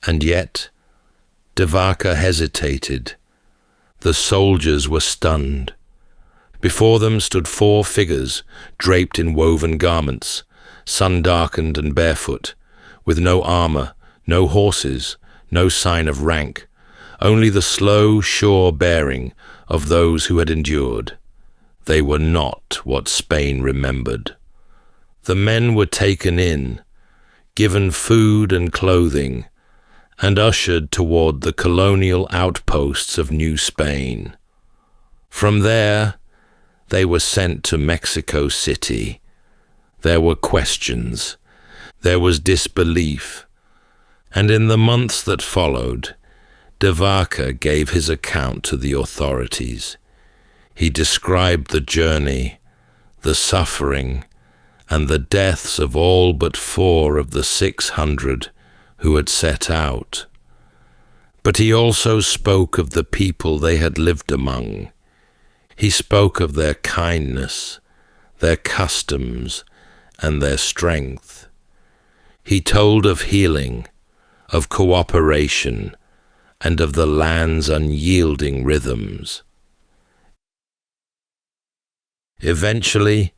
And yet, de Vaca hesitated. The soldiers were stunned. Before them stood 4 figures draped in woven garments, sun-darkened and barefoot, with no armor, no horses, no sign of rank, only the slow, sure bearing of those who had endured. They were not what Spain remembered. The men were taken in, given food and clothing, and ushered toward the colonial outposts of New Spain. From there, they were sent to Mexico City. There were questions, there was disbelief, and in the months that followed, de Vaca gave his account to the authorities. He described the journey, the suffering, and the deaths of all but 4 of the 600 who had set out. But he also spoke of the people they had lived among. He spoke of their kindness, their customs, and their strength. He told of healing, of cooperation, and of the land's unyielding rhythms. Eventually,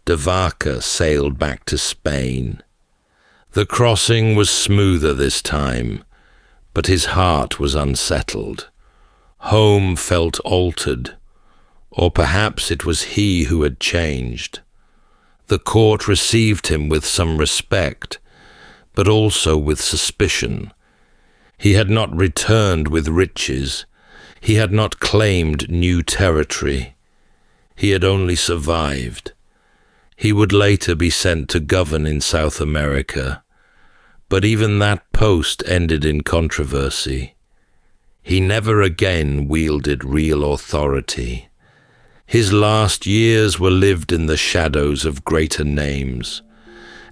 de Vaca sailed back to Spain. The crossing was smoother this time, but his heart was unsettled. Home felt altered, or perhaps it was he who had changed. The court received him with some respect, but also with suspicion. He had not returned with riches. He had not claimed new territory. He had only survived. He would later be sent to govern in South America, but even that post ended in controversy. He never again wielded real authority. His last years were lived in the shadows of greater names,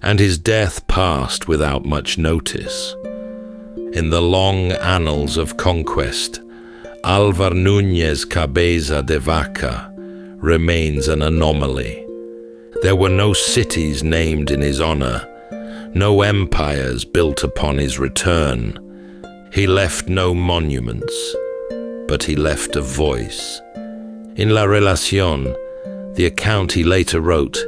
and his death passed without much notice. In the long annals of conquest, Álvar Núñez Cabeza de Vaca remains an anomaly. There were no cities named in his honor, no empires built upon his return. He left no monuments, but he left a voice. In La Relación, the account he later wrote,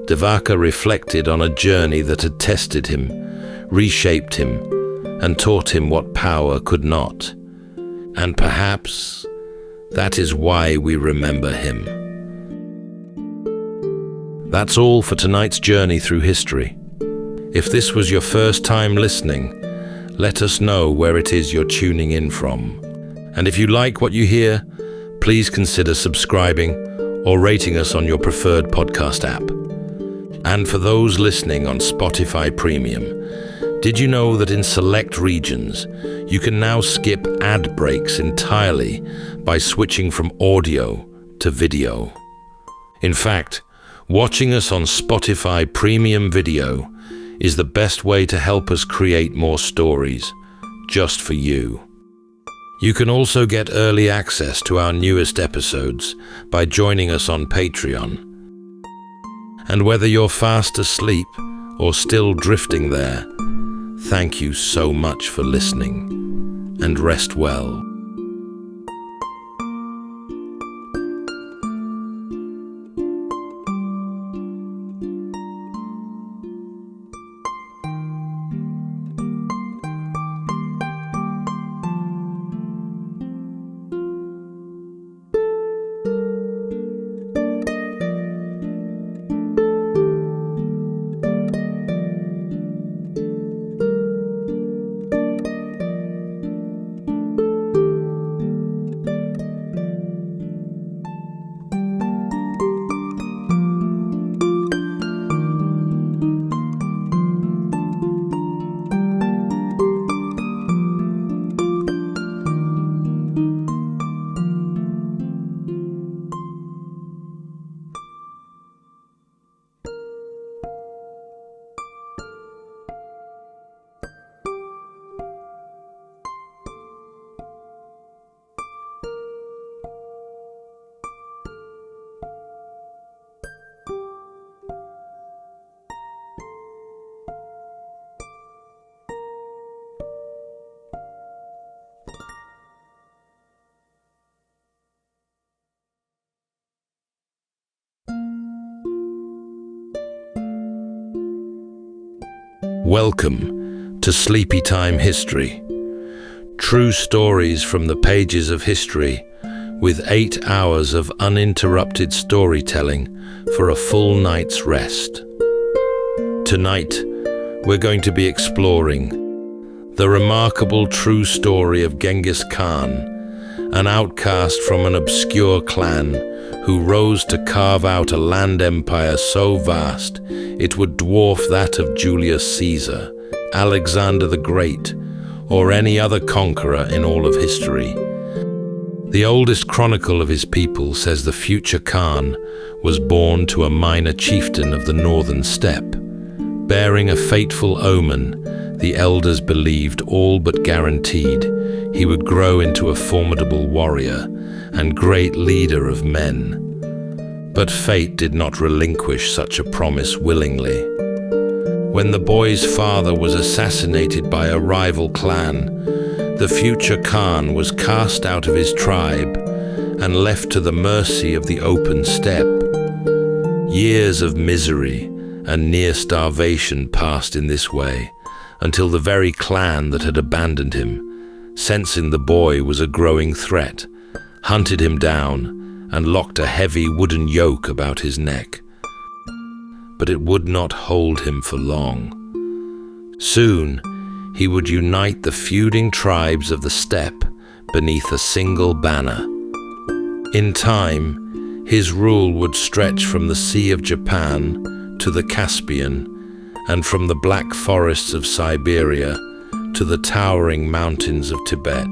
de Vaca reflected on a journey that had tested him, reshaped him, and taught him what power could not. And perhaps that is why we remember him. That's all for tonight's journey through history. If this was your first time listening, let us know where it is you're tuning in from. And if you like what you hear, please consider subscribing or rating us on your preferred podcast app. And for those listening on Spotify Premium, did you know that in select regions, you can now skip ad breaks entirely by switching from audio to video? In fact, watching us on Spotify Premium Video is the best way to help us create more stories, just for you. You can also get early access to our newest episodes by joining us on Patreon. And whether you're fast asleep or still drifting there, thank you so much for listening, and rest well. Welcome to Sleepytime History. True stories from the pages of history, with 8 hours of uninterrupted storytelling for a full night's rest. Tonight, we're going to be exploring the remarkable true story of Genghis Khan, an outcast from an obscure clan who rose to carve out a land empire so vast it would dwarf that of Julius Caesar, Alexander the Great, or any other conqueror in all of history. The oldest chronicle of his people says the future Khan was born to a minor chieftain of the northern steppe. Bearing a fateful omen, the elders believed all but guaranteed he would grow into a formidable warrior and great leader of men. But fate did not relinquish such a promise willingly. When the boy's father was assassinated by a rival clan, the future Khan was cast out of his tribe and left to the mercy of the open steppe. Years of misery and near starvation passed in this way, until the very clan that had abandoned him, sensing the boy was a growing threat, hunted him down and locked a heavy wooden yoke about his neck. But it would not hold him for long. Soon, he would unite the feuding tribes of the steppe beneath a single banner. In time, his rule would stretch from the Sea of Japan to the Caspian, and from the black forests of Siberia to the towering mountains of Tibet.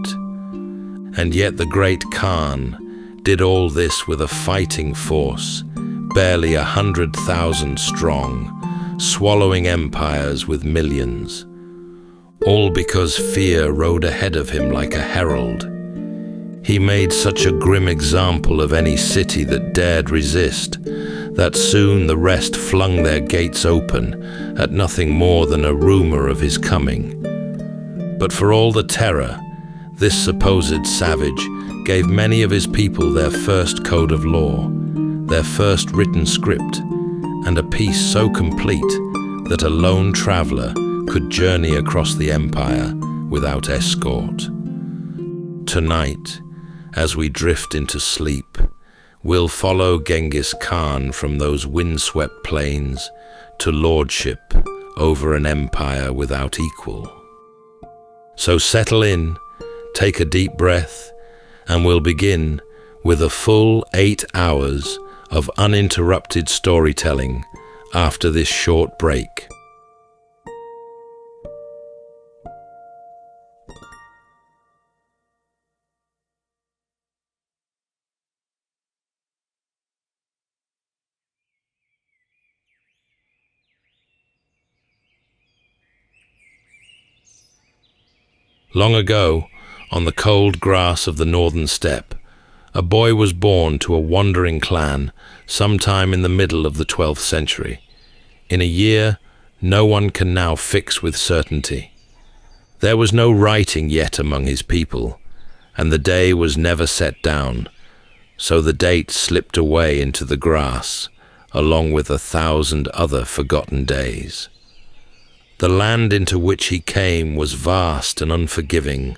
And yet the great Khan did all this with a fighting force, barely 100,000 strong, swallowing empires with millions. All because fear rode ahead of him like a herald. He made such a grim example of any city that dared resist, that soon the rest flung their gates open at nothing more than a rumor of his coming. But for all the terror, this supposed savage gave many of his people their first code of law, their first written script, and a peace so complete that a lone traveler could journey across the empire without escort. Tonight, as we drift into sleep, we'll follow Genghis Khan from those windswept plains to lordship over an empire without equal. So settle in, take a deep breath, and we'll begin with a full 8 hours of uninterrupted storytelling after this short break. Long ago, on the cold grass of the northern steppe, a boy was born to a wandering clan sometime in the middle of the 12th century. In a year, no one can now fix with certainty. There was no writing yet among his people, and the day was never set down, so the date slipped away into the grass, along with 1,000 other forgotten days. The land into which he came was vast and unforgiving,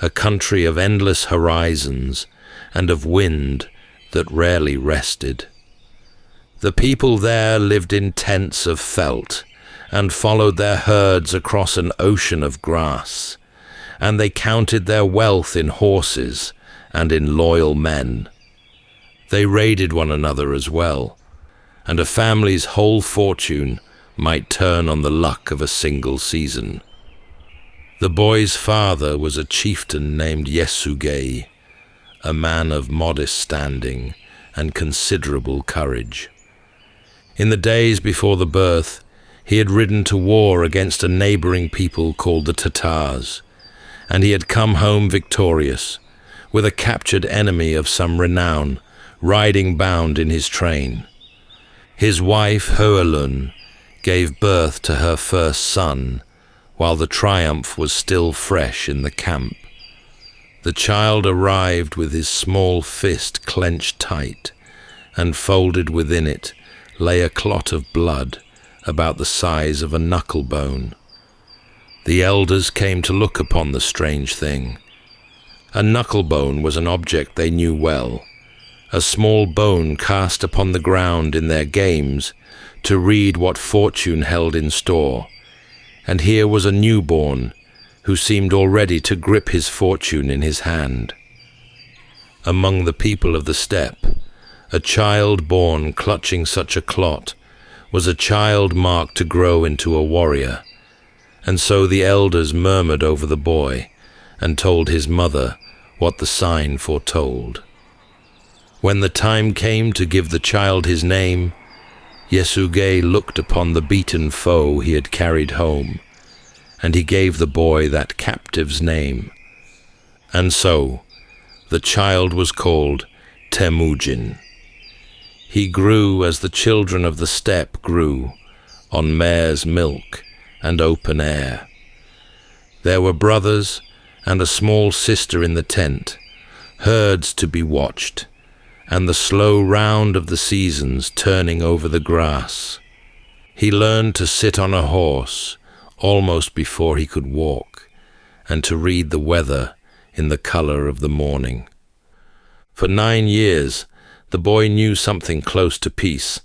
a country of endless horizons and of wind that rarely rested. The people there lived in tents of felt and followed their herds across an ocean of grass, and they counted their wealth in horses and in loyal men. They raided one another as well, and a family's whole fortune might turn on the luck of a single season. The boy's father was a chieftain named Yesugei, a man of modest standing and considerable courage. In the days before the birth, he had ridden to war against a neighboring people called the Tatars, and he had come home victorious, with a captured enemy of some renown riding bound in his train. His wife, Hoelun, gave birth to her first son, while the triumph was still fresh in the camp. The child arrived with his small fist clenched tight, and folded within it lay a clot of blood about the size of a knuckle bone. The elders came to look upon the strange thing. A knuckle bone was an object they knew well, a small bone cast upon the ground in their games to read what fortune held in store. And here was a newborn who seemed already to grip his fortune in his hand. Among the people of the steppe, a child born clutching such a clot was a child marked to grow into a warrior. And so the elders murmured over the boy and told his mother what the sign foretold. When the time came to give the child his name, Yasuge looked upon the beaten foe he had carried home, and he gave the boy that captive's name. And so the child was called Temujin. He grew as the children of the steppe grew, on mare's milk and open air. There were brothers and a small sister in the tent, herds to be watched, and the slow round of the seasons turning over the grass. He learned to sit on a horse almost before he could walk, and to read the weather in the color of the morning. For 9 years, the boy knew something close to peace,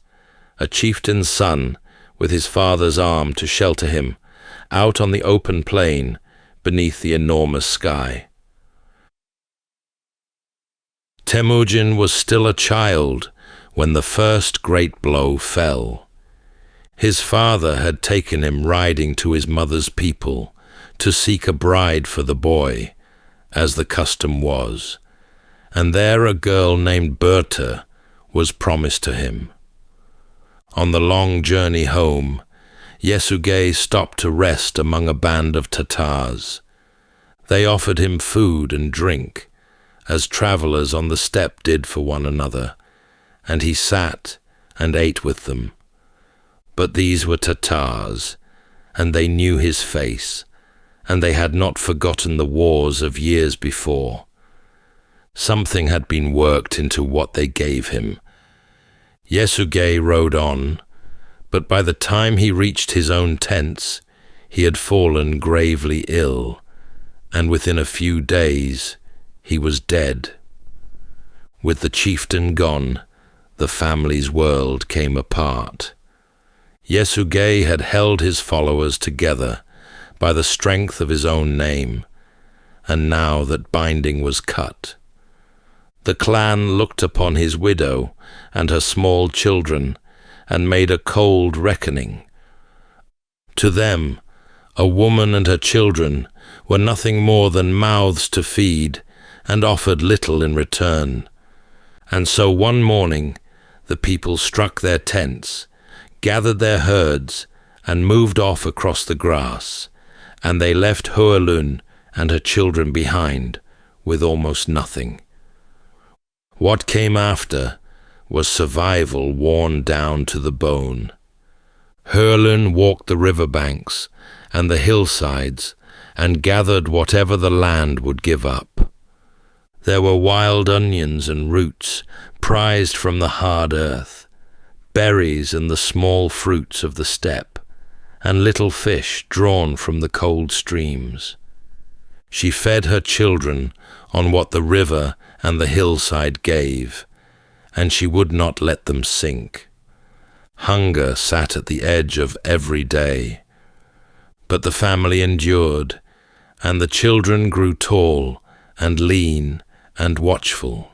a chieftain's son with his father's arm to shelter him, out on the open plain beneath the enormous sky. Temujin was still a child when the first great blow fell. His father had taken him riding to his mother's people to seek a bride for the boy, as the custom was, and there a girl named Berta was promised to him. On the long journey home, Yasuge stopped to rest among a band of Tatars. They offered him food and drink, as travelers on the steppe did for one another, and he sat and ate with them. But these were Tatars, and they knew his face, and they had not forgotten the wars of years before. Something had been worked into what they gave him. Yasuge rode on, but by the time he reached his own tents, he had fallen gravely ill, and within a few days he was dead. With the chieftain gone, the family's world came apart. Yasuge had held his followers together by the strength of his own name, and now that binding was cut, the clan looked upon his widow and her small children and made a cold reckoning. To them, a woman and her children were nothing more than mouths to feed and offered little in return. And so one morning, the people struck their tents, gathered their herds, and moved off across the grass, and they left Hoelun and her children behind with almost nothing. What came after was survival worn down to the bone. Hoelun walked the riverbanks and the hillsides and gathered whatever the land would give up. There were wild onions and roots prized from the hard earth, berries and the small fruits of the steppe, and little fish drawn from the cold streams. She fed her children on what the river and the hillside gave, and she would not let them sink. Hunger sat at the edge of every day. But the family endured, and the children grew tall and lean and watchful.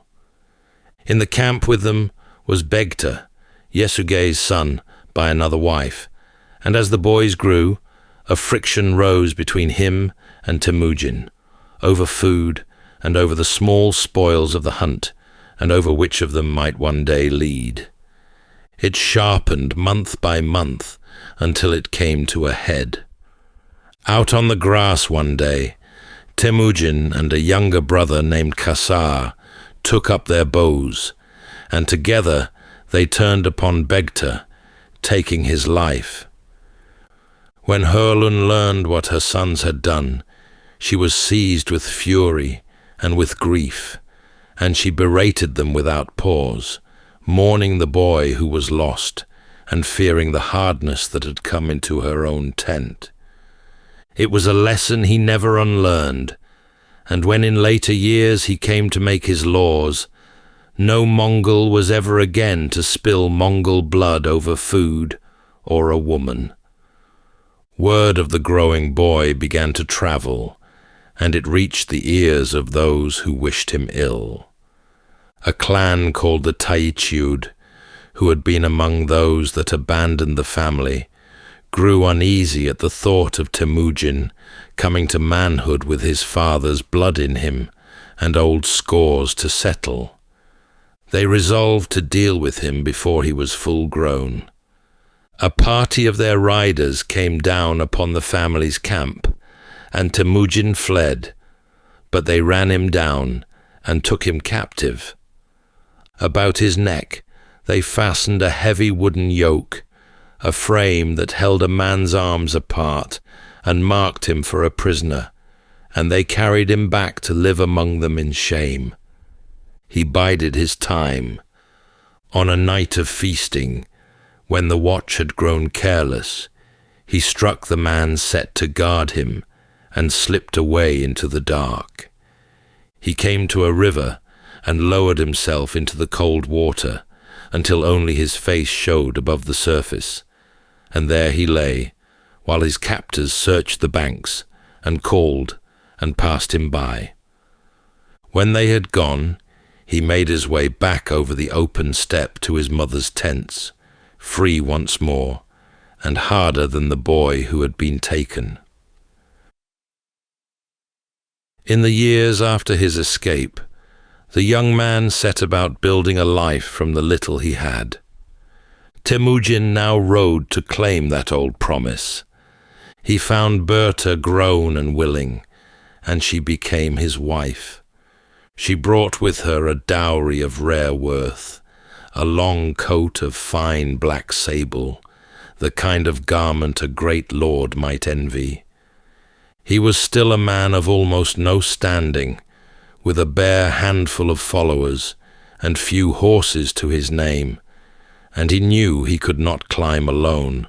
In the camp with them was Begta, Yasuge's son by another wife, and as the boys grew, a friction rose between him and Temujin, over food and over the small spoils of the hunt, and over which of them might one day lead. It sharpened month by month until it came to a head. Out on the grass one day, Temujin and a younger brother named Kasar took up their bows, and together they turned upon Begta, taking his life. When Hoelun learned what her sons had done, she was seized with fury and with grief, and she berated them without pause, mourning the boy who was lost, and fearing the hardness that had come into her own tent. It was a lesson he never unlearned, and when in later years he came to make his laws, no Mongol was ever again to spill Mongol blood over food or a woman. Word of the growing boy began to travel, and it reached the ears of those who wished him ill. A clan called the Taichiud, who had been among those that abandoned the family, grew uneasy at the thought of Temujin coming to manhood with his father's blood in him and old scores to settle. They resolved to deal with him before he was full grown. A party of their riders came down upon the family's camp, and Temujin fled, but they ran him down and took him captive. About his neck they fastened a heavy wooden yoke, a frame that held a man's arms apart, and marked him for a prisoner, and they carried him back to live among them in shame. He bided his time. On a night of feasting, when the watch had grown careless, he struck the man set to guard him, and slipped away into the dark. He came to a river, and lowered himself into the cold water, until only his face showed above the surface, and there he lay, while his captors searched the banks, and called, and passed him by. When they had gone, he made his way back over the open steppe to his mother's tents, free once more, and harder than the boy who had been taken. In the years after his escape, the young man set about building a life from the little he had. Temujin now rode to claim that old promise. He found Berta grown and willing, and she became his wife. She brought with her a dowry of rare worth, a long coat of fine black sable, the kind of garment a great lord might envy. He was still a man of almost no standing, with a bare handful of followers and few horses to his name, and he knew he could not climb alone.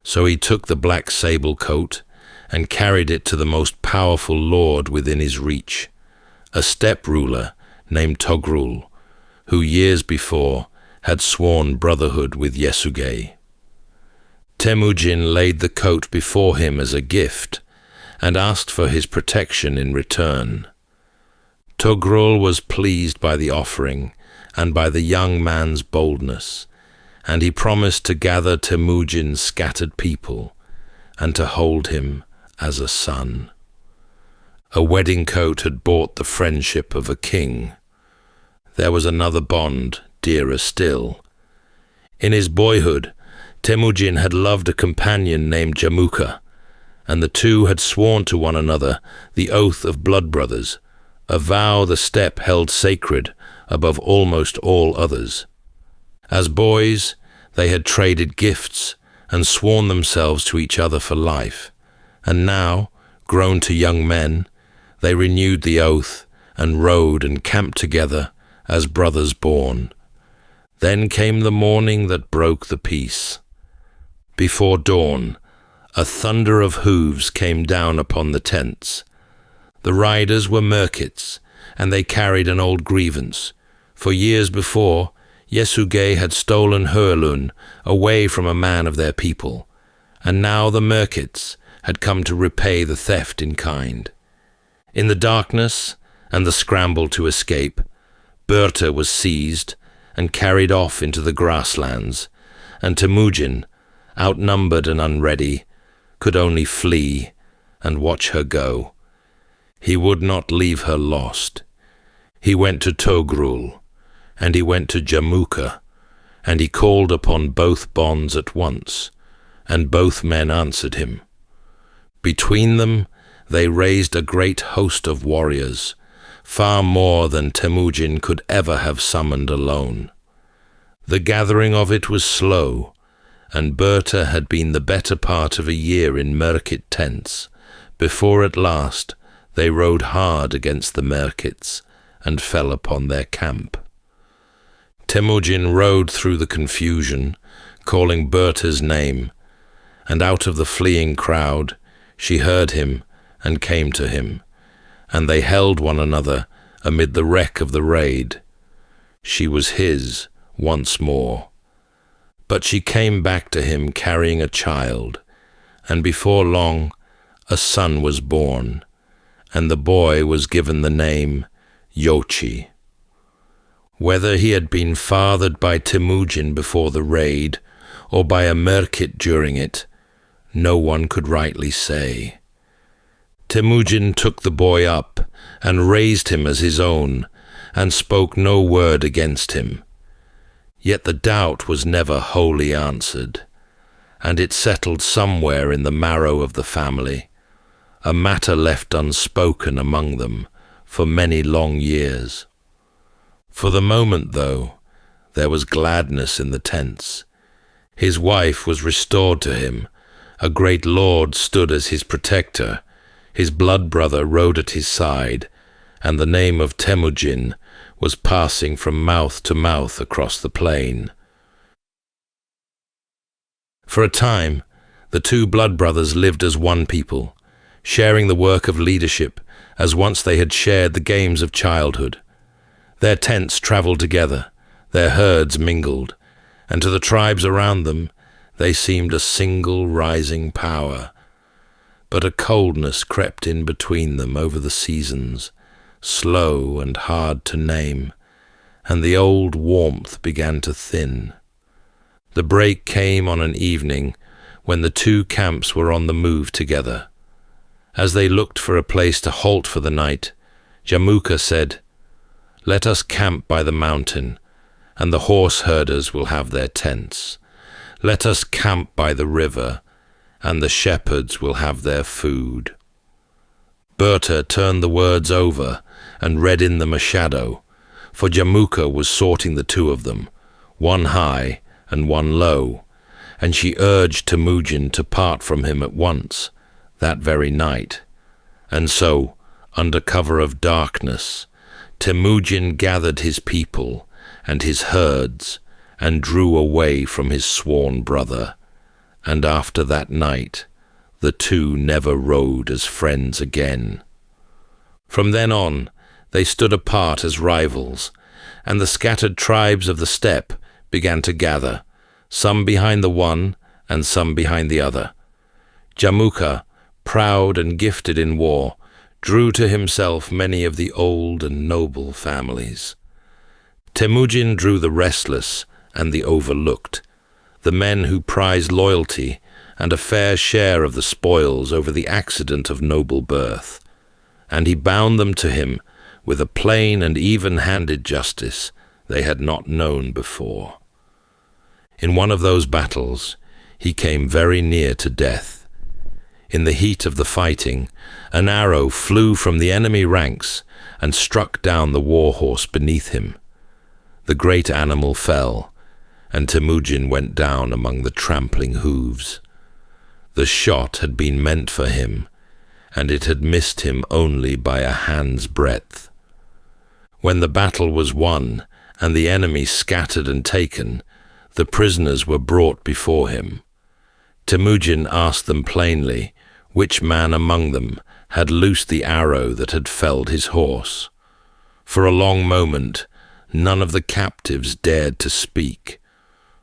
So he took the black sable coat and carried it to the most powerful lord within his reach, a steppe ruler named Togrul, who years before had sworn brotherhood with Yesugei. Temujin laid the coat before him as a gift and asked for his protection in return. Togrul was pleased by the offering and by the young man's boldness, and he promised to gather Temujin's scattered people and to hold him as a son. A wedding coat had bought the friendship of a king. There was another bond, dearer still. In his boyhood, Temujin had loved a companion named Jamuka, and the two had sworn to one another the oath of blood brothers, a vow the steppe held sacred above almost all others. As boys, they had traded gifts and sworn themselves to each other for life, and now, grown to young men, they renewed the oath and rode and camped together as brothers born. Then came the morning that broke the peace. Before dawn, a thunder of hooves came down upon the tents. The riders were merchants, and they carried an old grievance. For years before, Yesugei had stolen Hurlun away from a man of their people, and now the merchants had come to repay the theft in kind. In the darkness and the scramble to escape, Berta was seized and carried off into the grasslands, and Temujin, outnumbered and unready, could only flee and watch her go. He would not leave her lost. He went to Togrul, and he went to Jamuka, and he called upon both bonds at once, and both men answered him. Between them they raised a great host of warriors, far more than Temujin could ever have summoned alone. The gathering of it was slow, and Berta had been the better part of a year in merchant tents, before at last they rode hard against the merchants and fell upon their camp. Temujin rode through the confusion, calling Berta's name, and out of the fleeing crowd she heard him and came to him, and they held one another amid the wreck of the raid. She was his once more. But she came back to him carrying a child, and before long a son was born, and the boy was given the name Yochi. Whether he had been fathered by Temujin before the raid, or by a merchant during it, no one could rightly say. Temujin took the boy up and raised him as his own, and spoke no word against him. Yet the doubt was never wholly answered, and it settled somewhere in the marrow of the family, a matter left unspoken among them for many long years. For the moment, though, there was gladness in the tents. His wife was restored to him, a great lord stood as his protector, his blood brother rode at his side, and the name of Temujin was passing from mouth to mouth across the plain. For a time, the two blood brothers lived as one people, sharing the work of leadership as once they had shared the games of childhood. Their tents travelled together, their herds mingled, and to the tribes around them they seemed a single rising power. But a coldness crept in between them over the seasons, slow and hard to name, and the old warmth began to thin. The break came on an evening when the two camps were on the move together. As they looked for a place to halt for the night, Jamuka said, "Let us camp by the mountain, and the horse herders will have their tents. Let us camp by the river, and the shepherds will have their food." Berta turned the words over and read in them a shadow, for Jamuka was sorting the two of them, one high and one low, and she urged Temujin to part from him at once, that very night. And so, under cover of darkness, Temujin gathered his people and his herds and drew away from his sworn brother, and after that night the two never rode as friends again. From then on they stood apart as rivals, and the scattered tribes of the steppe began to gather, some behind the one and some behind the other. Jamuka, proud and gifted in war, drew to himself many of the old and noble families. Temujin drew the restless and the overlooked, the men who prized loyalty and a fair share of the spoils over the accident of noble birth, and he bound them to him with a plain and even-handed justice they had not known before. In one of those battles, he came very near to death. In the heat of the fighting, an arrow flew from the enemy ranks and struck down the war horse beneath him. The great animal fell, and Temujin went down among the trampling hooves. The shot had been meant for him, and it had missed him only by a hand's breadth. When the battle was won and the enemy scattered and taken, the prisoners were brought before him. Temujin asked them plainly which man among them had loosed the arrow that had felled his horse. For a long moment, none of the captives dared to speak,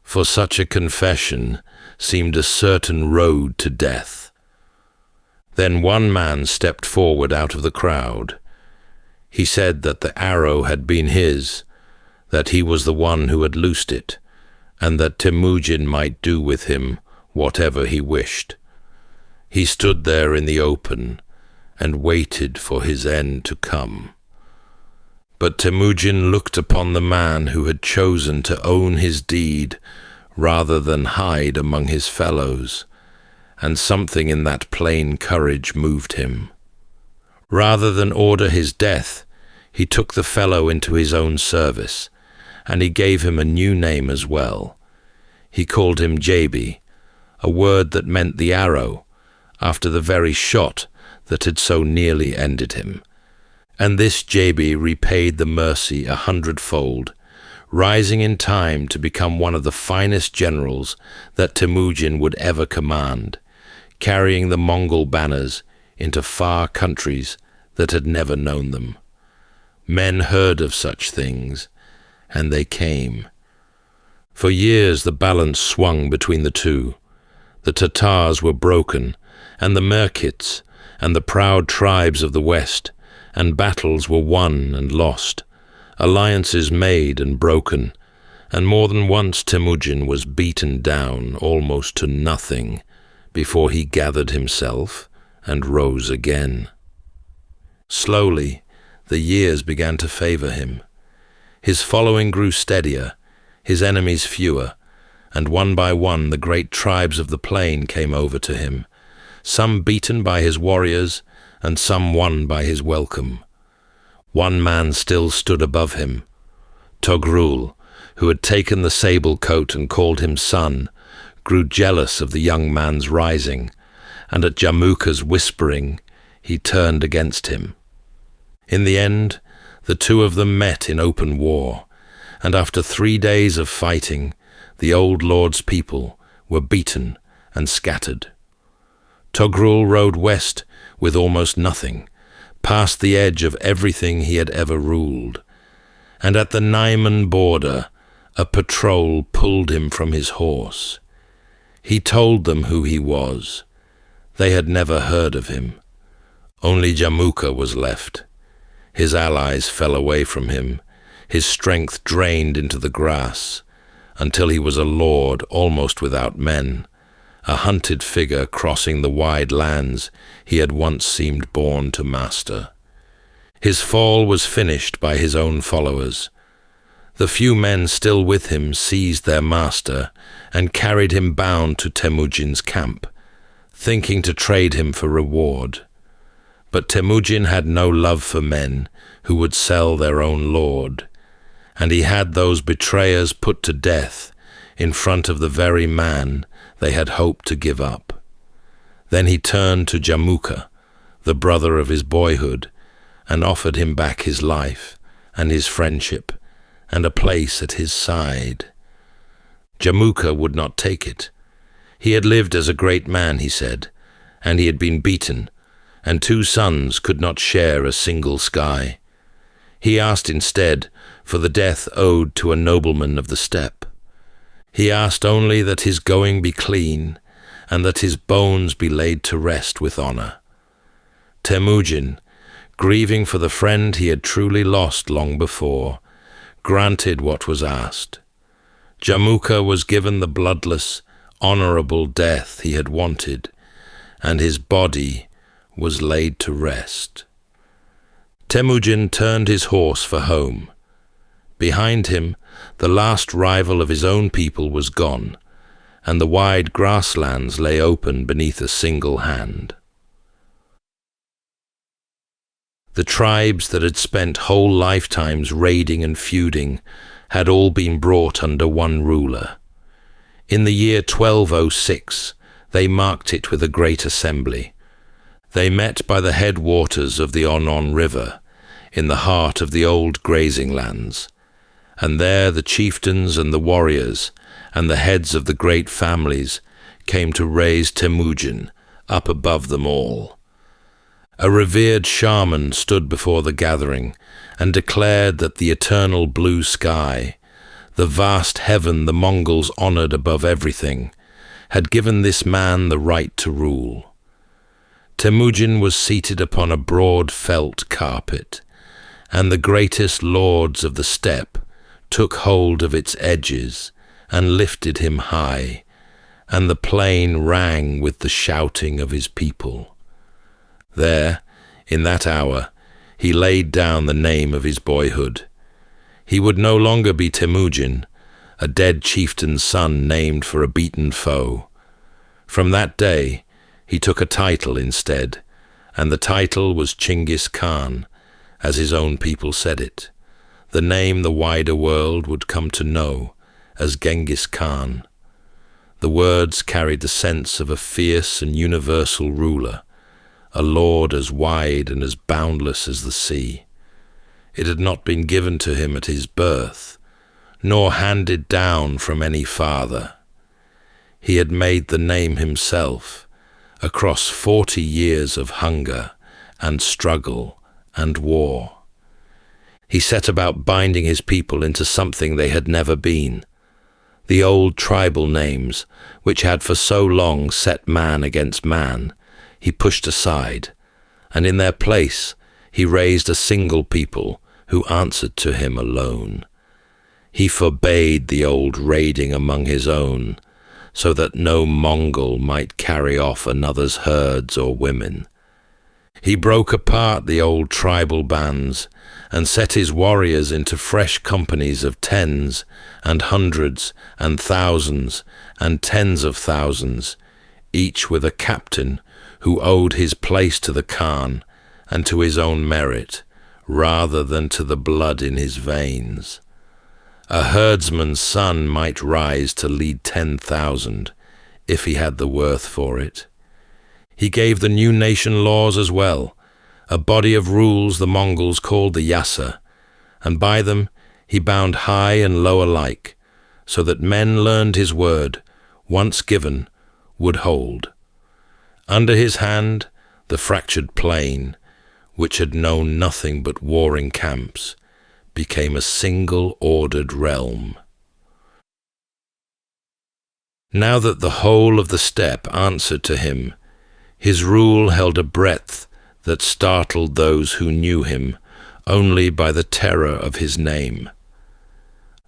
for such a confession seemed a certain road to death. Then one man stepped forward out of the crowd. He said that the arrow had been his, that he was the one who had loosed it, and that Temujin might do with him whatever he wished. He stood there in the open and waited for his end to come. But Temujin looked upon the man who had chosen to own his deed rather than hide among his fellows, and something in that plain courage moved him. Rather than order his death, he took the fellow into his own service, and he gave him a new name as well. He called him Jabi, a word that meant the arrow, after the very shot that had so nearly ended him. And this Jabi repaid the mercy 100-fold, rising in time to become one of the finest generals that Temujin would ever command, carrying the Mongol banners into far countries that had never known them. Men heard of such things, and they came. For years the balance swung between the two. The Tatars were broken, and the Merkits, and the proud tribes of the West, and battles were won and lost, alliances made and broken, and more than once Temujin was beaten down almost to nothing before he gathered himself and rose again. Slowly, the years began to favor him. His following grew steadier, his enemies fewer, and one by one the great tribes of the plain came over to him, some beaten by his warriors and some won by his welcome. One man still stood above him. Togrul, who had taken the sable coat and called him son, grew jealous of the young man's rising, and at Jamukha's whispering, he turned against him. In the end, the two of them met in open war, and after 3 days of fighting, the old lord's people were beaten and scattered. Togrul rode west with almost nothing, past the edge of everything he had ever ruled, and at the Naiman border, a patrol pulled him from his horse. He told them who he was. They had never heard of him. Only Jamukha was left. His allies fell away from him, his strength drained into the grass, until he was a lord almost without men, a hunted figure crossing the wide lands he had once seemed born to master. His fall was finished by his own followers. The few men still with him seized their master and carried him bound to Temujin's camp, thinking to trade him for reward. But Temujin had no love for men who would sell their own lord, and he had those betrayers put to death in front of the very man they had hoped to give up. Then he turned to Jamukha, the brother of his boyhood, and offered him back his life and his friendship and a place at his side. Jamukha would not take it. He had lived as a great man, he said, and he had been beaten, and 2 sons could not share a single sky. He asked instead for the death owed to a nobleman of the steppe. He asked only that his going be clean, and that his bones be laid to rest with honor. Temujin, grieving for the friend he had truly lost long before, granted what was asked. Jamukha was given the bloodless, honorable death he had wanted, and his body was laid to rest. Temujin turned his horse for home. Behind him, the last rival of his own people was gone, and the wide grasslands lay open beneath a single hand. The tribes that had spent whole lifetimes raiding and feuding had all been brought under one ruler. In the year 1206, they marked it with a great assembly. They met by the headwaters of the Onon River, in the heart of the old grazing lands, and there the chieftains and the warriors and the heads of the great families came to raise Temujin up above them all. A revered shaman stood before the gathering and declared that the eternal blue sky, the vast heaven the Mongols honored above everything, had given this man the right to rule. Temujin was seated upon a broad felt carpet, and the greatest lords of the steppe took hold of its edges and lifted him high, and the plain rang with the shouting of his people. There, in that hour, he laid down the name of his boyhood. He would no longer be Temujin, a dead chieftain's son named for a beaten foe. From that day, he took a title instead, and the title was Genghis Khan, as his own people said it, the name the wider world would come to know as Genghis Khan. The words carried the sense of a fierce and universal ruler, a lord as wide and as boundless as the sea. It had not been given to him at his birth, nor handed down from any father. He had made the name himself across 40 years of hunger and struggle and war. He set about binding his people into something they had never been. The old tribal names, which had for so long set man against man, he pushed aside, and in their place he raised a single people who answered to him alone. He forbade the old raiding among his own, so that no Mongol might carry off another's herds or women. He broke apart the old tribal bands and set his warriors into fresh companies of tens and hundreds and thousands and tens of thousands, each with a captain who owed his place to the Khan and to his own merit, rather than to the blood in his veins. A herdsman's son might rise to lead 10,000 if he had the worth for it. He gave the new nation laws as well, a body of rules the Mongols called the Yasa, and by them he bound high and low alike, so that men learned his word, once given, would hold. Under his hand, the fractured plain, which had known nothing but warring camps, became a single ordered realm. Now that the whole of the steppe answered to him, his rule held a breadth that startled those who knew him only by the terror of his name.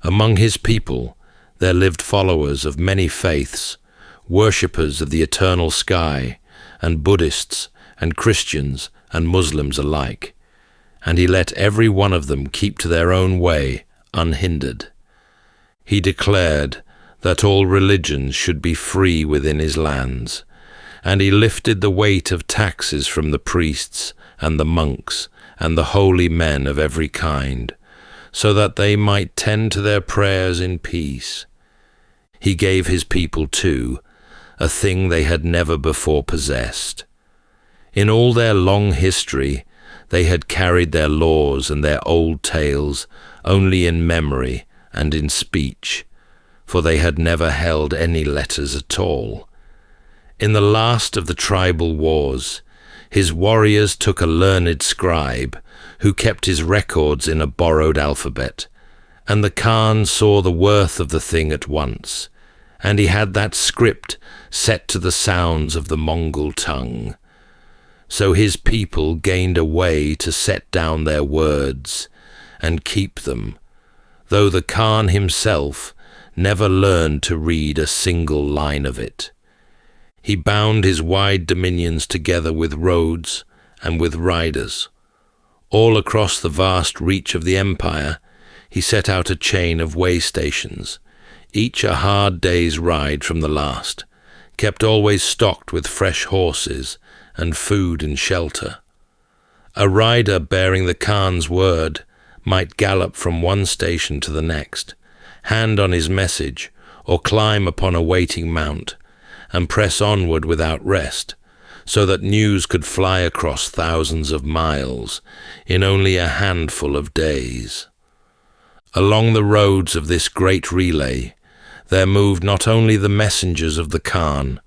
Among his people there lived followers of many faiths, worshippers of the eternal sky, and Buddhists and Christians and Muslims alike, and he let every one of them keep to their own way unhindered. He declared that all religions should be free within his lands, and he lifted the weight of taxes from the priests and the monks and the holy men of every kind, so that they might tend to their prayers in peace. He gave his people, too, a thing they had never before possessed. In all their long history, they had carried their laws and their old tales only in memory and in speech, for they had never held any letters at all. In the last of the tribal wars, his warriors took a learned scribe who kept his records in a borrowed alphabet, and the Khan saw the worth of the thing at once, and he had that script set to the sounds of the Mongol tongue. So his people gained a way to set down their words and keep them, though the Khan himself never learned to read a single line of it. He bound his wide dominions together with roads and with riders. All across the vast reach of the empire, he set out a chain of way stations, each a hard day's ride from the last, kept always stocked with fresh horses and food and shelter. A rider bearing the Khan's word might gallop from one station to the next, hand on his message, or climb upon a waiting mount, and press onward without rest, so that news could fly across thousands of miles in only a handful of days. Along the roads of this great relay, there moved not only the messengers of the Khan,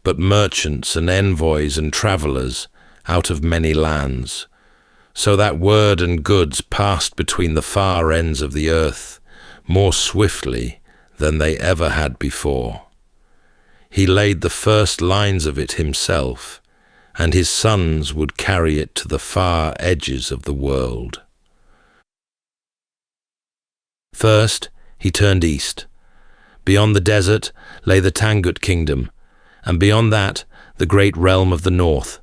but merchants and envoys and travellers out of many lands, so that word and goods passed between the far ends of the earth more swiftly than they ever had before. He laid the first lines of it himself, and his sons would carry it to the far edges of the world. First, he turned east. Beyond the desert lay the Tangut kingdom, and beyond that the great realm of the north,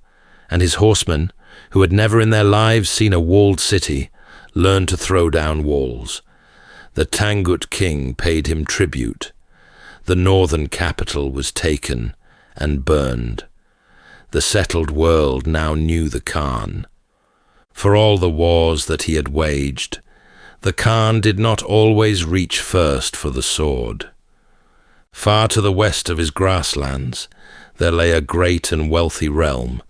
and his horsemen, who had never in their lives seen a walled city, learned to throw down walls. The Tangut king paid him tribute. The northern capital was taken and burned. The settled world now knew the Khan. For all the wars that he had waged, the Khan did not always reach first for the sword. Far to the west of his grasslands, there lay a great and wealthy realm,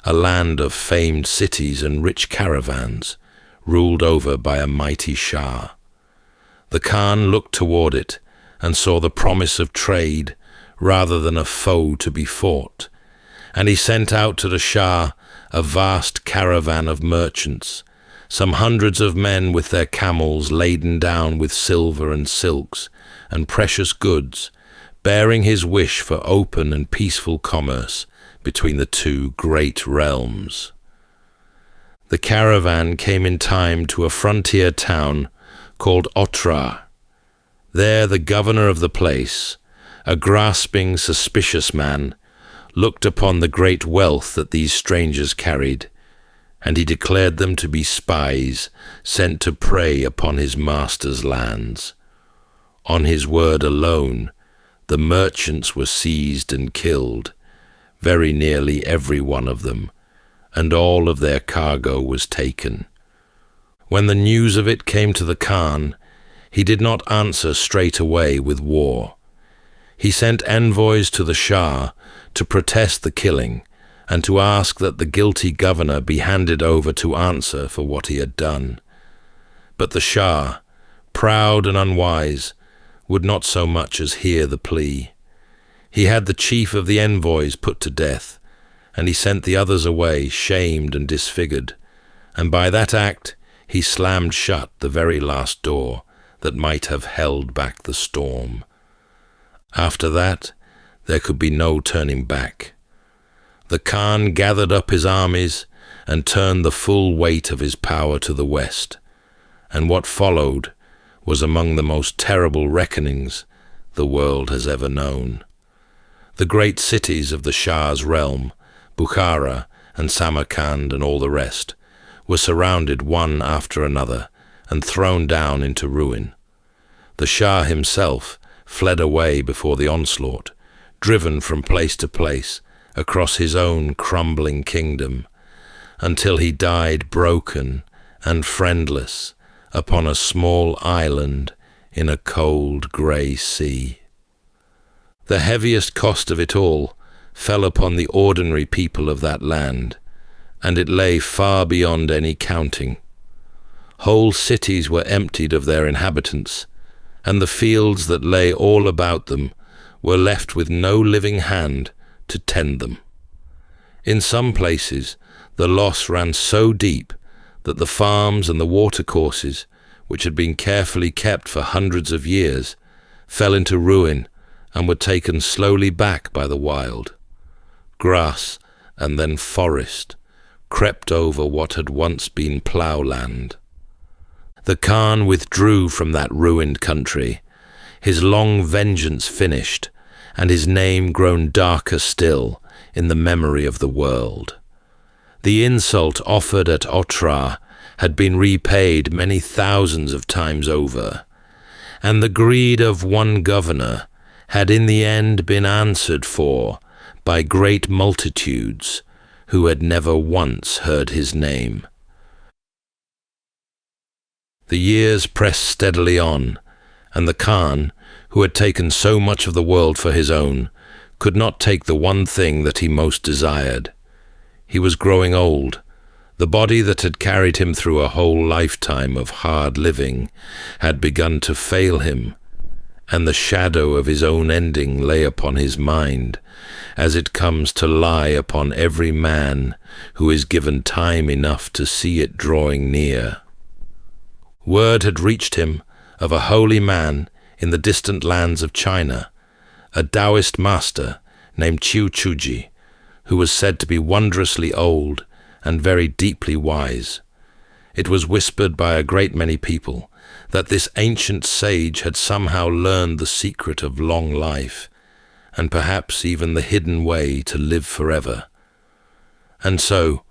a land of famed cities and rich caravans, ruled over by a mighty Shah. The Khan looked toward it and saw the promise of trade rather than a foe to be fought, and he sent out to the Shah a vast caravan of merchants, some hundreds of men with their camels laden down with silver and silks and precious goods, bearing his wish for open and peaceful commerce between the two great realms. The caravan came in time to a frontier town called Otrar. There the governor of the place, a grasping, suspicious man, looked upon the great wealth that these strangers carried, and he declared them to be spies sent to prey upon his master's lands. On his word alone, the merchants were seized and killed, very nearly every one of them, and all of their cargo was taken. When the news of it came to the Khan, he did not answer straight away with war. He sent envoys to the Shah to protest the killing and to ask that the guilty governor be handed over to answer for what he had done. But the Shah, proud and unwise, would not so much as hear the plea. He had the chief of the envoys put to death, and he sent the others away shamed and disfigured, and by that act he slammed shut the very last door that might have held back the storm. After that, there could be no turning back. The Khan gathered up his armies and turned the full weight of his power to the west, and what followed was among the most terrible reckonings the world has ever known. The great cities of the Shah's realm, Bukhara and Samarkand and all the rest, were surrounded one after another and thrown down into ruin. The Shah himself fled away before the onslaught, driven from place to place across his own crumbling kingdom, until he died broken and friendless upon a small island in a cold grey sea. The heaviest cost of it all fell upon the ordinary people of that land, and it lay far beyond any counting. Whole cities were emptied of their inhabitants, and the fields that lay all about them were left with no living hand to tend them. In some places, the loss ran so deep that the farms and the watercourses, which had been carefully kept for hundreds of years, fell into ruin and were taken slowly back by the wild. Grass and then forest crept over what had once been plough land. The Khan withdrew from that ruined country, his long vengeance finished, and his name grown darker still in the memory of the world. The insult offered at Otrar had been repaid many thousands of times over, and the greed of one governor had in the end been answered for by great multitudes who had never once heard his name. The years pressed steadily on, and the Khan, who had taken so much of the world for his own, could not take the one thing that he most desired. He was growing old. The body that had carried him through a whole lifetime of hard living had begun to fail him, and the shadow of his own ending lay upon his mind, as it comes to lie upon every man who is given time enough to see it drawing near. Word had reached him of a holy man in the distant lands of China, a Taoist master named Chiu Chuji, who was said to be wondrously old and very deeply wise. It was whispered by a great many people that this ancient sage had somehow learned the secret of long life, and perhaps even the hidden way to live forever. And so,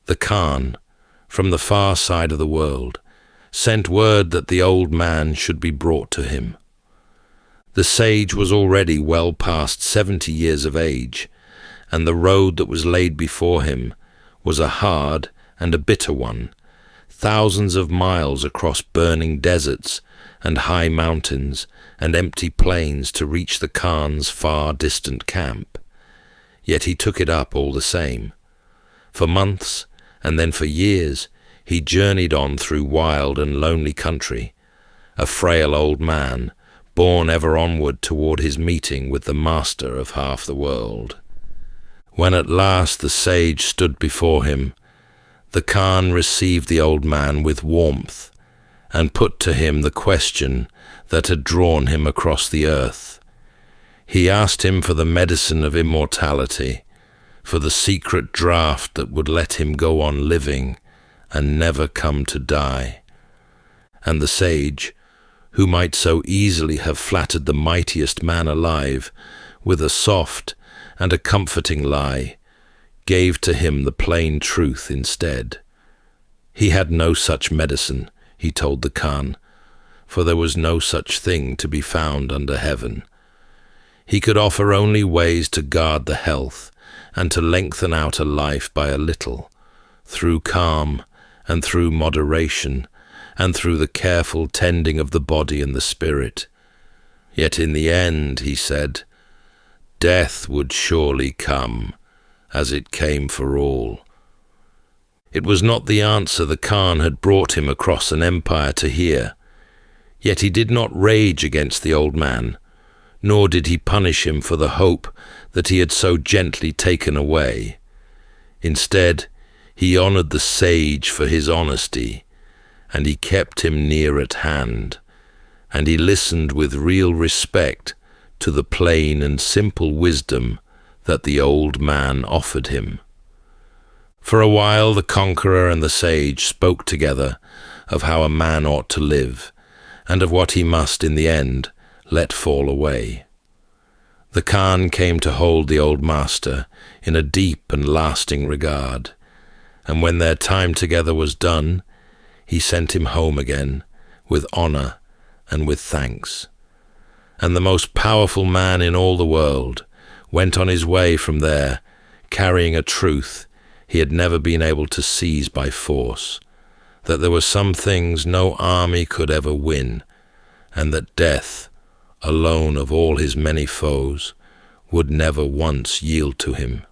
the Khan, from the far side of the world, sent word that the old man should be brought to him. The sage was already well past 70 years of age, and the road that was laid before him was a hard and a bitter one, thousands of miles across burning deserts and high mountains and empty plains to reach the Khan's far distant camp. Yet he took it up all the same. For months, and then for years, he journeyed on through wild and lonely country, a frail old man, borne ever onward toward his meeting with the master of half the world. When at last the sage stood before him, the Khan received the old man with warmth and put to him the question that had drawn him across the earth. He asked him for the medicine of immortality, for the secret draught that would let him go on living and never come to die. And the sage, who might so easily have flattered the mightiest man alive with a soft and a comforting lie, gave to him the plain truth instead. He had no such medicine, he told the Khan, for there was no such thing to be found under heaven. He could offer only ways to guard the health and to lengthen out a life by a little, through calm and through moderation and through the careful tending of the body and the spirit. Yet in the end, he said, death would surely come, as it came for all. It was not the answer the Khan had brought him across an empire to hear, yet he did not rage against the old man, nor did he punish him for the hope that he had so gently taken away. Instead, he honored the sage for his honesty, and he kept him near at hand, and he listened with real respect to the plain and simple wisdom that the old man offered him. For a while the conqueror and the sage spoke together of how a man ought to live, and of what he must in the end let fall away. The Khan came to hold the old master in a deep and lasting regard, and when their time together was done, he sent him home again with honor and with thanks. And the most powerful man in all the world went on his way from there, carrying a truth he had never been able to seize by force, that there were some things no army could ever win, and that death, alone of all his many foes, would never once yield to him.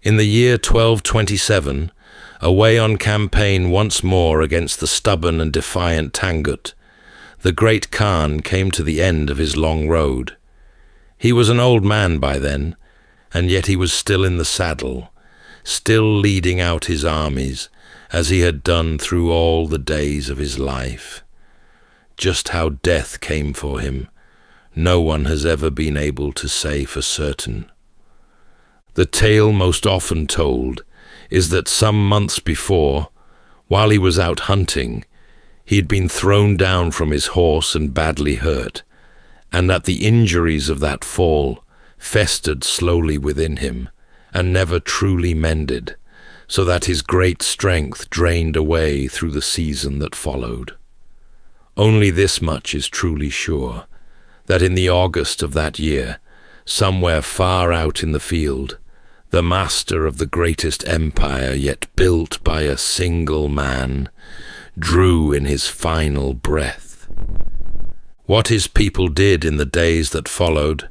In the year 1227, away on campaign once more against the stubborn and defiant Tangut, the great Khan came to the end of his long road. He was an old man by then, and yet he was still in the saddle, still leading out his armies, as he had done through all the days of his life. Just how death came for him, no one has ever been able to say for certain. The tale most often told is that some months before, while he was out hunting, he had been thrown down from his horse and badly hurt, and that the injuries of that fall festered slowly within him and never truly mended, so that his great strength drained away through the season that followed. Only this much is truly sure, that in the August of that year, somewhere far out in the field, the master of the greatest empire yet built by a single man drew in his final breath. What his people did in the days that followed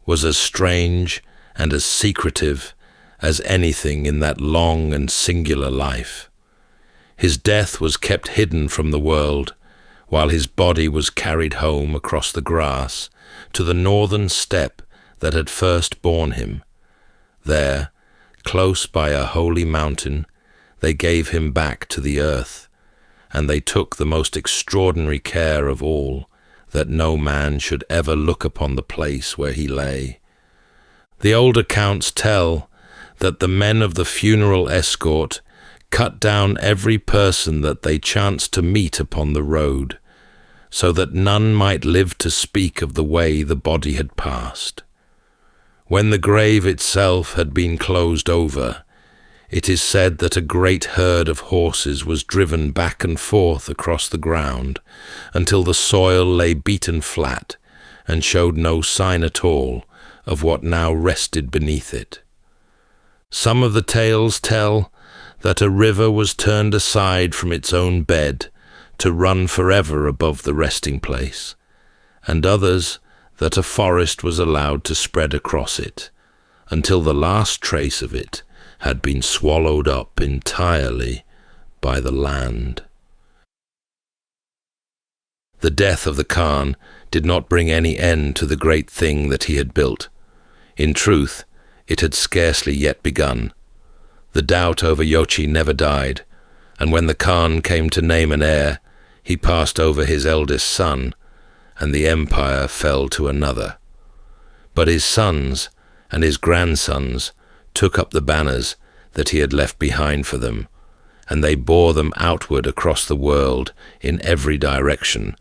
was as strange and as secretive as anything in that long and singular life. His death was kept hidden from the world, while his body was carried home across the grass to the northern steppe that had first borne him. There, close by a holy mountain, they gave him back to the earth, and they took the most extraordinary care of all, that no man should ever look upon the place where he lay. The old accounts tell that the men of the funeral escort cut down every person that they chanced to meet upon the road, so that none might live to speak of the way the body had passed. When the grave itself had been closed over, it is said that a great herd of horses was driven back and forth across the ground until the soil lay beaten flat and showed no sign at all of what now rested beneath it. Some of the tales tell that a river was turned aside from its own bed to run forever above the resting place, and others that a forest was allowed to spread across it until the last trace of it had been swallowed up entirely by the land. The death of the Khan did not bring any end to the great thing that he had built. In truth, it had scarcely yet begun. The doubt over Yochi never died, and when the Khan came to name an heir, he passed over his eldest son, and the empire fell to another. But his sons and his grandsons took up the banners that he had left behind for them, and they bore them outward across the world in every direction,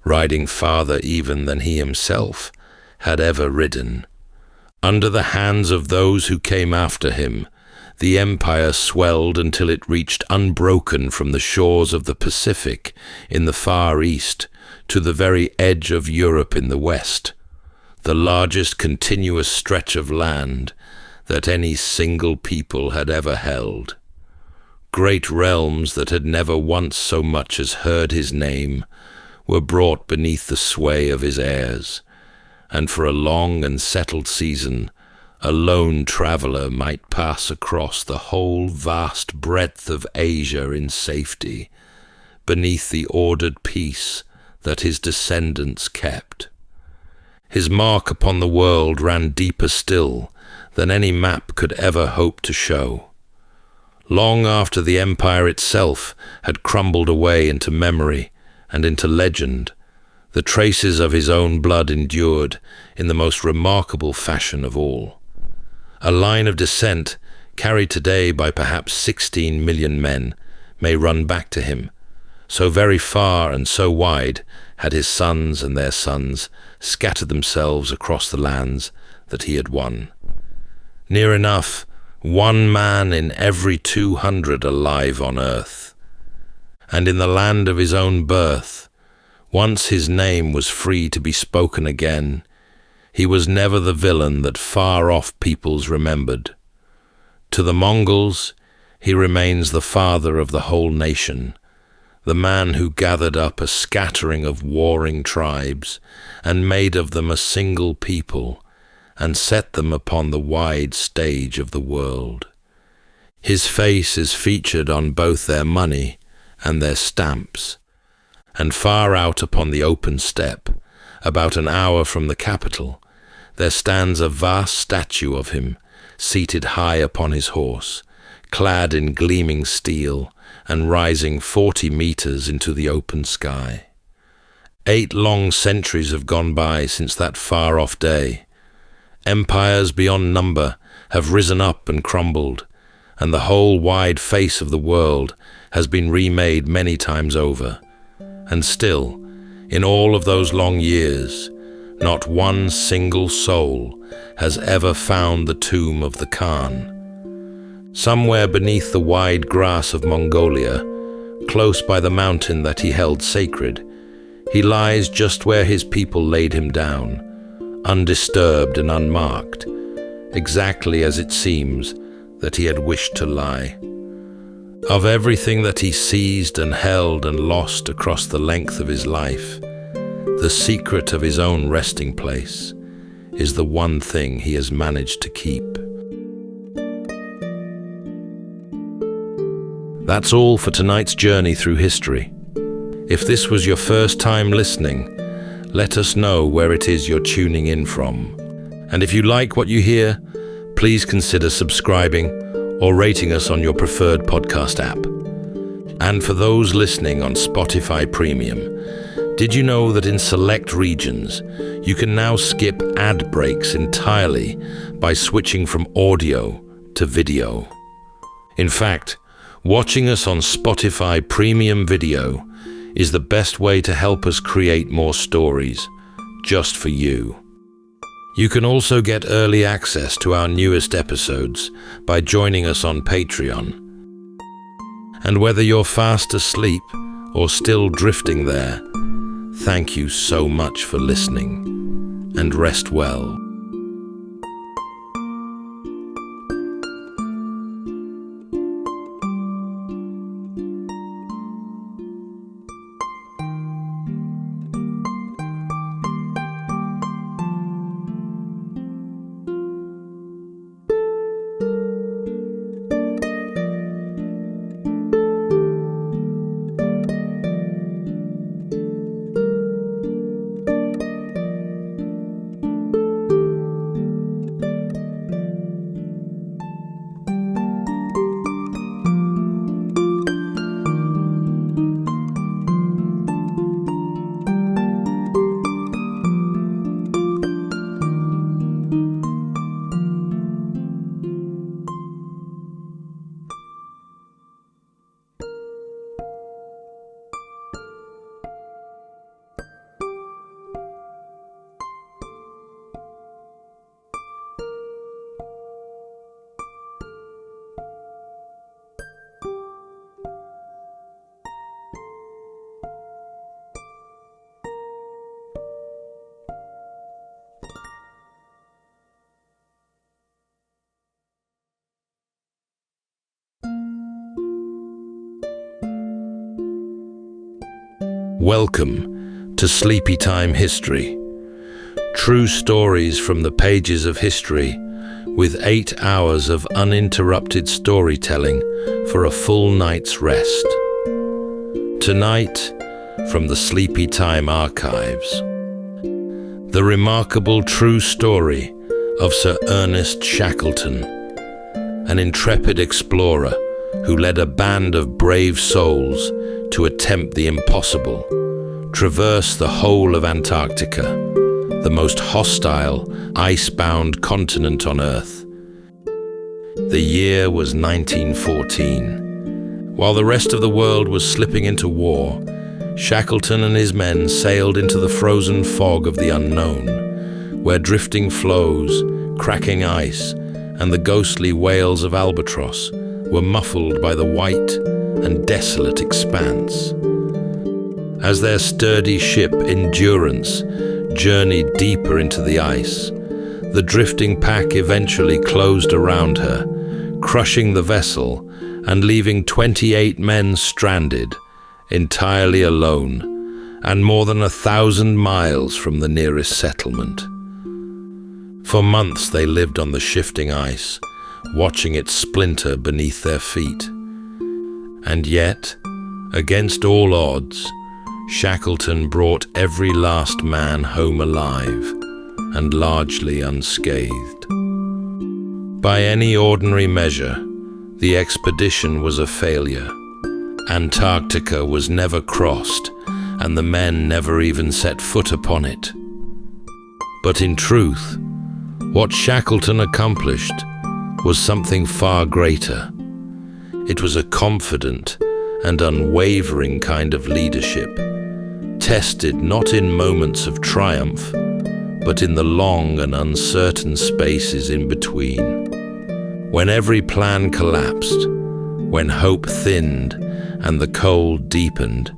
riding farther even than he himself had ever ridden. Under the hands of those who came after him, the empire swelled until it reached unbroken from the shores of the Pacific in the Far East to the very edge of Europe in the West, the largest continuous stretch of land that any single people had ever held. Great realms that had never once so much as heard his name were brought beneath the sway of his heirs, and for a long and settled season, a lone traveller might pass across the whole vast breadth of Asia in safety, beneath the ordered peace that his descendants kept. His mark upon the world ran deeper still than any map could ever hope to show. Long after the empire itself had crumbled away into memory and into legend, the traces of his own blood endured in the most remarkable fashion of all. A line of descent carried today by perhaps 16 million men may run back to him. So very far and so wide had his sons and their sons scattered themselves across the lands that he had won. Near enough, one man in every 200 alive on earth. And in the land of his own birth, once his name was free to be spoken again, he was never the villain that far-off peoples remembered. To the Mongols, he remains the father of the whole nation, the man who gathered up a scattering of warring tribes and made of them a single people and set them upon the wide stage of the world. His face is featured on both their money and their stamps, and far out upon the open steppe, about an hour from the capital, there stands a vast statue of him, seated high upon his horse, clad in gleaming steel and rising 40 meters into the open sky. 8 long centuries have gone by since that far-off day. Empires beyond number have risen up and crumbled, and the whole wide face of the world has been remade many times over. And still, in all of those long years, not one single soul has ever found the tomb of the Khan. Somewhere beneath the wide grass of Mongolia, close by the mountain that he held sacred, he lies just where his people laid him down, undisturbed and unmarked, exactly as it seems that he had wished to lie. Of everything that he seized and held and lost across the length of his life, the secret of his own resting place is the one thing he has managed to keep. That's all for tonight's journey through history. If this was your first time listening, let us know where it is you're tuning in from. And if you like what you hear, please consider subscribing or rating us on your preferred podcast app. And for those listening on Spotify Premium, did you know that in select regions, you can now skip ad breaks entirely by switching from audio to video? In fact, watching us on Spotify Premium Video is the best way to help us create more stories, just for you. You can also get early access to our newest episodes by joining us on Patreon. And whether you're fast asleep or still drifting there, thank you so much for listening, and rest well. Welcome to Sleepytime History. True stories from the pages of history, with 8 hours of uninterrupted storytelling for a full night's rest. Tonight, from the Sleepytime archives, the remarkable true story of Sir Ernest Shackleton, an intrepid explorer who led a band of brave souls to attempt the impossible, traverse the whole of Antarctica, the most hostile, ice-bound continent on Earth. The year was 1914. While the rest of the world was slipping into war, Shackleton and his men sailed into the frozen fog of the unknown, where drifting floes, cracking ice, and the ghostly wails of albatross were muffled by the white and desolate expanse. As their sturdy ship Endurance journeyed deeper into the ice, the drifting pack eventually closed around her, crushing the vessel and leaving 28 men stranded, entirely alone, and more than 1,000 miles from the nearest settlement. For months they lived on the shifting ice, watching it splinter beneath their feet. And yet, against all odds, Shackleton brought every last man home alive and largely unscathed. By any ordinary measure, the expedition was a failure. Antarctica was never crossed, and the men never even set foot upon it. But in truth, what Shackleton accomplished was something far greater. It was a confident and unwavering kind of leadership, tested not in moments of triumph, but in the long and uncertain spaces in between. When every plan collapsed, when hope thinned and the cold deepened,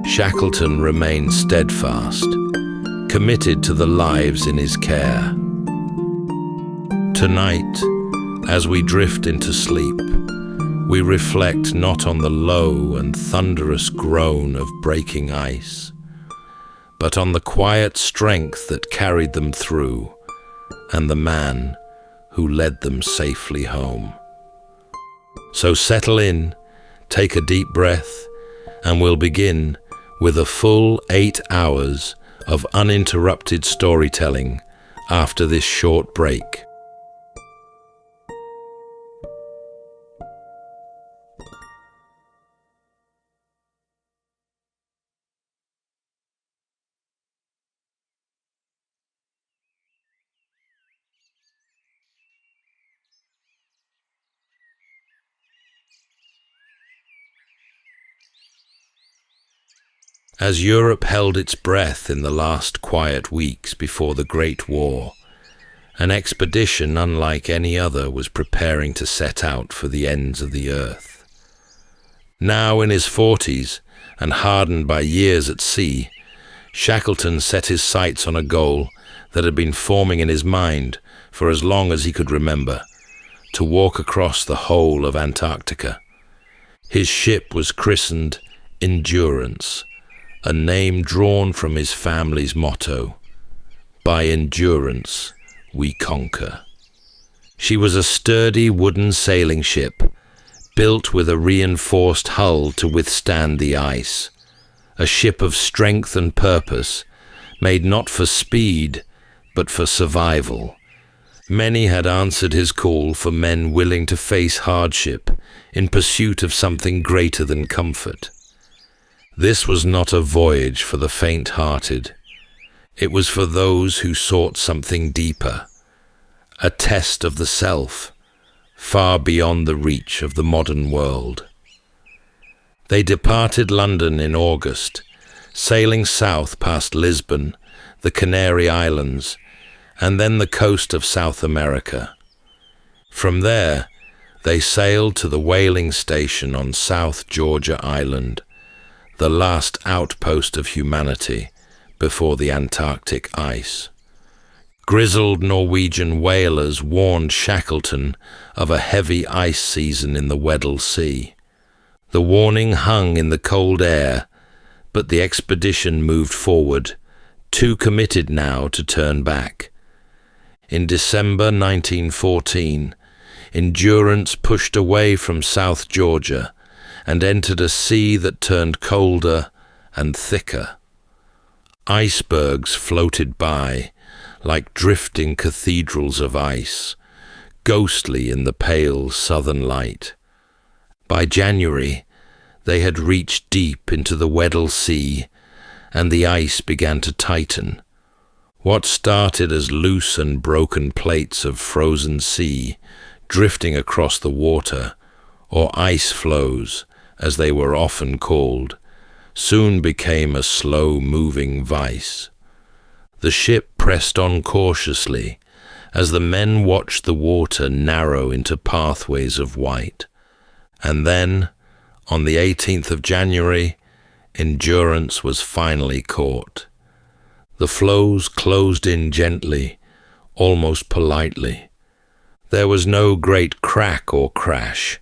Shackleton remained steadfast, committed to the lives in his care. Tonight, as we drift into sleep, we reflect not on the low and thunderous groan of breaking ice, but on the quiet strength that carried them through, and the man who led them safely home. So settle in, take a deep breath, and we'll begin with a full 8 hours of uninterrupted storytelling after this short break. As Europe held its breath in the last quiet weeks before the Great War, an expedition unlike any other was preparing to set out for the ends of the earth. Now in his 40s and hardened by years at sea, Shackleton set his sights on a goal that had been forming in his mind for as long as he could remember: to walk across the whole of Antarctica. His ship was christened Endurance, a name drawn from his family's motto: "By endurance we conquer." She was a sturdy wooden sailing ship, built with a reinforced hull to withstand the ice, a ship of strength and purpose, made not for speed, but for survival. Many had answered his call for men willing to face hardship in pursuit of something greater than comfort. This was not a voyage for the faint-hearted. It was for those who sought something deeper, a test of the self, far beyond the reach of the modern world. They departed London in August, sailing south past Lisbon, the Canary Islands, and then the coast of South America. From there, they sailed to the whaling station on South Georgia Island, the last outpost of humanity before the Antarctic ice. Grizzled Norwegian whalers warned Shackleton of a heavy ice season in the Weddell Sea. The warning hung in the cold air, But the expedition moved forward, too committed now to turn back. In December 1914, Endurance pushed away from South Georgia and entered a sea that turned colder and thicker. Icebergs floated by like drifting cathedrals of ice, ghostly in the pale southern light. By January, they had reached deep into the Weddell Sea, and the ice began to tighten. What started as loose and broken plates of frozen sea drifting across the water, or ice floes, as they were often called, soon became a slow-moving vice. The ship pressed on cautiously as the men watched the water narrow into pathways of white. And then, on the 18th of January, Endurance was finally caught. The floes closed in gently, almost politely. There was no great crack or crash,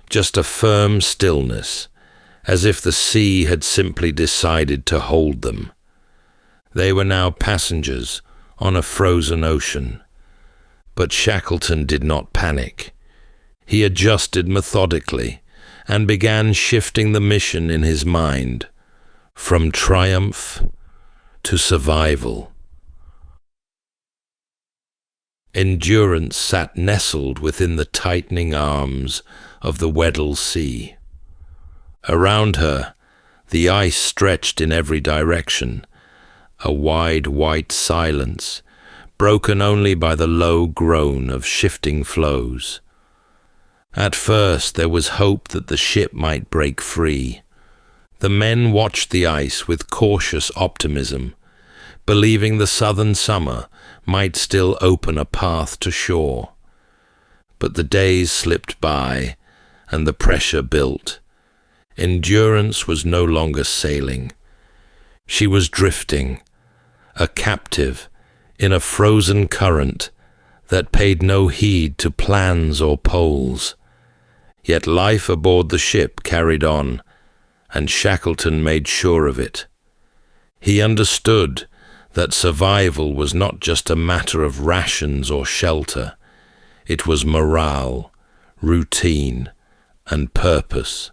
just a firm stillness, as if the sea had simply decided to hold them. They were now passengers on a frozen ocean. But Shackleton did not panic. He adjusted methodically and began shifting the mission in his mind from triumph to survival. Endurance sat nestled within the tightening arms of the Weddell Sea. Around her, the ice stretched in every direction, a wide white silence, broken only by the low groan of shifting floes. At first there was hope that the ship might break free. The men watched the ice with cautious optimism, believing the southern summer might still open a path to shore. But the days slipped by, and the pressure built. Endurance was no longer sailing. She was drifting, a captive in a frozen current that paid no heed to plans or poles. Yet life aboard the ship carried on, and Shackleton made sure of it. He understood that survival was not just a matter of rations or shelter. It was morale, routine, and purpose.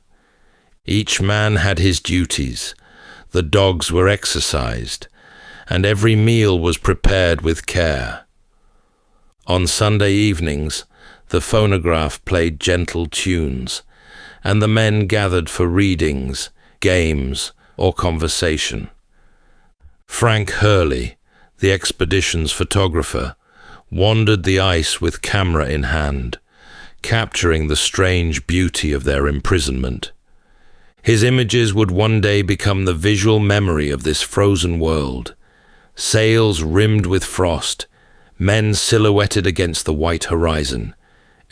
Each man had his duties, the dogs were exercised, and every meal was prepared with care. On Sunday evenings, the phonograph played gentle tunes, and the men gathered for readings, games, or conversation. Frank Hurley, the expedition's photographer, wandered the ice with camera in hand, capturing the strange beauty of their imprisonment. His images would one day become the visual memory of this frozen world. Sails rimmed with frost, men silhouetted against the white horizon,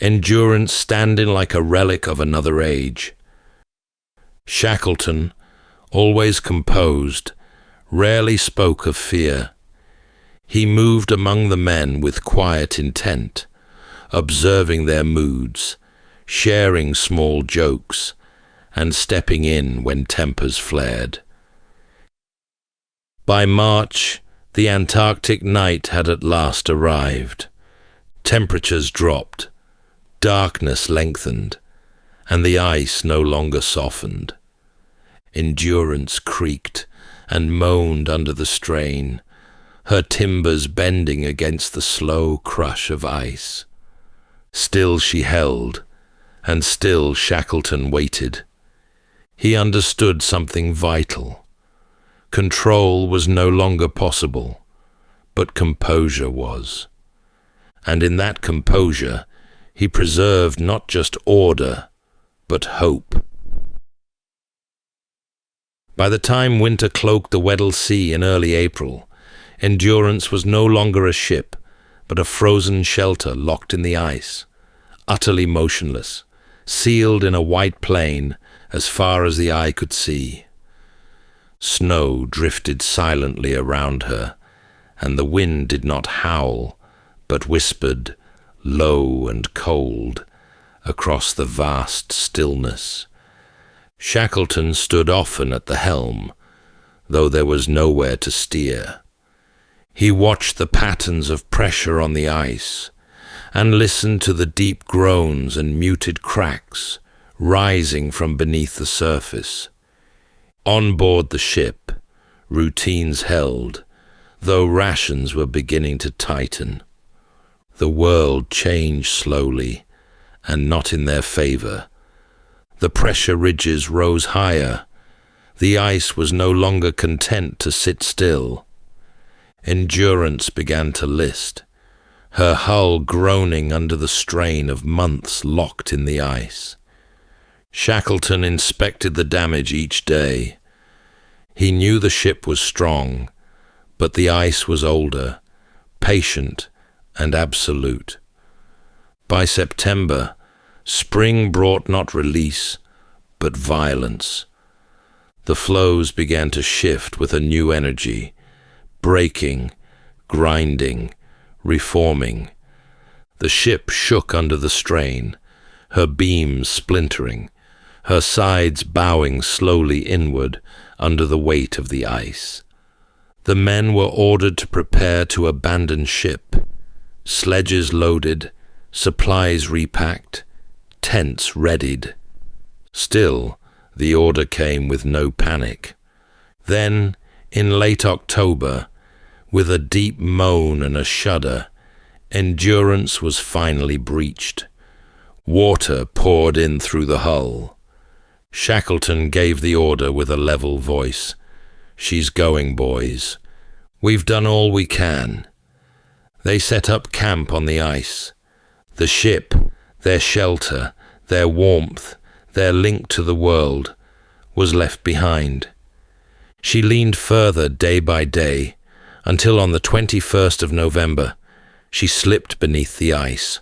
Endurance standing like a relic of another age. Shackleton, always composed, rarely spoke of fear. He moved among the men with quiet intent, observing their moods, sharing small jokes, and stepping in when tempers flared. By March, the Antarctic night had at last arrived. Temperatures dropped, darkness lengthened, and the ice no longer softened. Endurance creaked and moaned under the strain, her timbers bending against the slow crush of ice. Still she held, and still Shackleton waited. He understood something vital. Control was no longer possible, but composure was. And in that composure, he preserved not just order, but hope. By the time winter cloaked the Weddell Sea in early April, Endurance was no longer a ship, but a frozen shelter locked in the ice, utterly motionless, sealed in a white plain as far as the eye could see. Snow drifted silently around her, and the wind did not howl, but whispered, low and cold, across the vast stillness. Shackleton stood often at the helm, though there was nowhere to steer. He watched the patterns of pressure on the ice and listened to the deep groans and muted cracks rising from beneath the surface. On board the ship, routines held, though rations were beginning to tighten. The world changed slowly, and not in their favor. The pressure ridges rose higher. The ice was no longer content to sit still. Endurance began to list, her hull groaning under the strain of months locked in the ice. Shackleton inspected the damage each day. He knew the ship was strong, but the ice was older, patient, and absolute. By September, spring brought not release, but violence. The floes began to shift with a new energy, breaking, grinding, reforming. The ship shook under the strain, her beams splintering, her sides bowing slowly inward under the weight of the ice. The men were ordered to prepare to abandon ship. Sledges loaded, supplies repacked, tents readied. Still, the order came with no panic. Then, in late October, with a deep moan and a shudder, endurance was finally breached. Water poured in through the hull. Shackleton gave the order with a level voice. "She's going, boys. We've done all we can." They set up camp on the ice. The ship, their shelter, their warmth, their link to the world, was left behind. She leaned further day by day, until on the 21st of November, she slipped beneath the ice.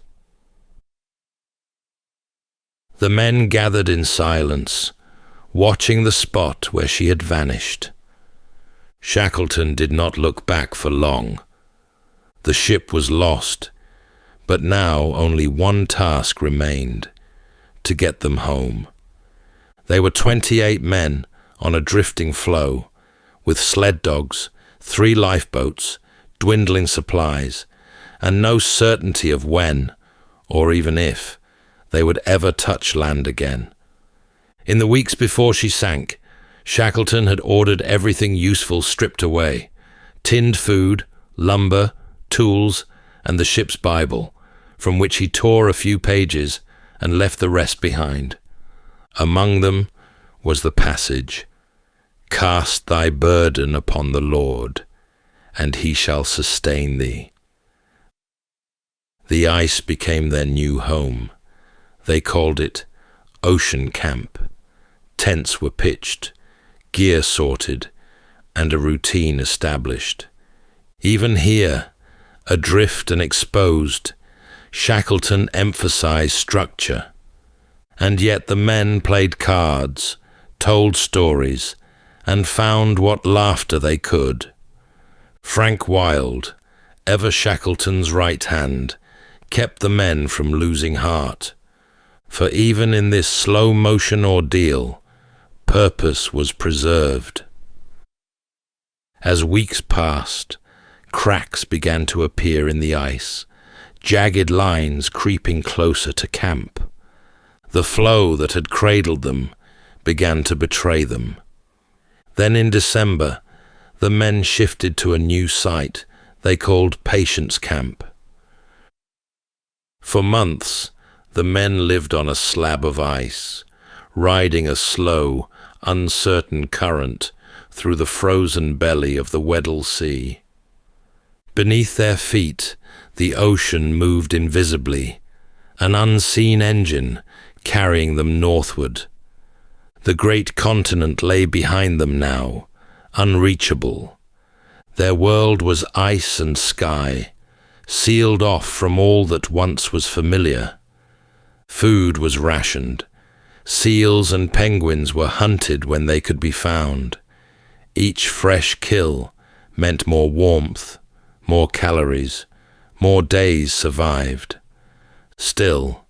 The men gathered in silence, watching the spot where she had vanished. Shackleton did not look back for long. The ship was lost, but now only one task remained: to get them home. They were 28 men on a drifting floe, with sled dogs, 3 lifeboats, dwindling supplies, and no certainty of when, or even if, they would ever touch land again. In the weeks before she sank, Shackleton had ordered everything useful stripped away: tinned food, lumber, tools, and the ship's Bible, from which he tore a few pages and left the rest behind. Among them was the passage, "Cast thy burden upon the Lord, and he shall sustain thee." The ice became their new home. They called it Ocean Camp. Tents were pitched, gear sorted, and a routine established. Even here, adrift and exposed, Shackleton emphasized structure. And yet the men played cards, told stories, and found what laughter they could. Frank Wild, ever Shackleton's right hand, kept the men from losing heart. For even in this slow-motion ordeal, purpose was preserved. As weeks passed, cracks began to appear in the ice, jagged lines creeping closer to camp. The floe that had cradled them began to betray them. Then in December, the men shifted to a new site they called Patience Camp. For months, the men lived on a slab of ice, riding a slow, uncertain current through the frozen belly of the Weddell Sea. Beneath their feet, the ocean moved invisibly, an unseen engine carrying them northward. The great continent lay behind them now, unreachable. Their world was ice and sky, sealed off from all that once was familiar. Food was rationed. Seals and penguins were hunted when they could be found. Each fresh kill meant more warmth, more calories, more days survived. Still,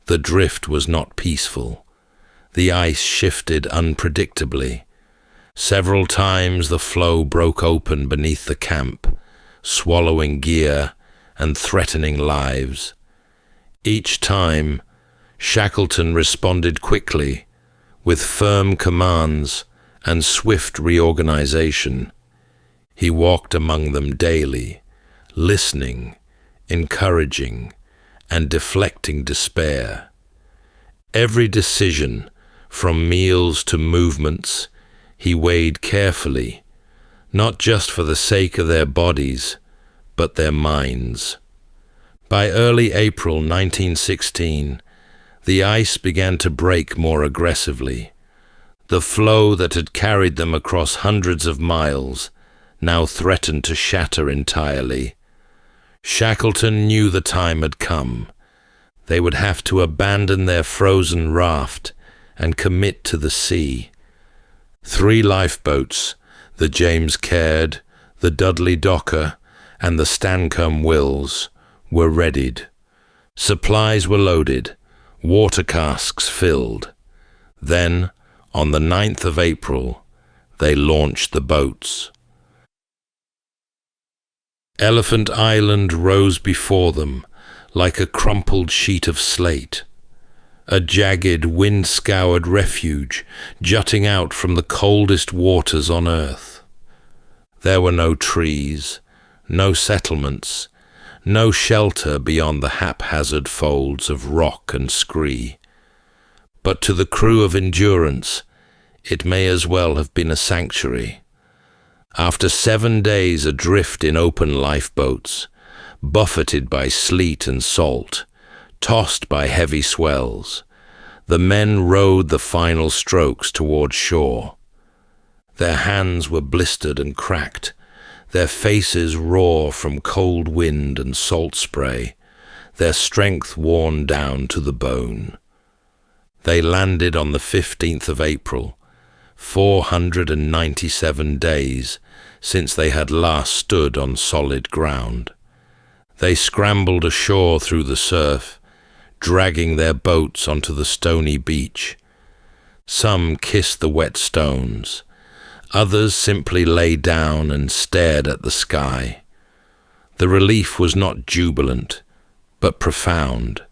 the drift was not peaceful. The ice shifted unpredictably. Several times the floe broke open beneath the camp, swallowing gear and threatening lives. Each time, Shackleton responded quickly, with firm commands and swift reorganization. He walked among them daily, listening, encouraging, and deflecting despair. Every decision, from meals to movements, he weighed carefully, not just for the sake of their bodies, but their minds. By early April 1916, the ice began to break more aggressively. The floe that had carried them across hundreds of miles now threatened to shatter entirely. Shackleton knew the time had come. They would have to abandon their frozen raft and commit to the sea. 3 lifeboats, the James Caird, the Dudley Docker, and the Stancombe Wills, were readied. Supplies were loaded, water casks filled. Then, on the 9th of April, they launched the boats. Elephant Island rose before them like a crumpled sheet of slate, a jagged, wind-scoured refuge jutting out from the coldest waters on earth. There were no trees, no settlements, no shelter beyond the haphazard folds of rock and scree. But to the crew of Endurance, it may as well have been a sanctuary. After 7 days adrift in open lifeboats, buffeted by sleet and salt, tossed by heavy swells, the men rowed the final strokes toward shore. Their hands were blistered and cracked, their faces raw from cold wind and salt spray, their strength worn down to the bone. They landed on the 15th of April, 497 days since they had last stood on solid ground. They scrambled ashore through the surf, dragging their boats onto the stony beach. Some kissed the wet stones. Others simply lay down and stared at the sky. The relief was not jubilant, but profound.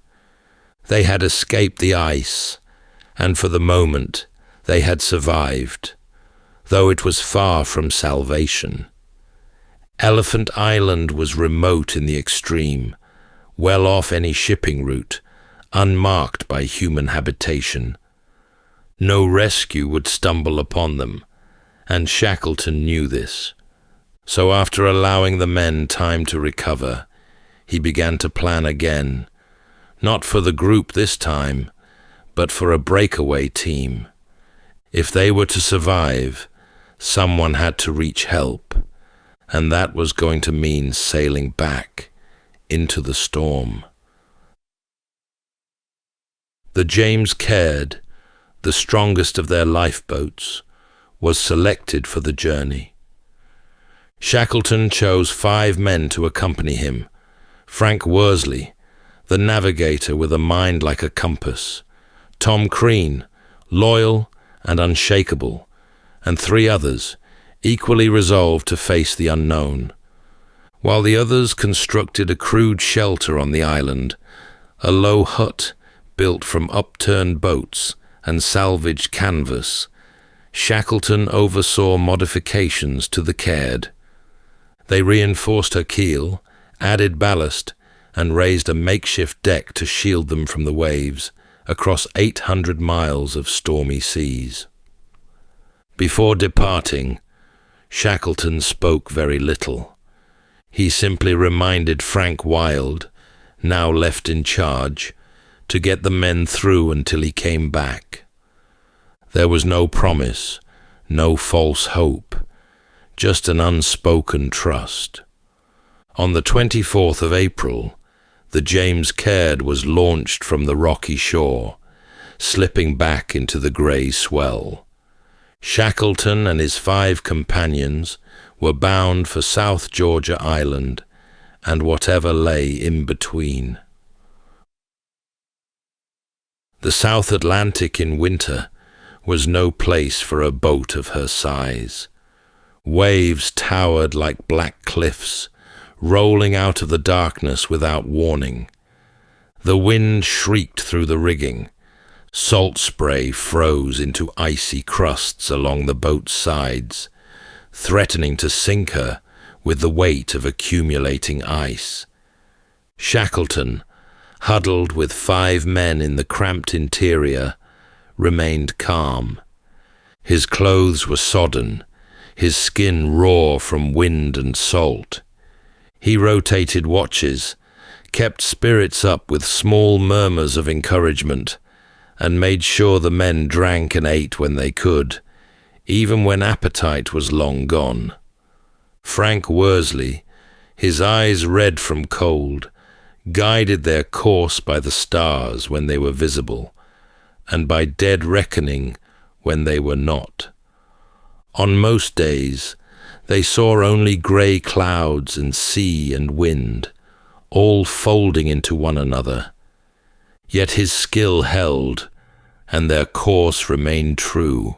They had escaped the ice, and for the moment they had survived, though it was far from salvation. Elephant Island was remote in the extreme, well off any shipping route, unmarked by human habitation. No rescue would stumble upon them, and Shackleton knew this. So after allowing the men time to recover, he began to plan again, not for the group this time, but for a breakaway team. If they were to survive, someone had to reach help, and that was going to mean sailing back into the storm. The James Caird, the strongest of their lifeboats, was selected for the journey. Shackleton chose 5 men to accompany him: Frank Worsley, the navigator with a mind like a compass; Tom Crean, loyal and unshakable; and 3 others, equally resolved to face the unknown. While the others constructed a crude shelter on the island, a low hut built from upturned boats and salvaged canvas, Shackleton oversaw modifications to the Caird. They reinforced her keel, added ballast, and raised a makeshift deck to shield them from the waves across 800 miles of stormy seas. Before departing, Shackleton spoke very little. He simply reminded Frank Wild, now left in charge, to get the men through until he came back. There was no promise, no false hope, just an unspoken trust. On the 24th of April, the James Caird was launched from the rocky shore, slipping back into the grey swell. Shackleton and his 5 companions were bound for South Georgia Island and whatever lay in between. The South Atlantic in winter was no place for a boat of her size. Waves towered like black cliffs, rolling out of the darkness without warning. The wind shrieked through the rigging. Salt spray froze into icy crusts along the boat's sides, threatening to sink her with the weight of accumulating ice. Shackleton, huddled with 5 men in the cramped interior, remained calm. His clothes were sodden, his skin raw from wind and salt. He rotated watches, kept spirits up with small murmurs of encouragement, and made sure the men drank and ate when they could, even when appetite was long gone. Frank Worsley, his eyes red from cold, guided their course by the stars when they were visible, and by dead reckoning when they were not. On most days, they saw only grey clouds and sea and wind, all folding into one another. Yet his skill held, and their course remained true.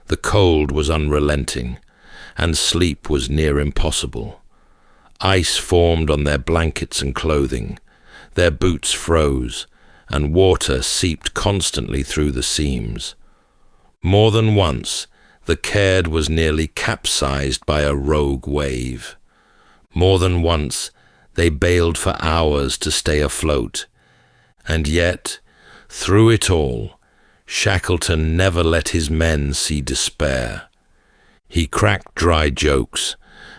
The cold was unrelenting, and sleep was near impossible. Ice formed on their blankets and clothing, their boots froze, and water seeped constantly through the seams. More than once, the Caird was nearly capsized by a rogue wave. More than once, they bailed for hours to stay afloat. And yet, through it all, Shackleton never let his men see despair. He cracked dry jokes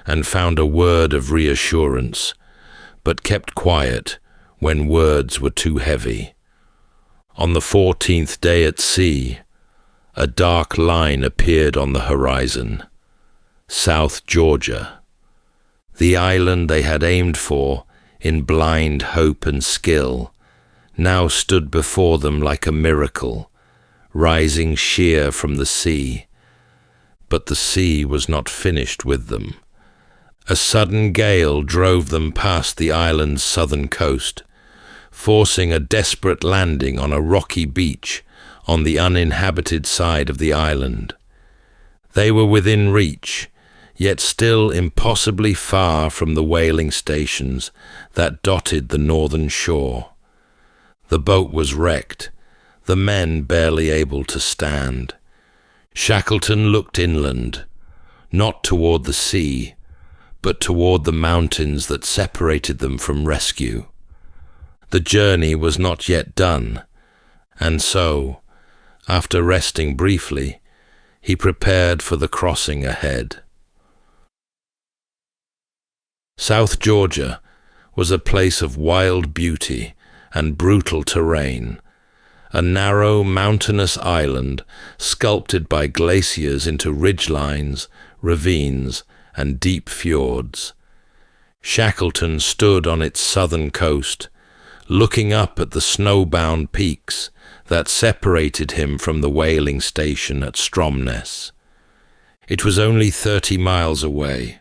and found a word of reassurance, but kept quiet when words were too heavy. On the 14th day at sea, a dark line appeared on the horizon. South Georgia. The island they had aimed for, in blind hope and skill, now stood before them like a miracle, rising sheer from the sea. But the sea was not finished with them. A sudden gale drove them past the island's southern coast, forcing a desperate landing on a rocky beach on the uninhabited side of the island. They were within reach, yet still impossibly far from the whaling stations that dotted the northern shore. The boat was wrecked, the men barely able to stand. Shackleton looked inland, not toward the sea, but toward the mountains that separated them from rescue. The journey was not yet done, and so, after resting briefly, he prepared for the crossing ahead. South Georgia was a place of wild beauty and brutal terrain, a narrow mountainous island sculpted by glaciers into ridgelines, ravines, and deep fjords. Shackleton stood on its southern coast, looking up at the snowbound peaks that separated him from the whaling station at Stromness. It was only 30 miles away,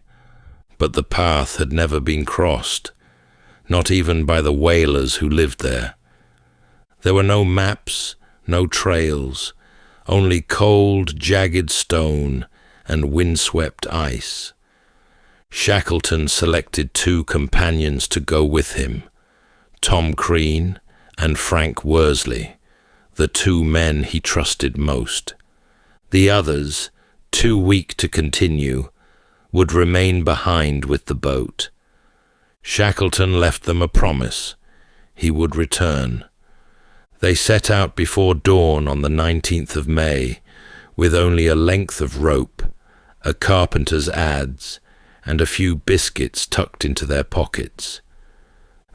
but the path had never been crossed, not even by the whalers who lived there. There were no maps, no trails, only cold, jagged stone and windswept ice. Shackleton selected 2 companions to go with him, Tom Crean and Frank Worsley, the 2 men he trusted most. The others, too weak to continue, would remain behind with the boat. Shackleton left them a promise. He would return. They set out before dawn on the 19th of May, with only a length of rope, a carpenter's adze, and a few biscuits tucked into their pockets.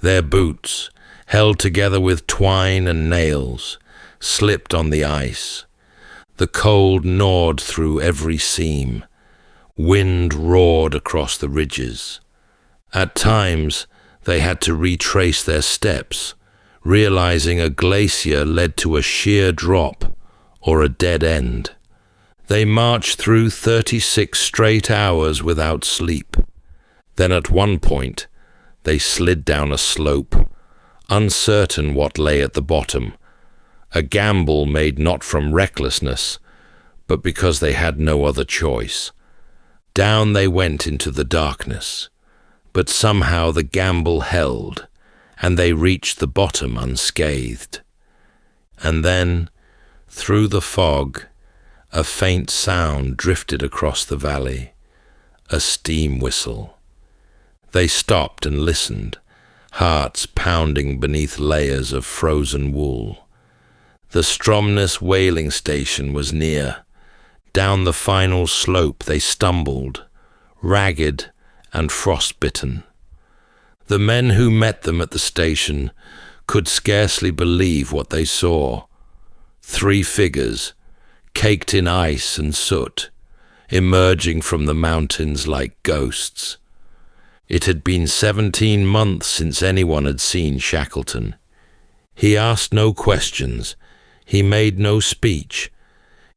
Their boots, held together with twine and nails, slipped on the ice. The cold gnawed through every seam. Wind roared across the ridges. At times, they had to retrace their steps, realizing a glacier led to a sheer drop or a dead end. They marched through 36 straight hours without sleep. Then at one point, they slid down a slope, uncertain what lay at the bottom, a gamble made not from recklessness, but because they had no other choice. Down they went into the darkness, but somehow the gamble held, and they reached the bottom unscathed. And then, through the fog, a faint sound drifted across the valley, a steam whistle. They stopped and listened, hearts pounding beneath layers of frozen wool. The Stromness whaling station was near. Down the final slope they stumbled, ragged and frostbitten. The men who met them at the station could scarcely believe what they saw. 3 figures, caked in ice and soot, emerging from the mountains like ghosts. It had been 17 months since anyone had seen Shackleton. He asked no questions. He made no speech.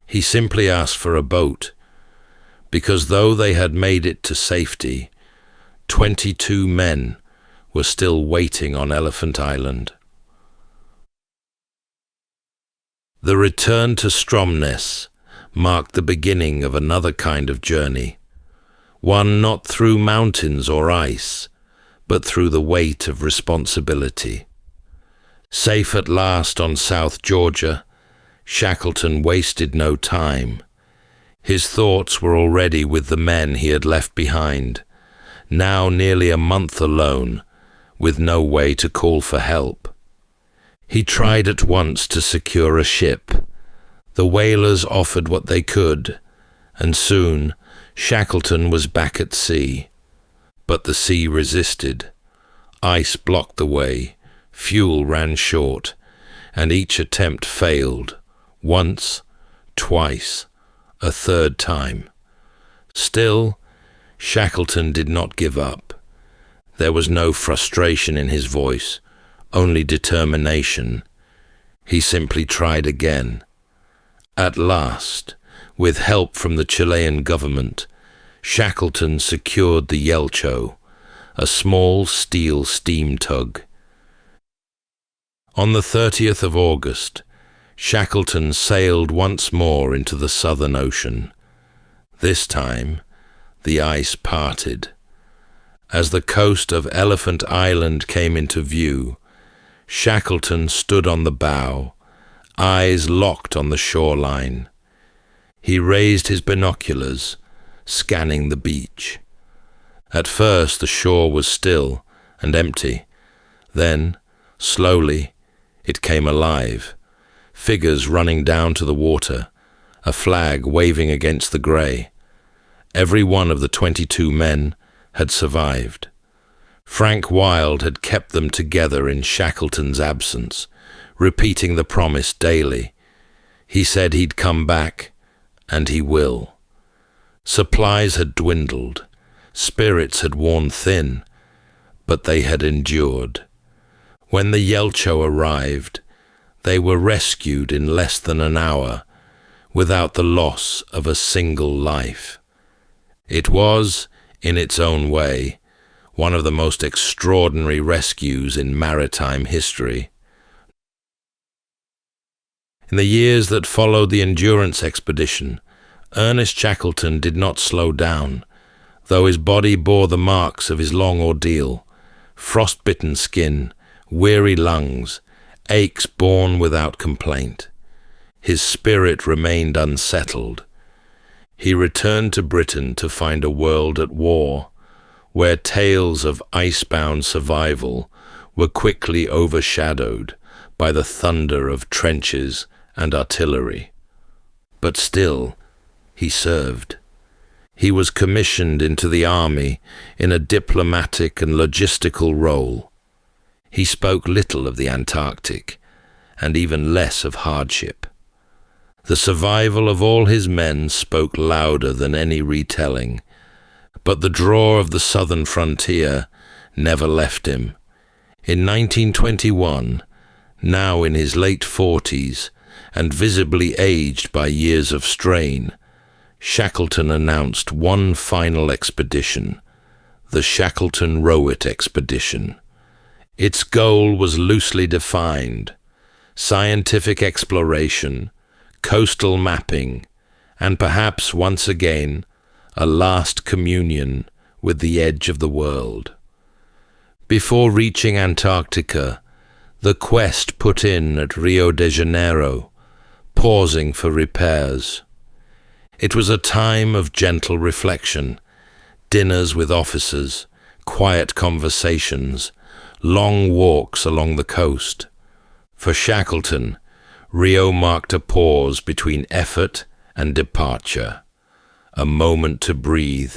He simply asked for a boat, because though they had made it to safety, 22 men were still waiting on Elephant Island. The return to Stromness marked the beginning of another kind of journey, one not through mountains or ice, but through the weight of responsibility. Safe at last on South Georgia, Shackleton wasted no time. His thoughts were already with the men he had left behind, now nearly a month alone, with no way to call for help. He tried at once to secure a ship. The whalers offered what they could, and soon Shackleton was back at sea. But the sea resisted. Ice blocked the way, fuel ran short, and each attempt failed. Once, twice, a third time. Still, Shackleton did not give up. There was no frustration in his voice, only determination. He simply tried again. At last, with help from the Chilean government, Shackleton secured the Yelcho, a small steel steam tug. On the 30th of August, Shackleton sailed once more into the Southern Ocean. This time, the ice parted. As the coast of Elephant Island came into view, Shackleton stood on the bow, eyes locked on the shoreline. He raised his binoculars, scanning the beach. At first, the shore was still and empty. Then, slowly, it came alive. Figures running down to the water, a flag waving against the grey. Every one of the 22 men had survived. Frank Wild had kept them together in Shackleton's absence, repeating the promise daily. He said he'd come back, and he will. Supplies had dwindled, spirits had worn thin, but they had endured. When the Yelcho arrived, they were rescued in less than an hour, without the loss of a single life. It was, in its own way, one of the most extraordinary rescues in maritime history. In the years that followed the Endurance expedition, Ernest Shackleton did not slow down, though his body bore the marks of his long ordeal: frostbitten skin, weary lungs, aches borne without complaint. His spirit remained unsettled. He returned to Britain to find a world at war, where tales of icebound survival were quickly overshadowed by the thunder of trenches and artillery. But still, he served. He was commissioned into the army in a diplomatic and logistical role. He spoke little of the Antarctic, and even less of hardship. The survival of all his men spoke louder than any retelling, but the draw of the southern frontier never left him. In 1921, now in his late 40s and visibly aged by years of strain, Shackleton announced one final expedition, the Shackleton-Rowett expedition. Its goal was loosely defined: scientific exploration, coastal mapping, and perhaps once again, a last communion with the edge of the world. Before reaching Antarctica, the quest put in at Rio de Janeiro, pausing for repairs. It was a time of gentle reflection, dinners with officers, quiet conversations, long walks along the coast. For Shackleton, Rio marked a pause between effort and departure, a moment to breathe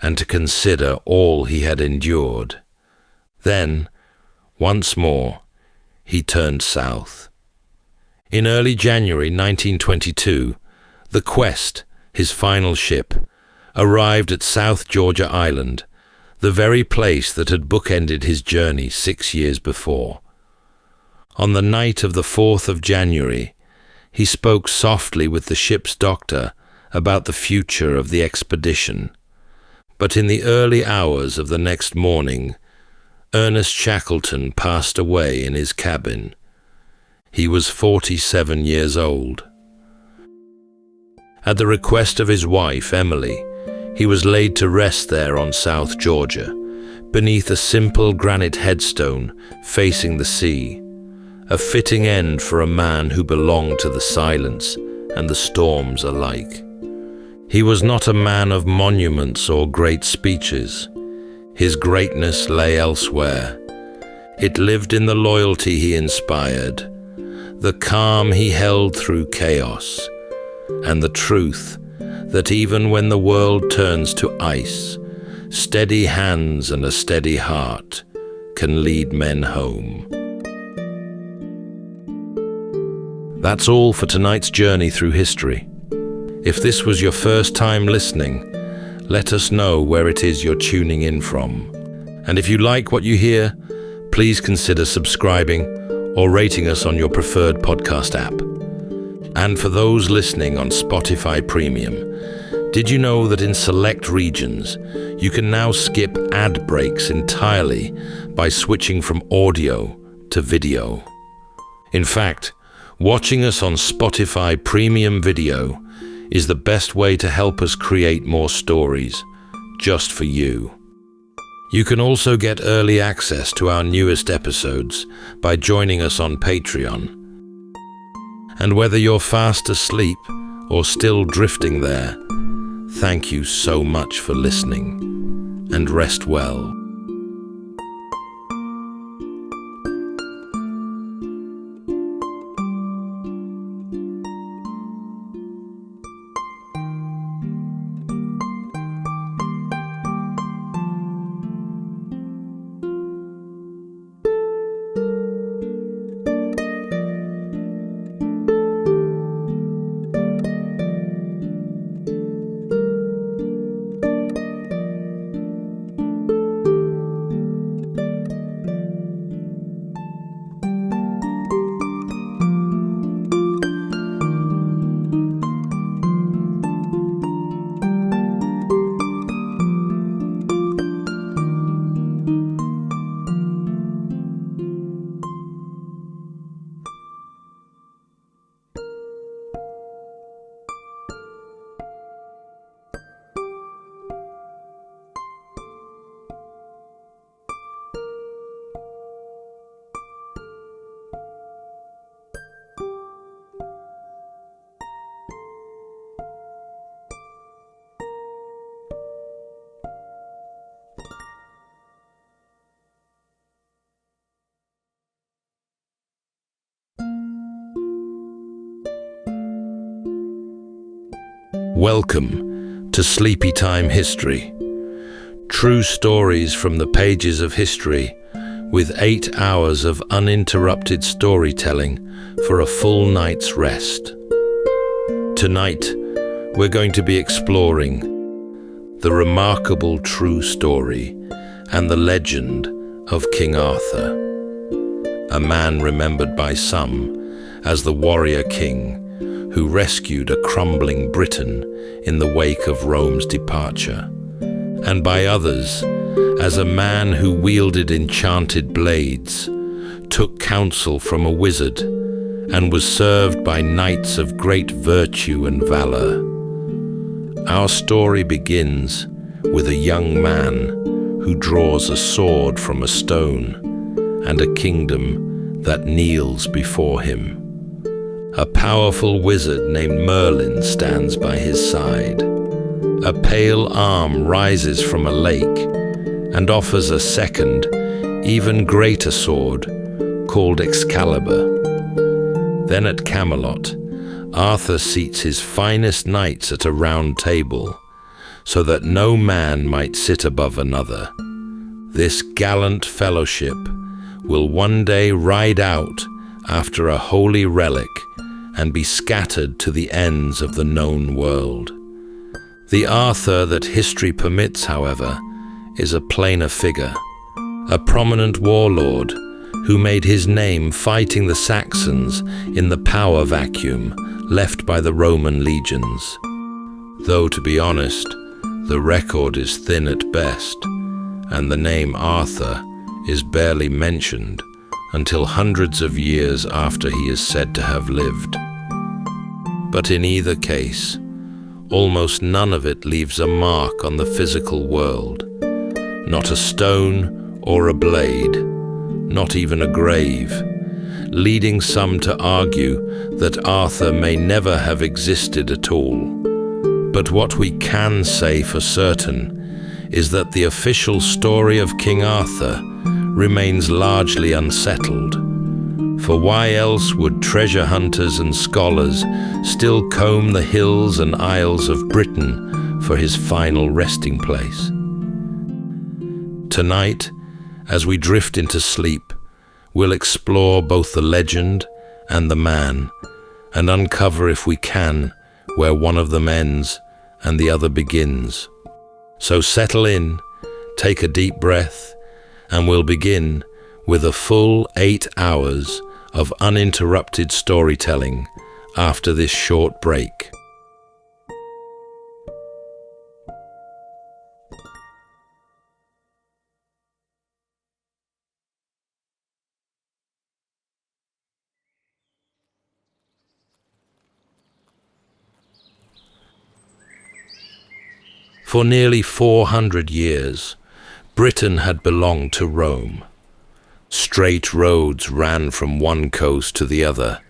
and to consider all he had endured. Then, once more, he turned south. In early January 1922, the Quest, his final ship, arrived at South Georgia Island, the very place that had bookended his journey 6 years before. On the night of the 4th of January, he spoke softly with the ship's doctor about the future of the expedition. But in the early hours of the next morning, Ernest Shackleton passed away in his cabin. He was 47 years old. At the request of his wife, Emily, he was laid to rest there on South Georgia, beneath a simple granite headstone facing the sea, a fitting end for a man who belonged to the silence and the storms alike. He was not a man of monuments or great speeches. His greatness lay elsewhere. It lived in the loyalty he inspired, the calm he held through chaos, and the truth that even when the world turns to ice, steady hands and a steady heart can lead men home. That's all for tonight's journey through history. If this was your first time listening, let us know where it is you're tuning in from. And if you like what you hear, please consider subscribing or rating us on your preferred podcast app. And for those listening on Spotify Premium, did you know that in select regions, you can now skip ad breaks entirely by switching from audio to video? In fact, watching us on Spotify Premium Video is the best way to help us create more stories, just for you. You can also get early access to our newest episodes by joining us on Patreon. And whether you're fast asleep or still drifting there, thank you so much for listening, and rest well. Welcome to Sleepytime History. True stories from the pages of history, with 8 hours of uninterrupted storytelling for a full night's rest. Tonight, we're going to be exploring the remarkable true story and the legend of King Arthur, a man remembered by some as the warrior king who rescued a crumbling Britain in the wake of Rome's departure, and by others as a man who wielded enchanted blades, took counsel from a wizard, and was served by knights of great virtue and valor. Our story begins with a young man who draws a sword from a stone and a kingdom that kneels before him. A powerful wizard named Merlin stands by his side. A pale arm rises from a lake and offers a second, even greater sword called Excalibur. Then at Camelot, Arthur seats his finest knights at a round table, so that no man might sit above another. This gallant fellowship will one day ride out after a holy relic and be scattered to the ends of the known world. The Arthur that history permits, however, is a plainer figure, a prominent warlord who made his name fighting the Saxons in the power vacuum left by the Roman legions. Though, to be honest, the record is thin at best, and the name Arthur is barely mentioned until hundreds of years after he is said to have lived. But in either case, almost none of it leaves a mark on the physical world. Not a stone or a blade, not even a grave, leading some to argue that Arthur may never have existed at all. But what we can say for certain is that the official story of King Arthur remains largely unsettled. For why else would treasure hunters and scholars still comb the hills and isles of Britain for his final resting place? Tonight, as we drift into sleep, we'll explore both the legend and the man, and uncover, if we can, where one of them ends and the other begins. So settle in, take a deep breath, and we'll begin with a full 8 hours of uninterrupted storytelling after this short break. For nearly 400 years, Britain had belonged to Rome. Straight roads ran from one coast to the other,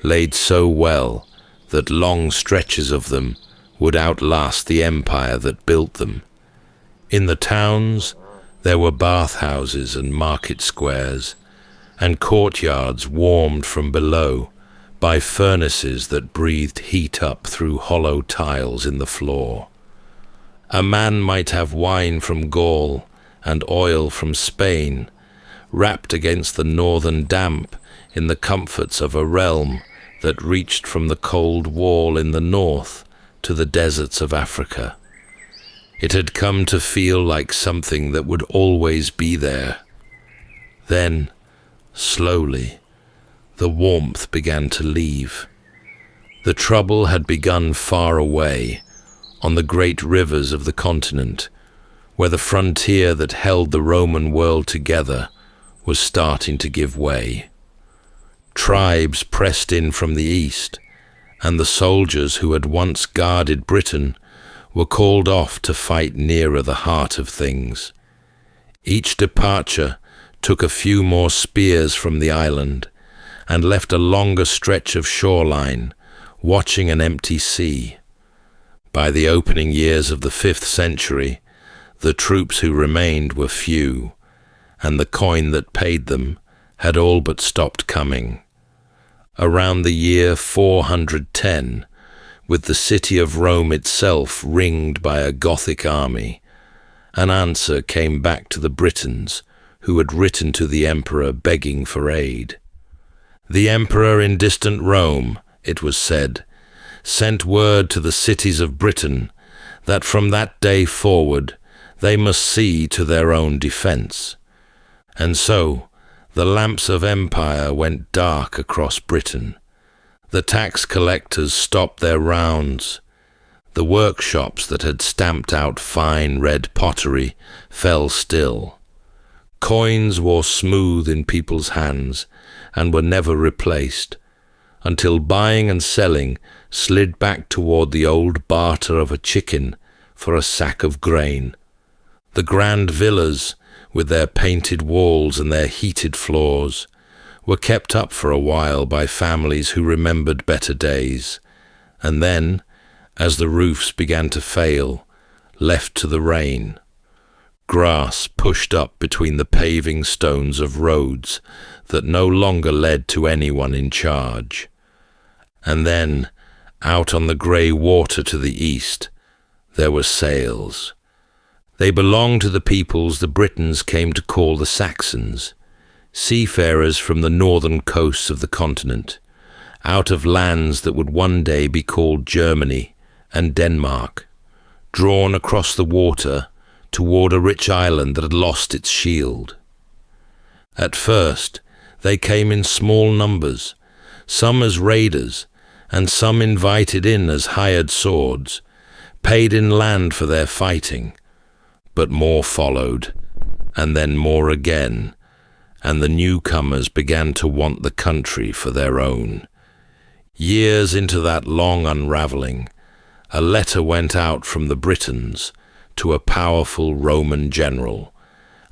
laid so well that long stretches of them would outlast the empire that built them. In the towns, there were bathhouses and market squares, and courtyards warmed from below by furnaces that breathed heat up through hollow tiles in the floor. A man might have wine from Gaul and oil from Spain, wrapped against the northern damp in the comforts of a realm that reached from the cold wall in the north to the deserts of Africa. It had come to feel like something that would always be there. Then, slowly, the warmth began to leave. The trouble had begun far away, on the great rivers of the continent, where the frontier that held the Roman world together was starting to give way. Tribes pressed in from the east, and the soldiers who had once guarded Britain were called off to fight nearer the heart of things. Each departure took a few more spears from the island and left a longer stretch of shoreline, watching an empty sea. By the opening years of the 5th century, the troops who remained were few, and the coin that paid them had all but stopped coming. Around the year 410, with the city of Rome itself ringed by a Gothic army, an answer came back to the Britons who had written to the emperor begging for aid. The emperor in distant Rome, it was said, sent word to the cities of Britain that from that day forward they must see to their own defence. And so the lamps of empire went dark across Britain. The tax collectors stopped their rounds. The workshops that had stamped out fine red pottery fell still. Coins wore smooth in people's hands and were never replaced, until buying and selling slid back toward the old barter of a chicken for a sack of grain. The grand villas, with their painted walls and their heated floors, were kept up for a while by families who remembered better days, and then, as the roofs began to fail, left to the rain. Grass pushed up between the paving stones of roads that no longer led to anyone in charge. And then, out on the grey water to the east, there were sails. They belonged to the peoples the Britons came to call the Saxons, seafarers from the northern coasts of the continent, out of lands that would one day be called Germany and Denmark, drawn across the water toward a rich island that had lost its shield. At first, they came in small numbers, some as raiders, and some invited in as hired swords, paid in land for their fighting. But more followed, and then more again, and the newcomers began to want the country for their own. Years into that long unravelling, a letter went out from the Britons to a powerful Roman general,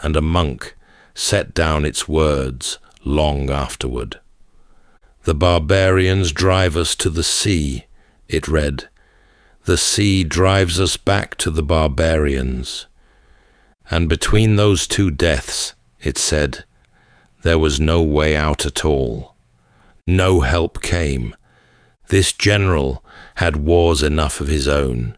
and a monk set down its words long afterward. "The barbarians drive us to the sea," it read. "The sea drives us back to the barbarians." And between those two deaths, it said, there was no way out at all. No help came. This general had wars enough of his own.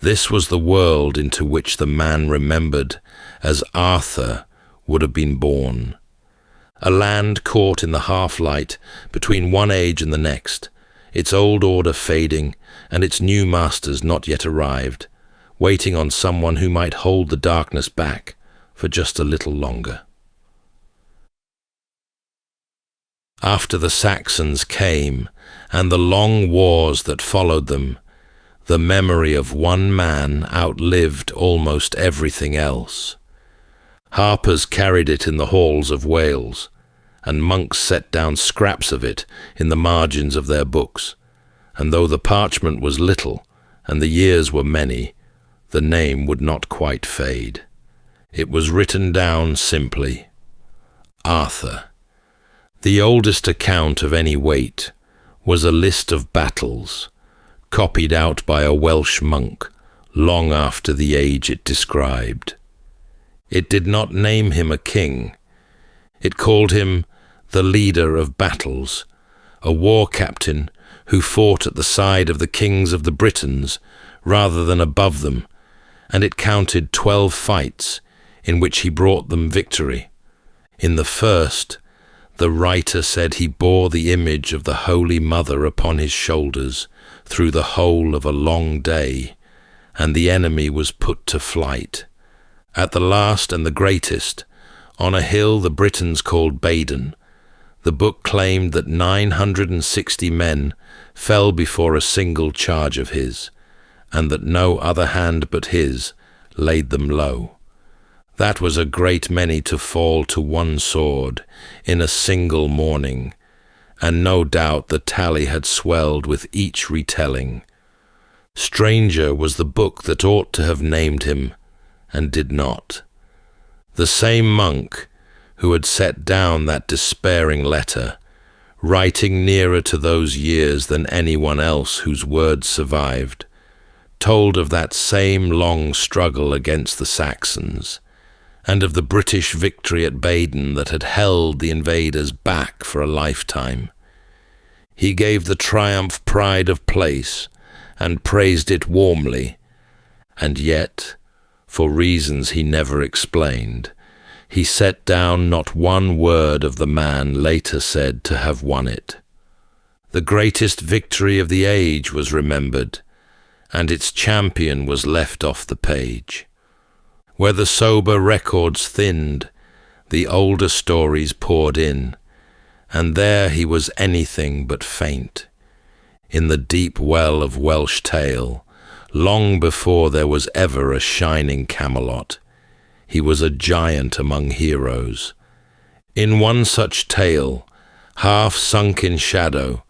This was the world into which the man remembered as Arthur would have been born. A land caught in the half-light between one age and the next, its old order fading and its new masters not yet arrived, waiting on someone who might hold the darkness back for just a little longer. After the Saxons came, and the long wars that followed them, the memory of one man outlived almost everything else. Harpers carried it in the halls of Wales, and monks set down scraps of it in the margins of their books, and though the parchment was little and the years were many, the name would not quite fade. It was written down simply, Arthur. The oldest account of any weight was a list of battles, copied out by a Welsh monk long after the age it described. It did not name him a king. It called him the leader of battles, a war captain who fought at the side of the kings of the Britons rather than above them, and it counted 12 fights in which he brought them victory. In the first, the writer said he bore the image of the Holy Mother upon his shoulders through the whole of a long day, and the enemy was put to flight. At the last and the greatest, on a hill the Britons called Baden, the book claimed that 960 men fell before a single charge of his, and that no other hand but his laid them low. That was a great many to fall to one sword in a single morning, and no doubt the tally had swelled with each retelling. Stranger was the book that ought to have named him, and did not. The same monk who had set down that despairing letter, writing nearer to those years than anyone else whose words survived, told of that same long struggle against the Saxons, and of the British victory at Baden that had held the invaders back for a lifetime. He gave the triumph pride of place and praised it warmly, and yet, for reasons he never explained, he set down not one word of the man later said to have won it. The greatest victory of the age was remembered, and its champion was left off the page. Where the sober records thinned, the older stories poured in, and there he was anything but faint. In the deep well of Welsh tale, long before there was ever a shining Camelot, he was a giant among heroes. In one such tale, half sunk in shadow,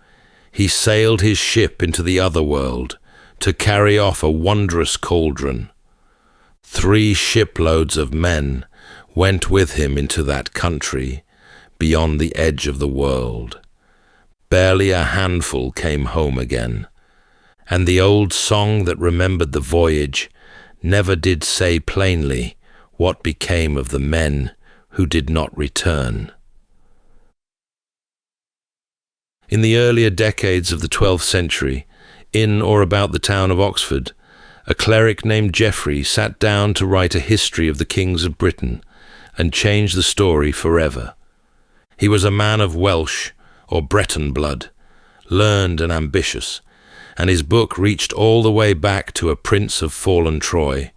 he sailed his ship into the other world to carry off a wondrous cauldron. 3 shiploads of men went with him into that country beyond the edge of the world. Barely a handful came home again, and the old song that remembered the voyage never did say plainly what became of the men who did not return. In the earlier decades of the 12th century, in or about the town of Oxford, a cleric named Geoffrey sat down to write a history of the kings of Britain and change the story forever. He was a man of Welsh or Breton blood, learned and ambitious, and his book reached all the way back to a prince of fallen Troy,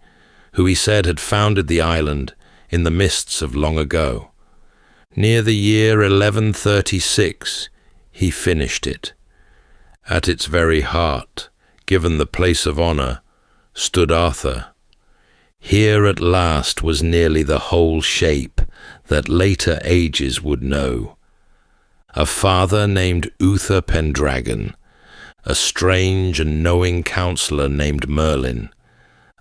who he said had founded the island in the mists of long ago. Near the year 1136, he finished it. At its very heart, given the place of honour, stood Arthur. Here at last was nearly the whole shape that later ages would know. A father named Uther Pendragon, a strange and knowing counsellor named Merlin,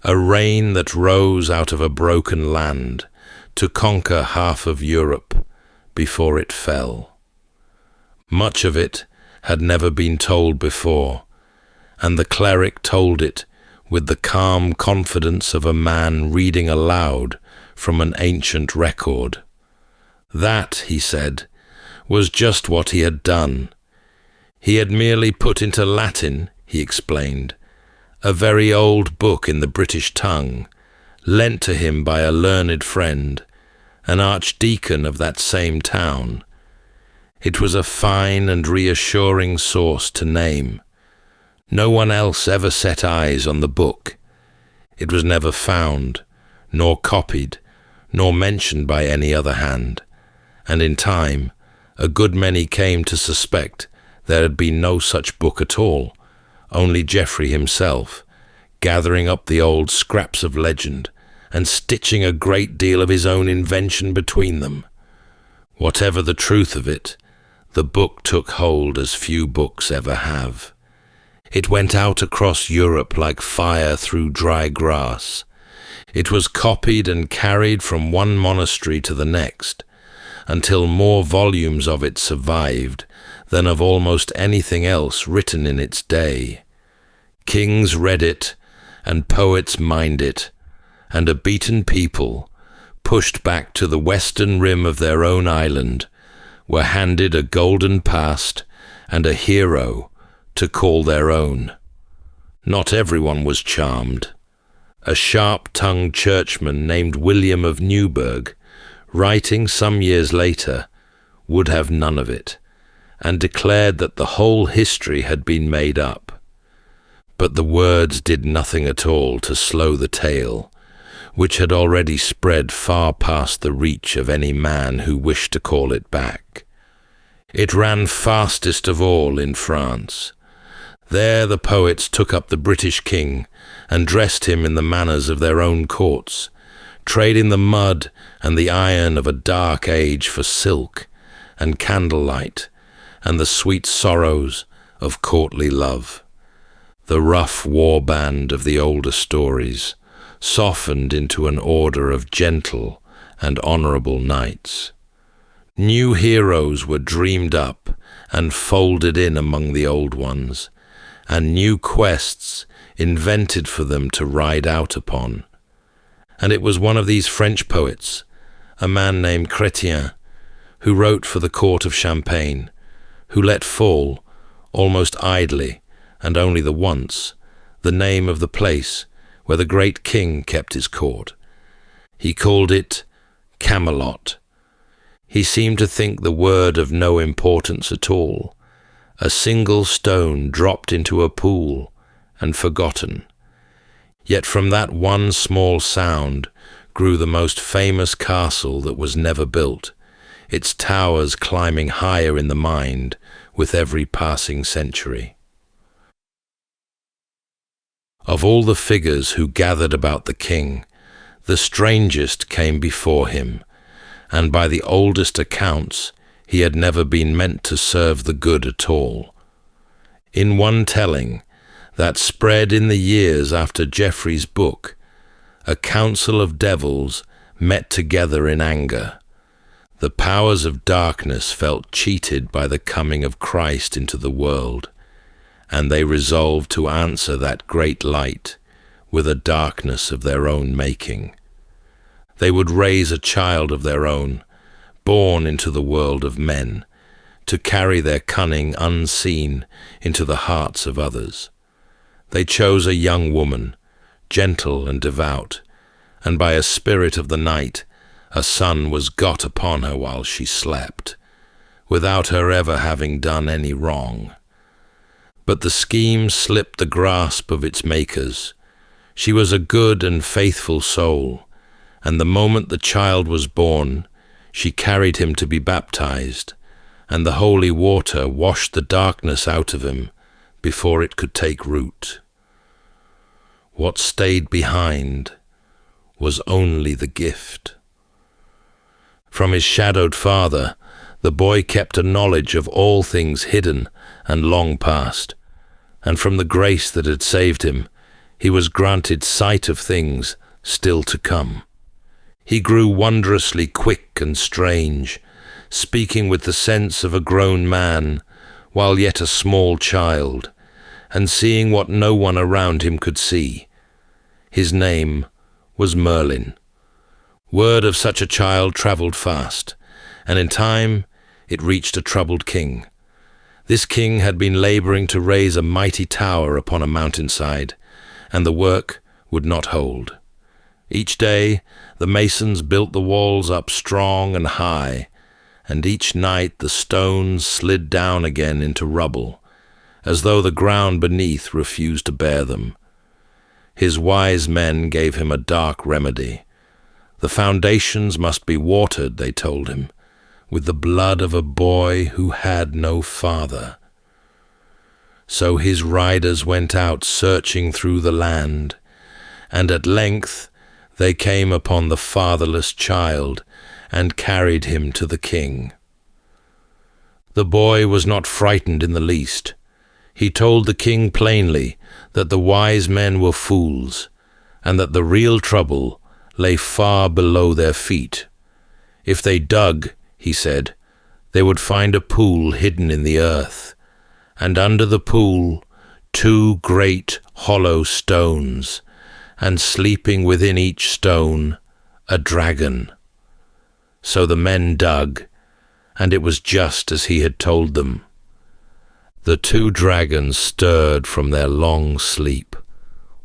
a reign that rose out of a broken land to conquer half of Europe before it fell. Much of it had never been told before, and the cleric told it with the calm confidence of a man reading aloud from an ancient record. That, he said, was just what he had done. He had merely put into Latin, he explained, a very old book in the British tongue, lent to him by a learned friend, an archdeacon of that same town. It was a fine and reassuring source to name. No one else ever set eyes on the book. It was never found, nor copied, nor mentioned by any other hand, and in time a good many came to suspect there had been no such book at all, only Geoffrey himself, gathering up the old scraps of legend and stitching a great deal of his own invention between them. Whatever the truth of it, the book took hold as few books ever have. It went out across Europe like fire through dry grass. It was copied and carried from one monastery to the next, until more volumes of it survived than of almost anything else written in its day. Kings read it, and poets mined it, and a beaten people, pushed back to the western rim of their own island, were handed a golden past and a hero to call their own. Not everyone was charmed. A sharp-tongued churchman named William of Newburgh, writing some years later, would have none of it, and declared that the whole history had been made up. But the words did nothing at all to slow the tale, which had already spread far past the reach of any man who wished to call it back. It ran fastest of all in France. There the poets took up the British king and dressed him in the manners of their own courts, trading the mud and the iron of a dark age for silk and candlelight and the sweet sorrows of courtly love. The rough war band of the older stories softened into an order of gentle and honourable knights. New heroes were dreamed up and folded in among the old ones, and new quests invented for them to ride out upon. And it was one of these French poets, a man named Chrétien, who wrote for the court of Champagne, who let fall, almost idly, and only the once, the name of the place where the great king kept his court. He called it Camelot. He seemed to think the word of no importance at all, a single stone dropped into a pool and forgotten. Yet from that one small sound grew the most famous castle that was never built, its towers climbing higher in the mind with every passing century. Of all the figures who gathered about the king, the strangest came before him, and by the oldest accounts he had never been meant to serve the good at all. In one telling, that spread in the years after Geoffrey's book, a council of devils met together in anger. The powers of darkness felt cheated by the coming of Christ into the world, and they resolved to answer that great light with a darkness of their own making. They would raise a child of their own, born into the world of men, to carry their cunning unseen into the hearts of others. They chose a young woman, gentle and devout, and by a spirit of the night, a son was got upon her while she slept, without her ever having done any wrong. But the scheme slipped the grasp of its makers. She was a good and faithful soul, and the moment the child was born, she carried him to be baptized, and the holy water washed the darkness out of him before it could take root. What stayed behind was only the gift. From his shadowed father, the boy kept a knowledge of all things hidden and long past, and from the grace that had saved him, he was granted sight of things still to come. He grew wondrously quick and strange, speaking with the sense of a grown man, while yet a small child, and seeing what no one around him could see. His name was Merlin. Word of such a child travelled fast, and in time it reached a troubled king. This king had been labouring to raise a mighty tower upon a mountainside, and the work would not hold. Each day the masons built the walls up strong and high, and each night the stones slid down again into rubble, as though the ground beneath refused to bear them. His wise men gave him a dark remedy. The foundations must be watered, they told him, with the blood of a boy who had no father. So his riders went out searching through the land, and at length they came upon the fatherless child and carried him to the king. The boy was not frightened in the least. He told the king plainly that the wise men were fools, and that the real trouble lay far below their feet. If they dug, he said, they would find a pool hidden in the earth, and under the pool 2 great hollow stones, and sleeping within each stone a dragon. So the men dug, and it was just as he had told them. The 2 dragons stirred from their long sleep,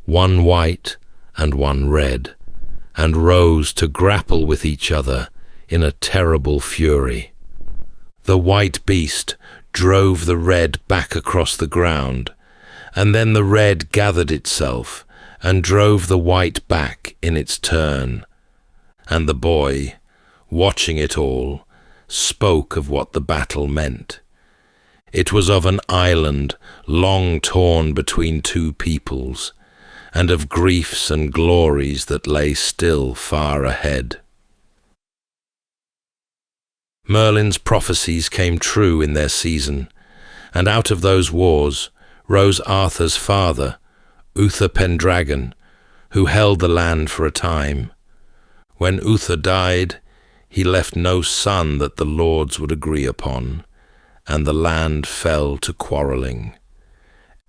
one white and one red, and rose to grapple with each other in a terrible fury. The white beast drove the red back across the ground, and then the red gathered itself and drove the white back in its turn. And the boy, watching it all, spoke of what the battle meant. It was of an island long torn between 2 peoples, and of griefs and glories that lay still far ahead. Merlin's prophecies came true in their season, and out of those wars rose Arthur's father, Uther Pendragon, who held the land for a time. When Uther died, he left no son that the lords would agree upon, and the land fell to quarrelling.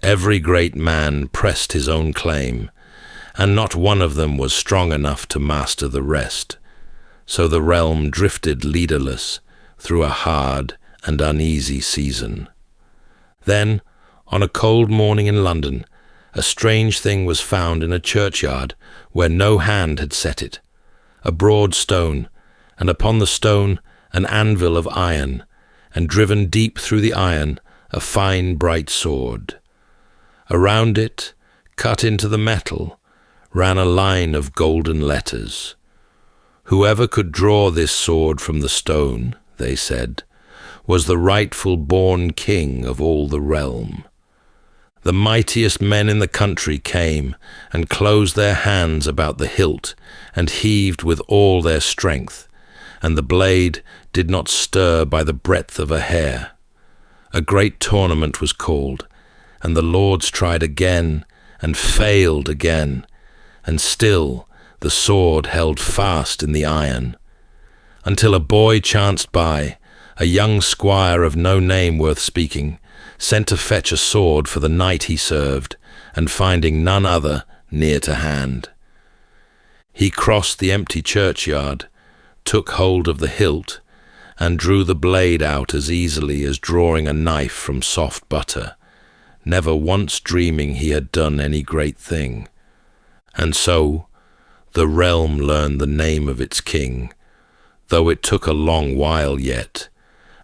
Every great man pressed his own claim, and not one of them was strong enough to master the rest, so the realm drifted leaderless through a hard and uneasy season. Then, on a cold morning in London, a strange thing was found in a churchyard where no hand had set it, a broad stone, and upon the stone an anvil of iron, and driven deep through the iron a fine bright sword. Around it, cut into the metal, ran a line of golden letters. Whoever could draw this sword from the stone, they said, was the rightful born king of all the realm. The mightiest men in the country came and closed their hands about the hilt and heaved with all their strength, and the blade did not stir by the breadth of a hair. A great tournament was called, and the lords tried again and failed again, and still the sword held fast in the iron, until a boy chanced by, a young squire of no name worth speaking, sent to fetch a sword for the knight he served, and finding none other near to hand, he crossed the empty churchyard, took hold of the hilt, and drew the blade out as easily as drawing a knife from soft butter, never once dreaming he had done any great thing. And so the realm learned the name of its king, though it took a long while yet,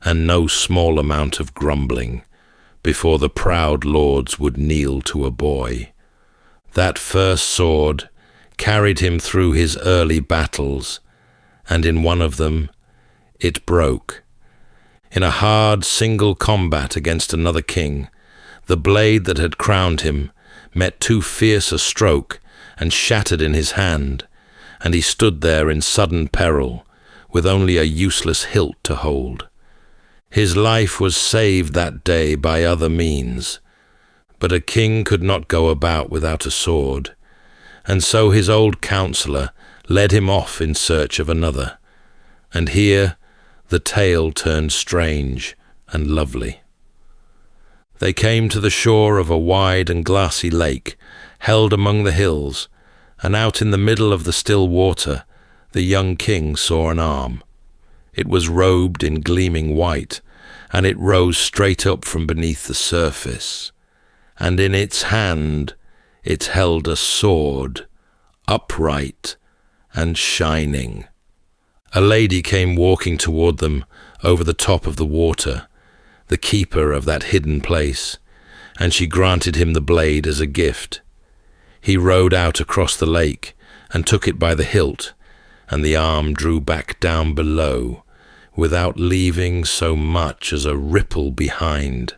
and no small amount of grumbling, before the proud lords would kneel to a boy. That first sword carried him through his early battles, and in one of them it broke. In a hard single combat against another king, the blade that had crowned him met too fierce a stroke and shattered in his hand, and he stood there in sudden peril, with only a useless hilt to hold. His life was saved that day by other means, but a king could not go about without a sword, and so his old counsellor led him off in search of another, and here the tale turned strange and lovely. They came to the shore of a wide and glassy lake, held among the hills, and out in the middle of the still water the young king saw an arm. It was robed in gleaming white, and it rose straight up from beneath the surface, and in its hand it held a sword, upright and shining. A lady came walking toward them over the top of the water, the keeper of that hidden place, and she granted him the blade as a gift. He rowed out across the lake and took it by the hilt, and the arm drew back down below, without leaving so much as a ripple behind.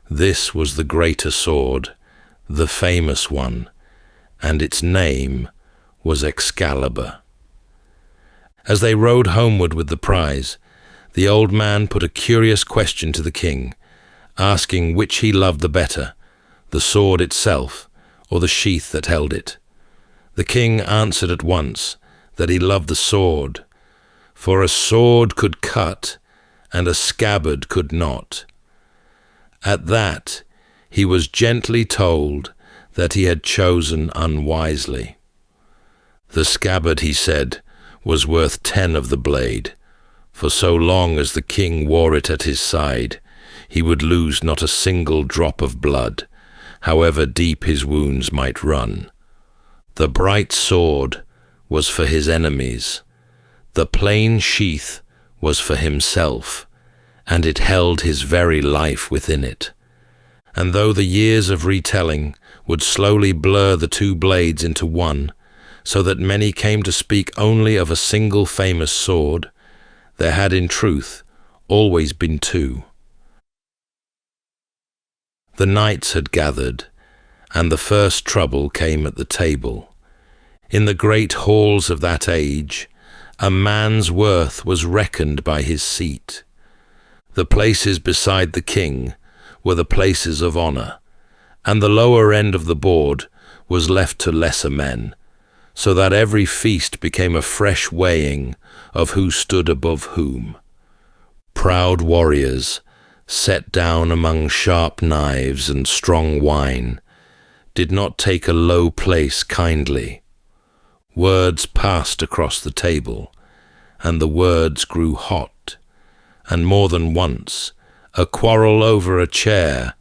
This was the greater sword, the famous one, and its name was Excalibur. As they rowed homeward with the prize, the old man put a curious question to the king, asking which he loved the better, the sword itself or the sheath that held it. The king answered at once that he loved the sword, for a sword could cut and a scabbard could not. At that he was gently told that he had chosen unwisely. The scabbard, he said, was worth 10 of the blade, for so long as the king wore it at his side, he would lose not a single drop of blood, however deep his wounds might run. The bright sword was for his enemies. The plain sheath was for himself, and it held his very life within it. And though the years of retelling would slowly blur the two blades into one, so that many came to speak only of a single famous sword, there had in truth always been two. The knights had gathered, and the first trouble came at the table. In the great halls of that age, a man's worth was reckoned by his seat. The places beside the king were the places of honour, and the lower end of the board was left to lesser men, so that every feast became a fresh weighing of who stood above whom. Proud warriors, set down among sharp knives and strong wine, did not take a low place kindly. Words passed across the table, and the words grew hot, and more than once a quarrel over a chair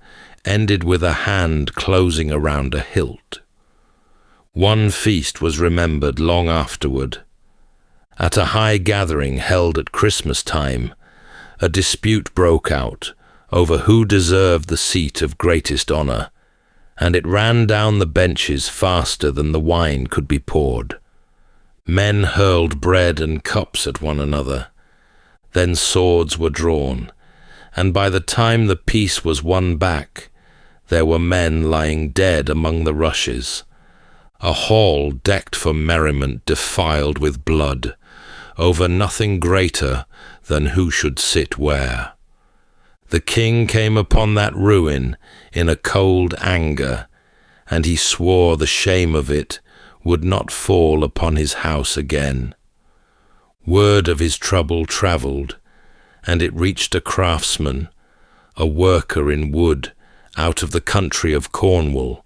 ended with a hand closing around a hilt. One feast was remembered long afterward. At a high gathering held at Christmas time, a dispute broke out over who deserved the seat of greatest honour, and it ran down the benches faster than the wine could be poured. Men hurled bread and cups at one another. Then swords were drawn, and by the time the peace was won back, there were men lying dead among the rushes. A hall decked for merriment defiled with blood, over nothing greater than who should sit where. The king came upon that ruin in a cold anger, and he swore the shame of it would not fall upon his house again. Word of his trouble travelled, and it reached a craftsman, a worker in wood out of the country of Cornwall,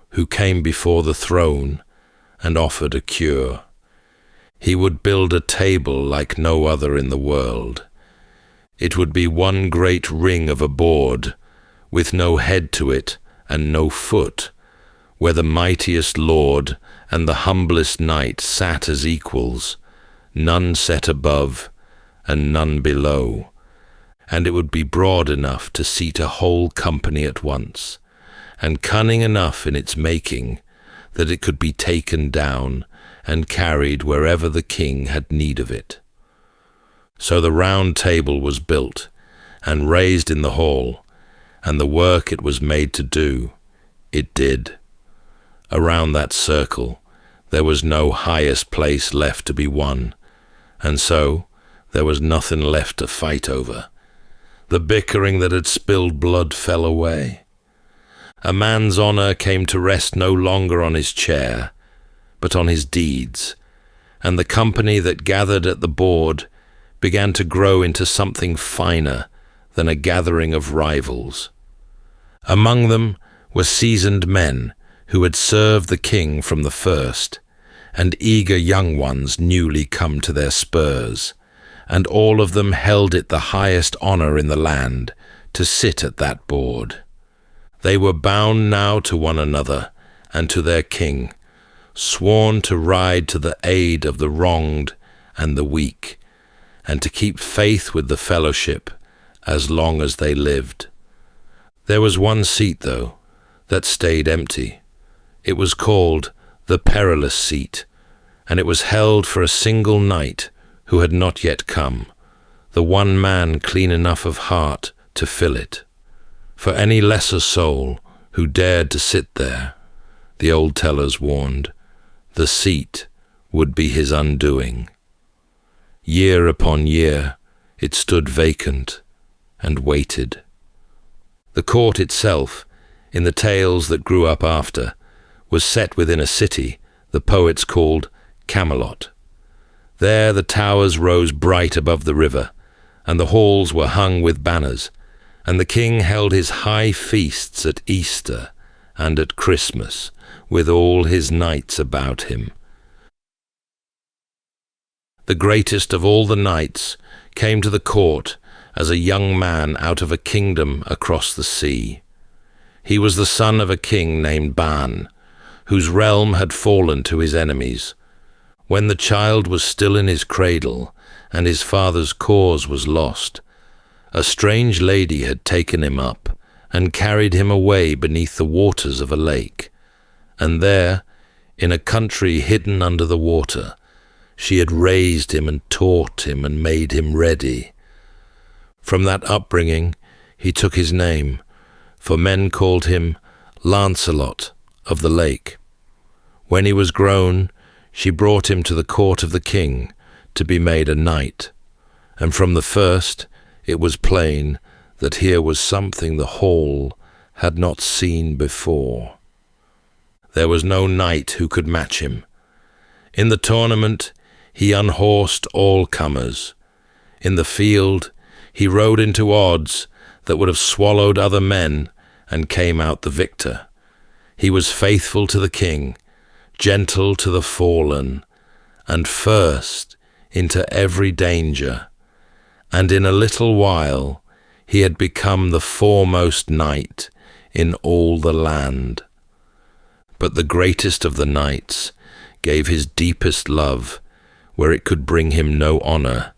who came before the throne and offered a cure. He would build a table like no other in the world. It would be one great ring of a board, with no head to it and no foot, where the mightiest lord and the humblest knight sat as equals, none set above and none below, and it would be broad enough to seat a whole company at once, and cunning enough in its making that it could be taken down and carried wherever the king had need of it. So the round table was built and raised in the hall, and the work it was made to do, it did. Around that circle there was no highest place left to be won, and so there was nothing left to fight over. The bickering that had spilled blood fell away. A man's honour came to rest no longer on his chair, but on his deeds, and the company that gathered at the board began to grow into something finer than a gathering of rivals. Among them were seasoned men who had served the king from the first, and eager young ones newly come to their spurs, and all of them held it the highest honour in the land to sit at that board. They were bound now to one another and to their king, sworn to ride to the aid of the wronged and the weak, and to keep faith with the fellowship as long as they lived. There was one seat, though, that stayed empty. It was called the Perilous Seat, and it was held for a single knight who had not yet come, the one man clean enough of heart to fill it. For any lesser soul who dared to sit there, the old tellers warned, the seat would be his undoing. Year upon year it stood vacant and waited. The court itself, in the tales that grew up after, was set within a city the poets called Camelot. There the towers rose bright above the river, and the halls were hung with banners, and the king held his high feasts at Easter and at Christmas, with all his knights about him. The greatest of all the knights came to the court as a young man out of a kingdom across the sea. He was the son of a king named Ban, whose realm had fallen to his enemies. When the child was still in his cradle, and his father's cause was lost, a strange lady had taken him up, and carried him away beneath the waters of a lake. And there, in a country hidden under the water, she had raised him and taught him and made him ready. From that upbringing he took his name, for men called him Lancelot of the Lake. When he was grown, she brought him to the court of the king to be made a knight, and from the first it was plain that here was something the hall had not seen before. There was no knight who could match him. In the tournament he unhorsed all comers. In the field he rode into odds that would have swallowed other men and came out the victor. He was faithful to the king, gentle to the fallen, and first into every danger, and in a little while he had become the foremost knight in all the land. But the greatest of the knights gave his deepest love where it could bring him no honour,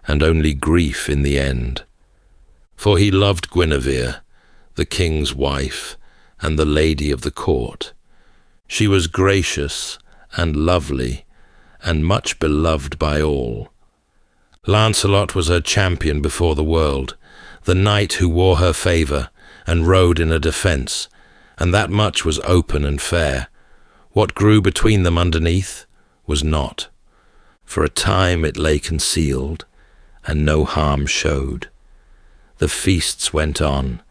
and only grief in the end. For he loved Guinevere, the king's wife, and the lady of the court. She was gracious and lovely, and much beloved by all. Lancelot was her champion before the world, the knight who wore her favour and rode in her defence, and that much was open and fair. What grew between them underneath was not. For a time it lay concealed, and no harm showed. the feasts went on,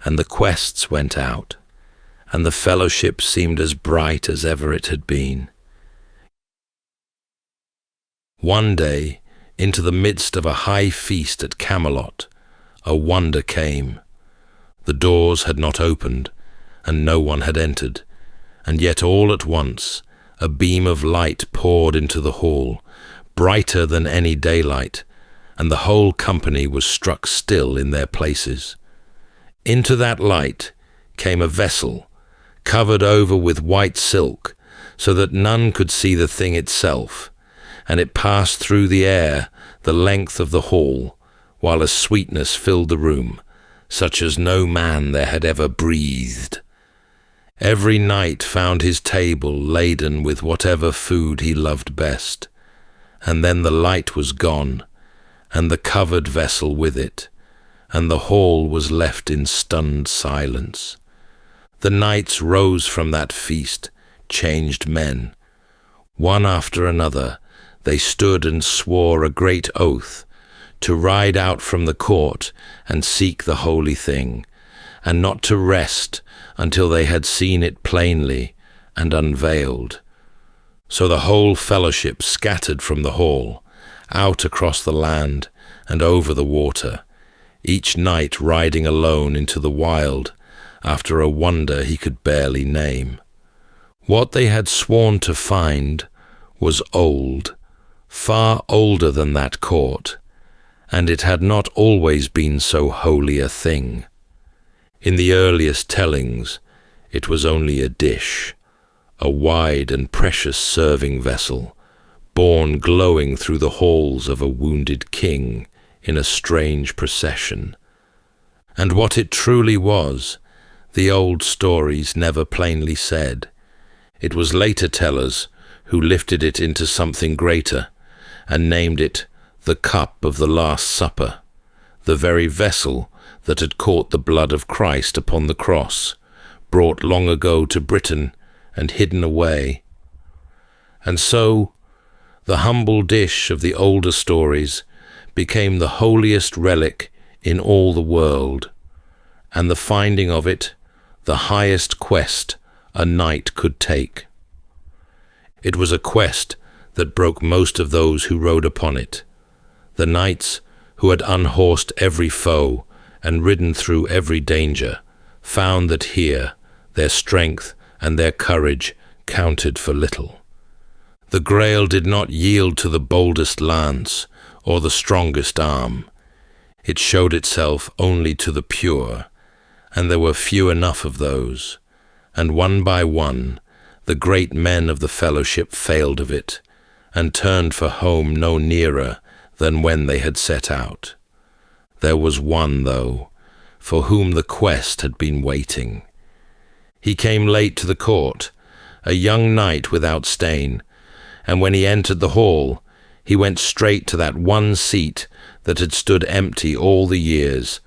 and the quests went out, and the fellowship seemed as bright as ever it had been. One day, into the midst of a high feast at Camelot, a wonder came. The doors had not opened, and no one had entered, and yet all at once a beam of light poured into the hall, brighter than any daylight, and the whole company was struck still in their places. Into that light came a vessel, covered over with white silk, so that none could see the thing itself, and it passed through the air the length of the hall, while a sweetness filled the room, such as no man there had ever breathed. Every knight found his table laden with whatever food he loved best, and then the light was gone, and the covered vessel with it, and the hall was left in stunned silence. The knights rose from that feast, changed men. One after another, they stood and swore a great oath to ride out from the court and seek the holy thing, and not to rest until they had seen it plainly and unveiled. So the whole fellowship scattered from the hall, out across the land and over the water, each knight riding alone into the wild after a wonder he could barely name. What they had sworn to find was old, far older than that court, and it had not always been so holy a thing. In the earliest tellings, it was only a dish, a wide and precious serving vessel, borne glowing through the halls of a wounded king in a strange procession. And what it truly was, the old stories never plainly said. It was later tellers who lifted it into something greater and named it the cup of the Last Supper, the very vessel that had caught the blood of Christ upon the cross, brought long ago to Britain and hidden away. And so, the humble dish of the older stories became the holiest relic in all the world, and the finding of it the highest quest a knight could take. It was a quest that broke most of those who rode upon it. The knights who had unhorsed every foe and ridden through every danger found that here their strength and their courage counted for little. The Grail did not yield to the boldest lance or the strongest arm. It showed itself only to the pure, and there were few enough of those, and one by one the great men of the fellowship failed of it, and turned for home no nearer than when they had set out. There was one, though, for whom the quest had been waiting. He came late to the court, a young knight without stain, and when he entered the hall, he went straight to that one seat that had stood empty all the years,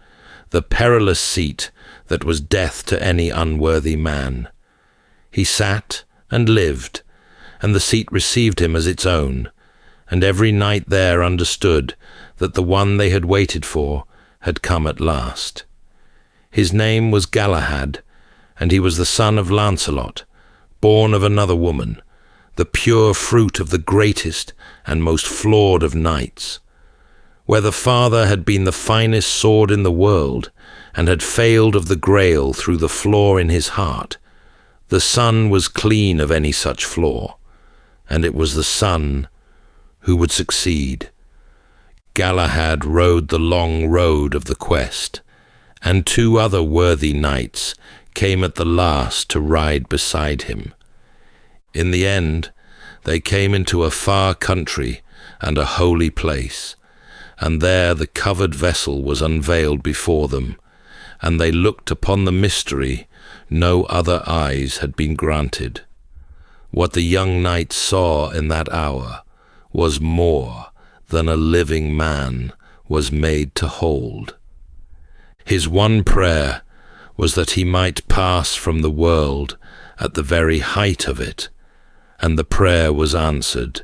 the perilous seat that was death to any unworthy man. He sat and lived, and the seat received him as its own, and every knight there understood that the one they had waited for had come at last. His name was Galahad, and he was the son of Lancelot, born of another woman, the pure fruit of the greatest and most flawed of knights. Where the father had been the finest sword in the world, and had failed of the Grail through the flaw in his heart, the son was clean of any such flaw, and it was the son who would succeed. Galahad rode the long road of the quest, and two other worthy knights came at the last to ride beside him. In the end, they came into a far country and a holy place, and there the covered vessel was unveiled before them, and they looked upon the mystery no other eyes had been granted. What the young knight saw in that hour was more than a living man was made to hold. His one prayer was that he might pass from the world at the very height of it, and the prayer was answered,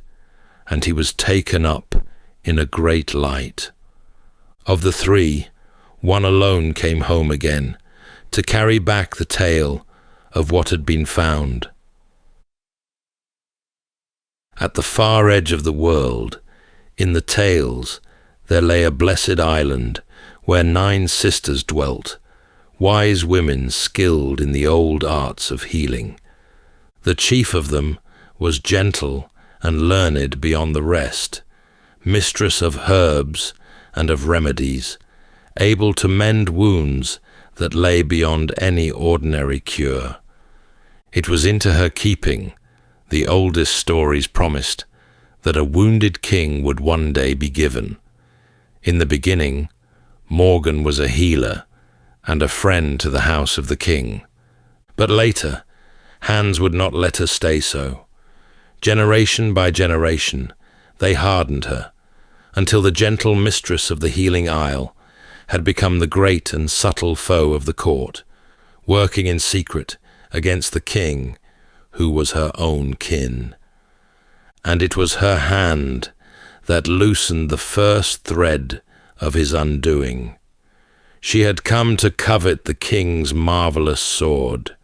and he was taken up in a great light. Of the three, one alone came home again, to carry back the tale of what had been found. At the far edge of the world, in the tales, there lay a blessed island where 9 sisters dwelt, wise women skilled in the old arts of healing. The chief of them was gentle and learned beyond the rest, mistress of herbs and of remedies, able to mend wounds that lay beyond any ordinary cure. It was into her keeping, the oldest stories promised, that a wounded king would one day be given. In the beginning, Morgan was a healer and a friend to the house of the king. But later, Hans would not let her stay so. Generation by generation, they hardened her, until the gentle mistress of the healing isle had become the great and subtle foe of the court, working in secret against the king, who was her own kin. And it was her hand that loosened the first thread of his undoing. She had come to covet the king's marvelous sword,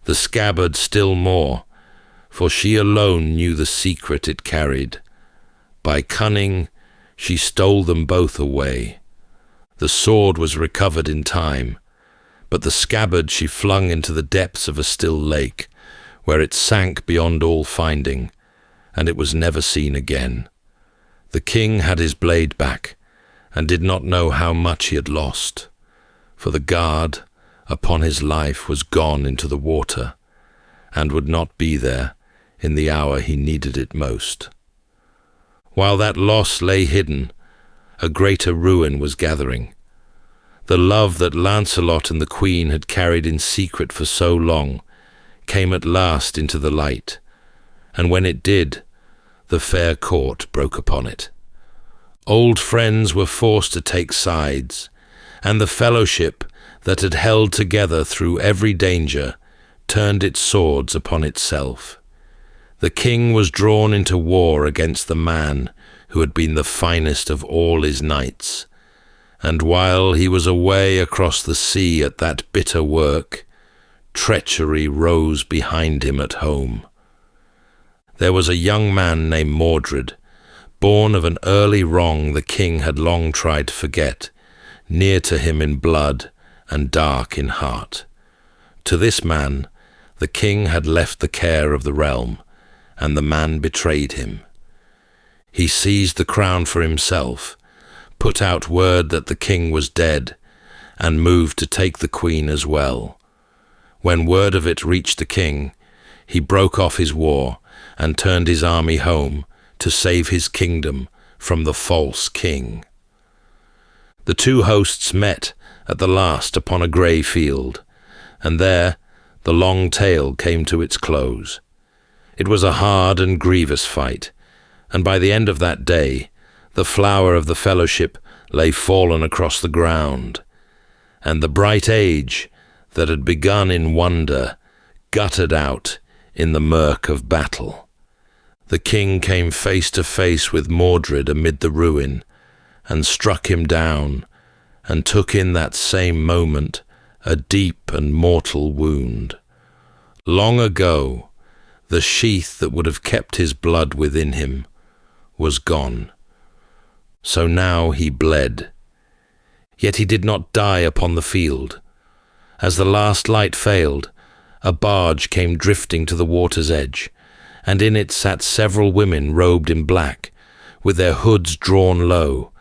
the scabbard still more, for she alone knew the secret it carried. By cunning, she stole them both away. The sword was recovered in time, but the scabbard she flung into the depths of a still lake, where it sank beyond all finding, and it was never seen again. The king had his blade back, and did not know how much he had lost, for the guard upon his life was gone into the water, and would not be there in the hour he needed it most. While that loss lay hidden, a greater ruin was gathering. The love that Lancelot and the Queen had carried in secret for so long came at last into the light, and when it did, the fair court broke upon it. Old friends were forced to take sides, and the fellowship that had held together through every danger turned its swords upon itself. The king was drawn into war against the man who had been the finest of all his knights, and while he was away across the sea at that bitter work, treachery rose behind him at home. There was a young man named Mordred, born of an early wrong the king had long tried to forget, near to him in blood and dark in heart. To this man the king had left the care of the realm, and the man betrayed him. He seized the crown for himself, put out word that the king was dead, and moved to take the queen as well. When word of it reached the king, he broke off his war and turned his army home to save his kingdom from the false king. The two hosts met at the last upon a grey field, and there the long tale came to its close. It was a hard and grievous fight, and by the end of that day the flower of the fellowship lay fallen across the ground, and the bright age that had begun in wonder guttered out in the murk of battle. The king came face to face with Mordred amid the ruin, and struck him down, and took in that same moment a deep and mortal wound. Long ago, the sheath that would have kept his blood within him was gone. So now he bled. Yet he did not die upon the field. As the last light failed, a barge came drifting to the water's edge, and in it sat several women robed in black, with their hoods drawn low,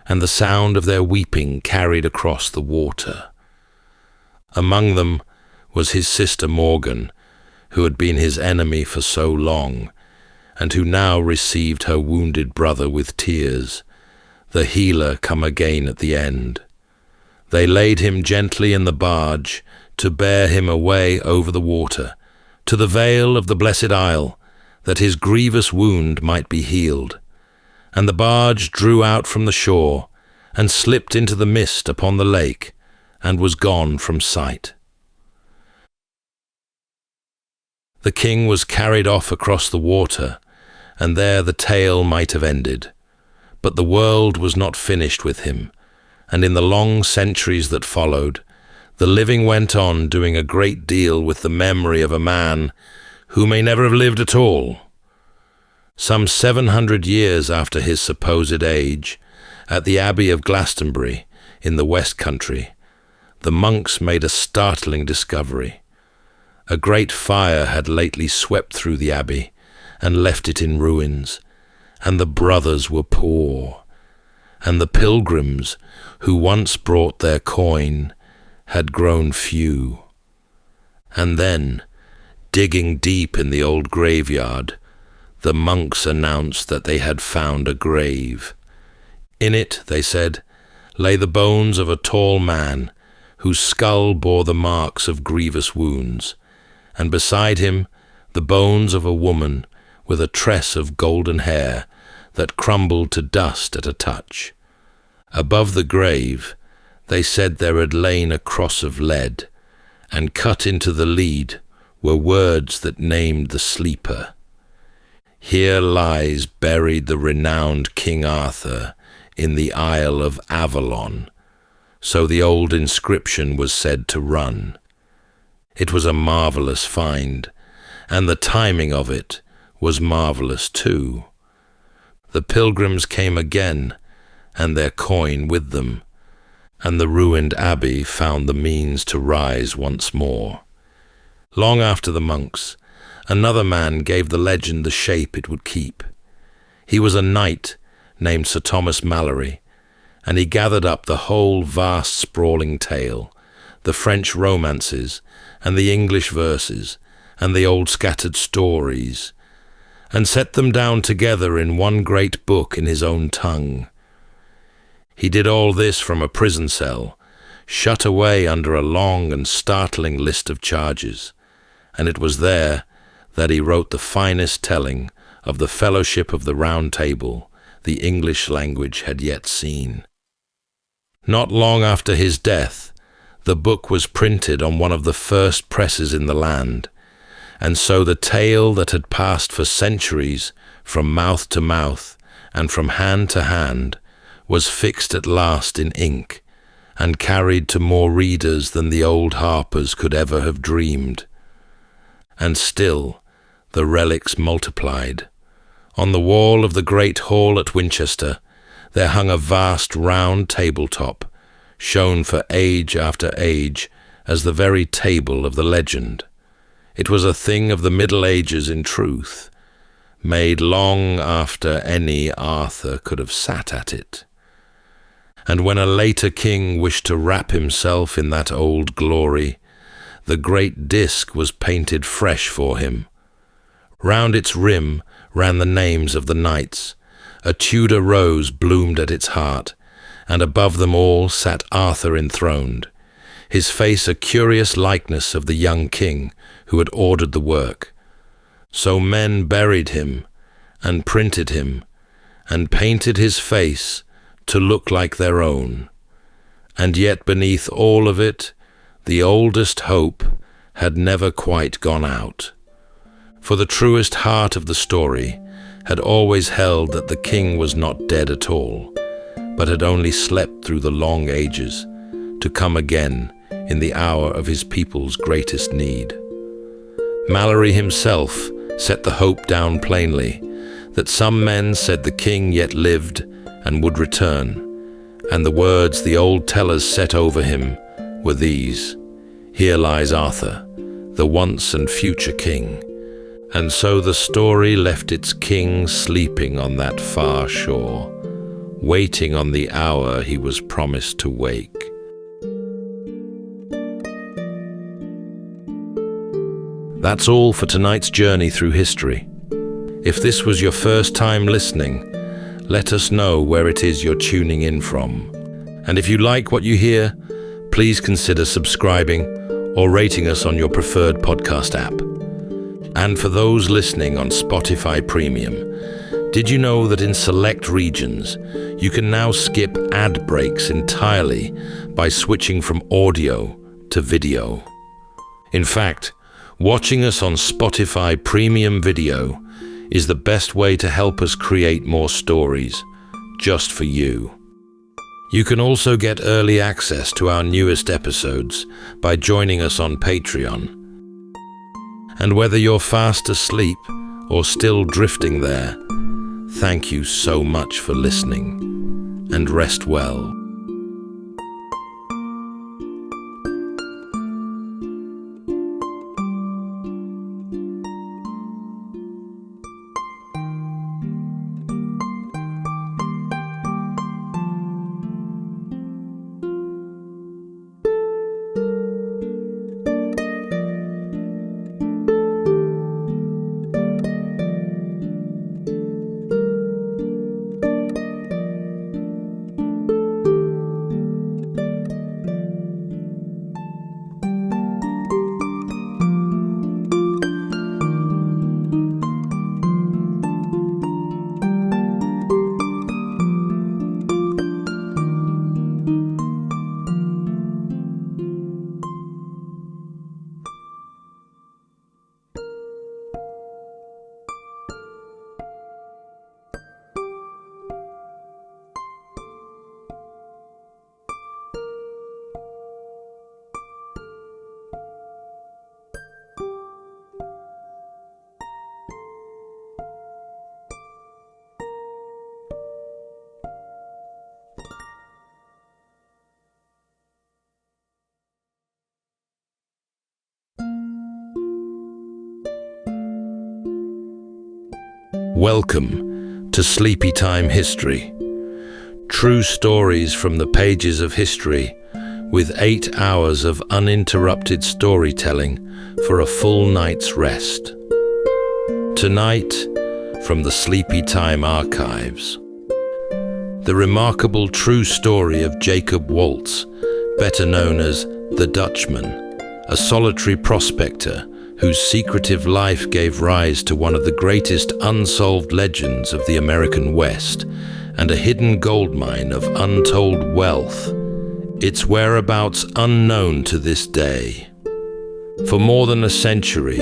and the sound of their weeping carried across the water. Among them was his sister Morgan, who had been his enemy for so long, and who now received her wounded brother with tears, the healer come again at the end. They laid him gently in the barge to bear him away over the water, to the vale of the Blessed Isle, that his grievous wound might be healed. And the barge drew out from the shore, and slipped into the mist upon the lake, and was gone from sight. The king was carried off across the water, and there the tale might have ended. But the world was not finished with him, and in the long centuries that followed, the living went on doing a great deal with the memory of a man who may never have lived at all. Some 700 years after his supposed age, at the Abbey of Glastonbury in the West Country, the monks made a startling discovery. A great fire had lately swept through the abbey and left it in ruins, and the brothers were poor, and the pilgrims who once brought their coin had grown few. And then, digging deep in the old graveyard, the monks announced that they had found a grave. In it, they said, lay the bones of a tall man whose skull bore the marks of grievous wounds, and beside him the bones of a woman with a tress of golden hair that crumbled to dust at a touch. Above the grave, they said there had lain a cross of lead, and cut into the lead were words that named the sleeper. Here lies buried the renowned King Arthur in the Isle of Avalon, so the old inscription was said to run. It was a marvelous find, and the timing of it was marvelous too. The pilgrims came again, and their coin with them, and the ruined abbey found the means to rise once more. Long after the monks, another man gave the legend the shape it would keep. He was a knight named Sir Thomas Malory, and he gathered up the whole vast sprawling tale, the French romances, and the English verses, and the old scattered stories, and set them down together in one great book in his own tongue. He did all this from a prison cell, shut away under a long and startling list of charges, and it was there that he wrote the finest telling of the Fellowship of the Round Table the English language had yet seen. Not long after his death, the book was printed on one of the first presses in the land, and so the tale that had passed for centuries from mouth to mouth and from hand to hand was fixed at last in ink and carried to more readers than the old harpers could ever have dreamed. And still the relics multiplied. On the wall of the great hall at Winchester there hung a vast round tabletop, shown for age after age as the very table of the legend. It was a thing of the Middle Ages in truth, made long after any Arthur could have sat at it. And when a later king wished to wrap himself in that old glory, the great disc was painted fresh for him. Round its rim ran the names of the knights. A Tudor rose bloomed at its heart, and above them all sat Arthur enthroned, his face a curious likeness of the young king who had ordered the work. So men buried him, and printed him, and painted his face to look like their own. And yet beneath all of it, the oldest hope had never quite gone out. For the truest heart of the story had always held that the king was not dead at all, but had only slept through the long ages, to come again in the hour of his people's greatest need. Malory himself set the hope down plainly, that some men said the king yet lived and would return, and the words the old tellers set over him were these: "Here lies Arthur, the once and future king." And so the story left its king sleeping on that far shore, waiting on the hour he was promised to wake. That's all for tonight's journey through history. If this was your first time listening, let us know where it is you're tuning in from. And if you like what you hear, please consider subscribing or rating us on your preferred podcast app. And for those listening on Spotify Premium, did you know that in select regions, you can now skip ad breaks entirely by switching from audio to video? In fact, watching us on Spotify Premium Video is the best way to help us create more stories just for you. You can also get early access to our newest episodes by joining us on Patreon. And whether you're fast asleep or still drifting there, thank you so much for listening, and rest well. Welcome to Sleepytime History. True stories from the pages of history, with 8 hours of uninterrupted storytelling for a full night's rest. Tonight, from the Sleepytime archives, the remarkable true story of Jacob Waltz, better known as the Dutchman, a solitary prospector whose secretive life gave rise to one of the greatest unsolved legends of the American West and a hidden goldmine of untold wealth, its whereabouts unknown to this day. For more than a century,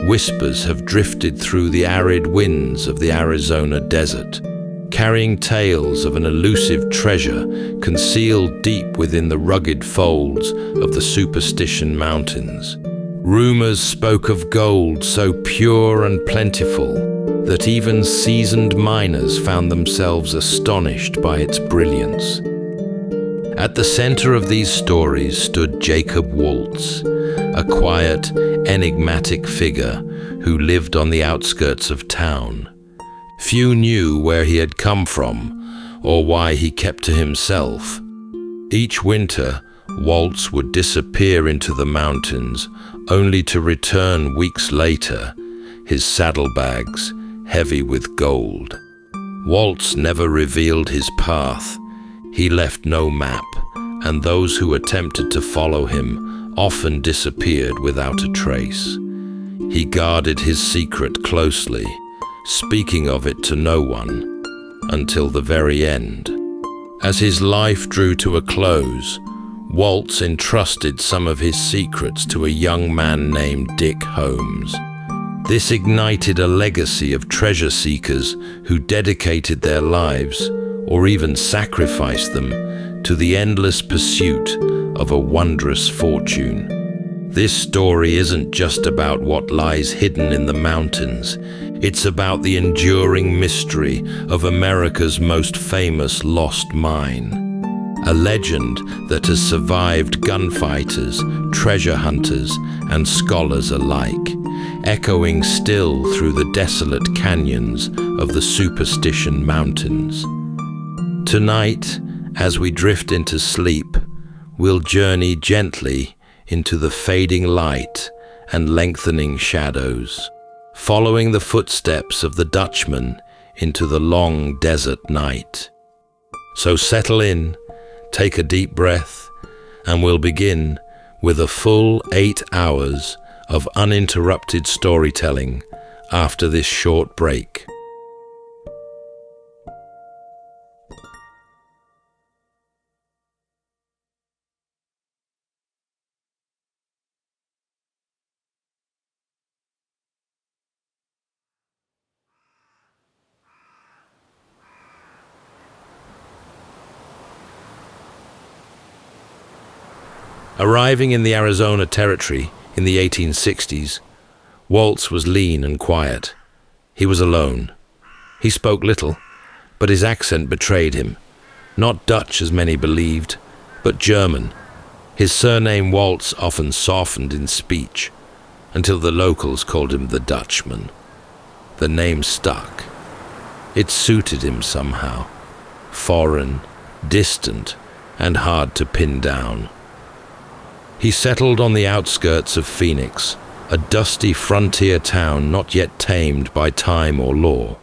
whispers have drifted through the arid winds of the Arizona desert, carrying tales of an elusive treasure concealed deep within the rugged folds of the Superstition Mountains. Rumors spoke of gold so pure and plentiful that even seasoned miners found themselves astonished by its brilliance. At the center of these stories stood Jacob Waltz, a quiet, enigmatic figure who lived on the outskirts of town. Few knew where he had come from or why he kept to himself. Each winter, Waltz would disappear into the mountains, only to return weeks later, his saddlebags heavy with gold. Waltz never revealed his path. He left no map, and those who attempted to follow him often disappeared without a trace. He guarded his secret closely, speaking of it to no one, until the very end. As his life drew to a close, Waltz entrusted some of his secrets to a young man named Dick Holmes. This ignited a legacy of treasure seekers who dedicated their lives, or even sacrificed them, to the endless pursuit of a wondrous fortune. This story isn't just about what lies hidden in the mountains. It's about the enduring mystery of America's most famous lost mine. A legend that has survived gunfighters, treasure hunters, and scholars alike, echoing still through the desolate canyons of the Superstition Mountains. Tonight, as we drift into sleep, we'll journey gently into the fading light and lengthening shadows, following the footsteps of the Dutchman into the long desert night. So settle in, take a deep breath, and we'll begin with a full 8 hours of uninterrupted storytelling after this short break. Arriving in the Arizona Territory in the 1860s, Waltz was lean and quiet. He was alone. He spoke little, but his accent betrayed him. Not Dutch as many believed, but German. His surname Waltz often softened in speech, until the locals called him the Dutchman. The name stuck. It suited him somehow. Foreign, distant, and hard to pin down. He settled on the outskirts of Phoenix, a dusty frontier town not yet tamed by time or law.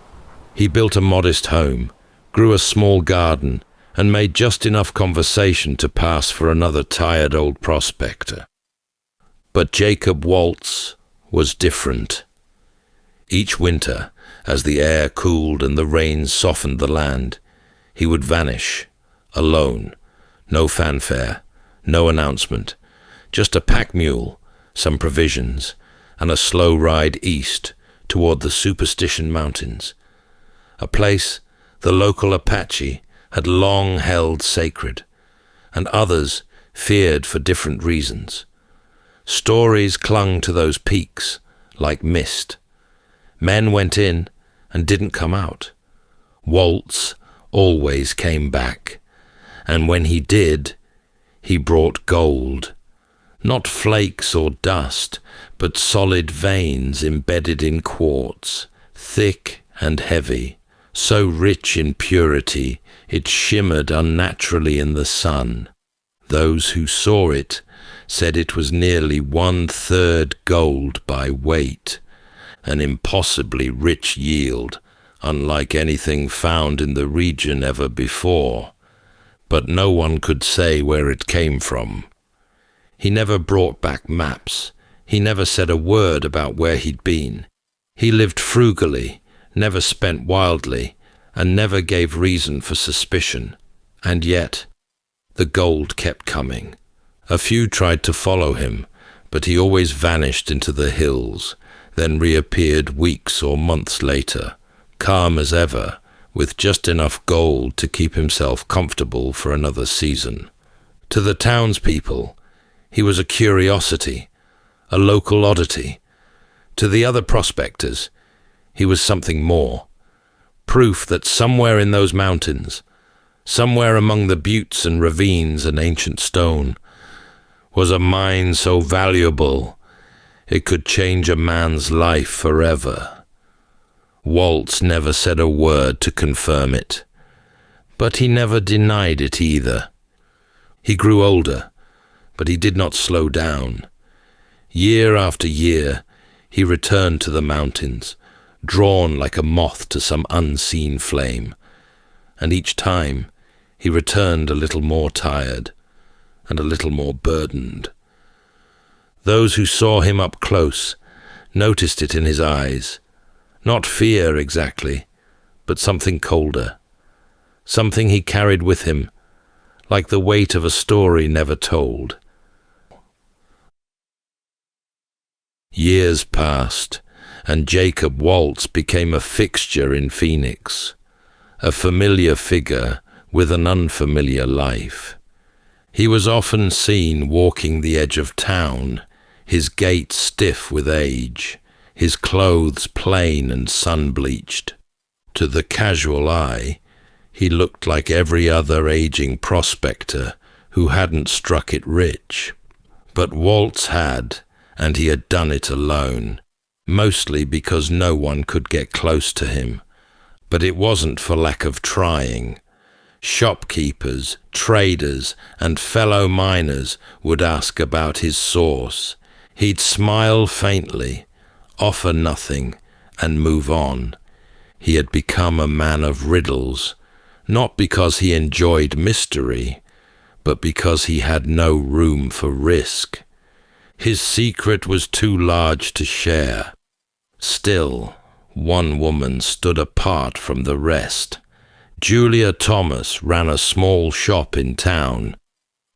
He built a modest home, grew a small garden, and made just enough conversation to pass for another tired old prospector. But Jacob Waltz was different. Each winter, as the air cooled and the rains softened the land, he would vanish, alone, no fanfare, no announcement, just a pack mule, some provisions, and a slow ride east toward the Superstition Mountains, a place the local Apache had long held sacred, and others feared for different reasons. Stories clung to those peaks like mist. Men went in and didn't come out. Waltz always came back, and when he did, he brought gold. Not flakes or dust, but solid veins embedded in quartz, thick and heavy, so rich in purity it shimmered unnaturally in the sun. Those who saw it said it was nearly 1/3 gold by weight, an impossibly rich yield, unlike anything found in the region ever before. But no one could say where it came from. He never brought back maps. He never said a word about where he'd been. He lived frugally, never spent wildly, and never gave reason for suspicion. And yet, the gold kept coming. A few tried to follow him, but he always vanished into the hills, then reappeared weeks or months later, calm as ever, with just enough gold to keep himself comfortable for another season. To the townspeople, he was a curiosity, a local oddity. To the other prospectors, he was something more. Proof that somewhere in those mountains, somewhere among the buttes and ravines and ancient stone, was a mine so valuable it could change a man's life forever. Waltz never said a word to confirm it, but he never denied it either. He grew older, but he did not slow down. Year after year, he returned to the mountains, drawn like a moth to some unseen flame, and each time he returned a little more tired and a little more burdened. Those who saw him up close noticed it in his eyes, not fear exactly, but something colder, something he carried with him, like the weight of a story never told. Years passed, and Jacob Waltz became a fixture in Phoenix, a familiar figure with an unfamiliar life. He was often seen walking the edge of town, his gait stiff with age, his clothes plain and sun-bleached. To the casual eye, he looked like every other aging prospector who hadn't struck it rich. But Waltz had, and he had done it alone, mostly because no one could get close to him. But it wasn't for lack of trying. Shopkeepers, traders, and fellow miners would ask about his source. He'd smile faintly, offer nothing, and move on. He had become a man of riddles, not because he enjoyed mystery, but because he had no room for risk. His secret was too large to share. Still, one woman stood apart from the rest. Julia Thomas ran a small shop in town.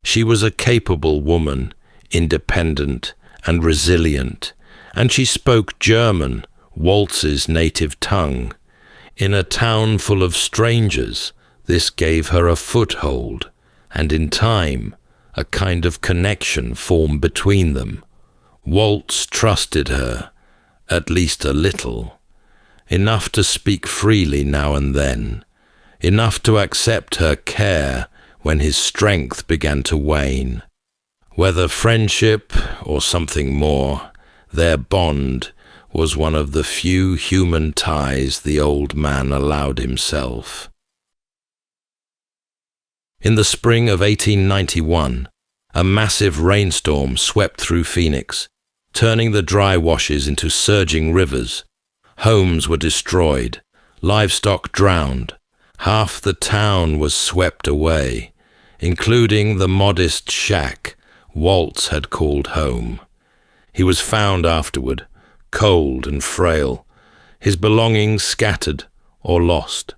She was a capable woman, independent and resilient, and she spoke German, Waltz's native tongue. In a town full of strangers, this gave her a foothold, and in time, A kind of connection formed between them. Waltz trusted her, at least a little, enough to speak freely now and then, enough to accept her care when his strength began to wane. Whether friendship or something more, their bond was one of the few human ties the old man allowed himself. In the spring of 1891, a massive rainstorm swept through Phoenix, turning the dry washes into surging rivers. Homes were destroyed, livestock drowned. Half the town was swept away, including the modest shack Waltz had called home. He was found afterward, cold and frail, his belongings scattered or lost.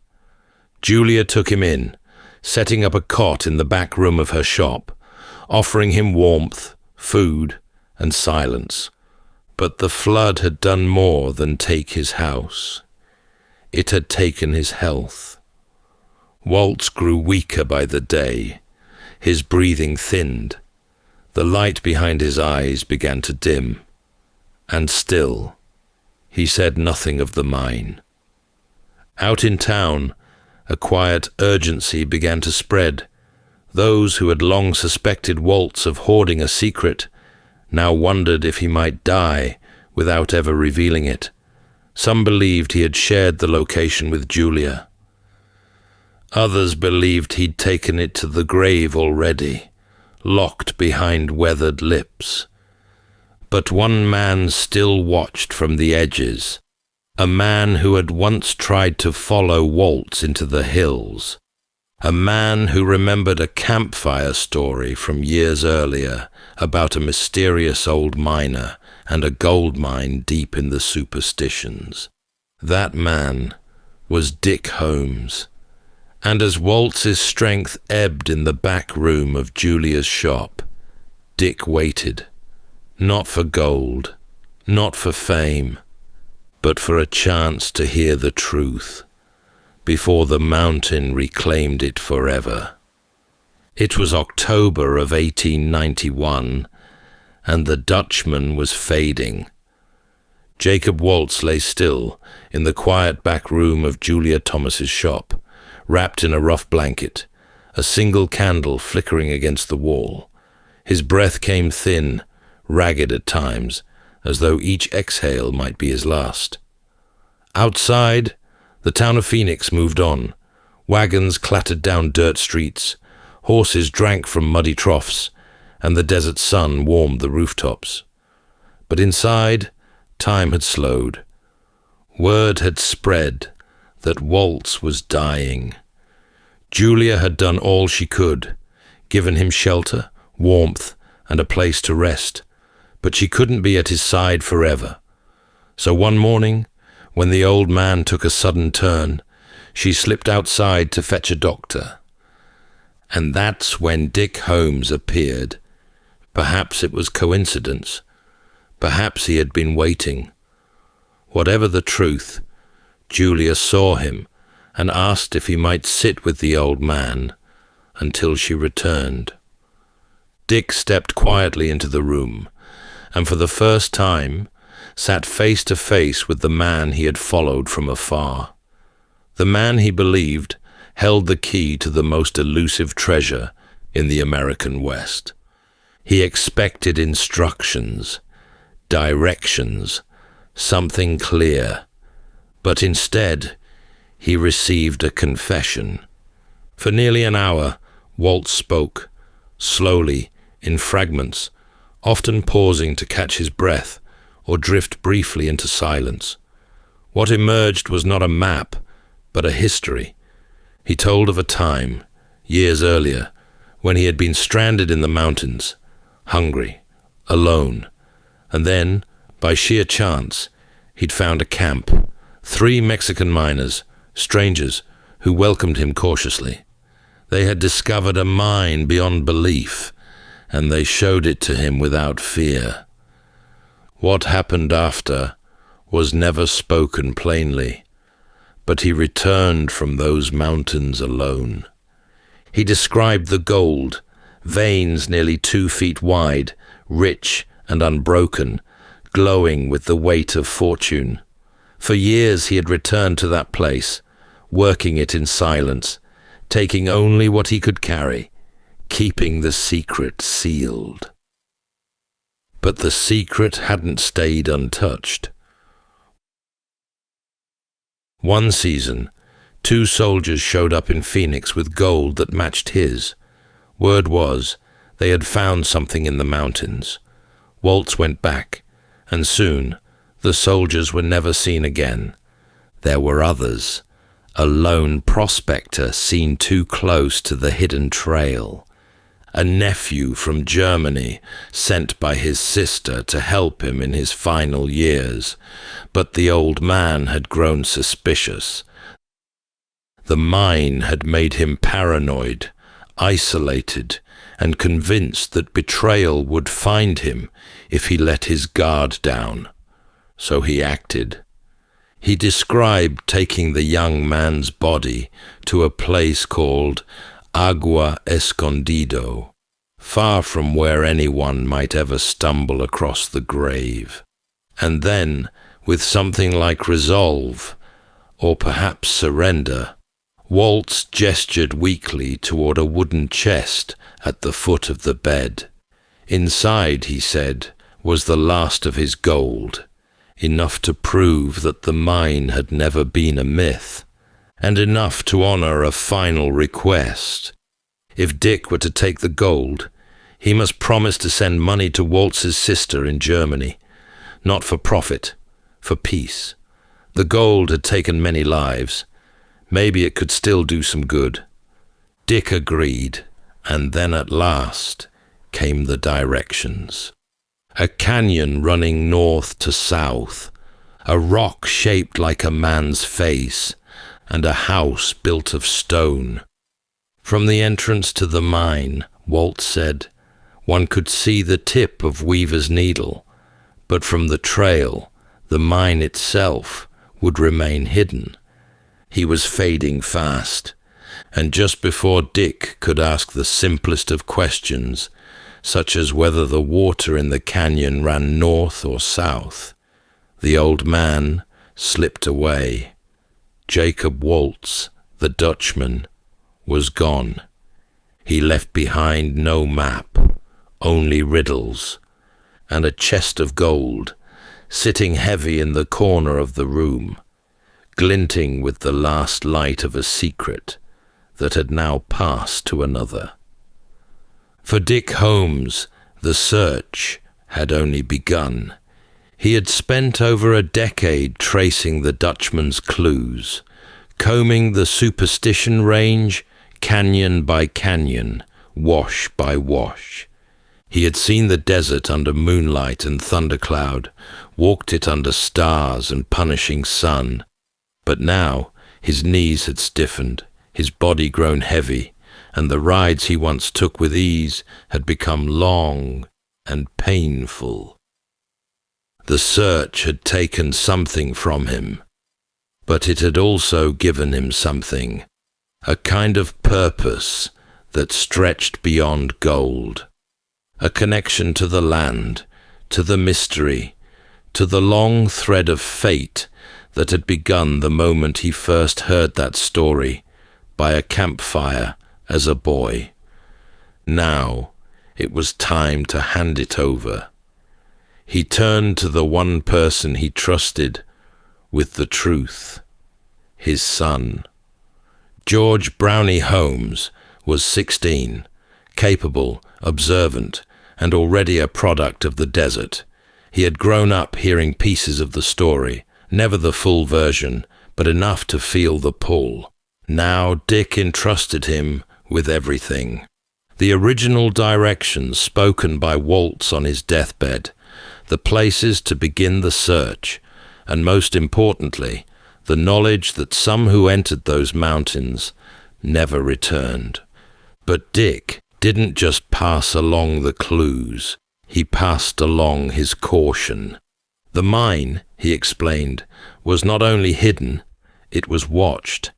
Julia took him in, setting up a cot in the back room of her shop, offering him warmth, food, and silence. But the flood had done more than take his house. It had taken his health. Waltz grew weaker by the day. His breathing thinned. The light behind his eyes began to dim. And still, he said nothing of the mine. Out in town, a quiet urgency began to spread. Those who had long suspected Waltz of hoarding a secret now wondered if he might die without ever revealing it. Some believed he had shared the location with Julia. Others believed he'd taken it to the grave already, locked behind weathered lips. But one man still watched from the edges, a man who had once tried to follow Waltz into the hills, a man who remembered a campfire story from years earlier about a mysterious old miner and a gold mine deep in the superstitions. That man was Dick Holmes. And as Waltz's strength ebbed in the back room of Julia's shop, Dick waited, not for gold, not for fame, but for a chance to hear the truth, before the mountain reclaimed it forever. It was October of 1891, and the Dutchman was fading. Jacob Waltz lay still in the quiet back room of Julia Thomas's shop, wrapped in a rough blanket, a single candle flickering against the wall. His breath came thin, ragged at times, as though each exhale might be his last. Outside, the town of Phoenix moved on. Wagons clattered down dirt streets, horses drank from muddy troughs, and the desert sun warmed the rooftops. But inside, time had slowed. Word had spread that Waltz was dying. Julia had done all she could, given him shelter, warmth, and a place to rest, but she couldn't be at his side forever. So one morning, when the old man took a sudden turn, she slipped outside to fetch a doctor. And that's when Dick Holmes appeared. Perhaps it was coincidence. Perhaps he had been waiting. Whatever the truth, Julia saw him and asked if he might sit with the old man until she returned. Dick stepped quietly into the room, and for the first time sat face to face with the man he had followed from afar. The man he believed held the key to the most elusive treasure in the American West. He expected instructions, directions, something clear, but instead he received a confession. For nearly an hour, Waltz spoke, slowly, in fragments, often pausing to catch his breath or drift briefly into silence. What emerged was not a map, but a history. He told of a time, years earlier, when he had been stranded in the mountains, hungry, alone, and then, by sheer chance, he'd found a camp, 3 Mexican miners, strangers, who welcomed him cautiously. They had discovered a mine beyond belief, and they showed it to him without fear. What happened after was never spoken plainly, but he returned from those mountains alone. He described the gold, veins nearly 2 feet wide, rich and unbroken, glowing with the weight of fortune. For years he had returned to that place, working it in silence, taking only what he could carry, keeping the secret sealed. But the secret hadn't stayed untouched. One season, 2 soldiers showed up in Phoenix with gold that matched his. Word was, they had found something in the mountains. Waltz went back, and soon the soldiers were never seen again. There were others. A lone prospector seen too close to the hidden trail. A nephew from Germany sent by his sister to help him in his final years, but the old man had grown suspicious. The mine had made him paranoid, isolated, and convinced that betrayal would find him if he let his guard down. So he acted. He described taking the young man's body to a place called Agua Escondido, far from where anyone might ever stumble across the grave. And then, with something like resolve, or perhaps surrender, Waltz gestured weakly toward a wooden chest at the foot of the bed. Inside, he said, was the last of his gold, enough to prove that the mine had never been a myth, and enough to honor a final request. If Dick were to take the gold, he must promise to send money to Waltz's sister in Germany, not for profit, for peace. The gold had taken many lives. Maybe it could still do some good. Dick agreed, and then at last came the directions. A canyon running north to south, a rock shaped like a man's face, and a house built of stone. From the entrance to the mine, Waltz said, one could see the tip of Weaver's needle, but from the trail, the mine itself would remain hidden. He was fading fast, and just before Dick could ask the simplest of questions, such as whether the water in the canyon ran north or south, the old man slipped away. Jacob Waltz, the Dutchman, was gone. He left behind no map, only riddles, and a chest of gold, sitting heavy in the corner of the room, glinting with the last light of a secret that had now passed to another. For Dick Holmes, the search had only begun. He had spent over a decade tracing the Dutchman's clues, combing the superstition range, canyon by canyon, wash by wash. He had seen the desert under moonlight and thundercloud, walked it under stars and punishing sun. But now his knees had stiffened, his body grown heavy, and the rides he once took with ease had become long and painful. The search had taken something from him, but it had also given him something, a kind of purpose that stretched beyond gold, a connection to the land, to the mystery, to the long thread of fate that had begun the moment he first heard that story by a campfire as a boy. Now it was time to hand it over. He turned to the one person he trusted with the truth, his son. George Brownie Holmes was 16, capable, observant, and already a product of the desert. He had grown up hearing pieces of the story, never the full version, but enough to feel the pull. Now Dick entrusted him with everything. The original directions spoken by Waltz on his deathbed, the places to begin the search, and most importantly, the knowledge that some who entered those mountains never returned. But Dick didn't just pass along the clues, he passed along his caution. The mine, he explained, was not only hidden, it was watched.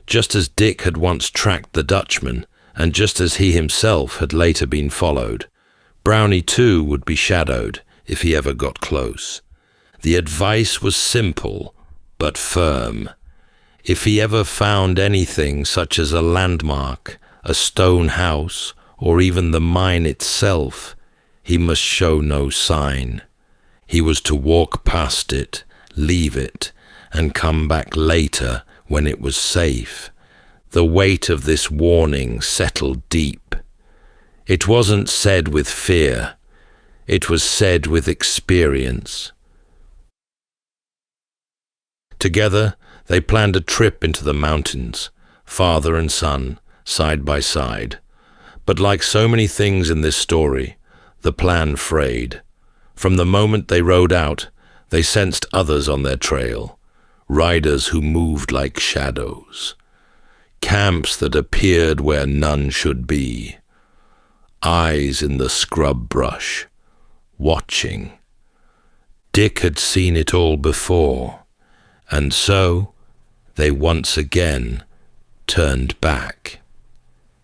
Just as Dick had once tracked the Dutchman, and just as he himself had later been followed, Brownie too would be shadowed if he ever got close. The advice was simple, but firm. If he ever found anything such as a landmark, a stone house, or even the mine itself, he must show no sign. He was to walk past it, leave it, and come back later when it was safe. The weight of this warning settled deep. It wasn't said with fear. It was said with experience. Together, they planned a trip into the mountains, father and son, side by side. But like so many things in this story, the plan frayed. From the moment they rode out, they sensed others on their trail, riders who moved like shadows, camps that appeared where none should be, eyes in the scrub brush, watching. Dick had seen it all before, and so they once again turned back.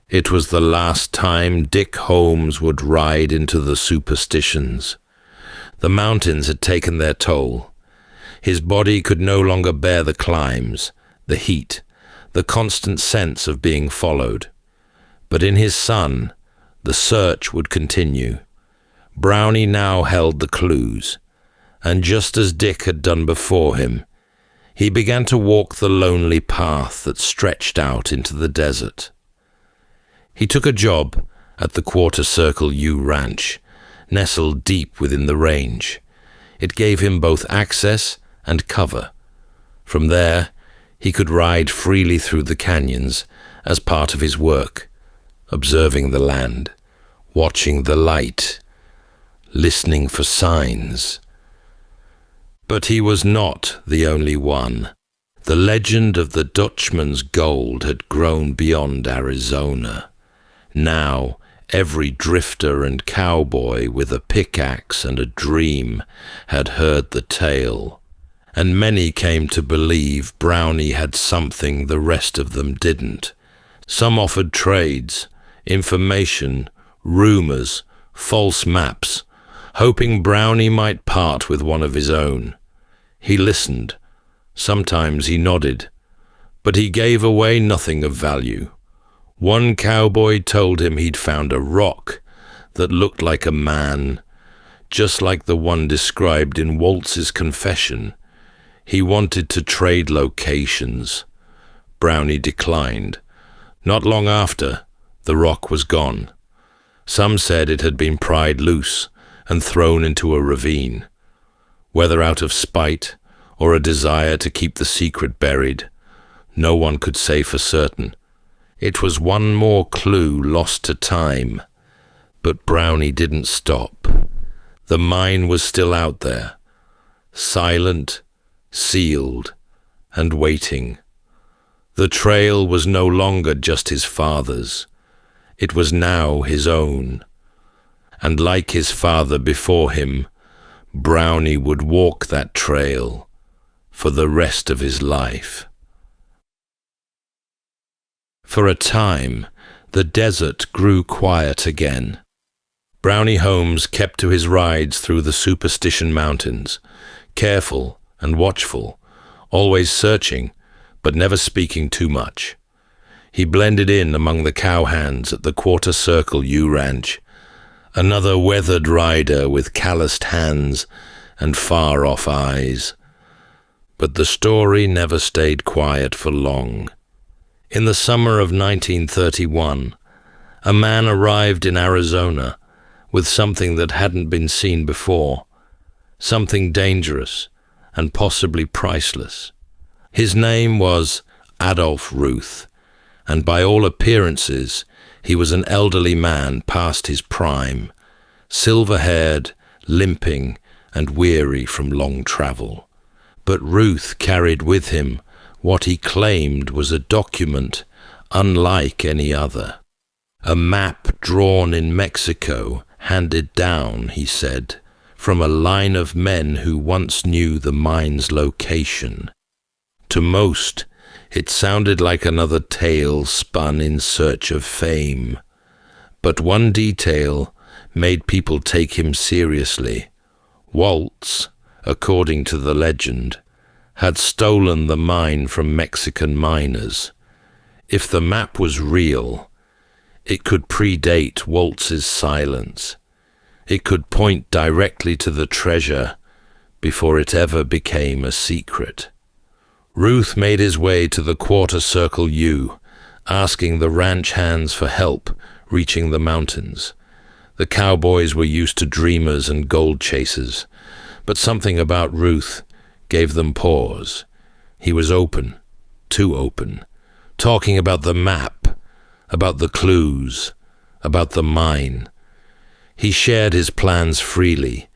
It was the last time Dick Holmes would ride into the superstitions. The mountains had taken their toll. His body could no longer bear the climbs, the heat, the constant sense of being followed. But in his son, the search would continue. Brownie now held the clues, and just as Dick had done before him, he began to walk the lonely path that stretched out into the desert. He took a job at the Quarter Circle U Ranch, nestled deep within the range. It gave him both access and cover. From there, he could ride freely through the canyons as part of his work, observing the land, watching the light, listening for signs. But he was not the only one. The legend of the Dutchman's gold had grown beyond Arizona. Now, every drifter and cowboy with a pickaxe and a dream had heard the tale, and many came to believe Brownie had something the rest of them didn't. Some offered trades, information, rumors, false maps, hoping Brownie might part with one of his own. He listened. Sometimes he nodded, but he gave away nothing of value. One cowboy told him he'd found a rock that looked like a man, just like the one described in Waltz's confession. He wanted to trade locations. Brownie declined. Not long after, the rock was gone. Some said it had been pried loose and thrown into a ravine. Whether out of spite or a desire to keep the secret buried, no one could say for certain. It was one more clue lost to time, but Brownie didn't stop. The mine was still out there, silent, sealed, and waiting. The trail was no longer just his father's. It was now his own. And like his father before him, Brownie would walk that trail for the rest of his life. For a time, the desert grew quiet again. Brownie Holmes kept to his rides through the Superstition Mountains, careful and watchful, always searching, but never speaking too much. He blended in among the cowhands at the Quarter Circle U Ranch, another weathered rider with calloused hands and far-off eyes. But the story never stayed quiet for long. In the summer of 1931, a man arrived in Arizona with something that hadn't been seen before, something dangerous and possibly priceless. His name was Adolph Ruth, and by all appearances, he was an elderly man past his prime, silver-haired, limping, and weary from long travel. But Ruth carried with him what he claimed was a document unlike any other. A map drawn in Mexico, handed down, he said, from a line of men who once knew the mine's location. To most, It sounded like another tale spun in search of fame. But one detail made people take him seriously. Waltz, according to the legend, had stolen the mine from Mexican miners. If the map was real, it could predate Waltz's silence. It could point directly to the treasure before it ever became a secret. Ruth made his way to the quarter circle U, asking the ranch hands for help reaching the mountains. The cowboys were used to dreamers and gold chasers, but something about Ruth gave them pause. He was open, too open, talking about the map, about the clues, about the mine. He shared his plans freely,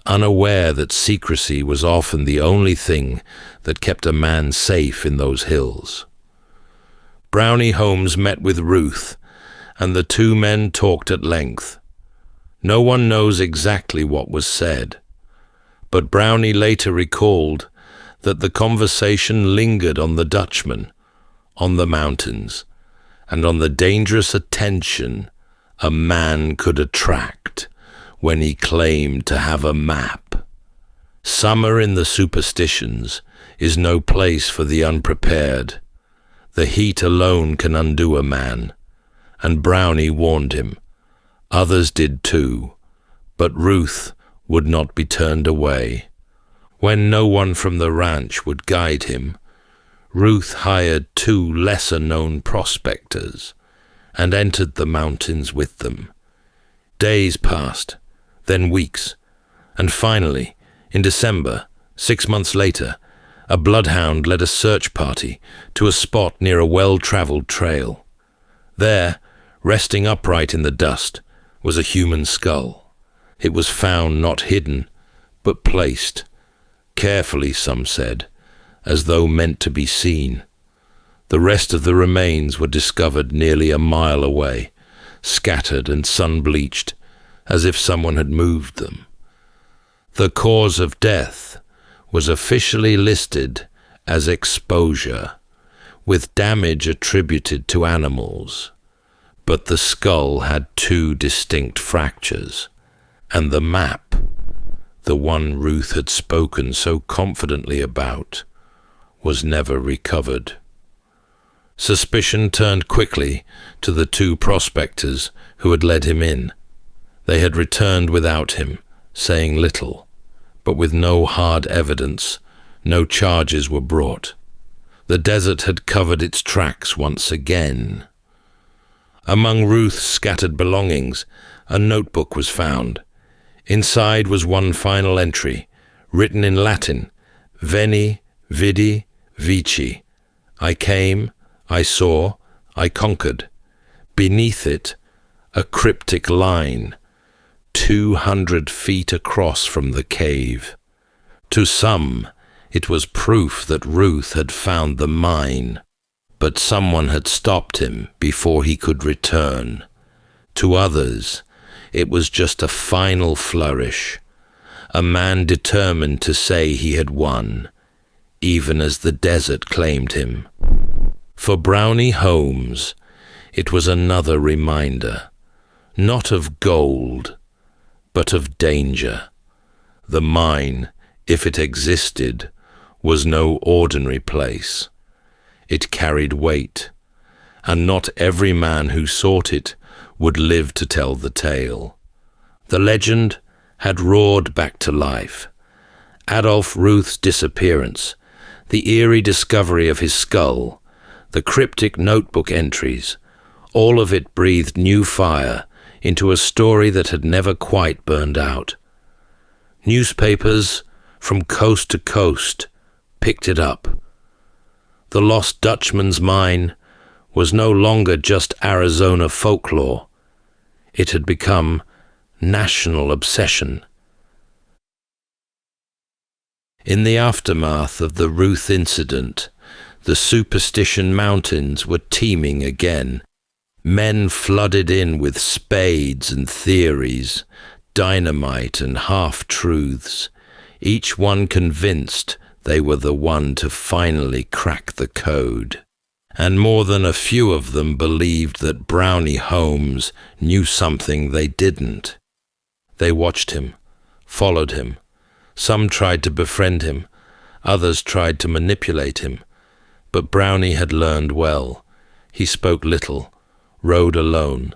unaware that secrecy was often the only thing that kept a man safe in those hills. Brownie Holmes met with Ruth, and the two men talked at length. No one knows exactly what was said, but Brownie later recalled that the conversation lingered on the Dutchman, on the mountains, and on the dangerous attention a man could attract when he claimed to have a map. Summer in the superstitions is no place for the unprepared. The heat alone can undo a man, and Brownie warned him. Others did too, but Ruth would not be turned away. When no one from the ranch would guide him, Ruth hired two lesser-known prospectors and entered the mountains with them. Days passed, then weeks, and finally, in December, 6 months later, a bloodhound led a search party to a spot near a well-traveled trail. There, resting upright in the dust, was a human skull. It was found not hidden, but placed, carefully, some said, as though meant to be seen. The rest of the remains were discovered nearly a mile away, scattered and sun-bleached, as if someone had moved them. The cause of death was officially listed as exposure, with damage attributed to animals. But the skull had two distinct fractures, and the map, the one Ruth had spoken so confidently about, was never recovered. Suspicion turned quickly to the two prospectors who had led him in. They had returned without him, saying little, but with no hard evidence, no charges were brought. The desert had covered its tracks once again. Among Ruth's scattered belongings, a notebook was found. Inside was one final entry, written in Latin, Veni, Vidi, Vici. I came, I saw, I conquered. Beneath it, a cryptic line, 200 feet across from the cave. To some, it was proof that Ruth had found the mine, but someone had stopped him before he could return. To others, it was just a final flourish, a man determined to say he had won, even as the desert claimed him. For Brownie Holmes, it was another reminder, not of gold, but of danger. The mine, if it existed, was no ordinary place. It carried weight, and not every man who sought it would live to tell the tale. The legend had roared back to life. Adolph Ruth's disappearance, the eerie discovery of his skull, the cryptic notebook entries, all of it breathed new fire into a story that had never quite burned out. Newspapers from coast to coast picked it up. The lost Dutchman's mine was no longer just Arizona folklore. It had become national obsession. In the aftermath of the Ruth incident, the Superstition Mountains were teeming again. Men flooded in with spades and theories, dynamite and half-truths, each one convinced they were the one to finally crack the code. And more than a few of them believed that Brownie Holmes knew something they didn't. They watched him, followed him. Some tried to befriend him, others tried to manipulate him. But Brownie had learned well. He spoke little, rode alone,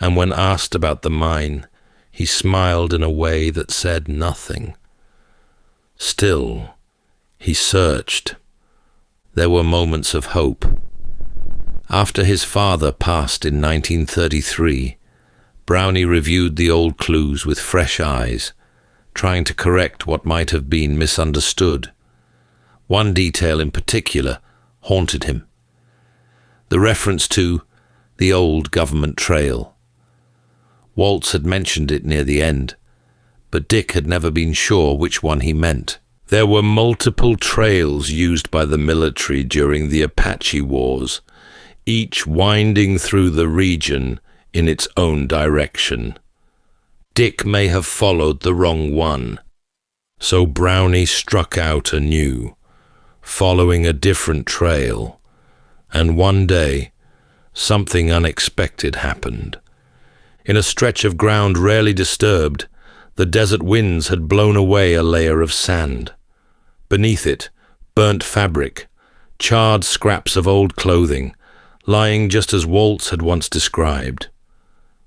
and when asked about the mine, he smiled in a way that said nothing. Still, he searched. There were moments of hope. After his father passed in 1933, Brownie reviewed the old clues with fresh eyes, trying to correct what might have been misunderstood. One detail in particular haunted him. The reference to the old government trail. Waltz had mentioned it near the end, but Dick had never been sure which one he meant. There were multiple trails used by the military during the Apache Wars, each winding through the region in its own direction. Dick may have followed the wrong one, so Brownie struck out anew, following a different trail, and one day, something unexpected happened. In a stretch of ground rarely disturbed, the desert winds had blown away a layer of sand. Beneath it, burnt fabric, charred scraps of old clothing, lying just as Waltz had once described.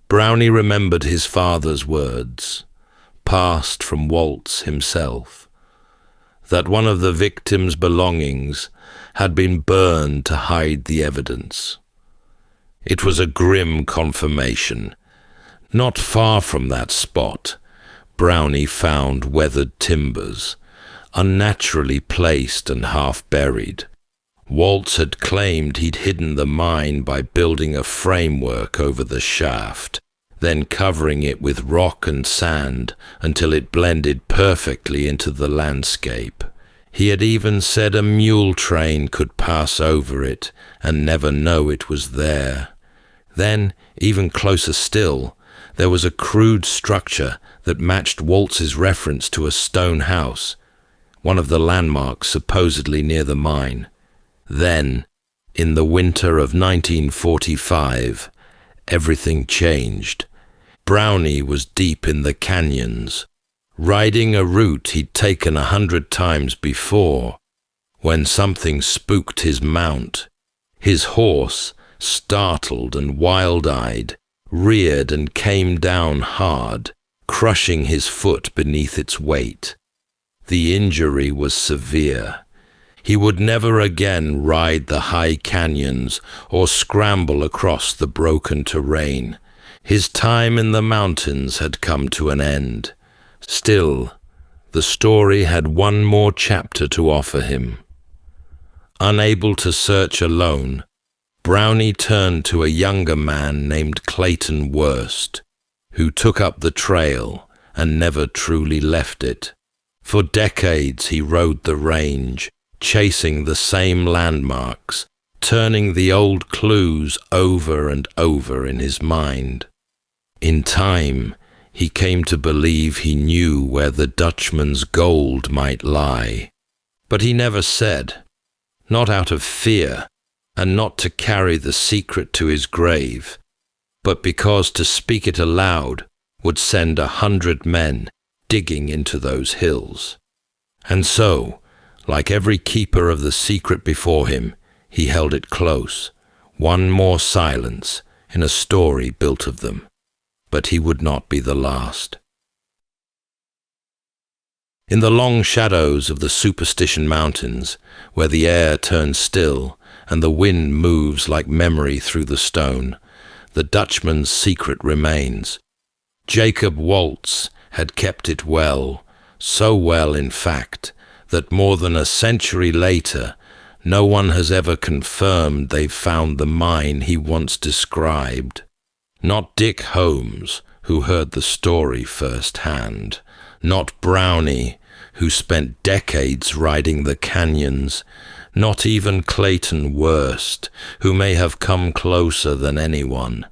Brownie remembered his father's words, passed from Waltz himself, that one of the victim's belongings had been burned to hide the evidence. It was a grim confirmation. Not far from that spot, Brownie found weathered timbers, unnaturally placed and half buried. Waltz had claimed he'd hidden the mine by building a framework over the shaft, then covering it with rock and sand until it blended perfectly into the landscape. He had even said a mule train could pass over it and never know it was there. Then, even closer still, there was a crude structure that matched Waltz's reference to a stone house, one of the landmarks supposedly near the mine. Then, in the winter of 1945, everything changed. Brownie was deep in the canyons, riding a route he'd taken 100 times before, when something spooked his mount. His horse, startled and wild-eyed, reared and came down hard, crushing his foot beneath its weight. The injury was severe. He would never again ride the high canyons or scramble across the broken terrain. His time in the mountains had come to an end. Still, the story had one more chapter to offer him. Unable to search alone, Brownie turned to a younger man named Clayton Worst, who took up the trail and never truly left it. For decades he rode the range, chasing the same landmarks, turning the old clues over and over in his mind. In time, he came to believe he knew where the Dutchman's gold might lie. But he never said, not out of fear, and not to carry the secret to his grave, but because to speak it aloud would send 100 men digging into those hills. And so, like every keeper of the secret before him, he held it close, one more silence in a story built of them. But he would not be the last. In the long shadows of the Superstition Mountains, where the air turns still and the wind moves like memory through the stone, the Dutchman's secret remains. Jacob Waltz had kept it well, so well in fact, that more than a century later, no one has ever confirmed they've found the mine he once described. Not Dick Holmes, who heard the story firsthand. Not Brownie, who spent decades riding the canyons. Not even Clayton Worst, who may have come closer than anyone.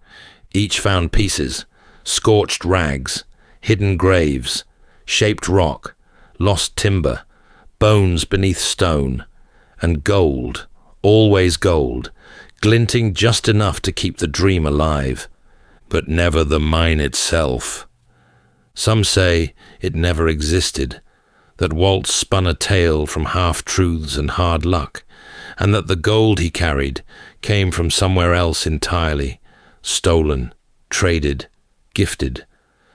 Each found pieces, scorched rags, hidden graves, shaped rock, lost timber, bones beneath stone, and gold, always gold, glinting just enough to keep the dream alive, but never the mine itself. Some say it never existed, that Waltz spun a tale from half-truths and hard luck, and that the gold he carried came from somewhere else entirely, stolen, traded, gifted.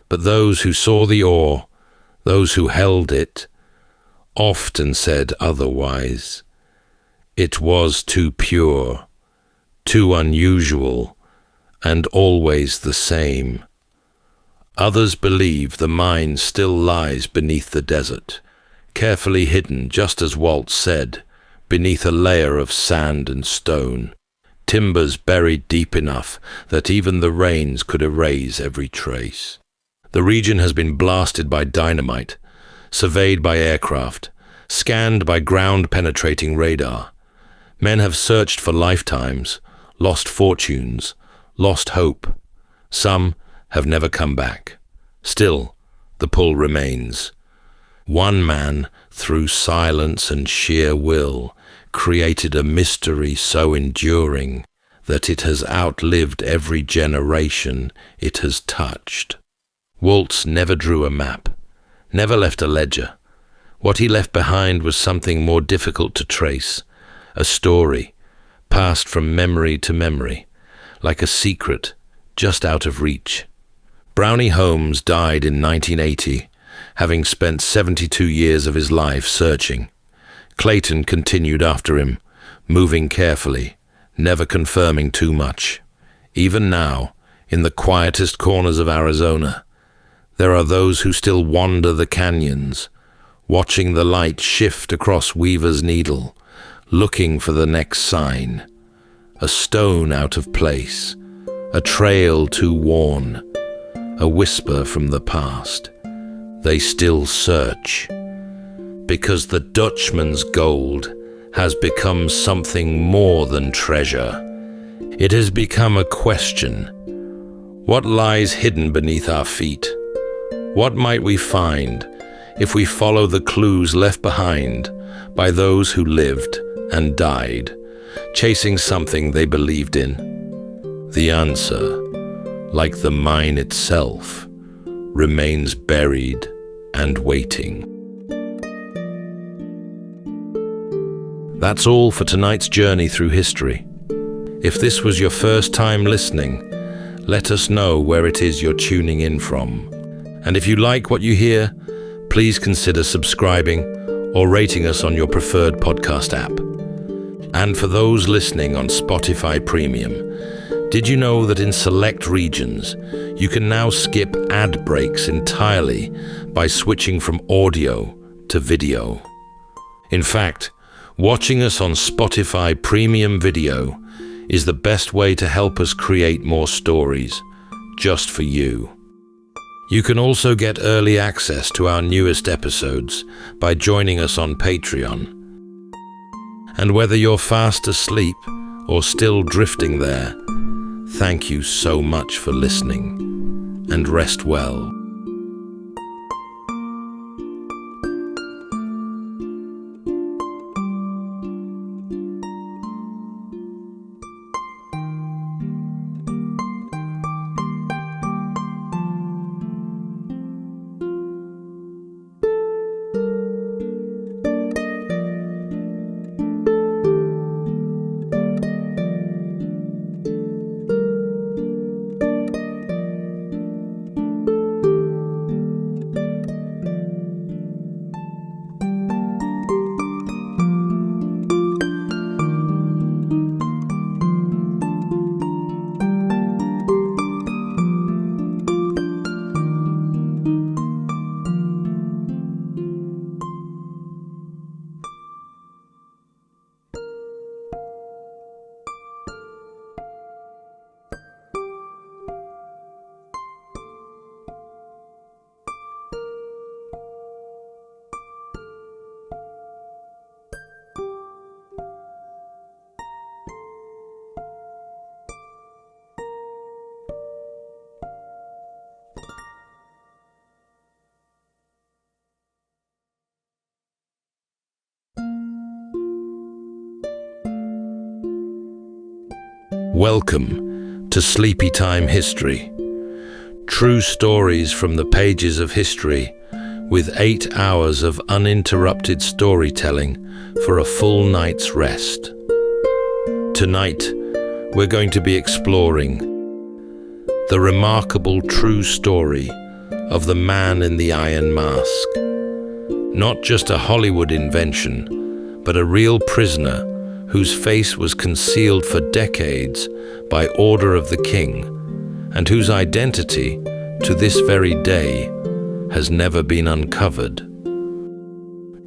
But those who saw the ore, those who held it, often said otherwise. It was too pure, too unusual, and always the same. Others believe the mine still lies beneath the desert, carefully hidden, just as Waltz said, beneath a layer of sand and stone, timbers buried deep enough that even the rains could erase every trace. The region has been blasted by dynamite, surveyed by aircraft, scanned by ground-penetrating radar. Men have searched for lifetimes, lost fortunes, lost hope. Some have never come back. Still, the pull remains. One man, through silence and sheer will, created a mystery so enduring that it has outlived every generation it has touched. Waltz never drew a map, never left a ledger. What he left behind was something more difficult to trace, a story, passed from memory to memory, like a secret just out of reach. Brownie Holmes died in 1980, having spent 72 years of his life searching. Clayton continued after him, moving carefully, never confirming too much. Even now, in the quietest corners of Arizona, there are those who still wander the canyons, watching the light shift across Weaver's Needle, looking for the next sign. A stone out of place, a trail too worn, a whisper from the past. They still search, because the Dutchman's gold has become something more than treasure. It has become a question. What lies hidden beneath our feet? What might we find if we follow the clues left behind by those who lived and died, chasing something they believed in? The answer, like the mine itself, remains buried and waiting. That's all for tonight's journey through history. If this was your first time listening, let us know where it is you're tuning in from. And if you like what you hear, please consider subscribing or rating us on your preferred podcast app. And for those listening on Spotify Premium, did you know that in select regions, you can now skip ad breaks entirely by switching from audio to video? In fact, watching us on Spotify Premium Video is the best way to help us create more stories, just for you. You can also get early access to our newest episodes by joining us on Patreon. And whether you're fast asleep or still drifting there, thank you so much for listening, and rest well. Welcome to Sleepytime History. True stories from the pages of history, with 8 hours of uninterrupted storytelling for a full night's rest. Tonight, we're going to be exploring the remarkable true story of the man in the iron mask. Not just a Hollywood invention, but a real prisoner whose face was concealed for decades by order of the king, and whose identity, to this very day, has never been uncovered.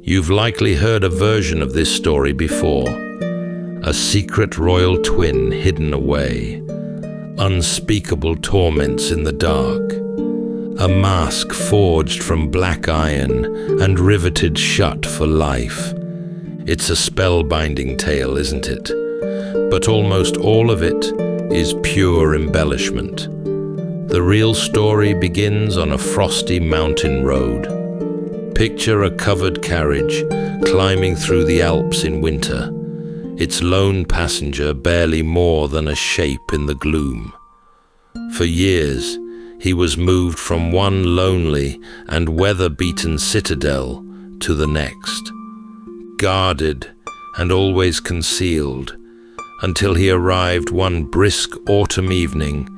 You've likely heard a version of this story before. A secret royal twin hidden away, unspeakable torments in the dark, a mask forged from black iron and riveted shut for life. It's a spellbinding tale, isn't it? But almost all of it is pure embellishment. The real story begins on a frosty mountain road. Picture a covered carriage climbing through the Alps in winter, its lone passenger barely more than a shape in the gloom. For years, he was moved from one lonely and weather-beaten citadel to the next, guarded and always concealed, until he arrived one brisk autumn evening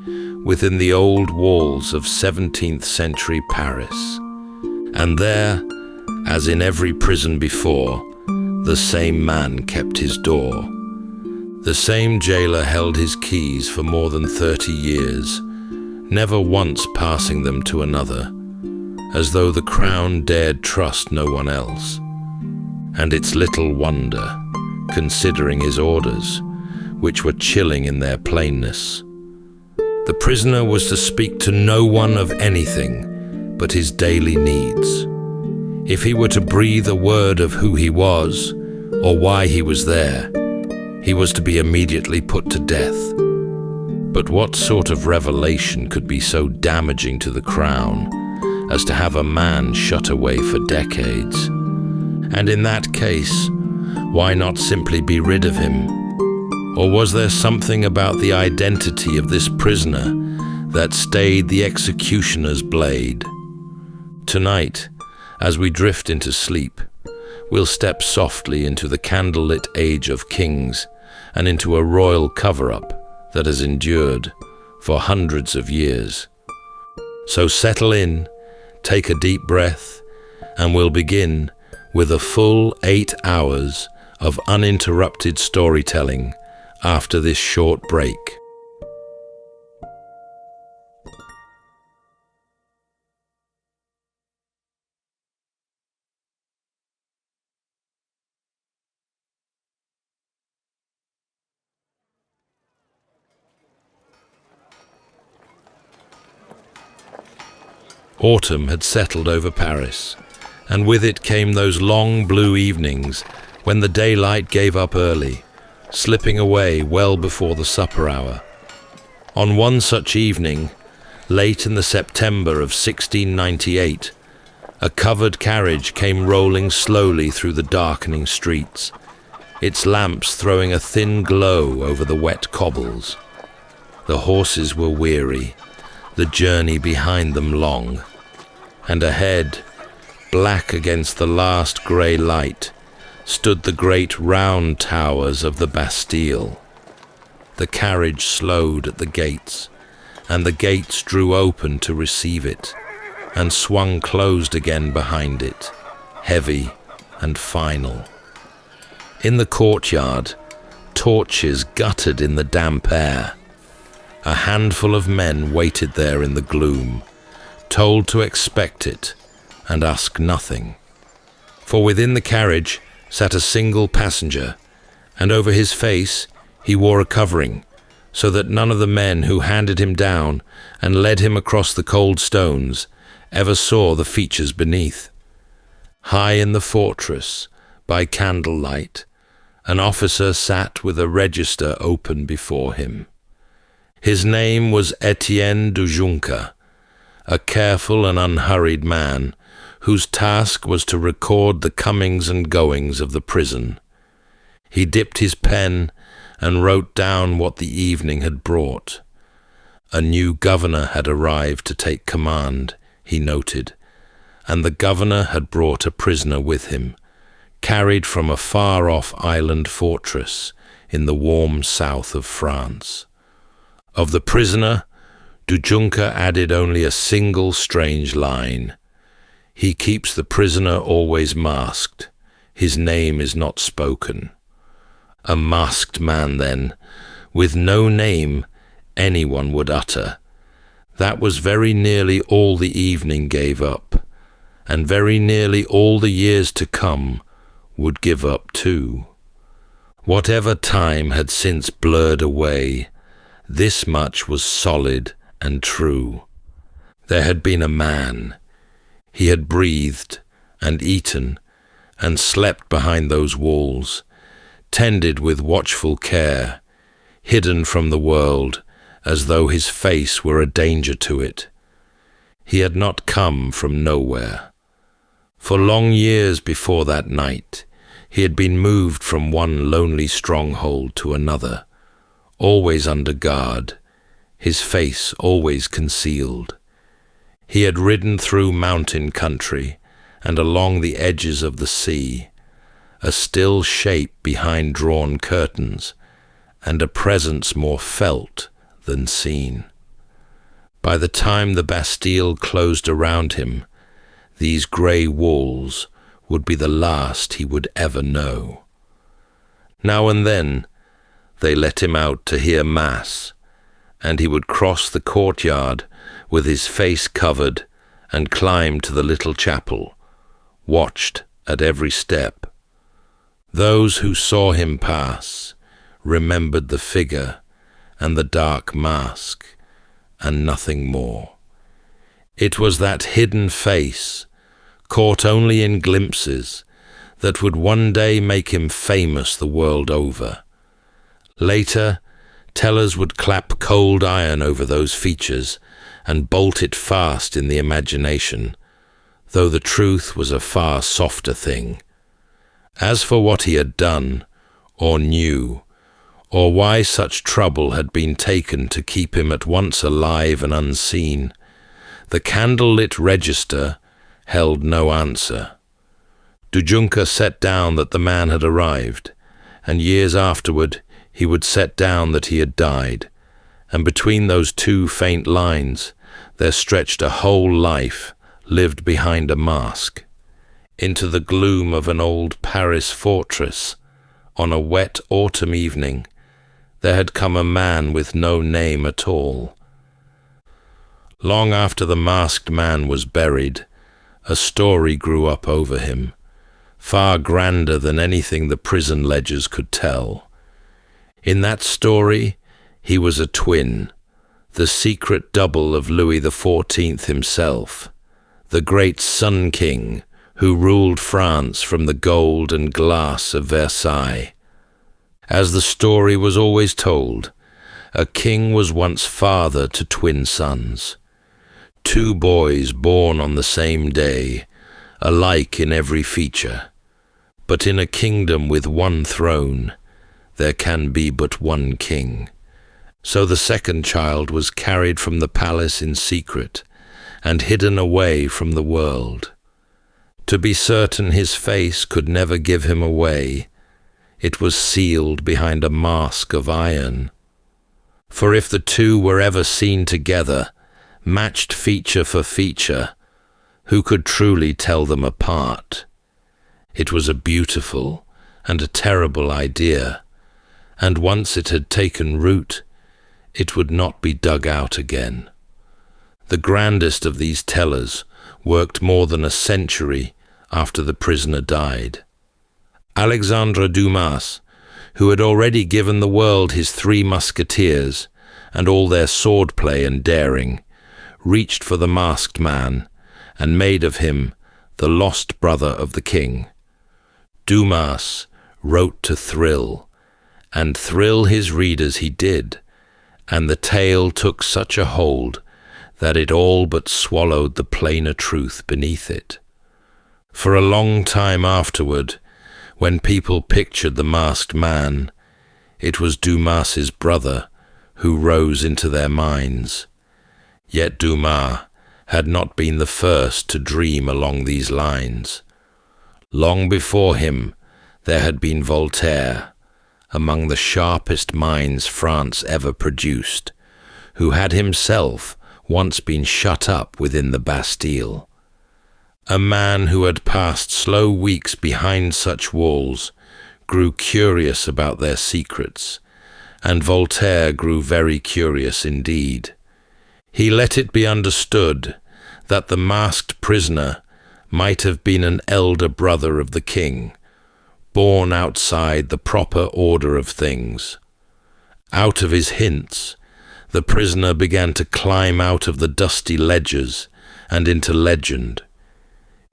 within the old walls of 17th century Paris. And there, as in every prison before, the same man kept his door. The same jailer held his keys for more than 30 years, never once passing them to another, as though the crown dared trust no one else. And it's little wonder, considering his orders, which were chilling in their plainness. The prisoner was to speak to no one of anything but his daily needs. If he were to breathe a word of who he was, or why he was there, he was to be immediately put to death. But what sort of revelation could be so damaging to the crown as to have a man shut away for decades? And in that case, why not simply be rid of him? Or was there something about the identity of this prisoner that stayed the executioner's blade? Tonight, as we drift into sleep, we'll step softly into the candlelit age of kings and into a royal cover-up that has endured for hundreds of years. So settle in, take a deep breath, and we'll begin with a full 8 hours of uninterrupted storytelling after this short break. Autumn had settled over Paris, and with it came those long blue evenings when the daylight gave up early, slipping away well before the supper hour. On one such evening, late in the September of 1698, a covered carriage came rolling slowly through the darkening streets, its lamps throwing a thin glow over the wet cobbles. The horses were weary, the journey behind them long, and ahead, black against the last grey light, stood the great round towers of the Bastille. The carriage slowed at the gates, and the gates drew open to receive it, and swung closed again behind it, heavy and final. In the courtyard, torches guttered in the damp air. A handful of men waited there in the gloom, told to expect it and ask nothing. For within the carriage sat a single passenger, and over his face he wore a covering, so that none of the men who handed him down and led him across the cold stones ever saw the features beneath. High in the fortress, by candlelight, an officer sat with a register open before him. His name was Etienne du Junca, a careful and unhurried man whose task was to record the comings and goings of the prison. He dipped his pen and wrote down what the evening had brought. A new governor had arrived to take command, he noted, and the governor had brought a prisoner with him, carried from a far-off island fortress in the warm south of France. Of the prisoner, Dujunka added only a single strange line. He keeps the prisoner always masked. His name is not spoken. A masked man, then, with no name anyone would utter. That was very nearly all the evening gave up, and very nearly all the years to come would give up too. Whatever time had since blurred away, this much was solid and true. There had been a man. He had breathed and eaten and slept behind those walls, tended with watchful care, hidden from the world as though his face were a danger to it. He had not come from nowhere. For long years before that night, he had been moved from one lonely stronghold to another, always under guard, his face always concealed. He had ridden through mountain country and along the edges of the sea, a still shape behind drawn curtains, and a presence more felt than seen. By the time the Bastille closed around him, these grey walls would be the last he would ever know. Now and then they let him out to hear Mass, and he would cross the courtyard with his face covered and climb to the little chapel, watched at every step. Those who saw him pass remembered the figure and the dark mask, and nothing more. It was that hidden face, caught only in glimpses, that would one day make him famous the world over. Later, tellers would clap cold iron over those features and bolt it fast in the imagination, though the truth was a far softer thing. As for what he had done, or knew, or why such trouble had been taken to keep him at once alive and unseen, the candle-lit register held no answer. Dujunka set down that the man had arrived, and years afterward he would set down that he had died, and between those two faint lines there stretched a whole life lived behind a mask. Into the gloom of an old Paris fortress, on a wet autumn evening, there had come a man with no name at all. Long after the masked man was buried, a story grew up over him, far grander than anything the prison ledgers could tell. In that story, he was a twin, the secret double of Louis XIV himself, the great Sun King who ruled France from the gold and glass of Versailles. As the story was always told, a king was once father to twin sons, two boys born on the same day, alike in every feature. But in a kingdom with one throne, there can be but one king. So the second child was carried from the palace in secret and hidden away from the world. To be certain his face could never give him away, it was sealed behind a mask of iron. For if the two were ever seen together, matched feature for feature, who could truly tell them apart? It was a beautiful and a terrible idea, and once it had taken root, it would not be dug out again. The grandest of these tellers worked more than a century after the prisoner died. Alexandre Dumas, who had already given the world his three musketeers and all their swordplay and daring, reached for the masked man and made of him the lost brother of the king. Dumas wrote to thrill, and thrill his readers he did, and the tale took such a hold that it all but swallowed the plainer truth beneath it. For a long time afterward, when people pictured the masked man, It was Dumas's brother who rose into their minds. Yet Dumas had not been the first to dream along these lines. Long before him, there had been Voltaire, among the sharpest minds France ever produced, who had himself once been shut up within the Bastille. A man who had passed slow weeks behind such walls grew curious about their secrets, and Voltaire grew very curious indeed. He let it be understood that the masked prisoner might have been an elder brother of the king, born outside the proper order of things. Out of his hints, the prisoner began to climb out of the dusty ledgers and into legend.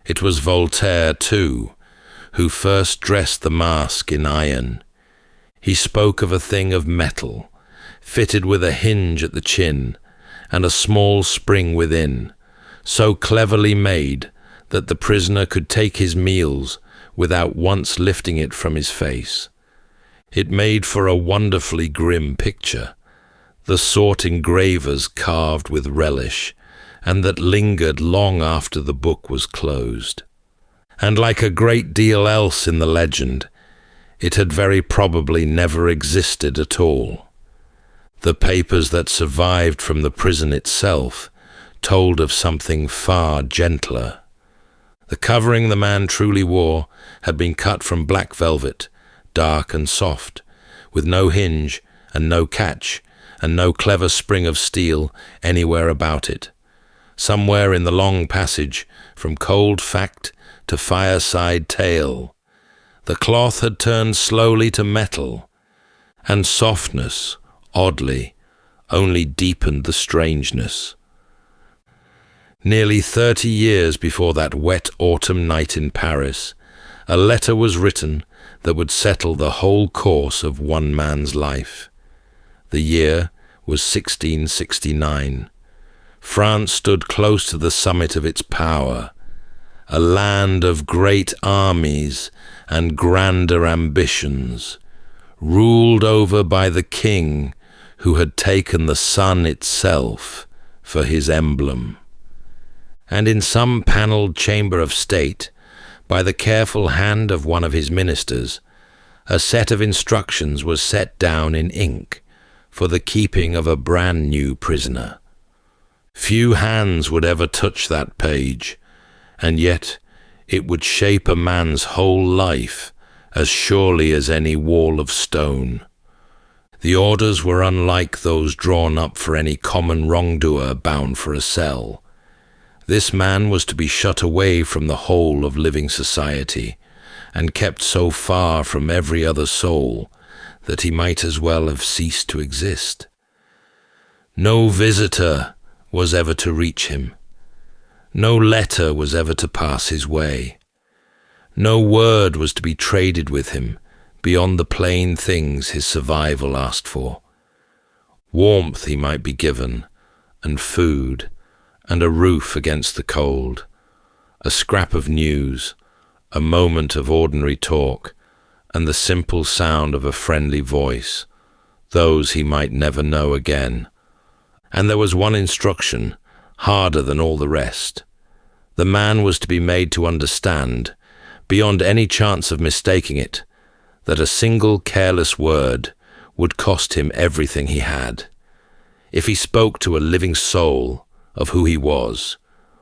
It was Voltaire, too, who first dressed the mask in iron. He spoke of a thing of metal, fitted with a hinge at the chin and a small spring within, so cleverly made that the prisoner could take his meals without once lifting it from his face. It made for a wonderfully grim picture, the sort engravers carved with relish, and that lingered long after the book was closed. And like a great deal else in the legend, it had very probably never existed at all. The papers that survived from the prison itself told of something far gentler. The covering the man truly wore had been cut from black velvet, dark and soft, with no hinge and no catch, and no clever spring of steel anywhere about it. Somewhere in the long passage, from cold fact to fireside tale, the cloth had turned slowly to metal, and softness, oddly, only deepened the strangeness. Nearly 30 years before that wet autumn night in Paris, a letter was written that would settle the whole course of one man's life. The year was 1669. France stood close to the summit of its power, a land of great armies and grander ambitions, ruled over by the king who had taken the sun itself for his emblem. And in some panelled chamber of state, by the careful hand of one of his ministers, a set of instructions was set down in ink for the keeping of a brand new prisoner. Few hands would ever touch that page, and yet it would shape a man's whole life as surely as any wall of stone. The orders were unlike those drawn up for any common wrongdoer bound for a cell. This man was to be shut away from the whole of living society, and kept so far from every other soul that he might as well have ceased to exist. No visitor was ever to reach him. No letter was ever to pass his way. No word was to be traded with him beyond the plain things his survival asked for. Warmth he might be given, and food, and a roof against the cold, a scrap of news, a moment of ordinary talk, and the simple sound of a friendly voice. Those he might never know again. And there was one instruction, harder than all the rest. The man was to be made to understand, beyond any chance of mistaking it, that a single careless word would cost him everything he had. If he spoke to a living soul of who he was,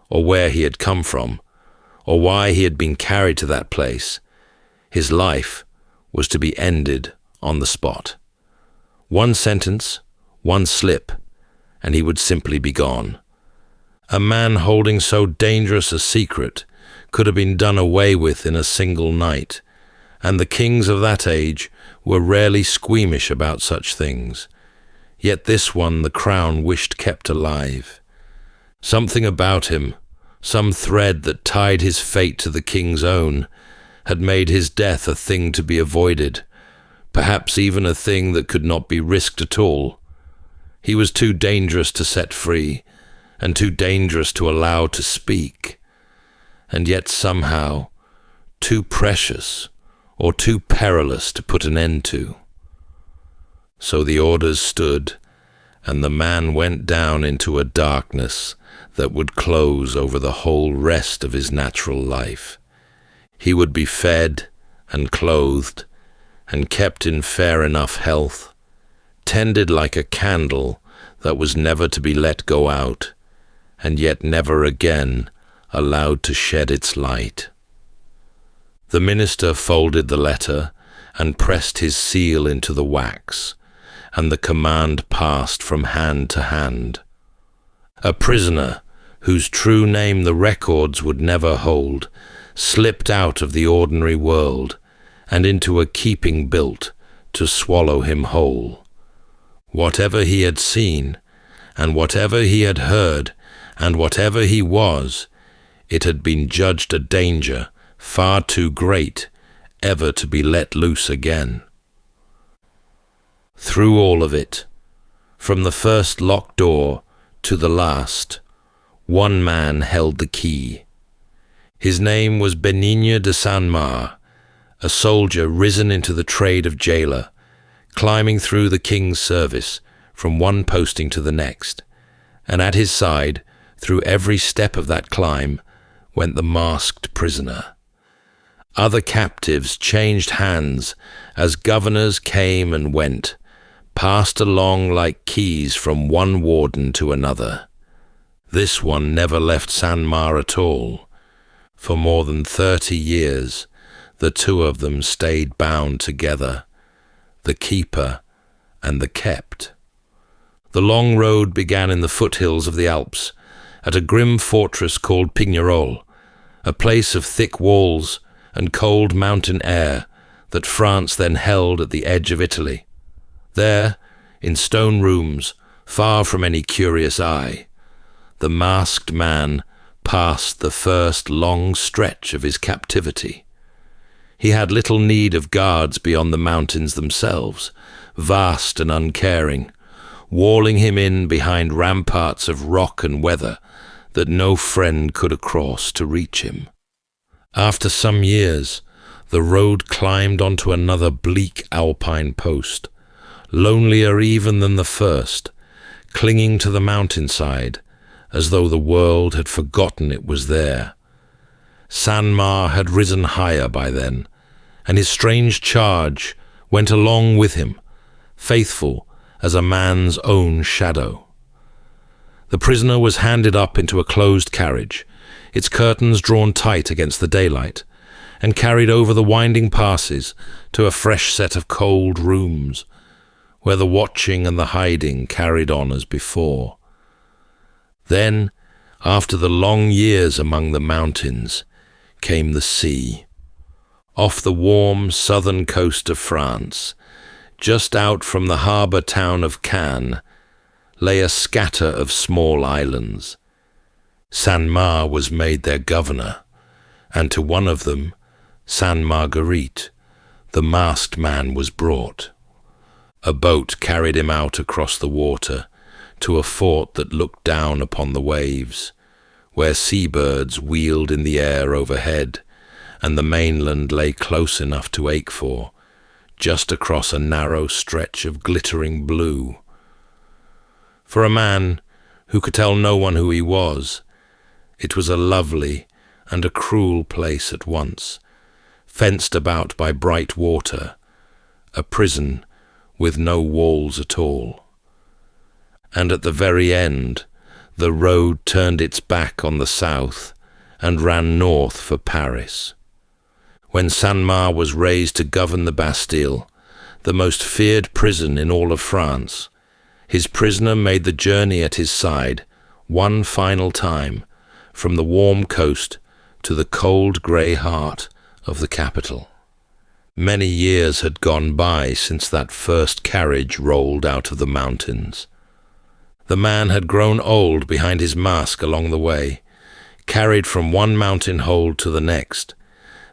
or where he had come from, or why he had been carried to that place, his life was to be ended on the spot. One sentence, one slip, and he would simply be gone. A man holding so dangerous a secret could have been done away with in a single night, and the kings of that age were rarely squeamish about such things. Yet this one the crown wished kept alive. Something about him, some thread that tied his fate to the king's own, had made his death a thing to be avoided, perhaps even a thing that could not be risked at all. He was too dangerous to set free, and too dangerous to allow to speak, and yet somehow too precious or too perilous to put an end to. So the orders stood, and the man went down into a darkness that would close over the whole rest of his natural life. He would be fed and clothed and kept in fair enough health, tended like a candle that was never to be let go out, and yet never again allowed to shed its light. The minister folded the letter and pressed his seal into the wax, and the command passed from hand to hand. A prisoner, whose true name the records would never hold, slipped out of the ordinary world and into a keeping built to swallow him whole. Whatever he had seen, and whatever he had heard, and whatever he was, it had been judged a danger far too great ever to be let loose again. Through all of it, from the first locked door to the last, one man held the key. His name was Benigno de Saint-Mar, a soldier risen into the trade of jailer, climbing through the king's service from one posting to the next, and at his side, through every step of that climb, went the masked prisoner. Other captives changed hands as governors came and went, passed along like keys from one warden to another. This one never left Saint-Mar at all. For more than 30 years, the two of them stayed bound together, the keeper and the kept. The long road began in the foothills of the Alps, at a grim fortress called Pignerol, a place of thick walls and cold mountain air that France then held at the edge of Italy. There, in stone rooms, far from any curious eye, the masked man passed the first long stretch of his captivity. He had little need of guards beyond the mountains themselves, vast and uncaring, walling him in behind ramparts of rock and weather that no friend could cross to reach him. After some years, the road climbed onto another bleak alpine post, lonelier even than the first, clinging to the mountainside, as though the world had forgotten it was there. Saint-Mar had risen higher by then, and his strange charge went along with him, faithful as a man's own shadow. The prisoner was handed up into a closed carriage, its curtains drawn tight against the daylight, and carried over the winding passes to a fresh set of cold rooms, where the watching and the hiding carried on as before. Then, after the long years among the mountains, came the sea. Off the warm southern coast of France, just out from the harbour town of Cannes, lay a scatter of small islands. Saint-Mar was made their governor, and to one of them, Sainte Marguerite, the masked man was brought. A boat carried him out across the water to a fort that looked down upon the waves, where seabirds wheeled in the air overhead, and the mainland lay close enough to ache for, just across a narrow stretch of glittering blue. For a man who could tell no one who he was, it was a lovely and a cruel place at once, fenced about by bright water, a prison with no walls at all. And at the very end, the road turned its back on the south and ran north for Paris. When Saint-Mar was raised to govern the Bastille, the most feared prison in all of France, his prisoner made the journey at his side one final time, from the warm coast to the cold grey heart of the capital. Many years had gone by since that first carriage rolled out of the mountains. The man had grown old behind his mask along the way, carried from one mountain hold to the next,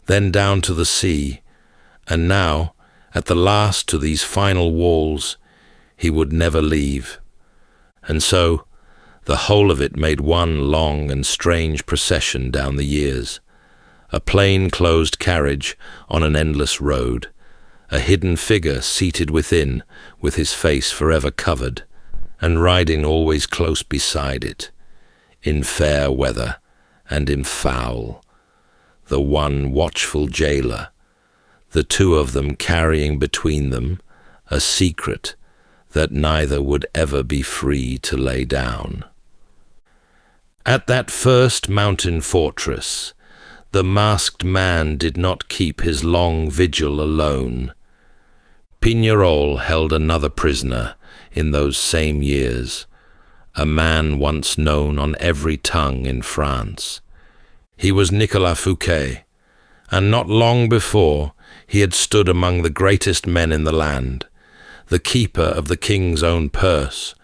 then down to the sea, and now, at the last to these final walls, he would never leave. And so, the whole of it made one long and strange procession down the years, a plain closed carriage on an endless road, a hidden figure seated within, with his face forever covered, and riding always close beside it, in fair weather and in foul, the one watchful jailer, the two of them carrying between them a secret that neither would ever be free to lay down. At that first mountain fortress, the masked man did not keep his long vigil alone. Pignerol held another prisoner in those same years, a man once known on every tongue in France. He was Nicolas Fouquet, and not long before he had stood among the greatest men in the land, the keeper of the king's own purse,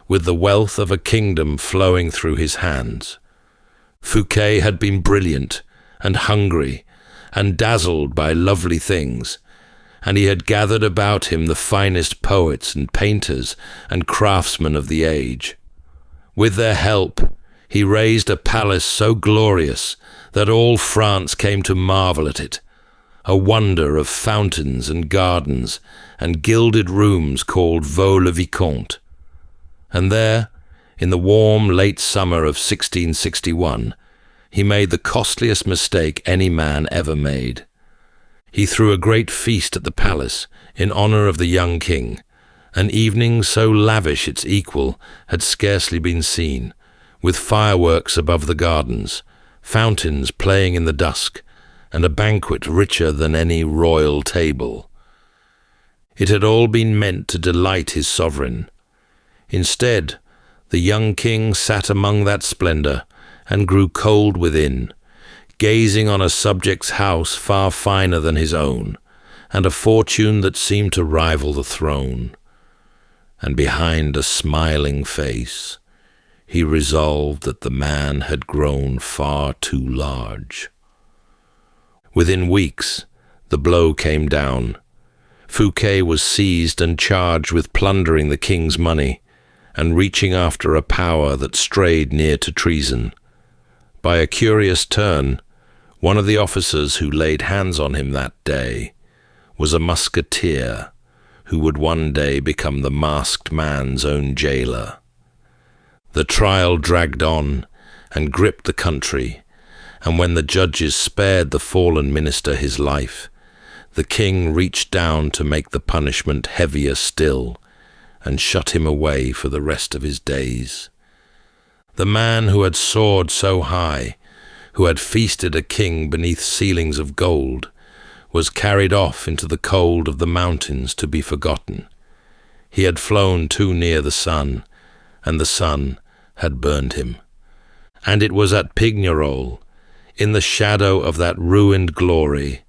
with the wealth of a kingdom flowing through his hands. Fouquet had been brilliant and hungry and dazzled by lovely things, and he had gathered about him the finest poets and painters and craftsmen of the age. With their help, he raised a palace so glorious that all France came to marvel at it, a wonder of fountains and gardens and gilded rooms called Vaux-le-Vicomte. And there, in the warm late summer of 1661, he made the costliest mistake any man ever made. He threw a great feast at the palace in honor of the young king, an evening so lavish its equal had scarcely been seen, with fireworks above the gardens, fountains playing in the dusk, and a banquet richer than any royal table. It had all been meant to delight his sovereign. Instead, the young king sat among that splendor and grew cold within, gazing on a subject's house far finer than his own, and a fortune that seemed to rival the throne. And behind a smiling face, he resolved that the man had grown far too large. Within weeks, the blow came down. Fouquet was seized and charged with plundering the king's money and reaching after a power that strayed near to treason. By a curious turn, one of the officers who laid hands on him that day was a musketeer who would one day become the masked man's own jailer. The trial dragged on and gripped the country, and when the judges spared the fallen minister his life, the king reached down to make the punishment heavier still and shut him away for the rest of his days. The man who had soared so high, who had feasted a king beneath ceilings of gold, was carried off into the cold of the mountains to be forgotten. He had flown too near the sun, and the sun had burned him. And it was at Pignerol, in the shadow of that ruined glory,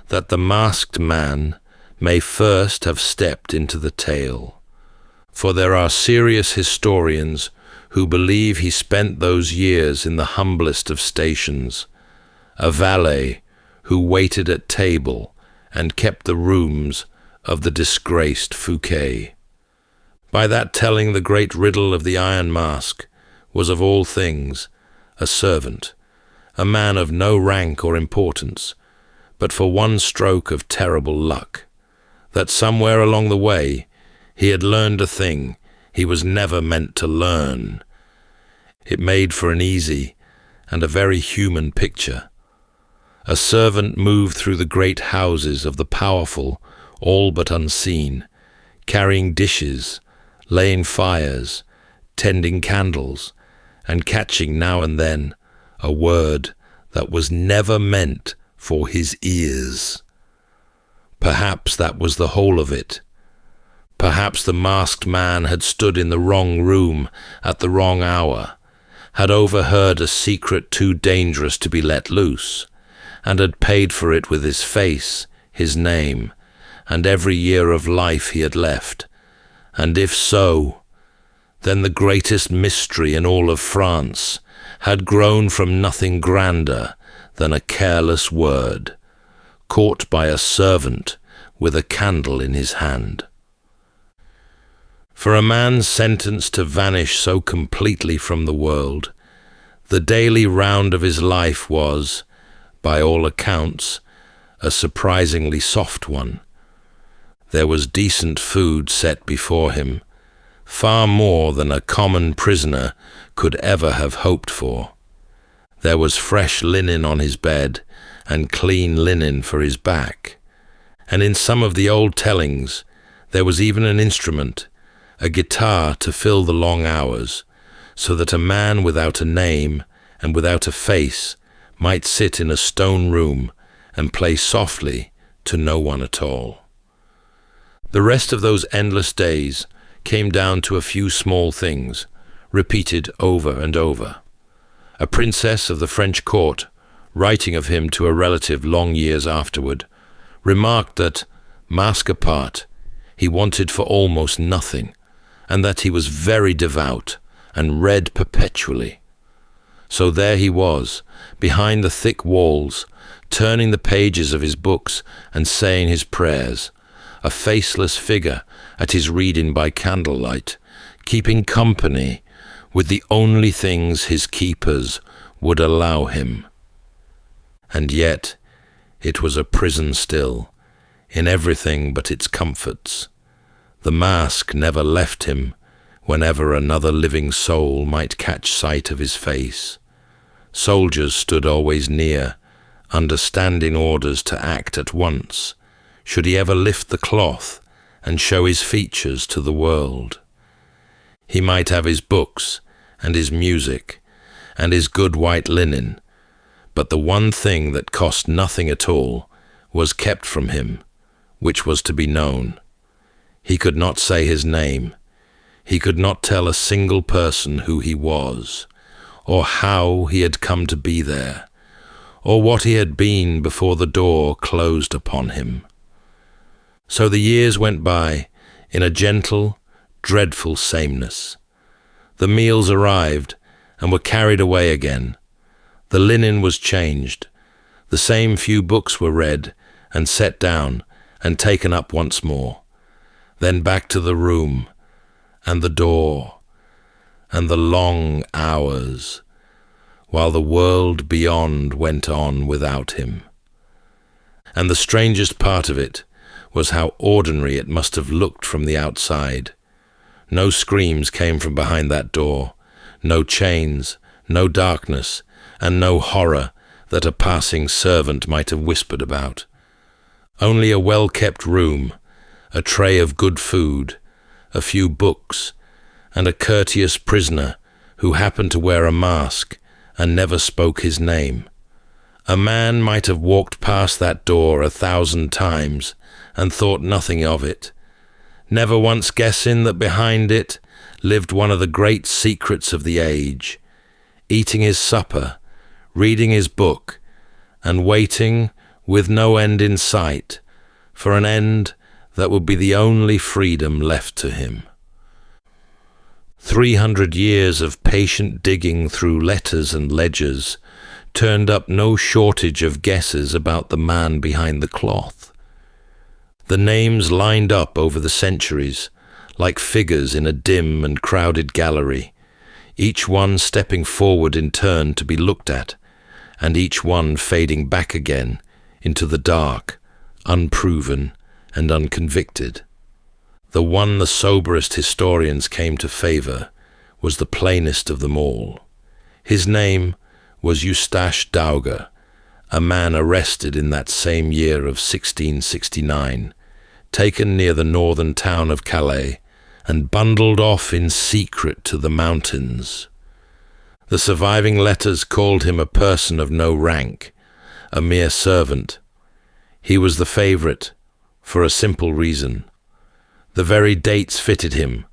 that the masked man may first have stepped into the tale. For there are serious historians who believe he spent those years in the humblest of stations, a valet who waited at table and kept the rooms of the disgraced Fouquet. By that telling, the great riddle of the Iron Mask was of all things a servant, a man of no rank or importance, but for one stroke of terrible luck, that somewhere along the way he had learned a thing he was never meant to learn. It made for an easy and a very human picture. A servant moved through the great houses of the powerful, all but unseen, carrying dishes, laying fires, tending candles, and catching now and then a word that was never meant for his ears. Perhaps that was the whole of it. Perhaps the masked man had stood in the wrong room at the wrong hour, had overheard a secret too dangerous to be let loose, and had paid for it with his face, his name, and every year of life he had left. And if so, then the greatest mystery in all of France had grown from nothing grander than a careless word, caught by a servant with a candle in his hand. For a man sentenced to vanish so completely from the world, the daily round of his life was, by all accounts, a surprisingly soft one. There was decent food set before him, far more than a common prisoner could ever have hoped for. There was fresh linen on his bed and clean linen for his back. And in some of the old tellings, there was even an instrument, a guitar to fill the long hours, so that a man without a name and without a face might sit in a stone room and play softly to no one at all. The rest of those endless days came down to a few small things, repeated over and over. A princess of the French court, writing of him to a relative long years afterward, remarked that, mask apart, he wanted for almost nothing, and that he was very devout and read perpetually. So there he was, behind the thick walls, turning the pages of his books and saying his prayers, a faceless figure at his reading by candlelight, keeping company with the only things his keepers would allow him. And yet it was a prison still, in everything but its comforts. The mask never left him whenever another living soul might catch sight of his face. Soldiers stood always near, understanding orders to act at once, should he ever lift the cloth and show his features to the world. He might have his books and his music and his good white linen, but the one thing that cost nothing at all was kept from him, which was to be known. He could not say his name. He could not tell a single person who he was, or how he had come to be there, or what he had been before the door closed upon him. So the years went by in a gentle, dreadful sameness. The meals arrived and were carried away again. The linen was changed. The same few books were read and set down and taken up once more. Then back to the room and the door and the long hours, while the world beyond went on without him. And the strangest part of it was how ordinary it must have looked from the outside. No screams came from behind that door, no chains, no darkness, and no horror that a passing servant might have whispered about. Only a well-kept room, a tray of good food, a few books, and a courteous prisoner who happened to wear a mask and never spoke his name. A man might have walked past that door 1,000 times and thought nothing of it, never once guessing that behind it lived one of the great secrets of the age, eating his supper, reading his book, and waiting, with no end in sight, for an end that would be the only freedom left to him. 300 years of patient digging through letters and ledgers turned up no shortage of guesses about the man behind the cloth. The names lined up over the centuries, like figures in a dim and crowded gallery, each one stepping forward in turn to be looked at, and each one fading back again into the dark, unproven and unconvicted. The one the soberest historians came to favour was the plainest of them all. His name was Eustache Dauger, a man arrested in that same year of 1669, taken near the northern town of Calais, and bundled off in secret to the mountains. The surviving letters called him a person of no rank, a mere servant. He was the favourite, for a simple reason. The very dates fitted him,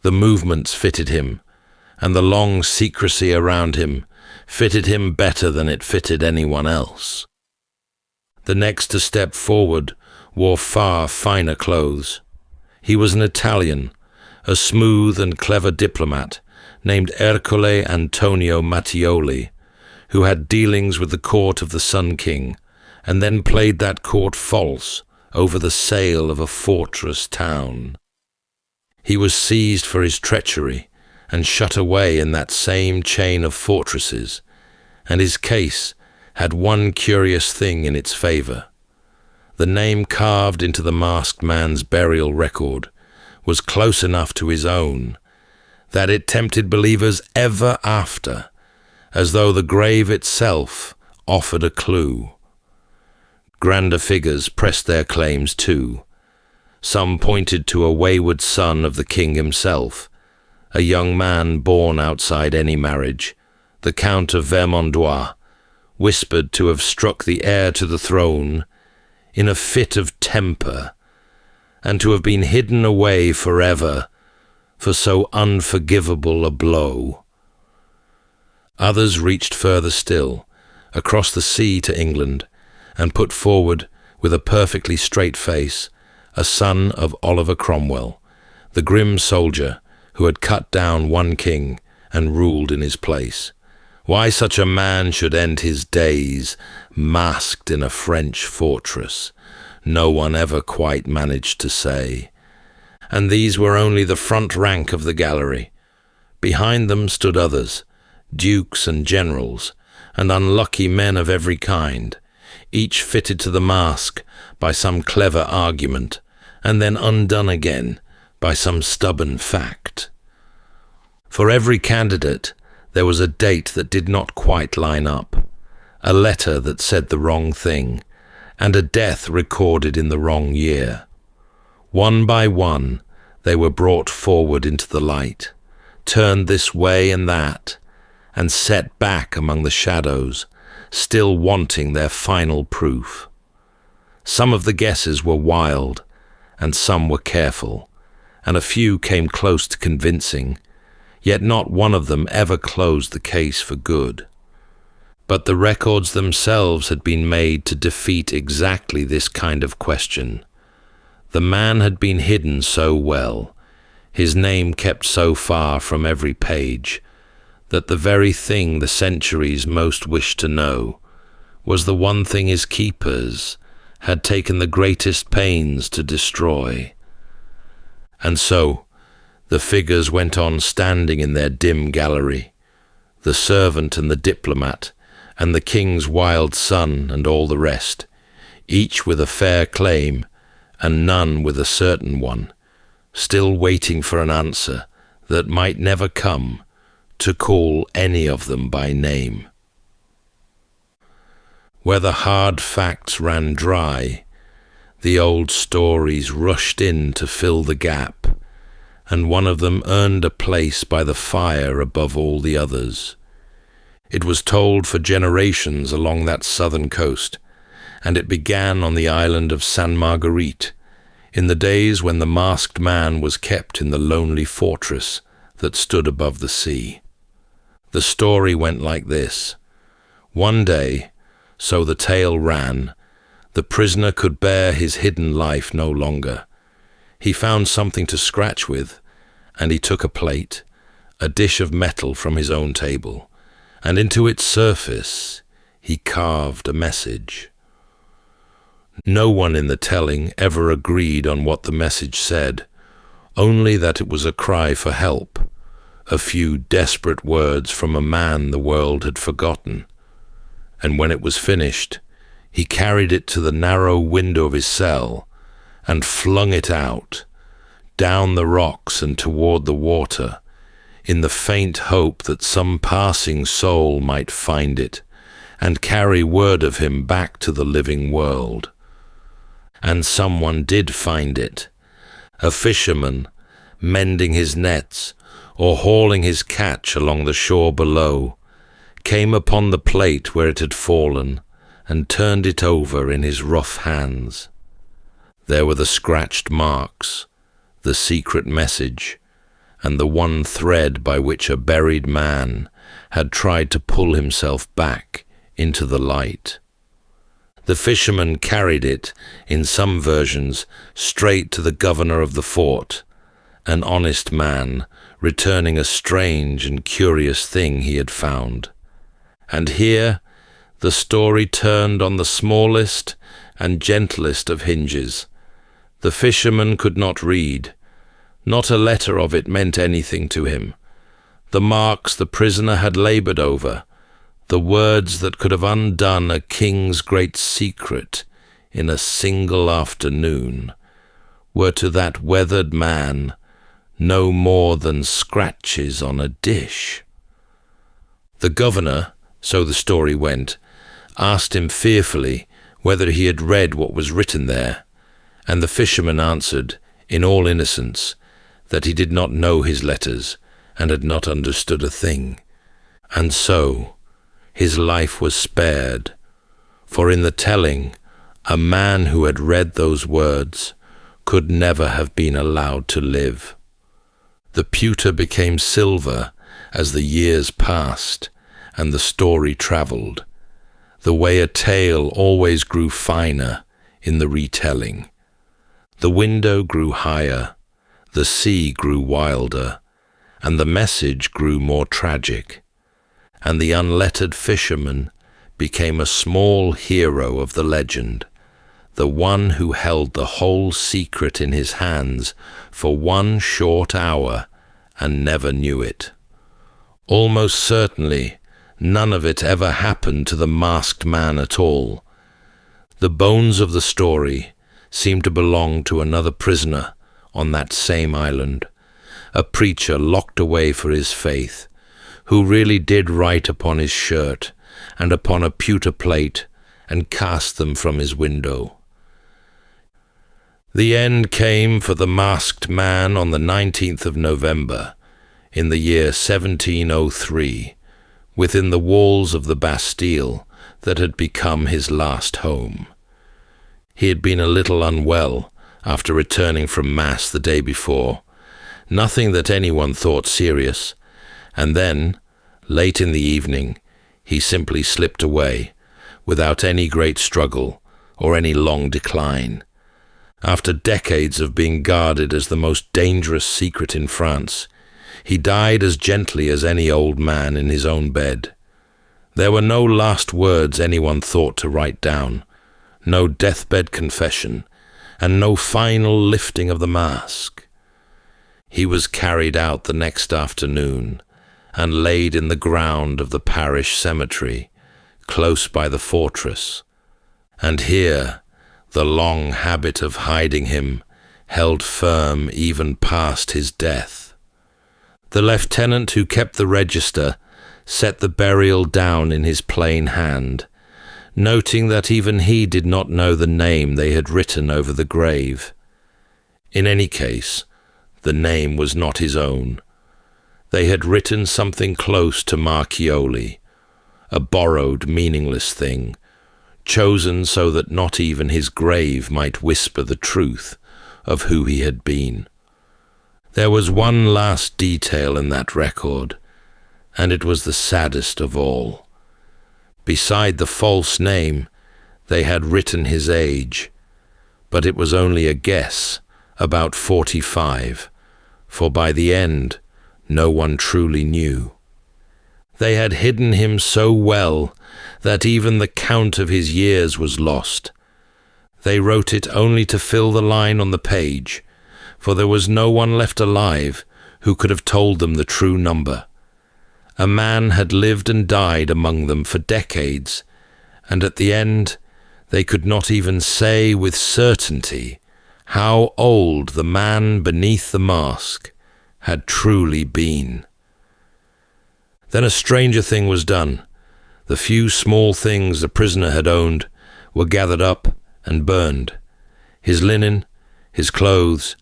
the movements fitted him, and the long secrecy around him fitted him better than it fitted anyone else. The next to step forward wore far finer clothes. He was an Italian, a smooth and clever diplomat named Ercole Antonio Mattioli, who had dealings with the court of the Sun King, and then played that court false over the sale of a fortress town. He was seized for his treachery and shut away in that same chain of fortresses, and his case had one curious thing in its favour. The name carved into the masked man's burial record was close enough to his own that it tempted believers ever after, as though the grave itself offered a clue. Grander figures pressed their claims too. Some pointed to a wayward son of the king himself, a young man born outside any marriage, the Count of Vermandois, whispered to have struck the heir to the throne in a fit of temper, and to have been hidden away forever for so unforgivable a blow. Others reached further still, across the sea to England, and put forward, with a perfectly straight face, a son of Oliver Cromwell, the grim soldier who had cut down one king and ruled in his place. Why such a man should end his days masked in a French fortress, no one ever quite managed to say. And these were only the front rank of the gallery. Behind them stood others, dukes and generals, and unlucky men of every kind, each fitted to the mask by some clever argument, and then undone again by some stubborn fact. For every candidate there was a date that did not quite line up, a letter that said the wrong thing, and a death recorded in the wrong year. One by one they were brought forward into the light, turned this way and that, and set back among the shadows, still wanting their final proof. Some of the guesses were wild, and some were careful, and a few came close to convincing, yet not one of them ever closed the case for good. But the records themselves had been made to defeat exactly this kind of question. The man had been hidden so well, his name kept so far from every page, that the very thing the centuries most wished to know was the one thing his keepers had taken the greatest pains to destroy. And so the figures went on standing in their dim gallery, the servant and the diplomat, and the king's wild son and all the rest, each with a fair claim, and none with a certain one, still waiting for an answer that might never come, to call any of them by name. Where the hard facts ran dry, the old stories rushed in to fill the gap, and one of them earned a place by the fire above all the others. It was told for generations along that southern coast, and it began on the island of Sainte Marguerite, in the days when the masked man was kept in the lonely fortress that stood above the sea. The story went like this. One day, so the tale ran, the prisoner could bear his hidden life no longer. He found something to scratch with, and he took a plate, a dish of metal from his own table, and into its surface he carved a message. No one in the telling ever agreed on what the message said, only that it was a cry for help, a few desperate words from a man the world had forgotten. And when it was finished, he carried it to the narrow window of his cell and flung it out, down the rocks and toward the water, in the faint hope that some passing soul might find it and carry word of him back to the living world. And someone did find it, a fisherman mending his nets or hauling his catch along the shore below, came upon the plate where it had fallen and turned it over in his rough hands. There were the scratched marks, the secret message, and the one thread by which a buried man had tried to pull himself back into the light. The fisherman carried it, in some versions, straight to the governor of the fort, an honest man, returning a strange and curious thing he had found. And here the story turned on the smallest and gentlest of hinges. The fisherman could not read. Not a letter of it meant anything to him. The marks the prisoner had laboured over, the words that could have undone a king's great secret, in a single afternoon were to that weathered man no more than scratches on a dish. The governor, so the story went, asked him fearfully whether he had read what was written there, and the fisherman answered, in all innocence, that he did not know his letters and had not understood a thing. And so his life was spared, for in the telling, a man who had read those words could never have been allowed to live. The pewter became silver as the years passed and the story travelled, the way a tale always grew finer in the retelling. The window grew higher, the sea grew wilder, and the message grew more tragic, and the unlettered fisherman became a small hero of the legend, the one who held the whole secret in his hands for one short hour and never knew it. Almost certainly, none of it ever happened to the masked man at all. The bones of the story seemed to belong to another prisoner on that same island, a preacher locked away for his faith, who really did write upon his shirt and upon a pewter plate and cast them from his window. The end came for the masked man on the 19th of November, in the year 1703, within the walls of the Bastille that had become his last home. He had been a little unwell after returning from Mass the day before, nothing that anyone thought serious, and then, late in the evening, he simply slipped away, without any great struggle or any long decline. After decades of being guarded as the most dangerous secret in France, he died as gently as any old man in his own bed. There were no last words anyone thought to write down, no deathbed confession, and no final lifting of the mask. He was carried out the next afternoon and laid in the ground of the parish cemetery, close by the fortress, and here the long habit of hiding him held firm even past his death. The lieutenant who kept the register set the burial down in his plain hand, noting that even he did not know the name they had written over the grave. In any case, the name was not his own. They had written something close to Marchioli, a borrowed, meaningless thing, chosen so that not even his grave might whisper the truth of who he had been. There was one last detail in that record, and it was the saddest of all. Beside the false name, they had written his age, but it was only a guess, about 45, for by the end, no one truly knew. They had hidden him so well that even the count of his years was lost. They wrote it only to fill the line on the page, for there was no one left alive who could have told them the true number. A man had lived and died among them for decades, and at the end they could not even say with certainty how old the man beneath the mask had truly been. Then a stranger thing was done. The few small things the prisoner had owned were gathered up and burned. His linen, his clothes,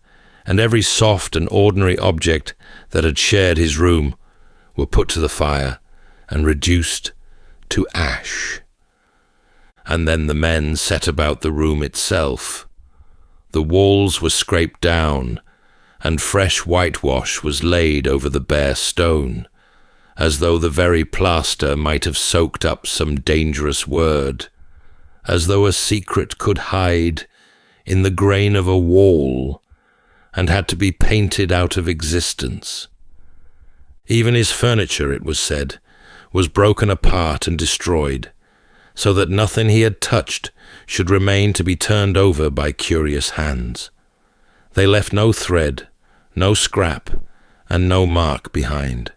and every soft and ordinary object that had shared his room were put to the fire and reduced to ash. And then the men set about the room itself. The walls were scraped down, and fresh whitewash was laid over the bare stone, as though the very plaster might have soaked up some dangerous word, as though a secret could hide in the grain of a wall and had to be painted out of existence. Even his furniture, it was said, was broken apart and destroyed, so that nothing he had touched should remain to be turned over by curious hands. They left no thread, no scrap, and no mark behind.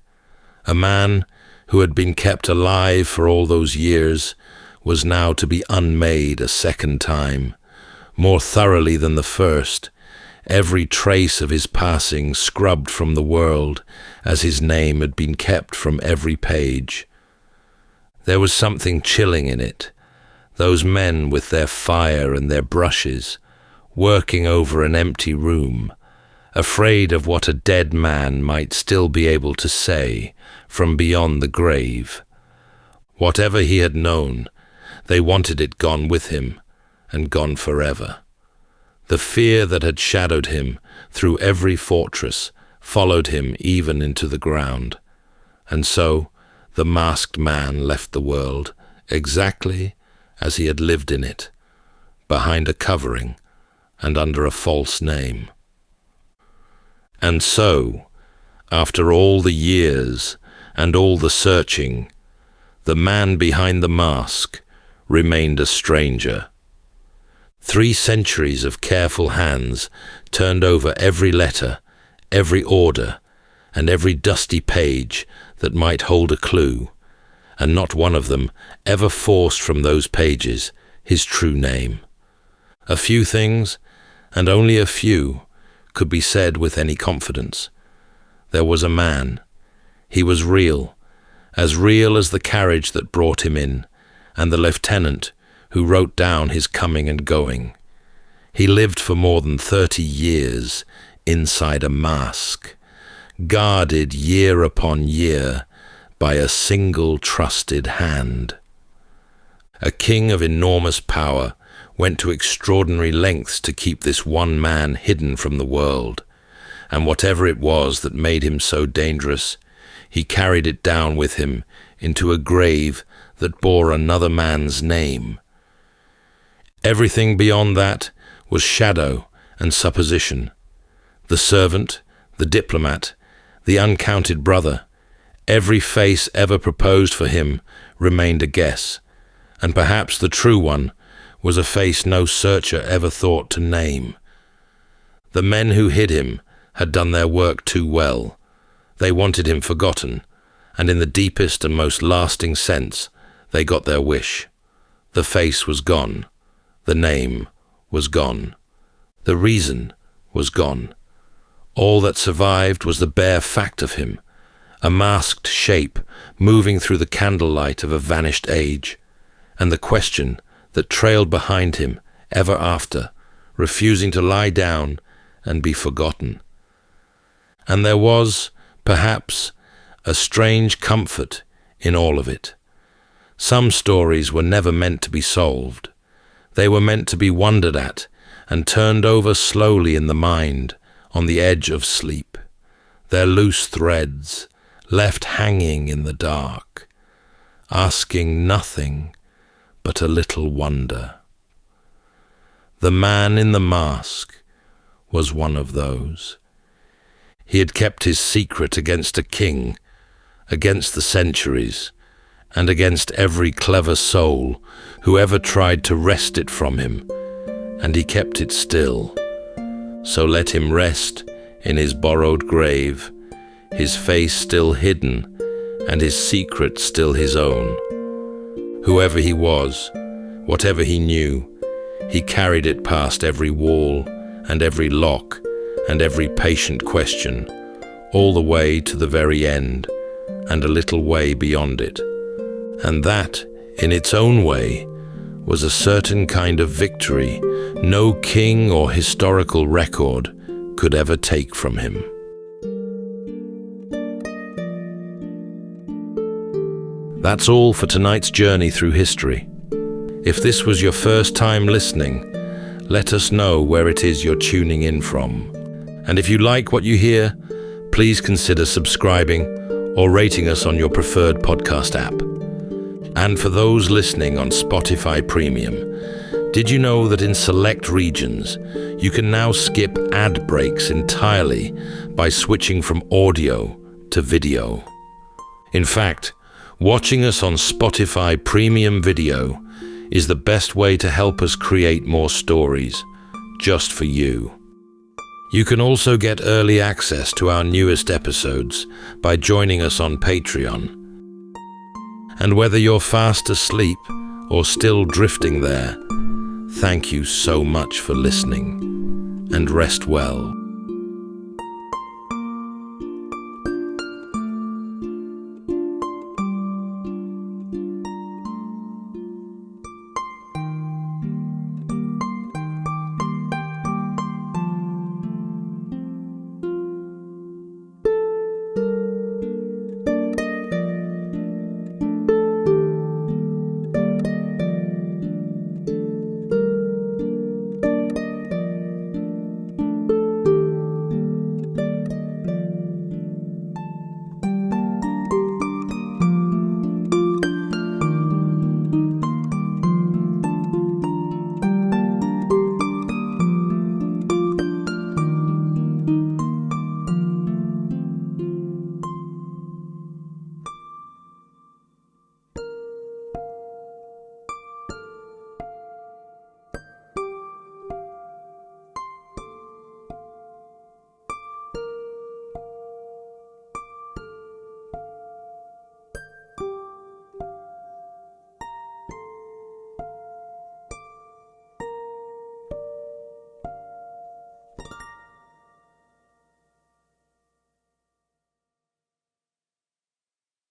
A man who had been kept alive for all those years was now to be unmade a second time more thoroughly than the first, every trace of his passing scrubbed from the world, as his name had been kept from every page. There was something chilling in it, those men with their fire and their brushes, working over an empty room, afraid of what a dead man might still be able to say from beyond the grave. Whatever he had known, they wanted it gone with him, and gone forever. The fear that had shadowed him through every fortress followed him even into the ground. And so the masked man left the world exactly as he had lived in it, behind a covering and under a false name. And so, after all the years and all the searching, the man behind the mask remained a stranger. 3 centuries of careful hands turned over every letter, every order, and every dusty page that might hold a clue, and not one of them ever forced from those pages his true name. A few things, and only a few, could be said with any confidence. There was a man. He was real as the carriage that brought him in, and the lieutenant who wrote down his coming and going. He lived for more than 30 years inside a mask, guarded year upon year by a single trusted hand. A king of enormous power went to extraordinary lengths to keep this one man hidden from the world, and whatever it was that made him so dangerous, he carried it down with him into a grave that bore another man's name. Everything beyond that was shadow and supposition. The servant, the diplomat, the uncounted brother, every face ever proposed for him remained a guess, and perhaps the true one was a face no searcher ever thought to name. The men who hid him had done their work too well. They wanted him forgotten, and in the deepest and most lasting sense, they got their wish. The face was gone. The name was gone. The reason was gone. All that survived was the bare fact of him, a masked shape moving through the candlelight of a vanished age, and the question that trailed behind him ever after, refusing to lie down and be forgotten. And there was, perhaps, a strange comfort in all of it. Some stories were never meant to be solved. They were meant to be wondered at and turned over slowly in the mind on the edge of sleep, their loose threads left hanging in the dark, asking nothing but a little wonder. The man in the mask was one of those. He had kept his secret against a king, against the centuries, and against every clever soul who ever tried to wrest it from him, and he kept it still. So let him rest in his borrowed grave, his face still hidden, and his secret still his own. Whoever he was, whatever he knew, he carried it past every wall and every lock and every patient question, all the way to the very end, and a little way beyond it. And that, in its own way, was a certain kind of victory no king or historical record could ever take from him. That's all for tonight's journey through history. If this was your first time listening, let us know where it is you're tuning in from. And if you like what you hear, please consider subscribing or rating us on your preferred podcast app. And for those listening on Spotify Premium, did you know that in select regions, you can now skip ad breaks entirely by switching from audio to video? In fact, watching us on Spotify Premium Video is the best way to help us create more stories, just for you. You can also get early access to our newest episodes by joining us on Patreon. And whether you're fast asleep or still drifting there, Thank you so much for listening, and rest well.